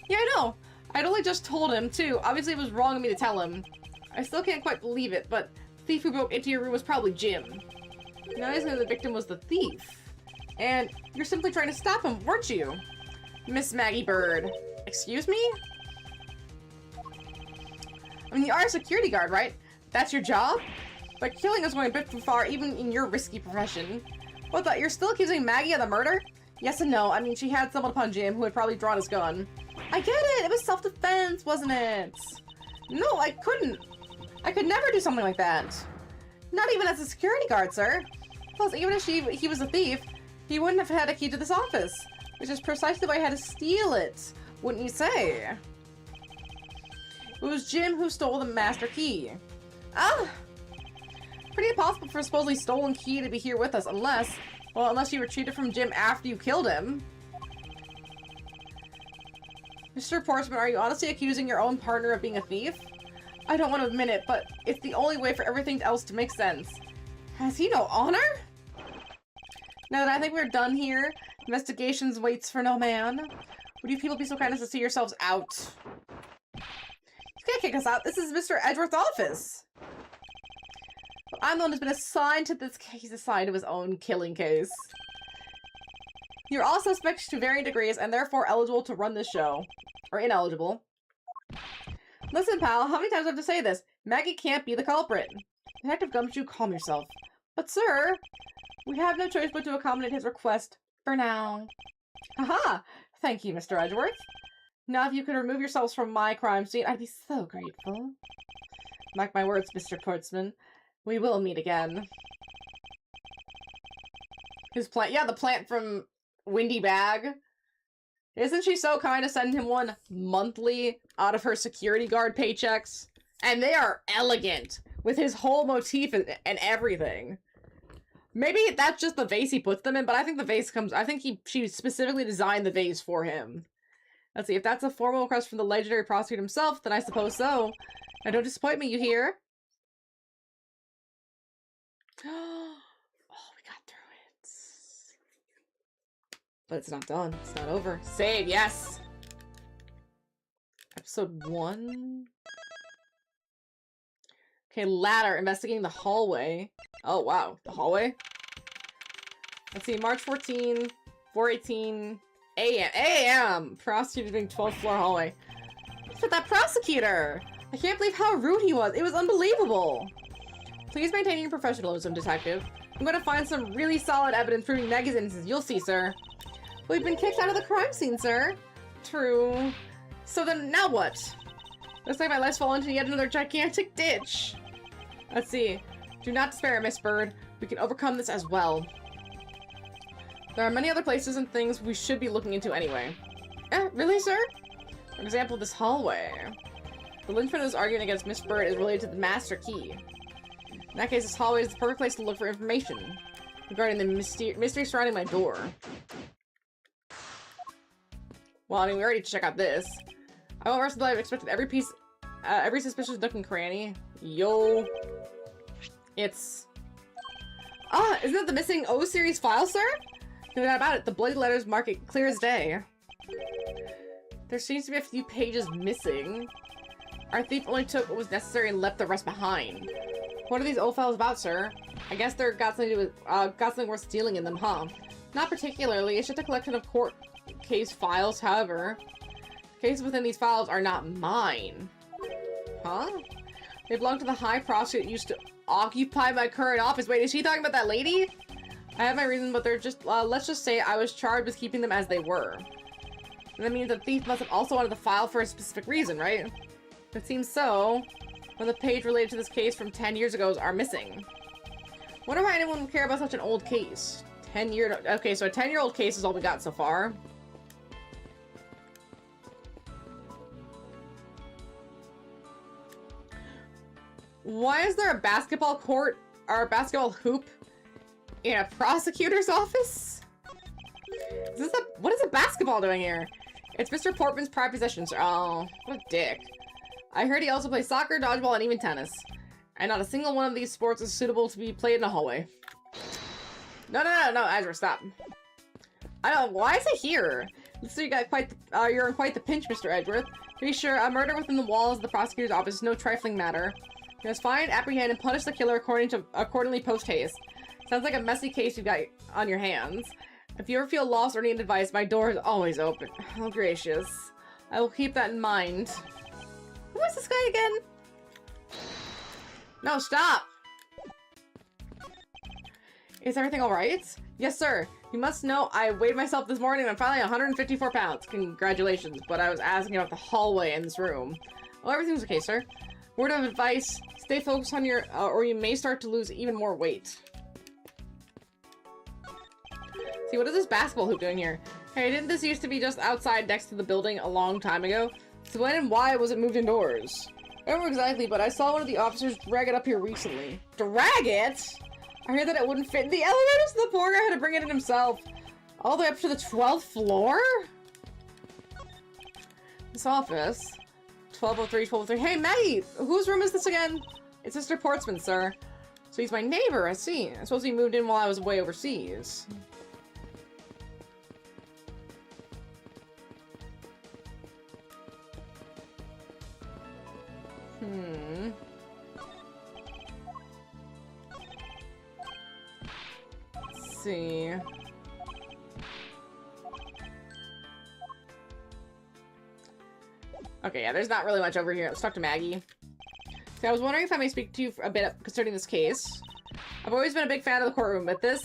Speaker 1: Yeah, I know. I'd only just told him, too. Obviously, it was wrong of me to tell him. I still can't quite believe it, but the thief who broke into your room was probably Jim. Now he's saying the victim was the thief. And you're simply trying to stop him, weren't you? Miss Maggie Bird. Excuse me? I mean, you are a security guard, right? That's your job? But killing is going a bit too far, even in your risky profession. What the? You're still accusing Maggie of the murder? Yes and no. I mean, she had someone upon Jim who had probably drawn his gun. I get it. It was self-defense, wasn't it? No, I couldn't. I could never do something like that. Not even as a security guard, sir. Plus, even if he was a thief, he wouldn't have had a key to this office, which is precisely why I had to steal it, wouldn't you say? It was Jim who stole the master key. Ah! Pretty impossible for a supposedly stolen key to be here with us, unless you retrieved it from Jim after you killed him. Mr. Portsman, are you honestly accusing your own partner of being a thief? I don't want to admit it, but it's the only way for everything else to make sense. Has he no honor? Now that I think we're done here, investigations waits for no man. Would you people be so kind as to see yourselves out? You can't kick us out. This is Mr. Edgeworth's office. I'm the one who's been assigned to this case, assigned to his own killing case. You're all suspects to varying degrees and therefore eligible to run this show. Or ineligible. Listen, pal, how many times do I have to say this? Maggie can't be the culprit. Detective Gumshoe, calm yourself. But sir, we have no choice but to accommodate his request for now. Haha! Thank you, Mr. Edgeworth. Now if you could remove yourselves from my crime scene, I'd be so grateful. Mark my words, Mr. Portsman. We will meet again. His plant, yeah, the plant from Windy Bag. Isn't she so kind to send him one monthly out of her security guard paychecks? And they are elegant, with his whole motif and everything. Maybe that's just the vase he puts them in, but I think the vase comes, I think she specifically designed the vase for him. Let's see, if that's a formal request from the legendary prosecutor himself, then I suppose so. Now don't disappoint me, you hear? Oh, we got through it. But it's not done. It's not over. Save, yes! Episode 1? Okay, ladder, investigating the hallway. Oh, wow. The hallway? Let's see, March 14, 4:18 a.m. a.m. Prosecutor doing 12th floor hallway. But that prosecutor! I can't believe how rude he was. It was unbelievable. Please maintain your professionalism, detective. I'm gonna find some really solid evidence proving Maggie's innocence. You'll see, sir. We've been kicked out of the crime scene, sir. True. So then, now what? Looks like my life's fallen into yet another gigantic ditch. Let's see. Do not despair, Miss Bird. We can overcome this as well. There are many other places and things we should be looking into anyway. Really, sir? For example, this hallway. The linchpin who's arguing against Miss Bird is related to the master key. In that case, this hallway is the perfect place to look for information regarding the mystery surrounding my door. Well, I mean, we already checked out this. I won't rest until I've expected every piece, every suspicious nook and cranny. Yo. It's... Ah, isn't it the missing O series file, sir? No doubt about it. The bloody letters mark it clear as day. There seems to be a few pages missing. Our thief only took what was necessary and left the rest behind. What are these old files about, sir? I guess they're got something to do with, got something worth stealing in them, huh? Not particularly. It's just a collection of court case files, however. Cases within these files are not mine. Huh? They belong to the high prosecutor that used to occupy my current office. Wait, is she talking about that lady? I have my reasons, but they're just, let's just say I was charged with keeping them as they were. And that means the thief must have also wanted the file for a specific reason, right? It seems so. When the page related to this case from 10 years ago are missing. Wonder why anyone would care about such an old case. 10-year... Okay, so a 10-year-old case is all we got so far. Why is there a basketball court or a basketball hoop in a prosecutor's office? Is this a... What is a basketball doing here? It's Mr. Portman's pride possession, sir. Oh, what a dick. I heard he also plays soccer, dodgeball, and even tennis. And not a single one of these sports is suitable to be played in a hallway. No, Edgeworth, stop. I don't know, why is it here? So you got quite the, you're in quite the pinch, Mr. Edgeworth. To be sure, a murder within the walls of the prosecutor's office is no trifling matter. You must find, apprehend, and punish the killer accordingly post-haste. Sounds like a messy case you've got on your hands. If you ever feel lost or need advice, my door is always open. Oh, gracious. I will keep that in mind. Who is this guy again? No, stop! Is everything alright? Yes, sir. You must know I weighed myself this morning and I'm finally 154 pounds. Congratulations, but I was asking about the hallway in this room. Oh, everything's okay, sir. Word of advice, stay focused on your, or you may start to lose even more weight. See, what is this basketball hoop doing here? Hey, didn't this used to be just outside next to the building a long time ago? So when and why was it moved indoors? I don't know exactly, but I saw one of the officers drag it up here recently. Drag it? I heard that it wouldn't fit in the elevator, so the poor guy had to bring it in himself. All the way up to the 12th floor? This office. 1203, 1203. Hey, Maggie! Whose room is this again? It's Mr. Portsman, sir. So he's my neighbor, I see. I suppose he moved in while I was away overseas. Let's see. Okay, yeah, there's not really much over here. Let's talk to Maggie. So I was wondering if I may speak to you for a bit concerning this case. I've always been a big fan of the courtroom, but this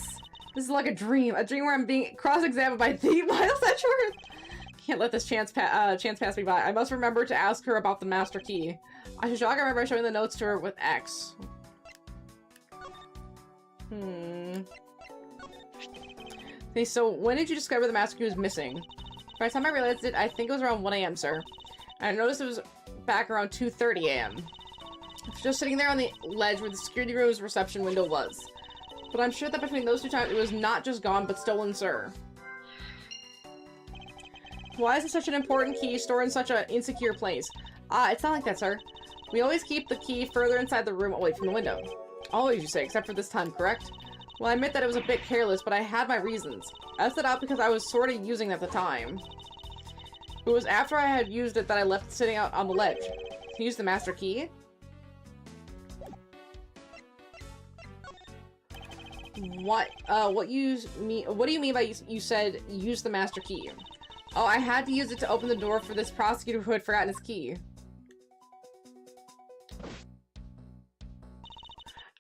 Speaker 1: is like a dream where I'm being cross-examined by the Miles Edgeworth. Can't let this chance pass me by. I must remember to ask her about the master key. I should shock. I remember showing the notes to her with X. Okay, so when did you discover the master key was missing? By the time I realized it, I think it was around 1 AM, sir. And I noticed it was back around 2:30 AM. I was just sitting there on the ledge where the security room's reception window was. But I'm sure that between those two times, it was not just gone, but stolen, sir. Why is it such an important key stored in such an insecure place? Ah, it's not like that, sir. We always keep the key further inside the room away from the window. Always, you say, except for this time, correct? Well, I admit that it was a bit careless, but I had my reasons. I left it out because I was sort of using it at the time. It was after I had used it that I left it sitting out on the ledge. Can you use the master key? What do you mean by you said use the master key? Oh, I had to use it to open the door for this prosecutor who had forgotten his key.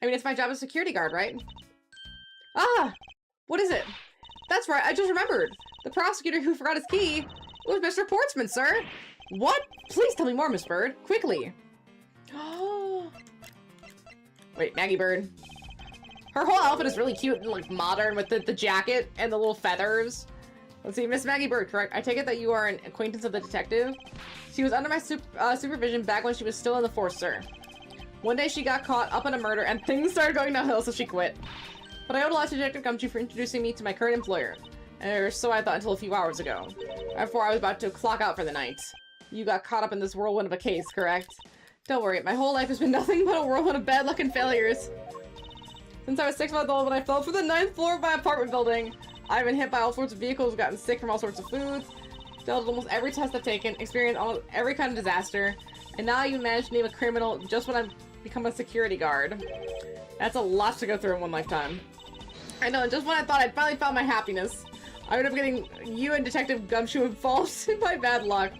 Speaker 1: I mean, it's my job as security guard, right? Ah! What is it? That's right, I just remembered. The prosecutor who forgot his key was Mr. Portsman, sir. What? Please tell me more, Miss Bird. Quickly. Oh. Wait, Maggie Bird. Her whole outfit is really cute and, like, modern with the jacket and the little feathers. Let's see, Miss Maggie Bird, correct? I take it that you are an acquaintance of the detective? She was under my supervision back when she was still in the force, sir. One day she got caught up in a murder and things started going downhill, so she quit. But I owed a lot to Detective Gumshoe for introducing me to my current employer. Or so I thought until a few hours ago. Before I was about to clock out for the night. You got caught up in this whirlwind of a case, correct? Don't worry, my whole life has been nothing but a whirlwind of bad luck and failures. Since I was 6 months old when I fell from the 9th floor of my apartment building, I've been hit by all sorts of vehicles, gotten sick from all sorts of foods, failed almost every test I've taken, experienced almost every kind of disaster, and now you managed to name a criminal just when I've become a security guard. That's a lot to go through in one lifetime. I know, and just when I thought I'd finally found my happiness, I ended up getting you and Detective Gumshoe involved in my bad luck.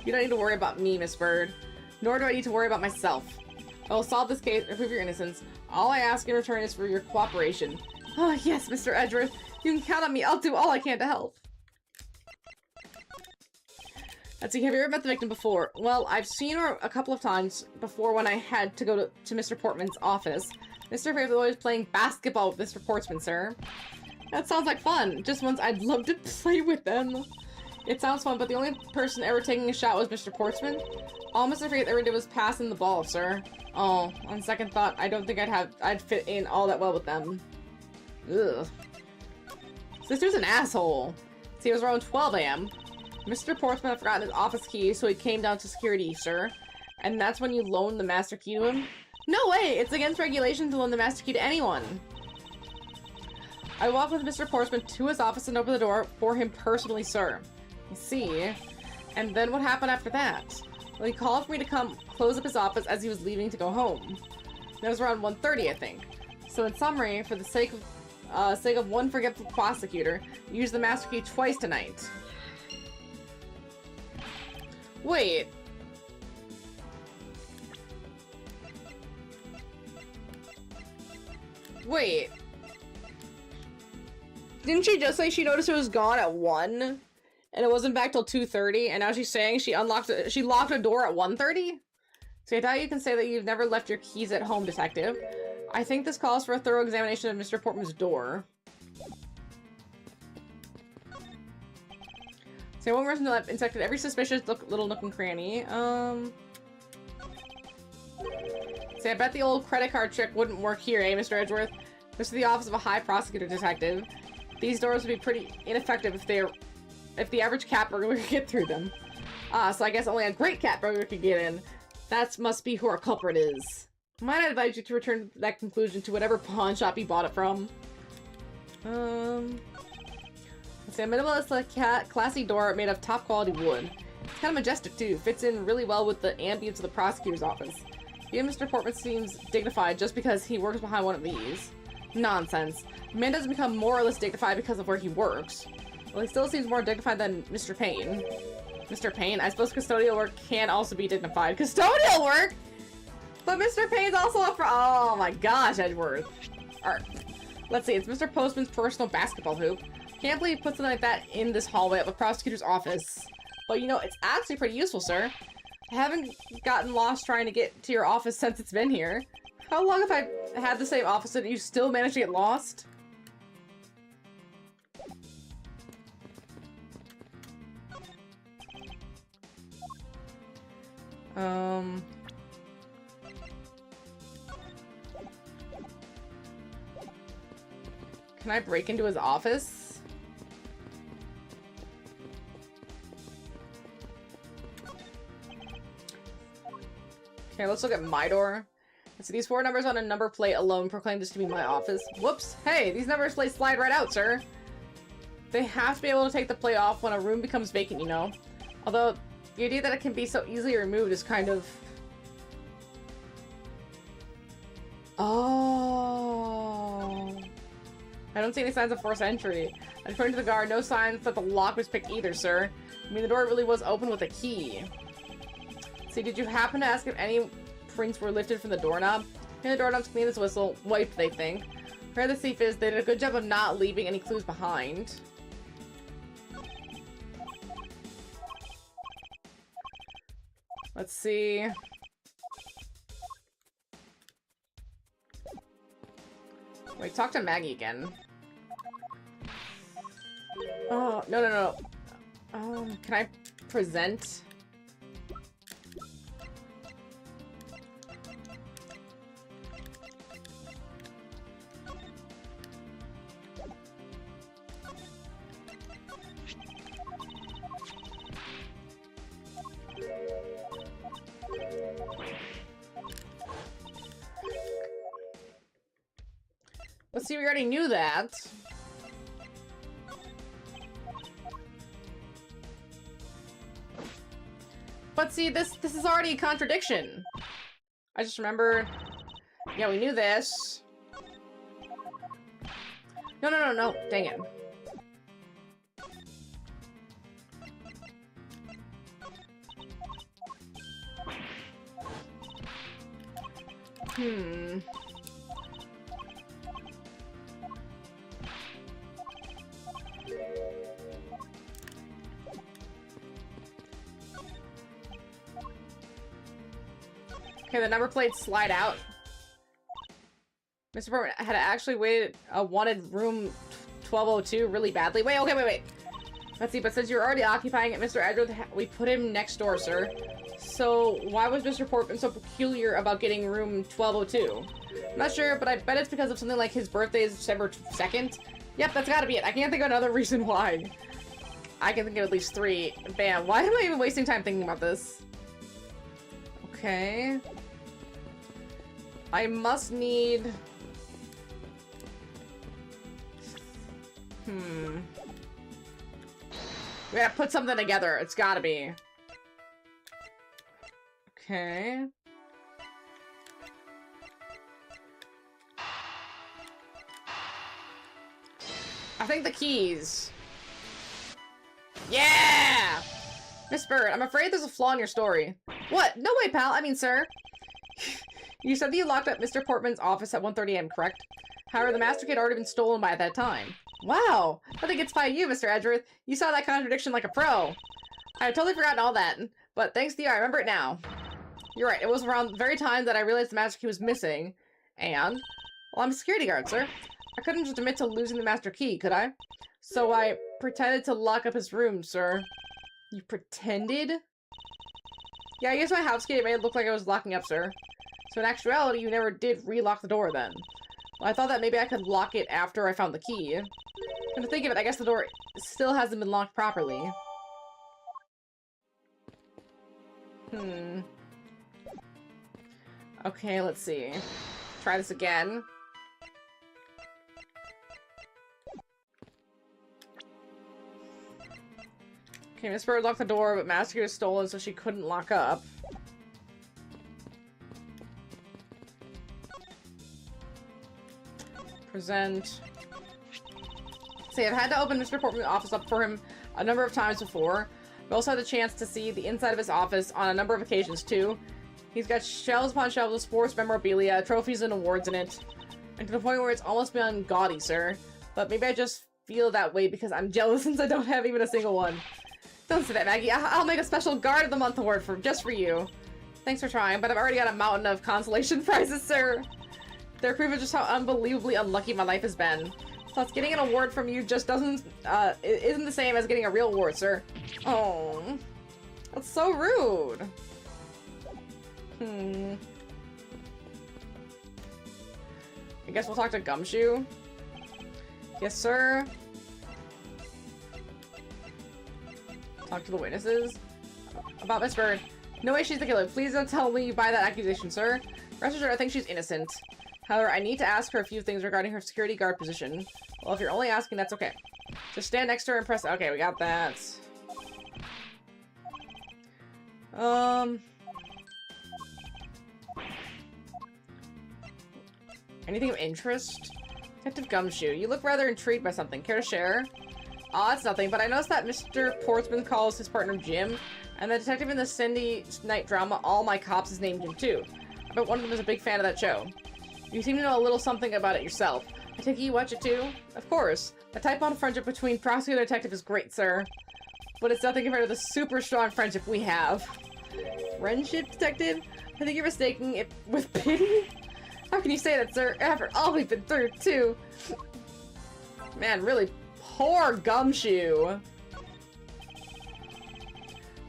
Speaker 1: You don't need to worry about me, Miss Bird. Nor do I need to worry about myself. I will solve this case and prove your innocence. All I ask in return is for your cooperation. Oh, yes, Mr. Edgeworth. You can count on me. I'll do all I can to help. Let's see, have you ever met the victim before? Well, I've seen her a couple of times before when I had to go to Mr. Portman's office. Mr. Fair was always playing basketball with Mr. Portsman, sir. That sounds like fun. Just once I'd love to play with them. It sounds fun, but the only person ever taking a shot was Mr. Portsman. All Mr. Faith ever did was passing the ball, sir. Oh, on second thought, I don't think I'd fit in all that well with them. Ugh. Sister's an asshole. See, it was around 12 AM. Mr. Portsman had forgotten his office key, so he came down to security, sir. And that's when you loaned the master key to him? No way! It's against regulation to loan the master key to anyone. I walked with Mr. Portsman to his office and opened the door for him personally, sir. You see? And then what happened after that? Well, he called for me to come close up his office as he was leaving to go home. That was around 1:30, I think. So in summary, for the sake of one forgetful prosecutor, use the master key twice tonight. Wait. Wait. Didn't she just say she noticed it was gone at 1? And it wasn't back till 2:30, and now she's saying she locked a door at 1:30? So I doubt you can say that you've never left your keys at home, detective. I think this calls for a thorough examination of Mr. Portman's door. So one person that inspected every suspicious little nook and cranny. Say, I bet the old credit card trick wouldn't work here, eh, Mr. Edgeworth? This is the office of a high prosecutor detective. These doors would be pretty ineffective if the average cat burglar could get through them. So I guess only a great cat burglar could get in. That must be who our culprit is. Might I advise you to return that conclusion to whatever pawn shop you bought it from? Let's say a minimalist, classy door made of top quality wood. It's kind of majestic too. Fits in really well with the ambience of the prosecutor's office. Even Mr. Portman seems dignified just because he works behind one of these. Nonsense. A man doesn't become more or less dignified because of where he works. Well, he still seems more dignified than Mr. Payne. Mr. Payne? I suppose custodial work can also be dignified. Custodial work?! But Mr. Payne's also up for— oh my gosh, Edgeworth. Alright. Let's see, it's Mr. Postman's personal basketball hoop. Can't believe he put something like that in this hallway of the prosecutor's office. But you know, it's actually pretty useful, sir. I haven't gotten lost trying to get to your office since it's been here. How long have I had the same office and you still managed to get lost? Can I break into his office? Okay, let's look at my door. So these 4 numbers on a number plate alone proclaim this to be my office. Whoops. Hey, these number plates slide right out, sir. They have to be able to take the plate off when a room becomes vacant, you know. Although, the idea that it can be so easily removed is kind of... oh. I don't see any signs of forced entry. According to the guard, no signs that the lock was picked either, sir. I mean, the door really was open with a key. See, did you happen to ask if any prints were lifted from the doorknob? And the doorknob's clean as a whistle, wiped, they think. Where the thief is, they did a good job of not leaving any clues behind. Let's see. Wait, talk to Maggie again. Oh, no. Can I present? Let's see, we already knew that. But see, this is already a contradiction. I just remembered. Yeah, we knew this. No. Dang it. Okay, the number plates slide out. Mr. Portman had actually wanted room 1202 really badly. Wait. Let's see, but since you're already occupying it, Mr. Edgeworth, we put him next door, sir. So why was Mr. Portman so peculiar about getting room 1202? I'm not sure, but I bet it's because of something like his birthday is December 2nd. Yep, that's gotta be it. I can't think of another reason why. I can think of at least 3. Bam. Why am I even wasting time thinking about this? Okay. I must need... We gotta put something together. It's gotta be. Okay. I think the keys. Yeah! Miss Bird, I'm afraid there's a flaw in your story. What? No way, pal. I mean, sir. You said that you locked up Mr. Portman's office at 1:30 a.m., correct? However, the master key had already been stolen by that time. Wow! Nothing gets by you, Mr. Edgeworth. You saw that contradiction like a pro. I had totally forgotten all that, but thanks to you, I remember it now. You're right, it was around the very time that I realized the master key was missing, and... Well, I'm a security guard, sir. I couldn't just admit to losing the master key, could I? So I pretended to lock up his room, sir. You pretended? Yeah, I guess my house key made it look like I was locking up, sir. So in actuality, you never did relock the door then. Well, I thought that maybe I could lock it after I found the key. And to think of it, I guess the door still hasn't been locked properly. Okay, let's see. Try this again. Okay, Miss Bird locked the door, but master key was stolen, so she couldn't lock up. Present. See, I've had to open Mr. Portman's office up for him a number of times before. We also had the chance to see the inside of his office on a number of occasions, too. He's got shelves upon shelves of sports memorabilia, trophies, and awards in it. And to the point where it's almost beyond gaudy, sir. But maybe I just feel that way because I'm jealous since I don't have even a single one. Don't say that, Maggie. I'll make a special Guard of the Month award just for you. Thanks for trying, but I've already got a mountain of consolation prizes, sir. They're proof of just how unbelievably unlucky my life has been. Plus, getting an award from you just isn't the same as getting a real award, sir. Oh, that's so rude. I guess we'll talk to Gumshoe. Yes, sir. Talk to the witnesses. About Miss Bird. No way she's the killer. Please don't tell me you buy that accusation, sir. Rest assured, I think she's innocent. However, I need to ask her a few things regarding her security guard position. Well, if you're only asking, that's okay. Just stand next to her and press... Okay, we got that. Anything of interest? Detective Gumshoe, you look rather intrigued by something. Care to share? Oh, that's nothing, but I noticed that Mr. Portsman calls his partner Jim, and the detective in the Cindy Night drama, All My Cops, is named Jim too. I bet one of them is a big fan of that show. You seem to know a little something about it yourself. I take it you watch it too? Of course. A type-on friendship between prosecutor and detective is great, sir. But it's nothing compared to the super strong friendship we have. Friendship, detective? I think you're mistaking it with pity? How can you say that, sir? After all we've been through, too. Man, really poor Gumshoe.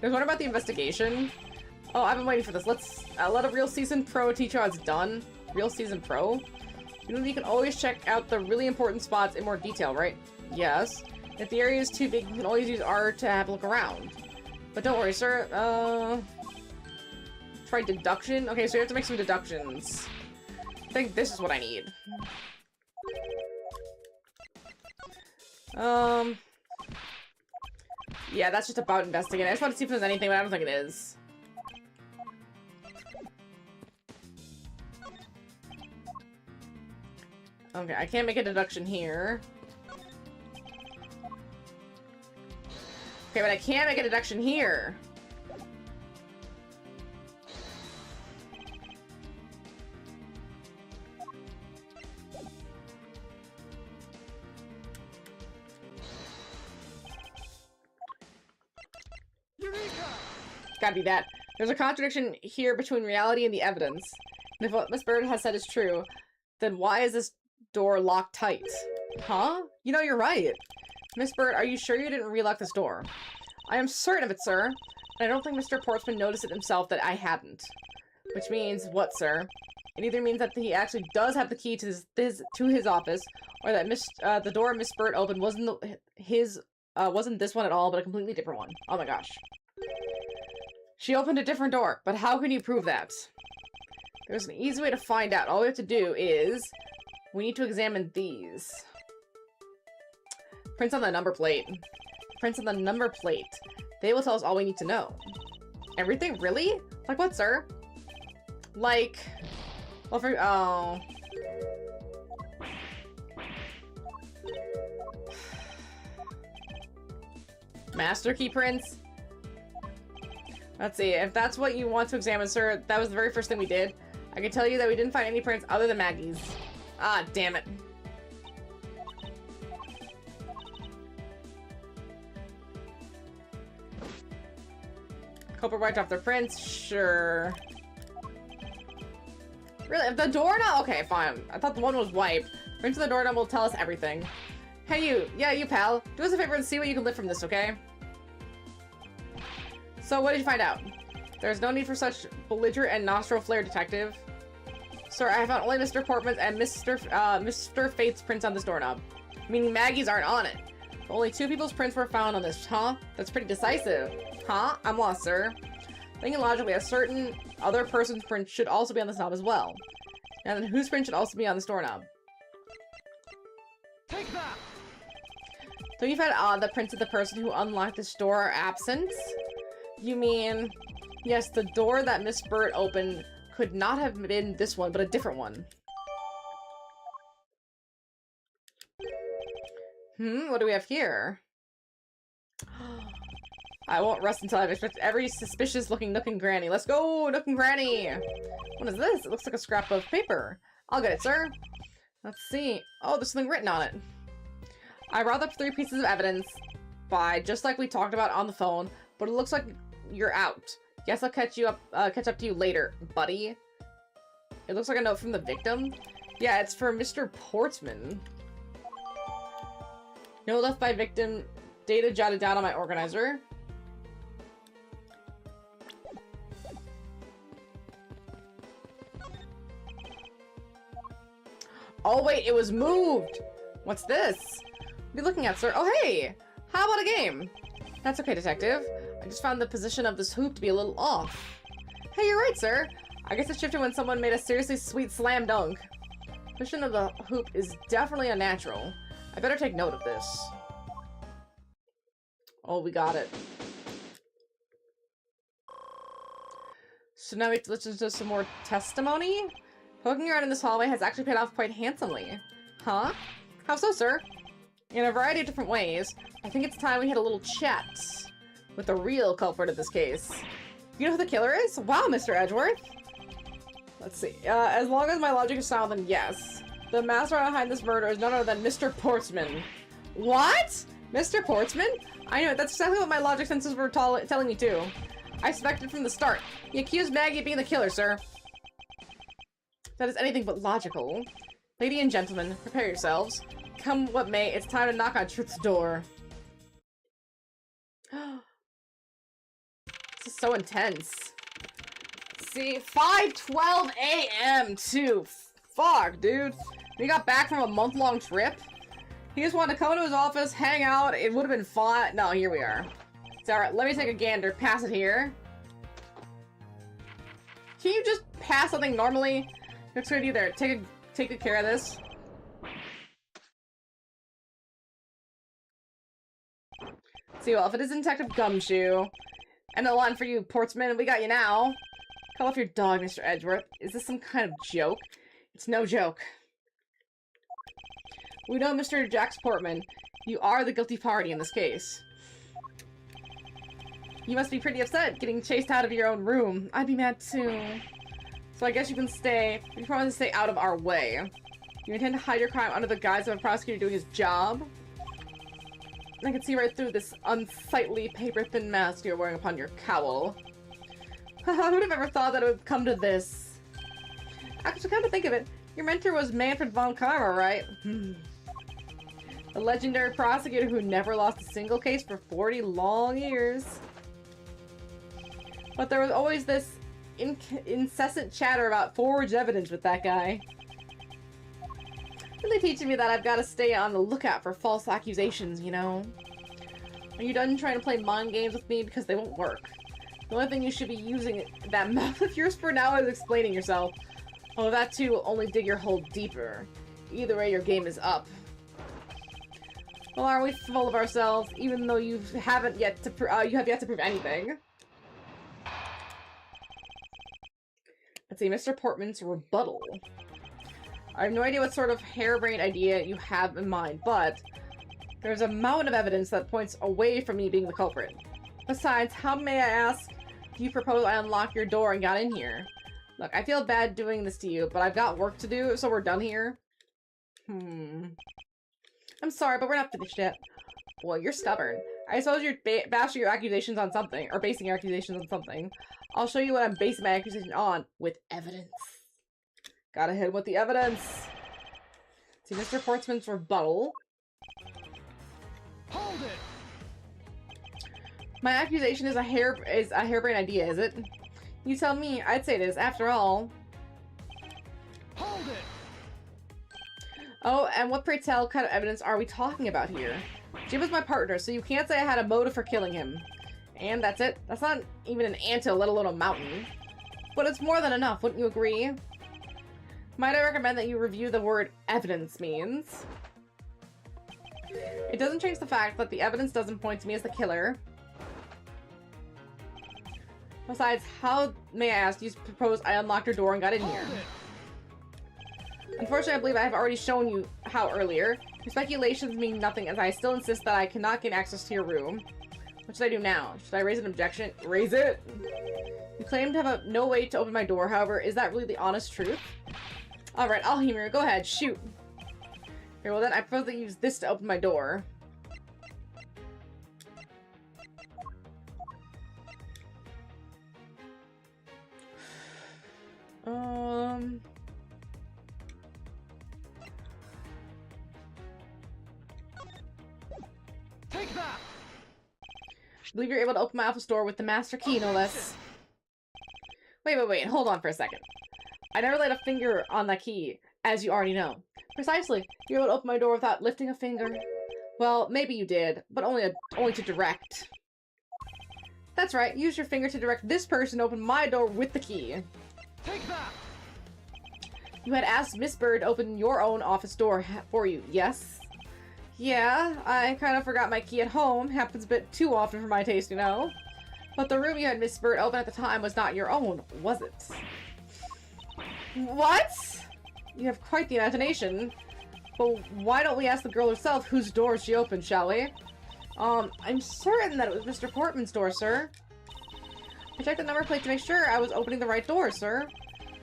Speaker 1: There's one about the investigation. Oh, I've been waiting for this. Let's let a real seasoned pro teach you how it's done. Real seasoned pro? You know, you can always check out the really important spots in more detail, right? Yes. If the area is too big, you can always use R to have a look around. But don't worry, sir. Try deduction? Okay, so you have to make some deductions. I think this is what I need. Yeah, that's just about investigating. I just want to see if there's anything, but I don't think it is. Okay, I can't make a deduction here. Okay, but I can make a deduction here. Gotta be that. There's a contradiction here between reality and the evidence. And if what Miss Bird has said is true, then why is this door locked tight? Huh? You know, you're right. Miss Bird, are you sure you didn't relock this door? I am certain of it, sir. And I don't think Mr. Portsman noticed it himself that I hadn't. Which means what, sir? It either means that he actually does have the key to his office, or that the door Miss Bird opened wasn't this one at all, but a completely different one. Oh my gosh. She opened a different door, but how can you prove that? There's an easy way to find out. All we have to do is... we need to examine these. Prints on the number plate. prints on the number plate. They will tell us all we need to know. Everything? Really? Like what, sir? Like... Well, for... Oh... Master key prints? Let's see, if that's what you want to examine, sir, that was the very first thing we did. I can tell you that we didn't find any prints other than Maggie's. Ah, damn it. Culprit wiped off their prints? Sure. Really? If the doorknob? Okay, fine. I thought the one was wiped. Prints on the doorknob will tell us everything. Hey, you. Yeah, you, pal. Do us a favor and see what you can lift from this, okay? So, what did you find out? There's no need for such belligerent and nostril flare, detective. Sir, I found only Mr. Portman's and Mr. Faith's prints on this doorknob. Meaning Maggie's aren't on it. Only 2 people's prints were found on this, huh? That's pretty decisive. Huh? I'm lost, sir. Thinking logically, a certain other person's print should also be on this knob as well. And then whose print should also be on this doorknob?
Speaker 6: Take that!
Speaker 1: Don't you find it odd that prints of the person who unlocked this door are absent? You mean... Yes, the door that Miss Bird opened could not have been this one, but a different one. What do we have here? I won't rest until I've inspected every suspicious-looking nook and cranny. Let's go, nook and cranny! What is this? It looks like a scrap of paper. I'll get it, sir. Let's see. Oh, there's something written on it. I brought up 3 pieces of evidence just like we talked about on the phone, but it looks like you're out. Guess I'll catch up to you later, buddy. It looks like a note from the victim. Yeah, it's for Mr. Portsman. Note left by victim. Data jotted down on my organizer. Oh wait, it was moved! What's this? What are you looking at, sir? Oh hey! How about a game? That's okay, detective. I just found the position of this hoop to be a little off. Hey, you're right, sir. I guess it shifted when someone made a seriously sweet slam dunk. Position of the hoop is definitely unnatural. I better take note of this. Oh, we got it. So now we have to listen to some more testimony? Poking around in this hallway has actually paid off quite handsomely. Huh? How so, sir? In a variety of different ways. I think it's time we had a little chat with the real culprit of this case. You know who the killer is? Wow, Mr. Edgeworth. Let's see. As long as my logic is sound, then yes. The mastermind behind this murder is none other than Mr. Portsman. What? Mr. Portsman? I know, that's exactly what my logic senses were telling me too. I suspected from the start. He accused Maggie of being the killer, sir. That is anything but logical. Lady and gentlemen, prepare yourselves. Come what may, it's time to knock on truth's door. This is so intense. See, 5:12 a.m. too. Fuck, dude. We got back from a month-long trip. He just wanted to come into his office, hang out. It would have been fun. No, here we are. It's alright. Let me take a gander. Pass it here. Can you just pass something normally? What's gonna do there? Take good care of this. See, well, if it isn't Detective Gumshoe, and a line for you, Portsman, we got you now. Call off your dog, Mr. Edgeworth. Is this some kind of joke? It's no joke. We know, Mr. Jax Portman, you are the guilty party in this case. You must be pretty upset getting chased out of your own room. I'd be mad too. So I guess you can stay. You promise to stay out of our way. You intend to hide your crime under the guise of a prosecutor doing his job? I can see right through this unsightly paper-thin mask you're wearing upon your cowl. Who would have ever thought that it would come to this? Actually, come to think of it, your mentor was Manfred von Karma, right? The legendary prosecutor who never lost a single case for 40 long years. But there was always this incessant chatter about forged evidence with that guy. Really teaching me that I've got to stay on the lookout for false accusations, you know? Are you done trying to play mind games with me? Because they won't work. The only thing you should be using that mouth of yours for now is explaining yourself. Oh, that too will only dig your hole deeper. Either way, your game is up. Well, are we full of ourselves, even though you haven't yet to you have yet to prove anything? Let's see, Mr. Portman's rebuttal. I have no idea what sort of harebrained idea you have in mind, but there's a mountain of evidence that points away from me being the culprit. Besides, how may I ask, do you propose I unlock your door and got in here? Look, I feel bad doing this to you, but I've got work to do, so we're done here. I'm sorry, but we're not finished yet. Well, you're stubborn. I suppose you're basing your accusations on something, or basing your accusations on something. I'll show you what I'm basing my accusation on, with evidence. Gotta hit him with the evidence. See, Mr. Portsman's rebuttal.
Speaker 2: Hold it!
Speaker 1: My accusation is a harebrained idea, is it? You tell me. I'd say it is. After all.
Speaker 2: Hold it!
Speaker 1: Oh, and what, pray tell, kind of evidence are we talking about here? Jim was my partner, so you can't say I had a motive for killing him. And that's it. That's not even an anthill, let alone a mountain. But it's more than enough, wouldn't you agree? Might I recommend that you review the word evidence means? It doesn't change the fact that the evidence doesn't point to me as the killer. Besides, how, may I ask, you propose I unlocked your door and got in here? Unfortunately, I believe I have already shown you how earlier. Your speculations mean nothing, as I still insist that I cannot gain access to your room. What should I do now? Should I raise an objection? Raise it? You claim to have no way to open my door, however, is that really the honest truth? Alright, I'll humor you. Go ahead, shoot. Okay, well then, I propose that you use this to open my door.
Speaker 2: Take that!
Speaker 1: I believe you're able to open my office door with the master key, no less. Wait, hold on for a second. I never laid a finger on that key, as you already know. Precisely, you're able to open my door without lifting a finger. Well, maybe you did, but only to direct. That's right, use your finger to direct this person to open my door with the key.
Speaker 2: Take that!
Speaker 1: You had asked Miss Bird to open your own office door for you, yes? Yeah, I kind of forgot my key at home. Happens a bit too often for my taste, you know? But the room you had Miss Bird open at the time was not your own, was it? What? You have quite the imagination. But why don't we ask the girl herself whose door she opened, shall we? I'm certain that it was Mr. Portman's door, sir. I checked the number plate to make sure I was opening the right door, sir.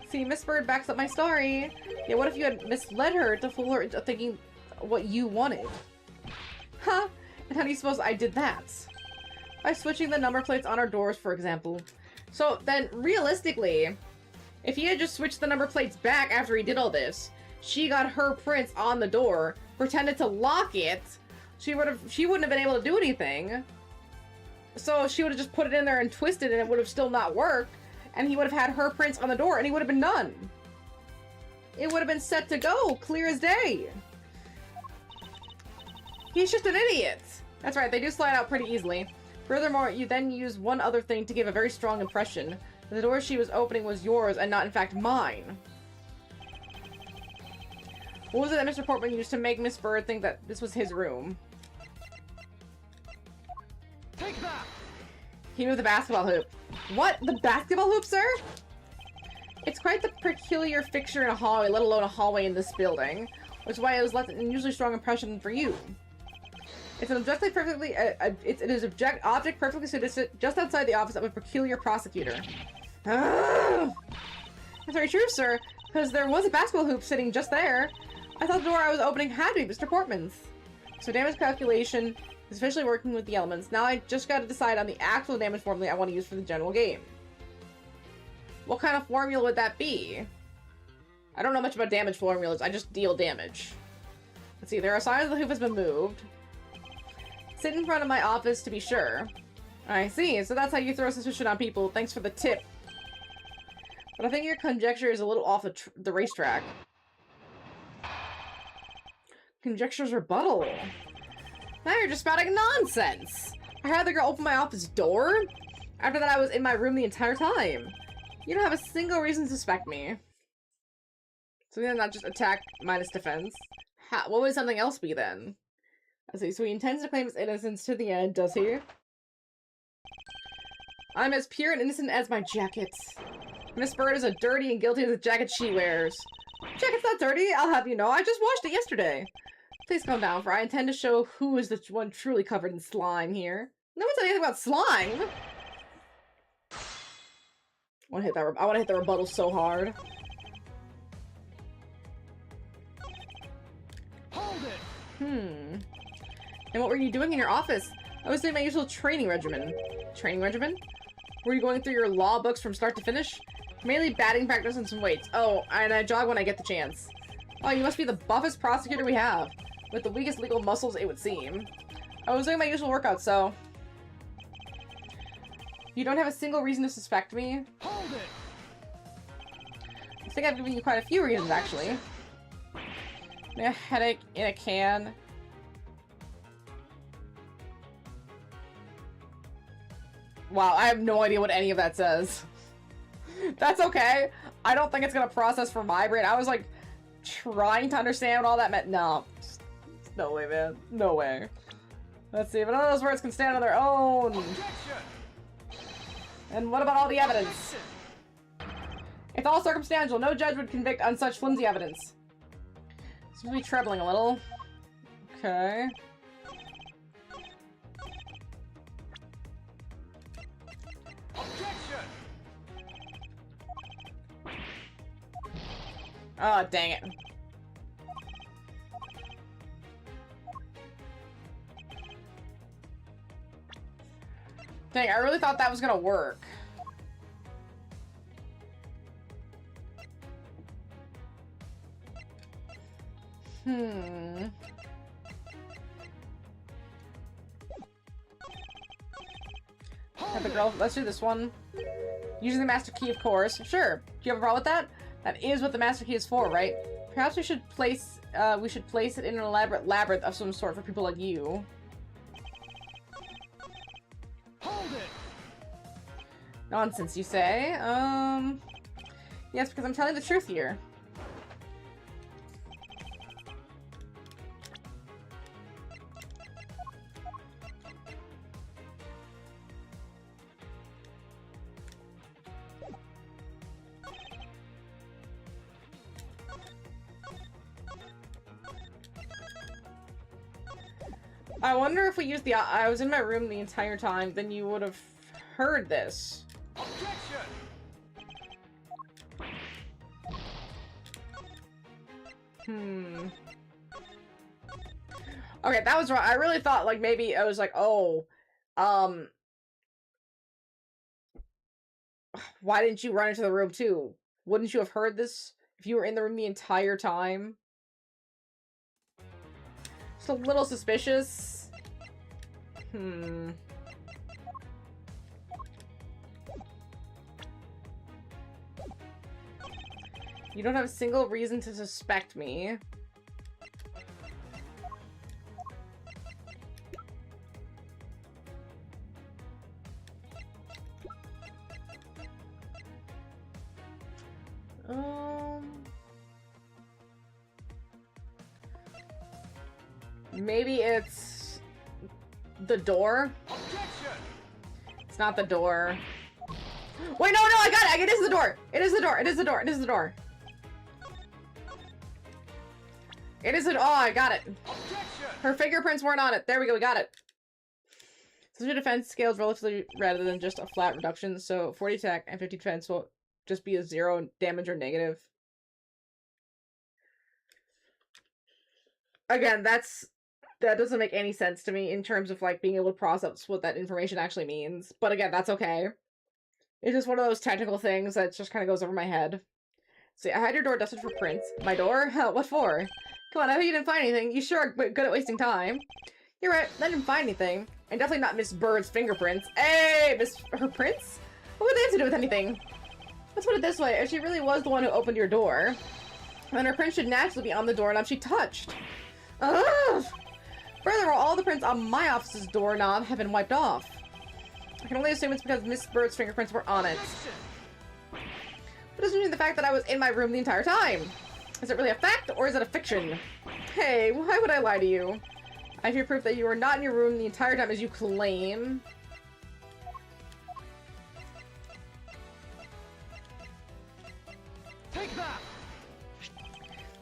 Speaker 1: See, Miss Bird backs up my story. Yeah, what if you had misled her to fool her into thinking what you wanted? Huh? And how do you suppose I did that? By switching the number plates on our doors, for example. So then, realistically, if he had just switched the number plates back after he did all this, she got her prints on the door, pretended to lock it, she wouldn't have been able to do anything. So she would have just put it in there and twisted, and it would have still not worked, and he would have had her prints on the door, and he would have been done. It would have been set to go, clear as day. He's just an idiot. That's right, they do slide out pretty easily. Furthermore, you then use one other thing to give a very strong impression. The door she was opening was yours and not, in fact, mine. What was it that Mr. Portman used to make Miss Bird think that this was his room?
Speaker 2: Take that!
Speaker 1: He moved the basketball hoop. What? The basketball hoop, sir? It's quite the peculiar fixture in a hallway, let alone a hallway in this building, which is why it was left an unusually strong impression for you. It's an object perfectly suited to sit just outside the office of a peculiar prosecutor. That's very true, sir, because there was a basketball hoop sitting just there. I thought the door I was opening had to be Mr. Portman's. So damage calculation is officially working with the elements. Now I just got to decide on the actual damage formula I want to use for the general game. What kind of formula would that be? I don't know much about damage formulas, I just deal damage. Let's see, there are signs the hoop has been moved. Sit in front of my office to be sure. I see, so that's how you throw suspicion on people. Thanks for the tip. But I think your conjecture is a little off the racetrack. Conjecture's rebuttal. Now you're just spouting nonsense. I had the girl open my office door. After that, I was in my room the entire time. You don't have a single reason to suspect me. So then not just attack minus defense. What would something else be then? I see. So he intends to claim his innocence to the end, does he? I'm as pure and innocent as my jackets. Miss Bird is as dirty and guilty as the jacket she wears. Jacket's not dirty, I'll have you know. I just washed it yesterday. Please calm down, for I intend to show who is the one truly covered in slime here. No one said anything about slime! I want to hit the rebuttal so hard.
Speaker 2: Hold it!
Speaker 1: And what were you doing in your office? I was doing my usual training regimen. Training regimen? Were you going through your law books from start to finish? Mainly batting practice and some weights. Oh, and I jog when I get the chance. Oh, you must be the buffest prosecutor we have. With the weakest legal muscles, it would seem. I was doing my usual workout, so... You don't have a single reason to suspect me?
Speaker 2: Hold it!
Speaker 1: I think I've given you quite a few reasons, actually. A headache in a can. Wow, I have no idea what any of that says. That's okay. I don't think it's gonna process for my brain. I was like trying to understand what all that meant. No. No way, man. No way. Let's see, but none of those words can stand on their own.
Speaker 2: Objection!
Speaker 1: And what about all the evidence? It's all circumstantial. No judge would convict on such flimsy evidence. Seems to be trebling a little. Okay.
Speaker 2: Objection!
Speaker 1: Oh, dang it. Dang, I really thought that was gonna work. Epic girl, let's do this one. Using the master key, of course. Sure. Do you have a problem with that? That is what the master key is for, right? Perhaps we should place it in an elaborate labyrinth of some sort for people like you.
Speaker 2: Hold it!
Speaker 1: Nonsense, you say? Yes, because I'm telling the truth here. I wonder if we used the- I was in my room the entire time, then you would have heard this.
Speaker 2: Objection!
Speaker 1: Okay, that was wrong. I really thought, like, maybe I was like, oh, why didn't you run into the room too? Wouldn't you have heard this if you were in the room the entire time? Just a little suspicious. You don't have a single reason to suspect me. Maybe it's the door?
Speaker 2: Objection!
Speaker 1: It's not the door. Wait, no, I got it! It is the door! It is the door! It is the door! It is the door! It is oh, I got it!
Speaker 2: Objection!
Speaker 1: Her fingerprints weren't on it. There we go, we got it. So your defense scales relatively rather than just a flat reduction, so 40 attack and 50 defense will just be a 0 damage or negative. Again, that doesn't make any sense to me in terms of, like, being able to process what that information actually means. But again, that's okay. It's just one of those technical things that just kind of goes over my head. See, I had your door dusted for prints. My door? Hell, what for? Come on, I bet you didn't find anything. You sure are good at wasting time. You're right, I didn't find anything. And definitely not Miss Bird's fingerprints. Hey, her prints? What would they have to do with anything? Let's put it this way, if she really was the one who opened your door, then her prints should naturally be on the doorknob she touched. Ugh! Furthermore, all the prints on my office's doorknob have been wiped off. I can only assume it's because Miss Bird's fingerprints were on it. But doesn't mean the fact that I was in my room the entire time. Is it really a fact, or is it a fiction? Hey, why would I lie to you? I hear proof that you were not in your room the entire time as you claim.
Speaker 6: Take that!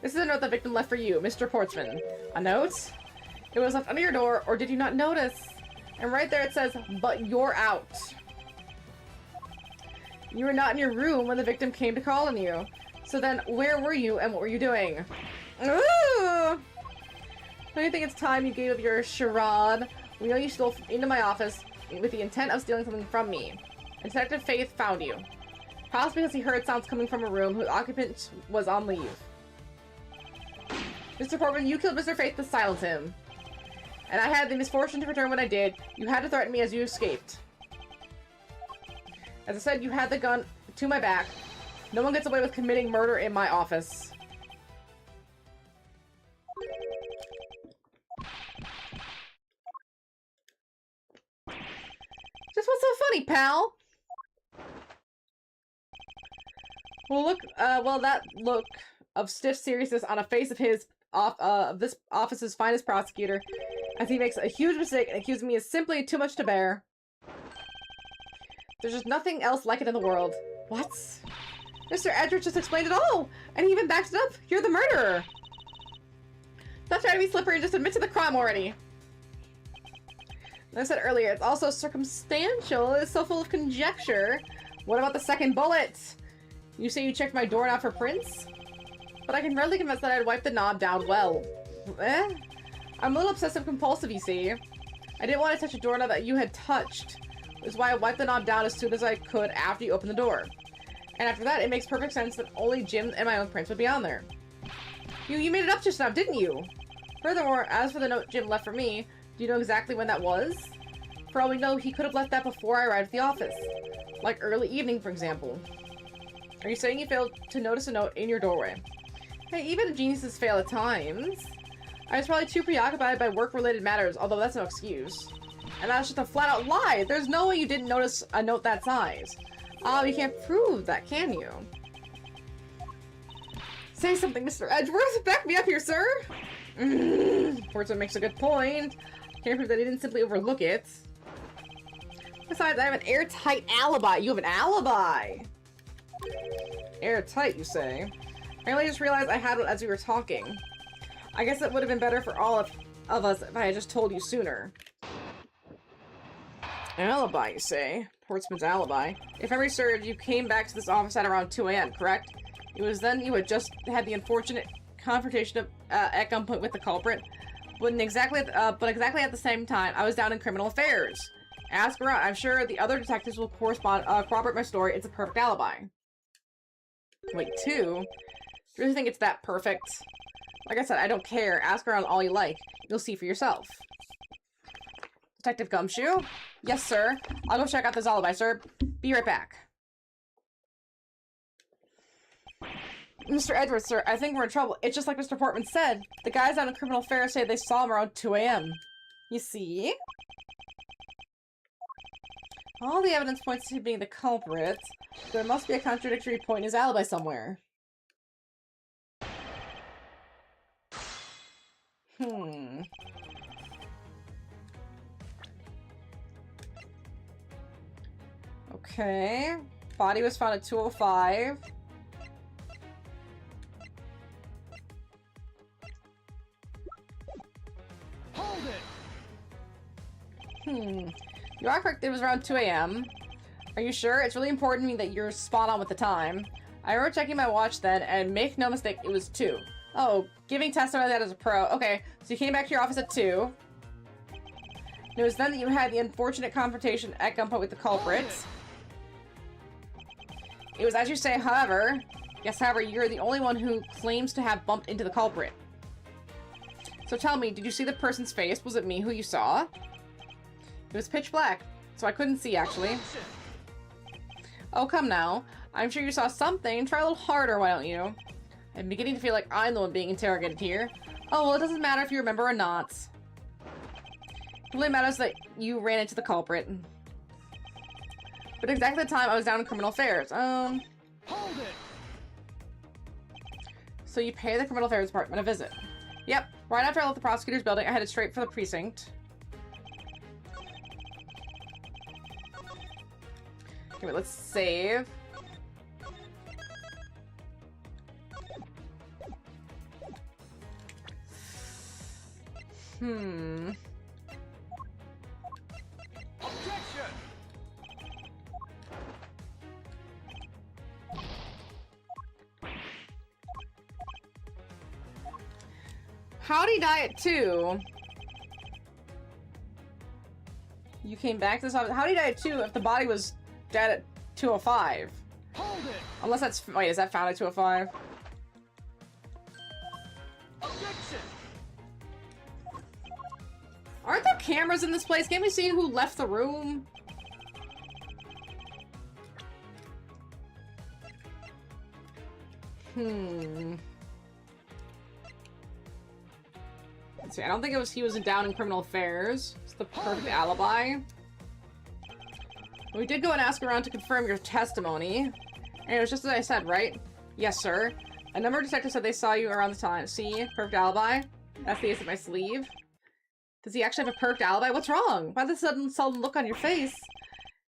Speaker 1: This is a note the victim left for you, Mr. Portsman. A note? It was left under your door, or did you not notice? And right there it says, but you're out. You were not in your room when the victim came to call on you. So then, where were you and what were you doing? Ooh! Don't you think it's time you gave up your charade? We know you stole into my office with the intent of stealing something from me. And Detective Faith found you. Possibly because he heard sounds coming from a room whose occupant was on leave. Mr. Portman, you killed Mr. Faith to silence him. And I had the misfortune to return when I did. You had to threaten me as you escaped. As I said, you had the gun to my back. No one gets away with committing murder in my office. Just what's so funny, pal? Well, that look of stiff seriousness on a face of his, of this office's finest prosecutor, as he makes a huge mistake and accuses me is simply too much to bear. There's just nothing else like it in the world. What? Mr. Edgeworth just explained it all, and he even backs it up. You're the murderer. Stop trying to be slippery and just admit to the crime already. As I said earlier, it's also circumstantial. It's so full of conjecture. What about the second bullet? You say you checked my doorknob for prints? But I can readily confess that I'd wiped the knob down well. Eh? I'm a little obsessive-compulsive, you see. I didn't want to touch a doorknob that you had touched. Which is why I wiped the knob down as soon as I could after you opened the door. And after that, it makes perfect sense that only Jim and my own prints would be on there. You made it up just now, didn't you? Furthermore, as for the note Jim left for me, do you know exactly when that was? For all we know, he could have left that before I arrived at the office. Like early evening, for example. Are you saying you failed to notice a note in your doorway? Hey, even geniuses fail at times. I was probably too preoccupied by work-related matters, although that's no excuse. And that's just a flat-out lie. There's no way you didn't notice a note that size. Oh, you can't prove that, can you? Say something, Mr. Edgeworth. Back me up here, sir. Portsman makes a good point. Can't prove that he didn't simply overlook it. Besides, I have an airtight alibi. You have an alibi. Airtight, you say? I only just realized I had one as we were talking. I guess it would have been better for all of us if I had just told you sooner. Alibi, you say? Portsman's alibi. If memory serves, you came back to this office at around 2 a.m., correct? It was then you had just had the unfortunate confrontation of, at gunpoint with the culprit. But exactly at the same time, I was down in criminal affairs. Ask around. I'm sure the other detectives will corroborate my story. It's a perfect alibi. Wait, 2? Do you really think it's that perfect? Like I said, I don't care. Ask around all you like. You'll see for yourself. Detective Gumshoe? Yes, sir. I'll go check out this alibi, sir. Be right back. Mr. Edgeworth, sir, I think we're in trouble. It's just like Mr. Portman said. The guys out in criminal affairs say they saw him around 2 a.m. You see? All the evidence points to him being the culprit. There must be a contradictory point in his alibi somewhere. Okay. Body was found at 2:05.
Speaker 6: Hold it!
Speaker 1: You are correct, it was around 2 a.m. Are you sure? It's really important to me that you're spot on with the time. I remember checking my watch then, and make no mistake, it was 2. Oh, giving testimony that as a pro. Okay, so you came back to your office at 2. It was then that you had the unfortunate confrontation at gunpoint with the culprit. It was as you say, however. Yes, however, you're the only one who claims to have bumped into the culprit. So tell me, did you see the person's face? Was it me who you saw? It was pitch black, so I couldn't see, actually. Oh, come now. I'm sure you saw something. Try a little harder, why don't you? I'm beginning to feel like I'm the one being interrogated here. Oh, well, it doesn't matter if you remember or not. It really matters that you ran into the culprit. But exactly the time I was down in criminal affairs.
Speaker 6: Hold it!
Speaker 1: So you pay the criminal affairs department a visit. Yep, Right after I left the prosecutor's building, I headed straight for the precinct. Okay, wait, let's save. Howdy Diet 2. You came back to this office. Howdy Diet 2 if the body was dead at 205.
Speaker 2: Hold it!
Speaker 1: Unless that's... Wait, is that found at 205?
Speaker 2: Objection!
Speaker 1: Aren't there cameras in this place? Can't we see who left the room? Let's see, I don't think it was he was down in criminal affairs. It's the perfect alibi. We did go and ask around to confirm your testimony. And it was just as I said, right? Yes, sir. A number of detectives said they saw you around the time. See? Perfect alibi. That's the ace of my sleeve. Does he actually have a perfect alibi? What's wrong? Why the sudden look on your face?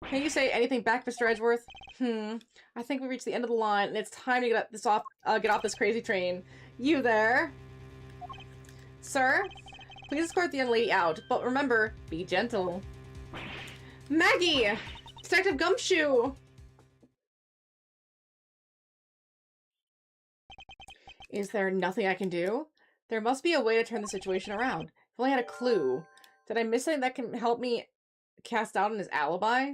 Speaker 1: Can you say anything back, Mr. Edgeworth? I think we reached the end of the line, and it's time to get off this crazy train. You there? Sir? Please escort the young lady out, but remember, be gentle. Maggie! Detective Gumshoe! Is there nothing I can do? There must be a way to turn the situation around. If only I had a clue. Did I miss something that can help me cast doubt on his alibi?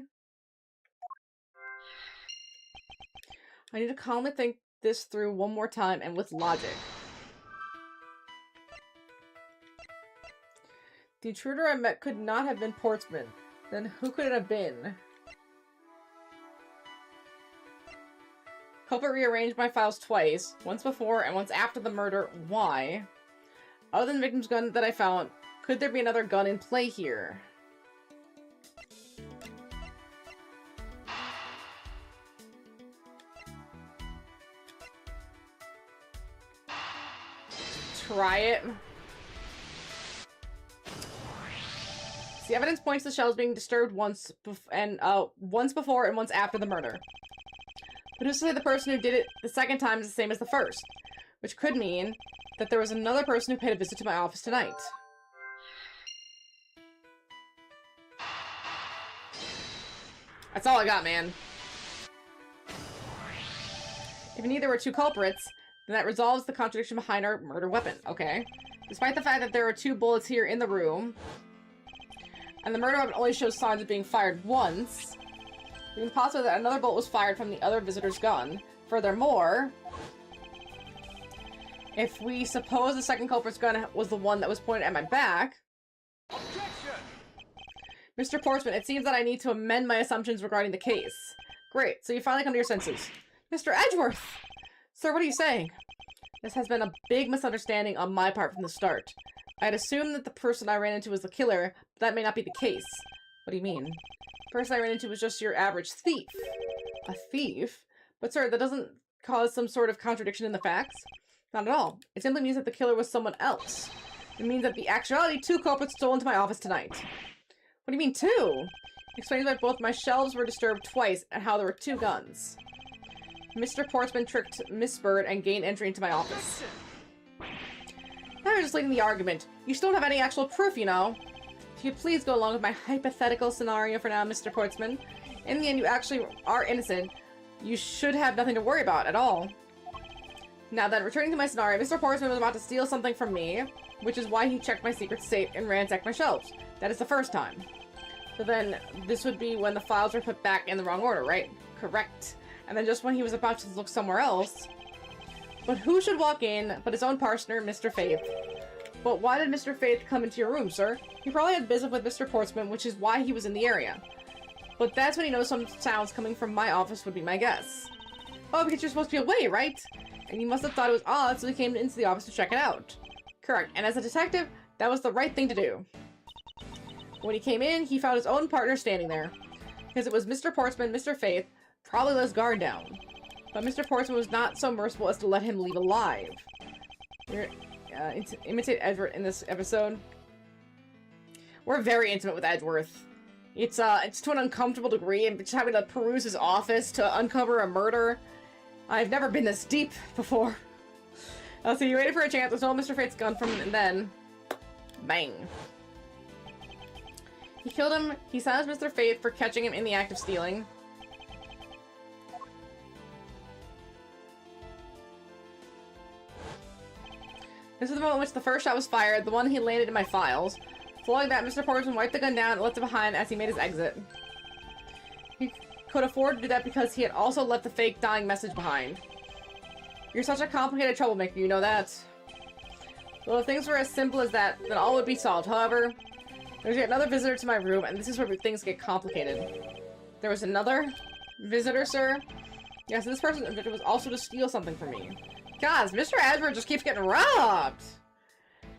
Speaker 1: I need to calmly think this through one more time and with logic. The intruder I met could not have been Portsman. Then who could it have been? Culprit rearranged my files twice, once before and once after the murder. Why? Other than the victim's gun that I found, could there be another gun in play here? Try it. The evidence points to the shells being disturbed once before and once after the murder. But who's to say the person who did it the second time is the same as the first? Which could mean that there was another person who paid a visit to my office tonight. That's all I got, man. If neither were two culprits, then that resolves the contradiction behind our murder weapon. Okay. Despite the fact that there are 2 bullets here in the room, and the murder weapon only shows signs of being fired once, it is possible that another bullet was fired from the other visitor's gun. Furthermore, if we suppose the second culprit's gun was the one that was pointed at my back...
Speaker 2: Objection!
Speaker 1: Mr. Portsman, it seems that I need to amend my assumptions regarding the case. Great, so you finally come to your senses. Mr. Edgeworth! Sir, what are you saying? This has been a big misunderstanding on my part from the start. I had assumed that the person I ran into was the killer, but that may not be the case. What do you mean? The person I ran into was just your average thief. A thief? But sir, that doesn't cause some sort of contradiction in the facts? Not at all. It simply means that the killer was someone else. It means that the actuality 2 culprits stole into my office tonight. What do you mean 2? It explains why both my shelves were disturbed twice and how there were 2 guns. Mr. Portsman tricked Miss Bird and gained entry into my office. Now you're just leading the argument. You still don't have any actual proof, you know. If you please go along with my hypothetical scenario for now, Mr. Portsman. In the end, you actually are innocent. You should have nothing to worry about at all. Now then, returning to my scenario, Mr. Portsman was about to steal something from me, which is why he checked my secret safe and ransacked my shelves. That is the first time. So then, this would be when the files were put back in the wrong order, right? Correct. And then just when he was about to look somewhere else. But who should walk in but his own partner, Mr. Faith? But why did Mr. Faith come into your room, sir? He probably had business with Mr. Portsman, which is why he was in the area. But that's when he knows some sounds coming from my office would be my guess. Oh, because you're supposed to be away, right? And you must have thought it was odd, so he came into the office to check it out. Correct. And as a detective, that was the right thing to do. When he came in, he found his own partner standing there. Because it was Mr. Portsman, Mr. Faith, probably let his guard down. But Mr. Portsman was not so merciful as to let him leave alive. imitate Edgeworth in this episode. We're very intimate with Edgeworth. It's to an uncomfortable degree, and just having to peruse his office to uncover a murder. I've never been this deep before. So you waited for a chance to steal Mr. Fate's gun from him, and then... bang. He killed him. He silenced Mr. Fate for catching him in the act of stealing. This is the moment in which the first shot was fired, the one he landed in my files. Following that, Mr. Portsman wiped the gun down and left it behind as he made his exit. He could afford to do that because he had also left the fake dying message behind. You're such a complicated troublemaker, you know that? Well, if things were as simple as that, then all would be solved. However, there's yet another visitor to my room, and this is where things get complicated. There was another visitor, sir? Yes, this person was also to steal something from me. Gosh, Mr. Edgeworth just keeps getting robbed!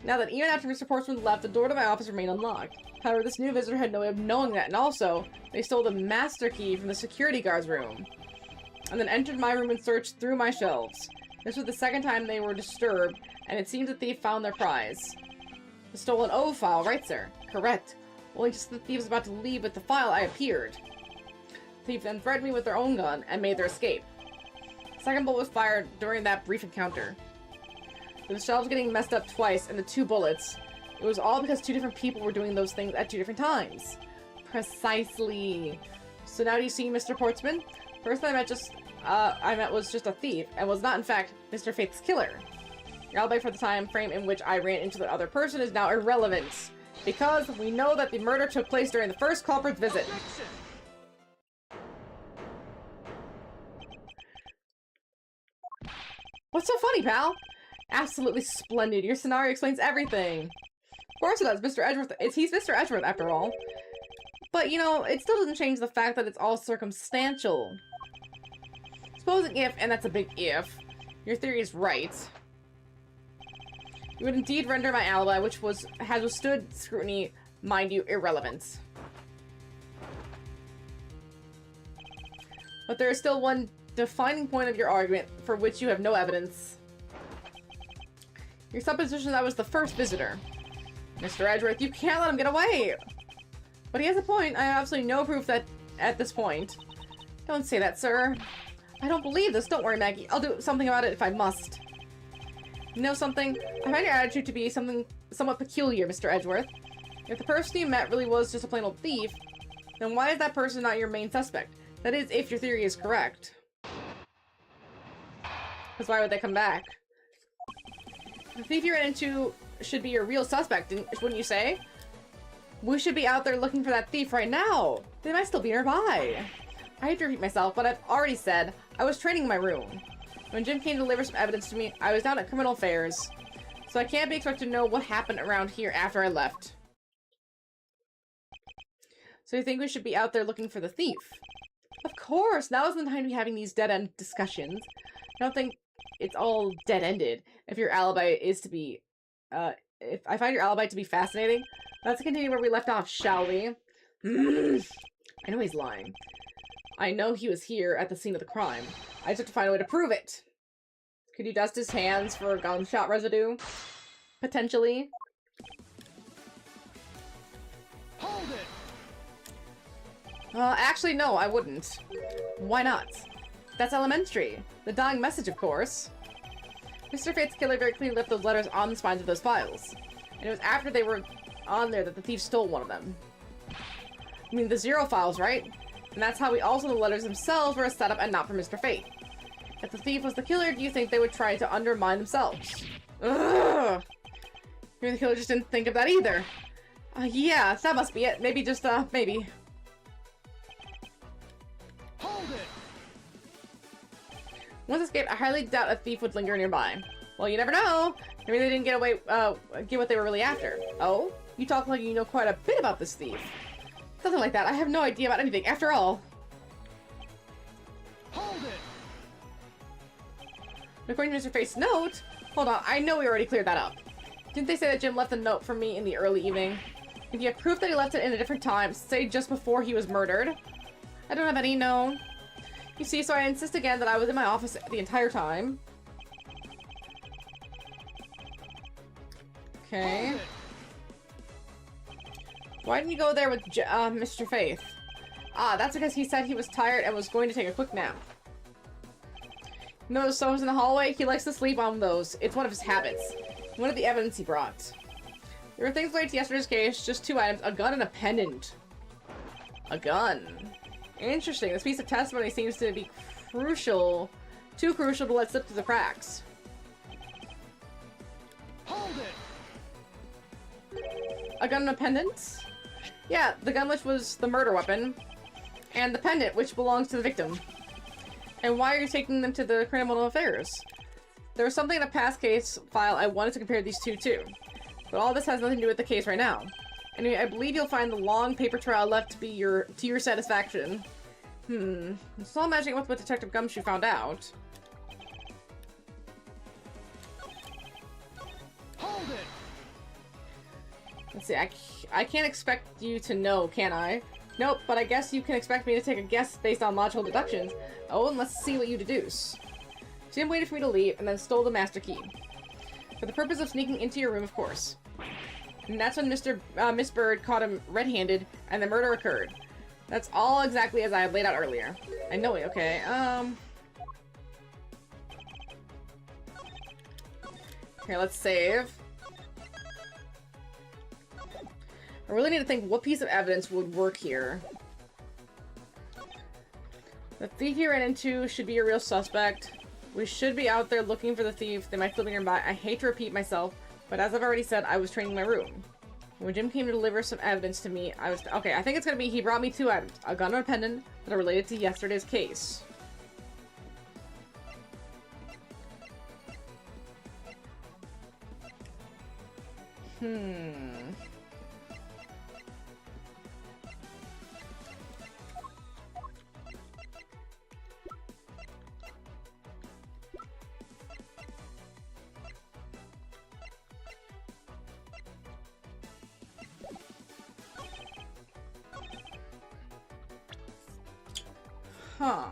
Speaker 1: Now that even after Mr. Portsman left, the door to my office remained unlocked. However, this new visitor had no way of knowing that, and also, they stole the master key from the security guard's room. And then entered my room and searched through my shelves. This was the second time they were disturbed, and it seems the thief found their prize. The stolen O file, right, sir? Correct. Only just as the thief was about to leave with the file, I appeared. The thief then threatened me with their own gun and made their escape. The second bullet was fired during that brief encounter. The shelves getting messed up twice, and the 2 bullets. It was all because 2 different people were doing those things at 2 different times. Precisely. So now do you see, Mr. Portsman? First I met was just a thief, and was not, in fact, Mr. Faith's killer. Your alibi for the time frame in which I ran into the other person is now irrelevant, because we know that the murder took place during the first culprit's visit. What's so funny, pal? Absolutely splendid. Your scenario explains everything. Of course it does. Mr. Edgeworth. He's Mr. Edgeworth, after all. But, you know, it still doesn't change the fact that it's all circumstantial. Supposing if, and that's a big if, your theory is right, you would indeed render my alibi, which has withstood scrutiny, mind you, irrelevant. But there is still one defining point of your argument for which you have no evidence. Your supposition that I was the first visitor. Mr. Edgeworth, you can't let him get away! But he has a point. I have absolutely no proof that at this point. Don't say that, sir. I don't believe this. Don't worry, Maggie. I'll do something about it if I must. You know something? I find your attitude to be somewhat peculiar, Mr. Edgeworth. If the person you met really was just a plain old thief, then why is that person not your main suspect? That is, if your theory is correct. Because why would they come back? The thief you ran into should be your real suspect, wouldn't you say? We should be out there looking for that thief right now. They might still be nearby. I hate to repeat myself, but I've already said I was training in my room. When Jim came to deliver some evidence to me, I was down at criminal affairs. So I can't be expected to know what happened around here after I left. So you think we should be out there looking for the thief? Of course! Now isn't the time to be having these dead-end discussions. I don't think it's all dead-ended. If your alibi is to be, if I find your alibi to be fascinating, let's continue where we left off, shall we? I know he's lying. I know he was here at the scene of the crime. I just have to find a way to prove it. Could you dust his hands for gunshot residue? Potentially.
Speaker 2: Hold it!
Speaker 1: Actually, no, I wouldn't. Why not? That's elementary. The dying message, of course. Mr. Fate's killer very clearly left those letters on the spines of those files. And it was after they were on there that the thief stole one of them. I mean, the 0 files, right? And that's how we also know the letters themselves were a setup and not for Mr. Fate. If the thief was the killer, do you think they would try to undermine themselves? Ugh! Maybe the killer just didn't think of that either. Yeah, that must be it. Maybe just, maybe.
Speaker 2: Hold it!
Speaker 1: Once escaped, I highly doubt a thief would linger nearby. Well, you never know. Maybe they didn't get away, get what they were really after. Oh? You talk like you know quite a bit about this thief. Something like that. I have no idea about anything, after all.
Speaker 2: Hold it!
Speaker 1: According to Mr. Fate's note... Hold on, I know we already cleared that up. Didn't they say that Jim left a note for me in the early evening? If you have proof that he left it in a different time, say just before he was murdered. I don't have any, no. You see, so I insist again that I was in my office the entire time. Okay. Why didn't you go there with Mr. Faith? Ah, that's because he said he was tired and was going to take a quick nap. Notice those in the hallway? He likes to sleep on those. It's one of his habits. One of the evidence he brought. There were things related to yesterday's case, just 2 items, a gun and a pendant. A gun. Interesting. This piece of testimony seems to be crucial. Too crucial to let slip through the cracks.
Speaker 2: Hold it!
Speaker 1: A gun and a pendant? Yeah, the gun which was the murder weapon. And the pendant which belongs to the victim. And why are you taking them to the criminal affairs? There was something in a past case file I wanted to compare these two to. But all this has nothing to do with the case right now. Anyway, I believe you'll find the long paper trail left to be to your satisfaction. I'm still imagining what Detective Gumshoe found out.
Speaker 2: Hold it!
Speaker 1: Let's see, I can't expect you to know, can I? Nope, but I guess you can expect me to take a guess based on logical deductions. Oh, and let's see what you deduce. Jim waited for me to leave and then stole the master key. For the purpose of sneaking into your room, of course. And that's when Miss Bird caught him red-handed and the murder occurred. That's all exactly as I had laid out earlier. I know it, okay, Here, let's save. I really need to think what piece of evidence would work here. The thief you ran into should be a real suspect. We should be out there looking for the thief. They might still be nearby. I hate to repeat myself, but as I've already said, I was training my room. When Jim came to deliver some evidence to me, I was... Okay, I think it's gonna be he brought me 2 items. A gun and a pendant that are related to yesterday's case. Huh.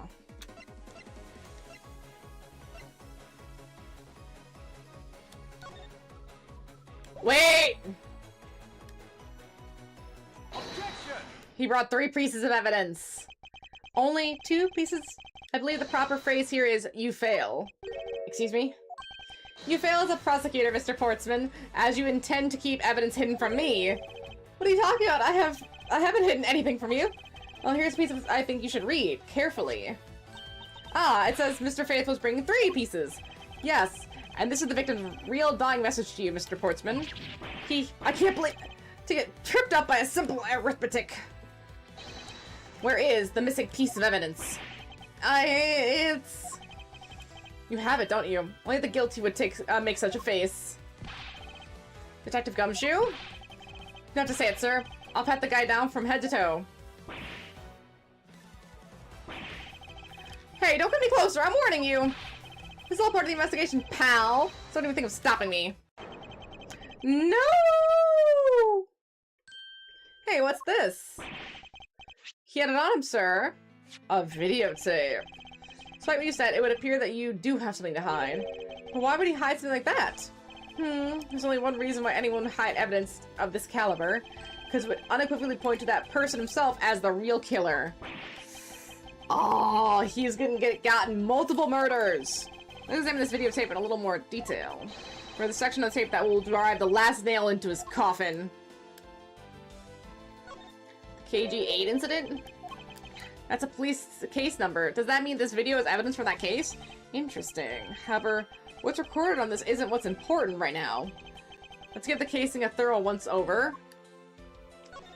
Speaker 1: Wait!
Speaker 2: Objection!
Speaker 1: He brought 3 pieces of evidence. Only 2 pieces? I believe the proper phrase here is, you fail. Excuse me? You fail as a prosecutor, Mr. Portsman, as you intend to keep evidence hidden from me. What are you talking about? I haven't hidden anything from you. Well, here's a piece of I think you should read carefully. Ah, it says Mr. Faith was bringing 3 pieces. Yes, and this is the victim's real dying message to you, Mr. Portsman. I can't believe, to get tripped up by a simple arithmetic. Where is the missing piece of evidence? You have it, don't you? Only the guilty would make such a face. Detective Gumshoe? You don't have to say it, sir. I'll pat the guy down from head to toe. Hey, don't come any closer, I'm warning you! This is all part of the investigation, pal! So don't even think of stopping me. No! Hey, what's this? He had it on him, sir. A videotape. Despite what you said, it would appear that you do have something to hide. But why would he hide something like that? There's only one reason why anyone would hide evidence of this caliber. Because it would unequivocally point to that person himself as the real killer. Oh, he's gonna get gotten multiple murders. Let's examine this videotape in a little more detail. For the section of the tape that will drive the last nail into his coffin. The KG8 incident? That's a police case number. Does that mean this video is evidence from that case? Interesting. However, what's recorded on this isn't what's important right now. Let's give the casing a thorough once-over.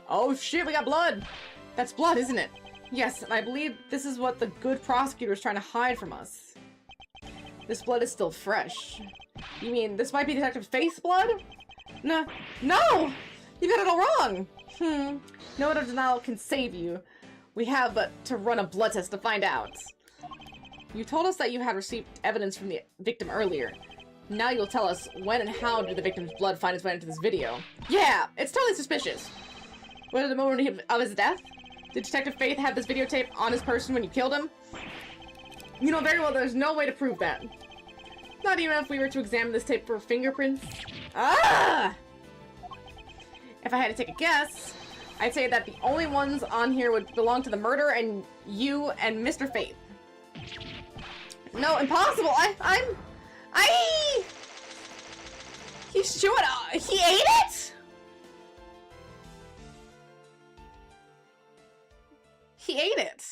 Speaker 1: Oh shit, we got blood! That's blood, isn't it? Yes, and I believe this is what the good prosecutor is trying to hide from us. This blood is still fresh. You mean this might be Detective Faith's blood? No! You got it all wrong! No one of denial can save you. We have but to run a blood test to find out. You told us that you had received evidence from the victim earlier. Now you'll tell us when and how did the victim's blood find its way into this video. Yeah, it's totally suspicious. Was it the moment of his death? Did Detective Faith have this videotape on his person when you killed him? You know very well there's no way to prove that. Not even if we were to examine this tape for fingerprints. Ah! If I had to take a guess, I'd say that the only ones on here would belong to the murder and you and Mr. Faith. No, impossible! He's chewing on. He ate it? He ate it.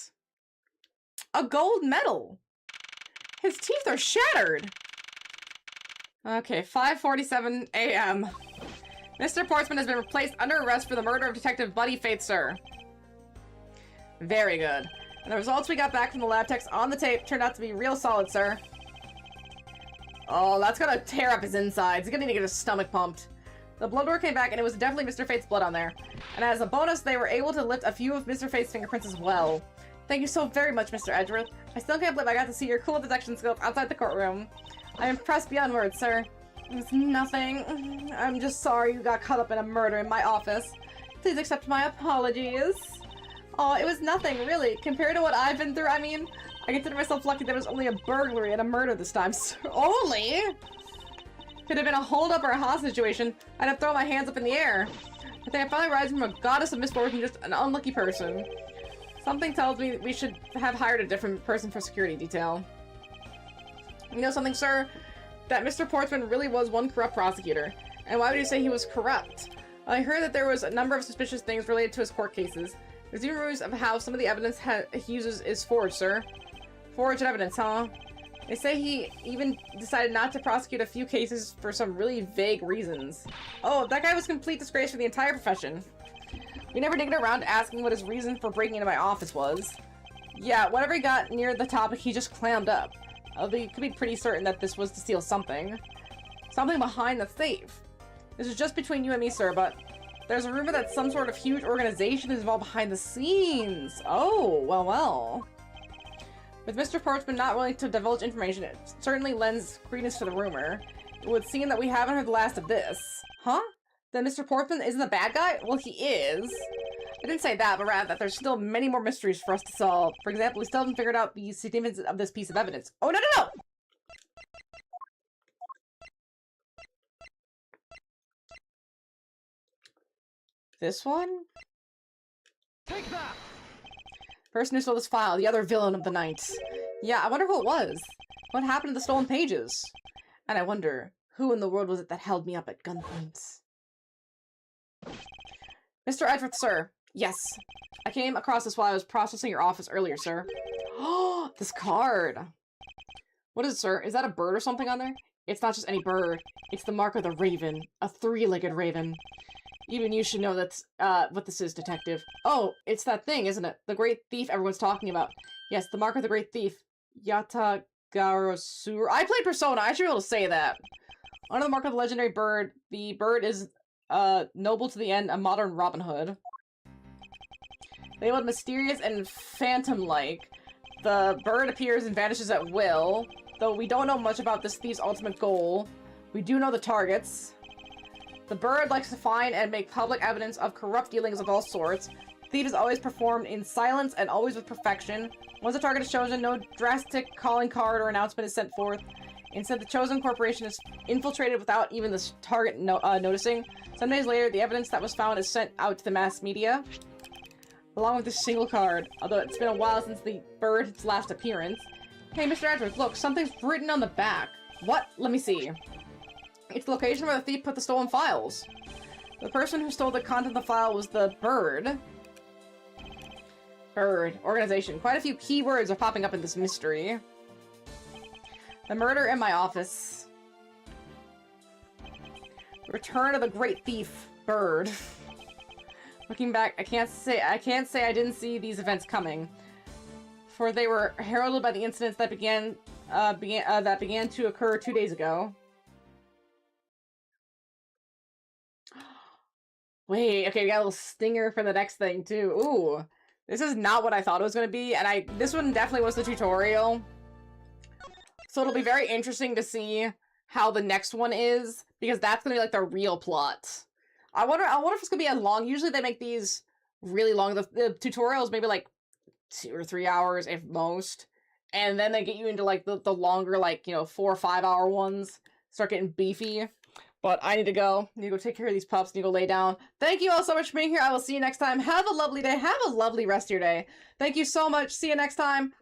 Speaker 1: A gold medal. His teeth are shattered. Okay, 5:47 a.m. Mr. Portsman has been placed under arrest for the murder of Detective Buddy Faith, sir. Very good. And the results we got back from the lab techs on the tape turned out to be real solid, sir. Oh, that's gonna tear up his insides. He's gonna need to get his stomach pumped. The blood work came back and it was definitely Mr. Faith's blood on there. And as a bonus, they were able to lift a few of Mr. Faith's fingerprints as well. Thank you so very much, Mr. Edgeworth. I still can't believe I got to see your cool detection skills outside the courtroom. I'm impressed beyond words, sir. It's nothing. I'm just sorry you got caught up in a murder in my office. Please accept my apologies. Oh, it was nothing, really. Compared to what I've been through, I mean, I consider myself lucky there was only a burglary and a murder this time. Only? If it had been a hold-up or a hostage situation, I'd have thrown my hands up in the air. I think I finally rise from a goddess of misfortune, just an unlucky person. Something tells me we should have hired a different person for security detail. You know something, sir? That Mr. Portsman really was one corrupt prosecutor. And why would you say he was corrupt? I heard that there was a number of suspicious things related to his court cases. There's even rumors of how some of the evidence he uses is forged, sir. Forged evidence, huh? They say he even decided not to prosecute a few cases for some really vague reasons. Oh, that guy was a complete disgrace for the entire profession. We never did get around to asking what his reason for breaking into my office was. Yeah, whenever he got near the topic, he just clammed up. Although you could be pretty certain that this was to steal something. Something behind the safe. This is just between you and me, sir, but there's a rumor that some sort of huge organization is involved behind the scenes. Oh, well, well. With Mr. Portsman not willing to divulge information, it certainly lends credence to the rumor. It would seem that we haven't heard the last of this. Huh? Then Mr. Portsman isn't the bad guy? Well, he is. I didn't say that, but rather that there's still many more mysteries for us to solve. For example, we still haven't figured out the significance of this piece of evidence. Oh, no, no, no! This one?
Speaker 6: Take that!
Speaker 1: Person who stole this file, the other villain of the night. Yeah, I wonder who it was. What happened to the stolen pages? And I wonder, who in the world was it that held me up at gunpoint? Mr. Edgeworth, sir. Yes. I came across this while I was processing your office earlier, sir. Oh, this card. What is it, sir? Is that a bird or something on there? It's not just any bird. It's the mark of the raven. A three-legged raven. Even you should know that's, what this is, Detective. Oh, it's that thing, isn't it? The great thief everyone's talking about. Yes, the mark of the great thief. Yatagarosur. I played Persona. I should be able to say that. Under the mark of the legendary bird, the bird is, noble to the end, a modern Robin Hood. Labeled mysterious and phantom-like, the bird appears and vanishes at will. Though we don't know much about this thief's ultimate goal, we do know the targets. The bird likes to find and make public evidence of corrupt dealings of all sorts. The thief is always performed in silence and always with perfection. Once the target is chosen, no drastic calling card or announcement is sent forth. Instead, the chosen corporation is infiltrated without even the target noticing. Some days later, the evidence that was found is sent out to the mass media, along with this single card, although it's been a while since the bird's last appearance. Hey, Mr. Edgeworth, look, something's written on the back. What? Let me see. It's the location where the thief put the stolen files. The person who stole the content of the file was the bird. Bird. Organization. Quite a few keywords are popping up in this mystery. The murder in my office. Return of the great thief. Bird. Looking back, I can't say I didn't see these events coming, for they were heralded by the incidents that began to occur 2 days ago. Wait, okay, we got a little stinger for the next thing too. Ooh, this is not what I thought it was going to be, and this one definitely was the tutorial. So it'll be very interesting to see how the next one is, because that's going to be like the real plot. I wonder if it's going to be as long. Usually they make these really long. The tutorials maybe like 2 or 3 hours if most. And then they get you into like the longer, like, you know, 4 or 5 hour ones. Start getting beefy. But I need to go. I need to go take care of these pups. I need to go lay down. Thank you all so much for being here. I will see you next time. Have a lovely day. Have a lovely rest of your day. Thank you so much. See you next time.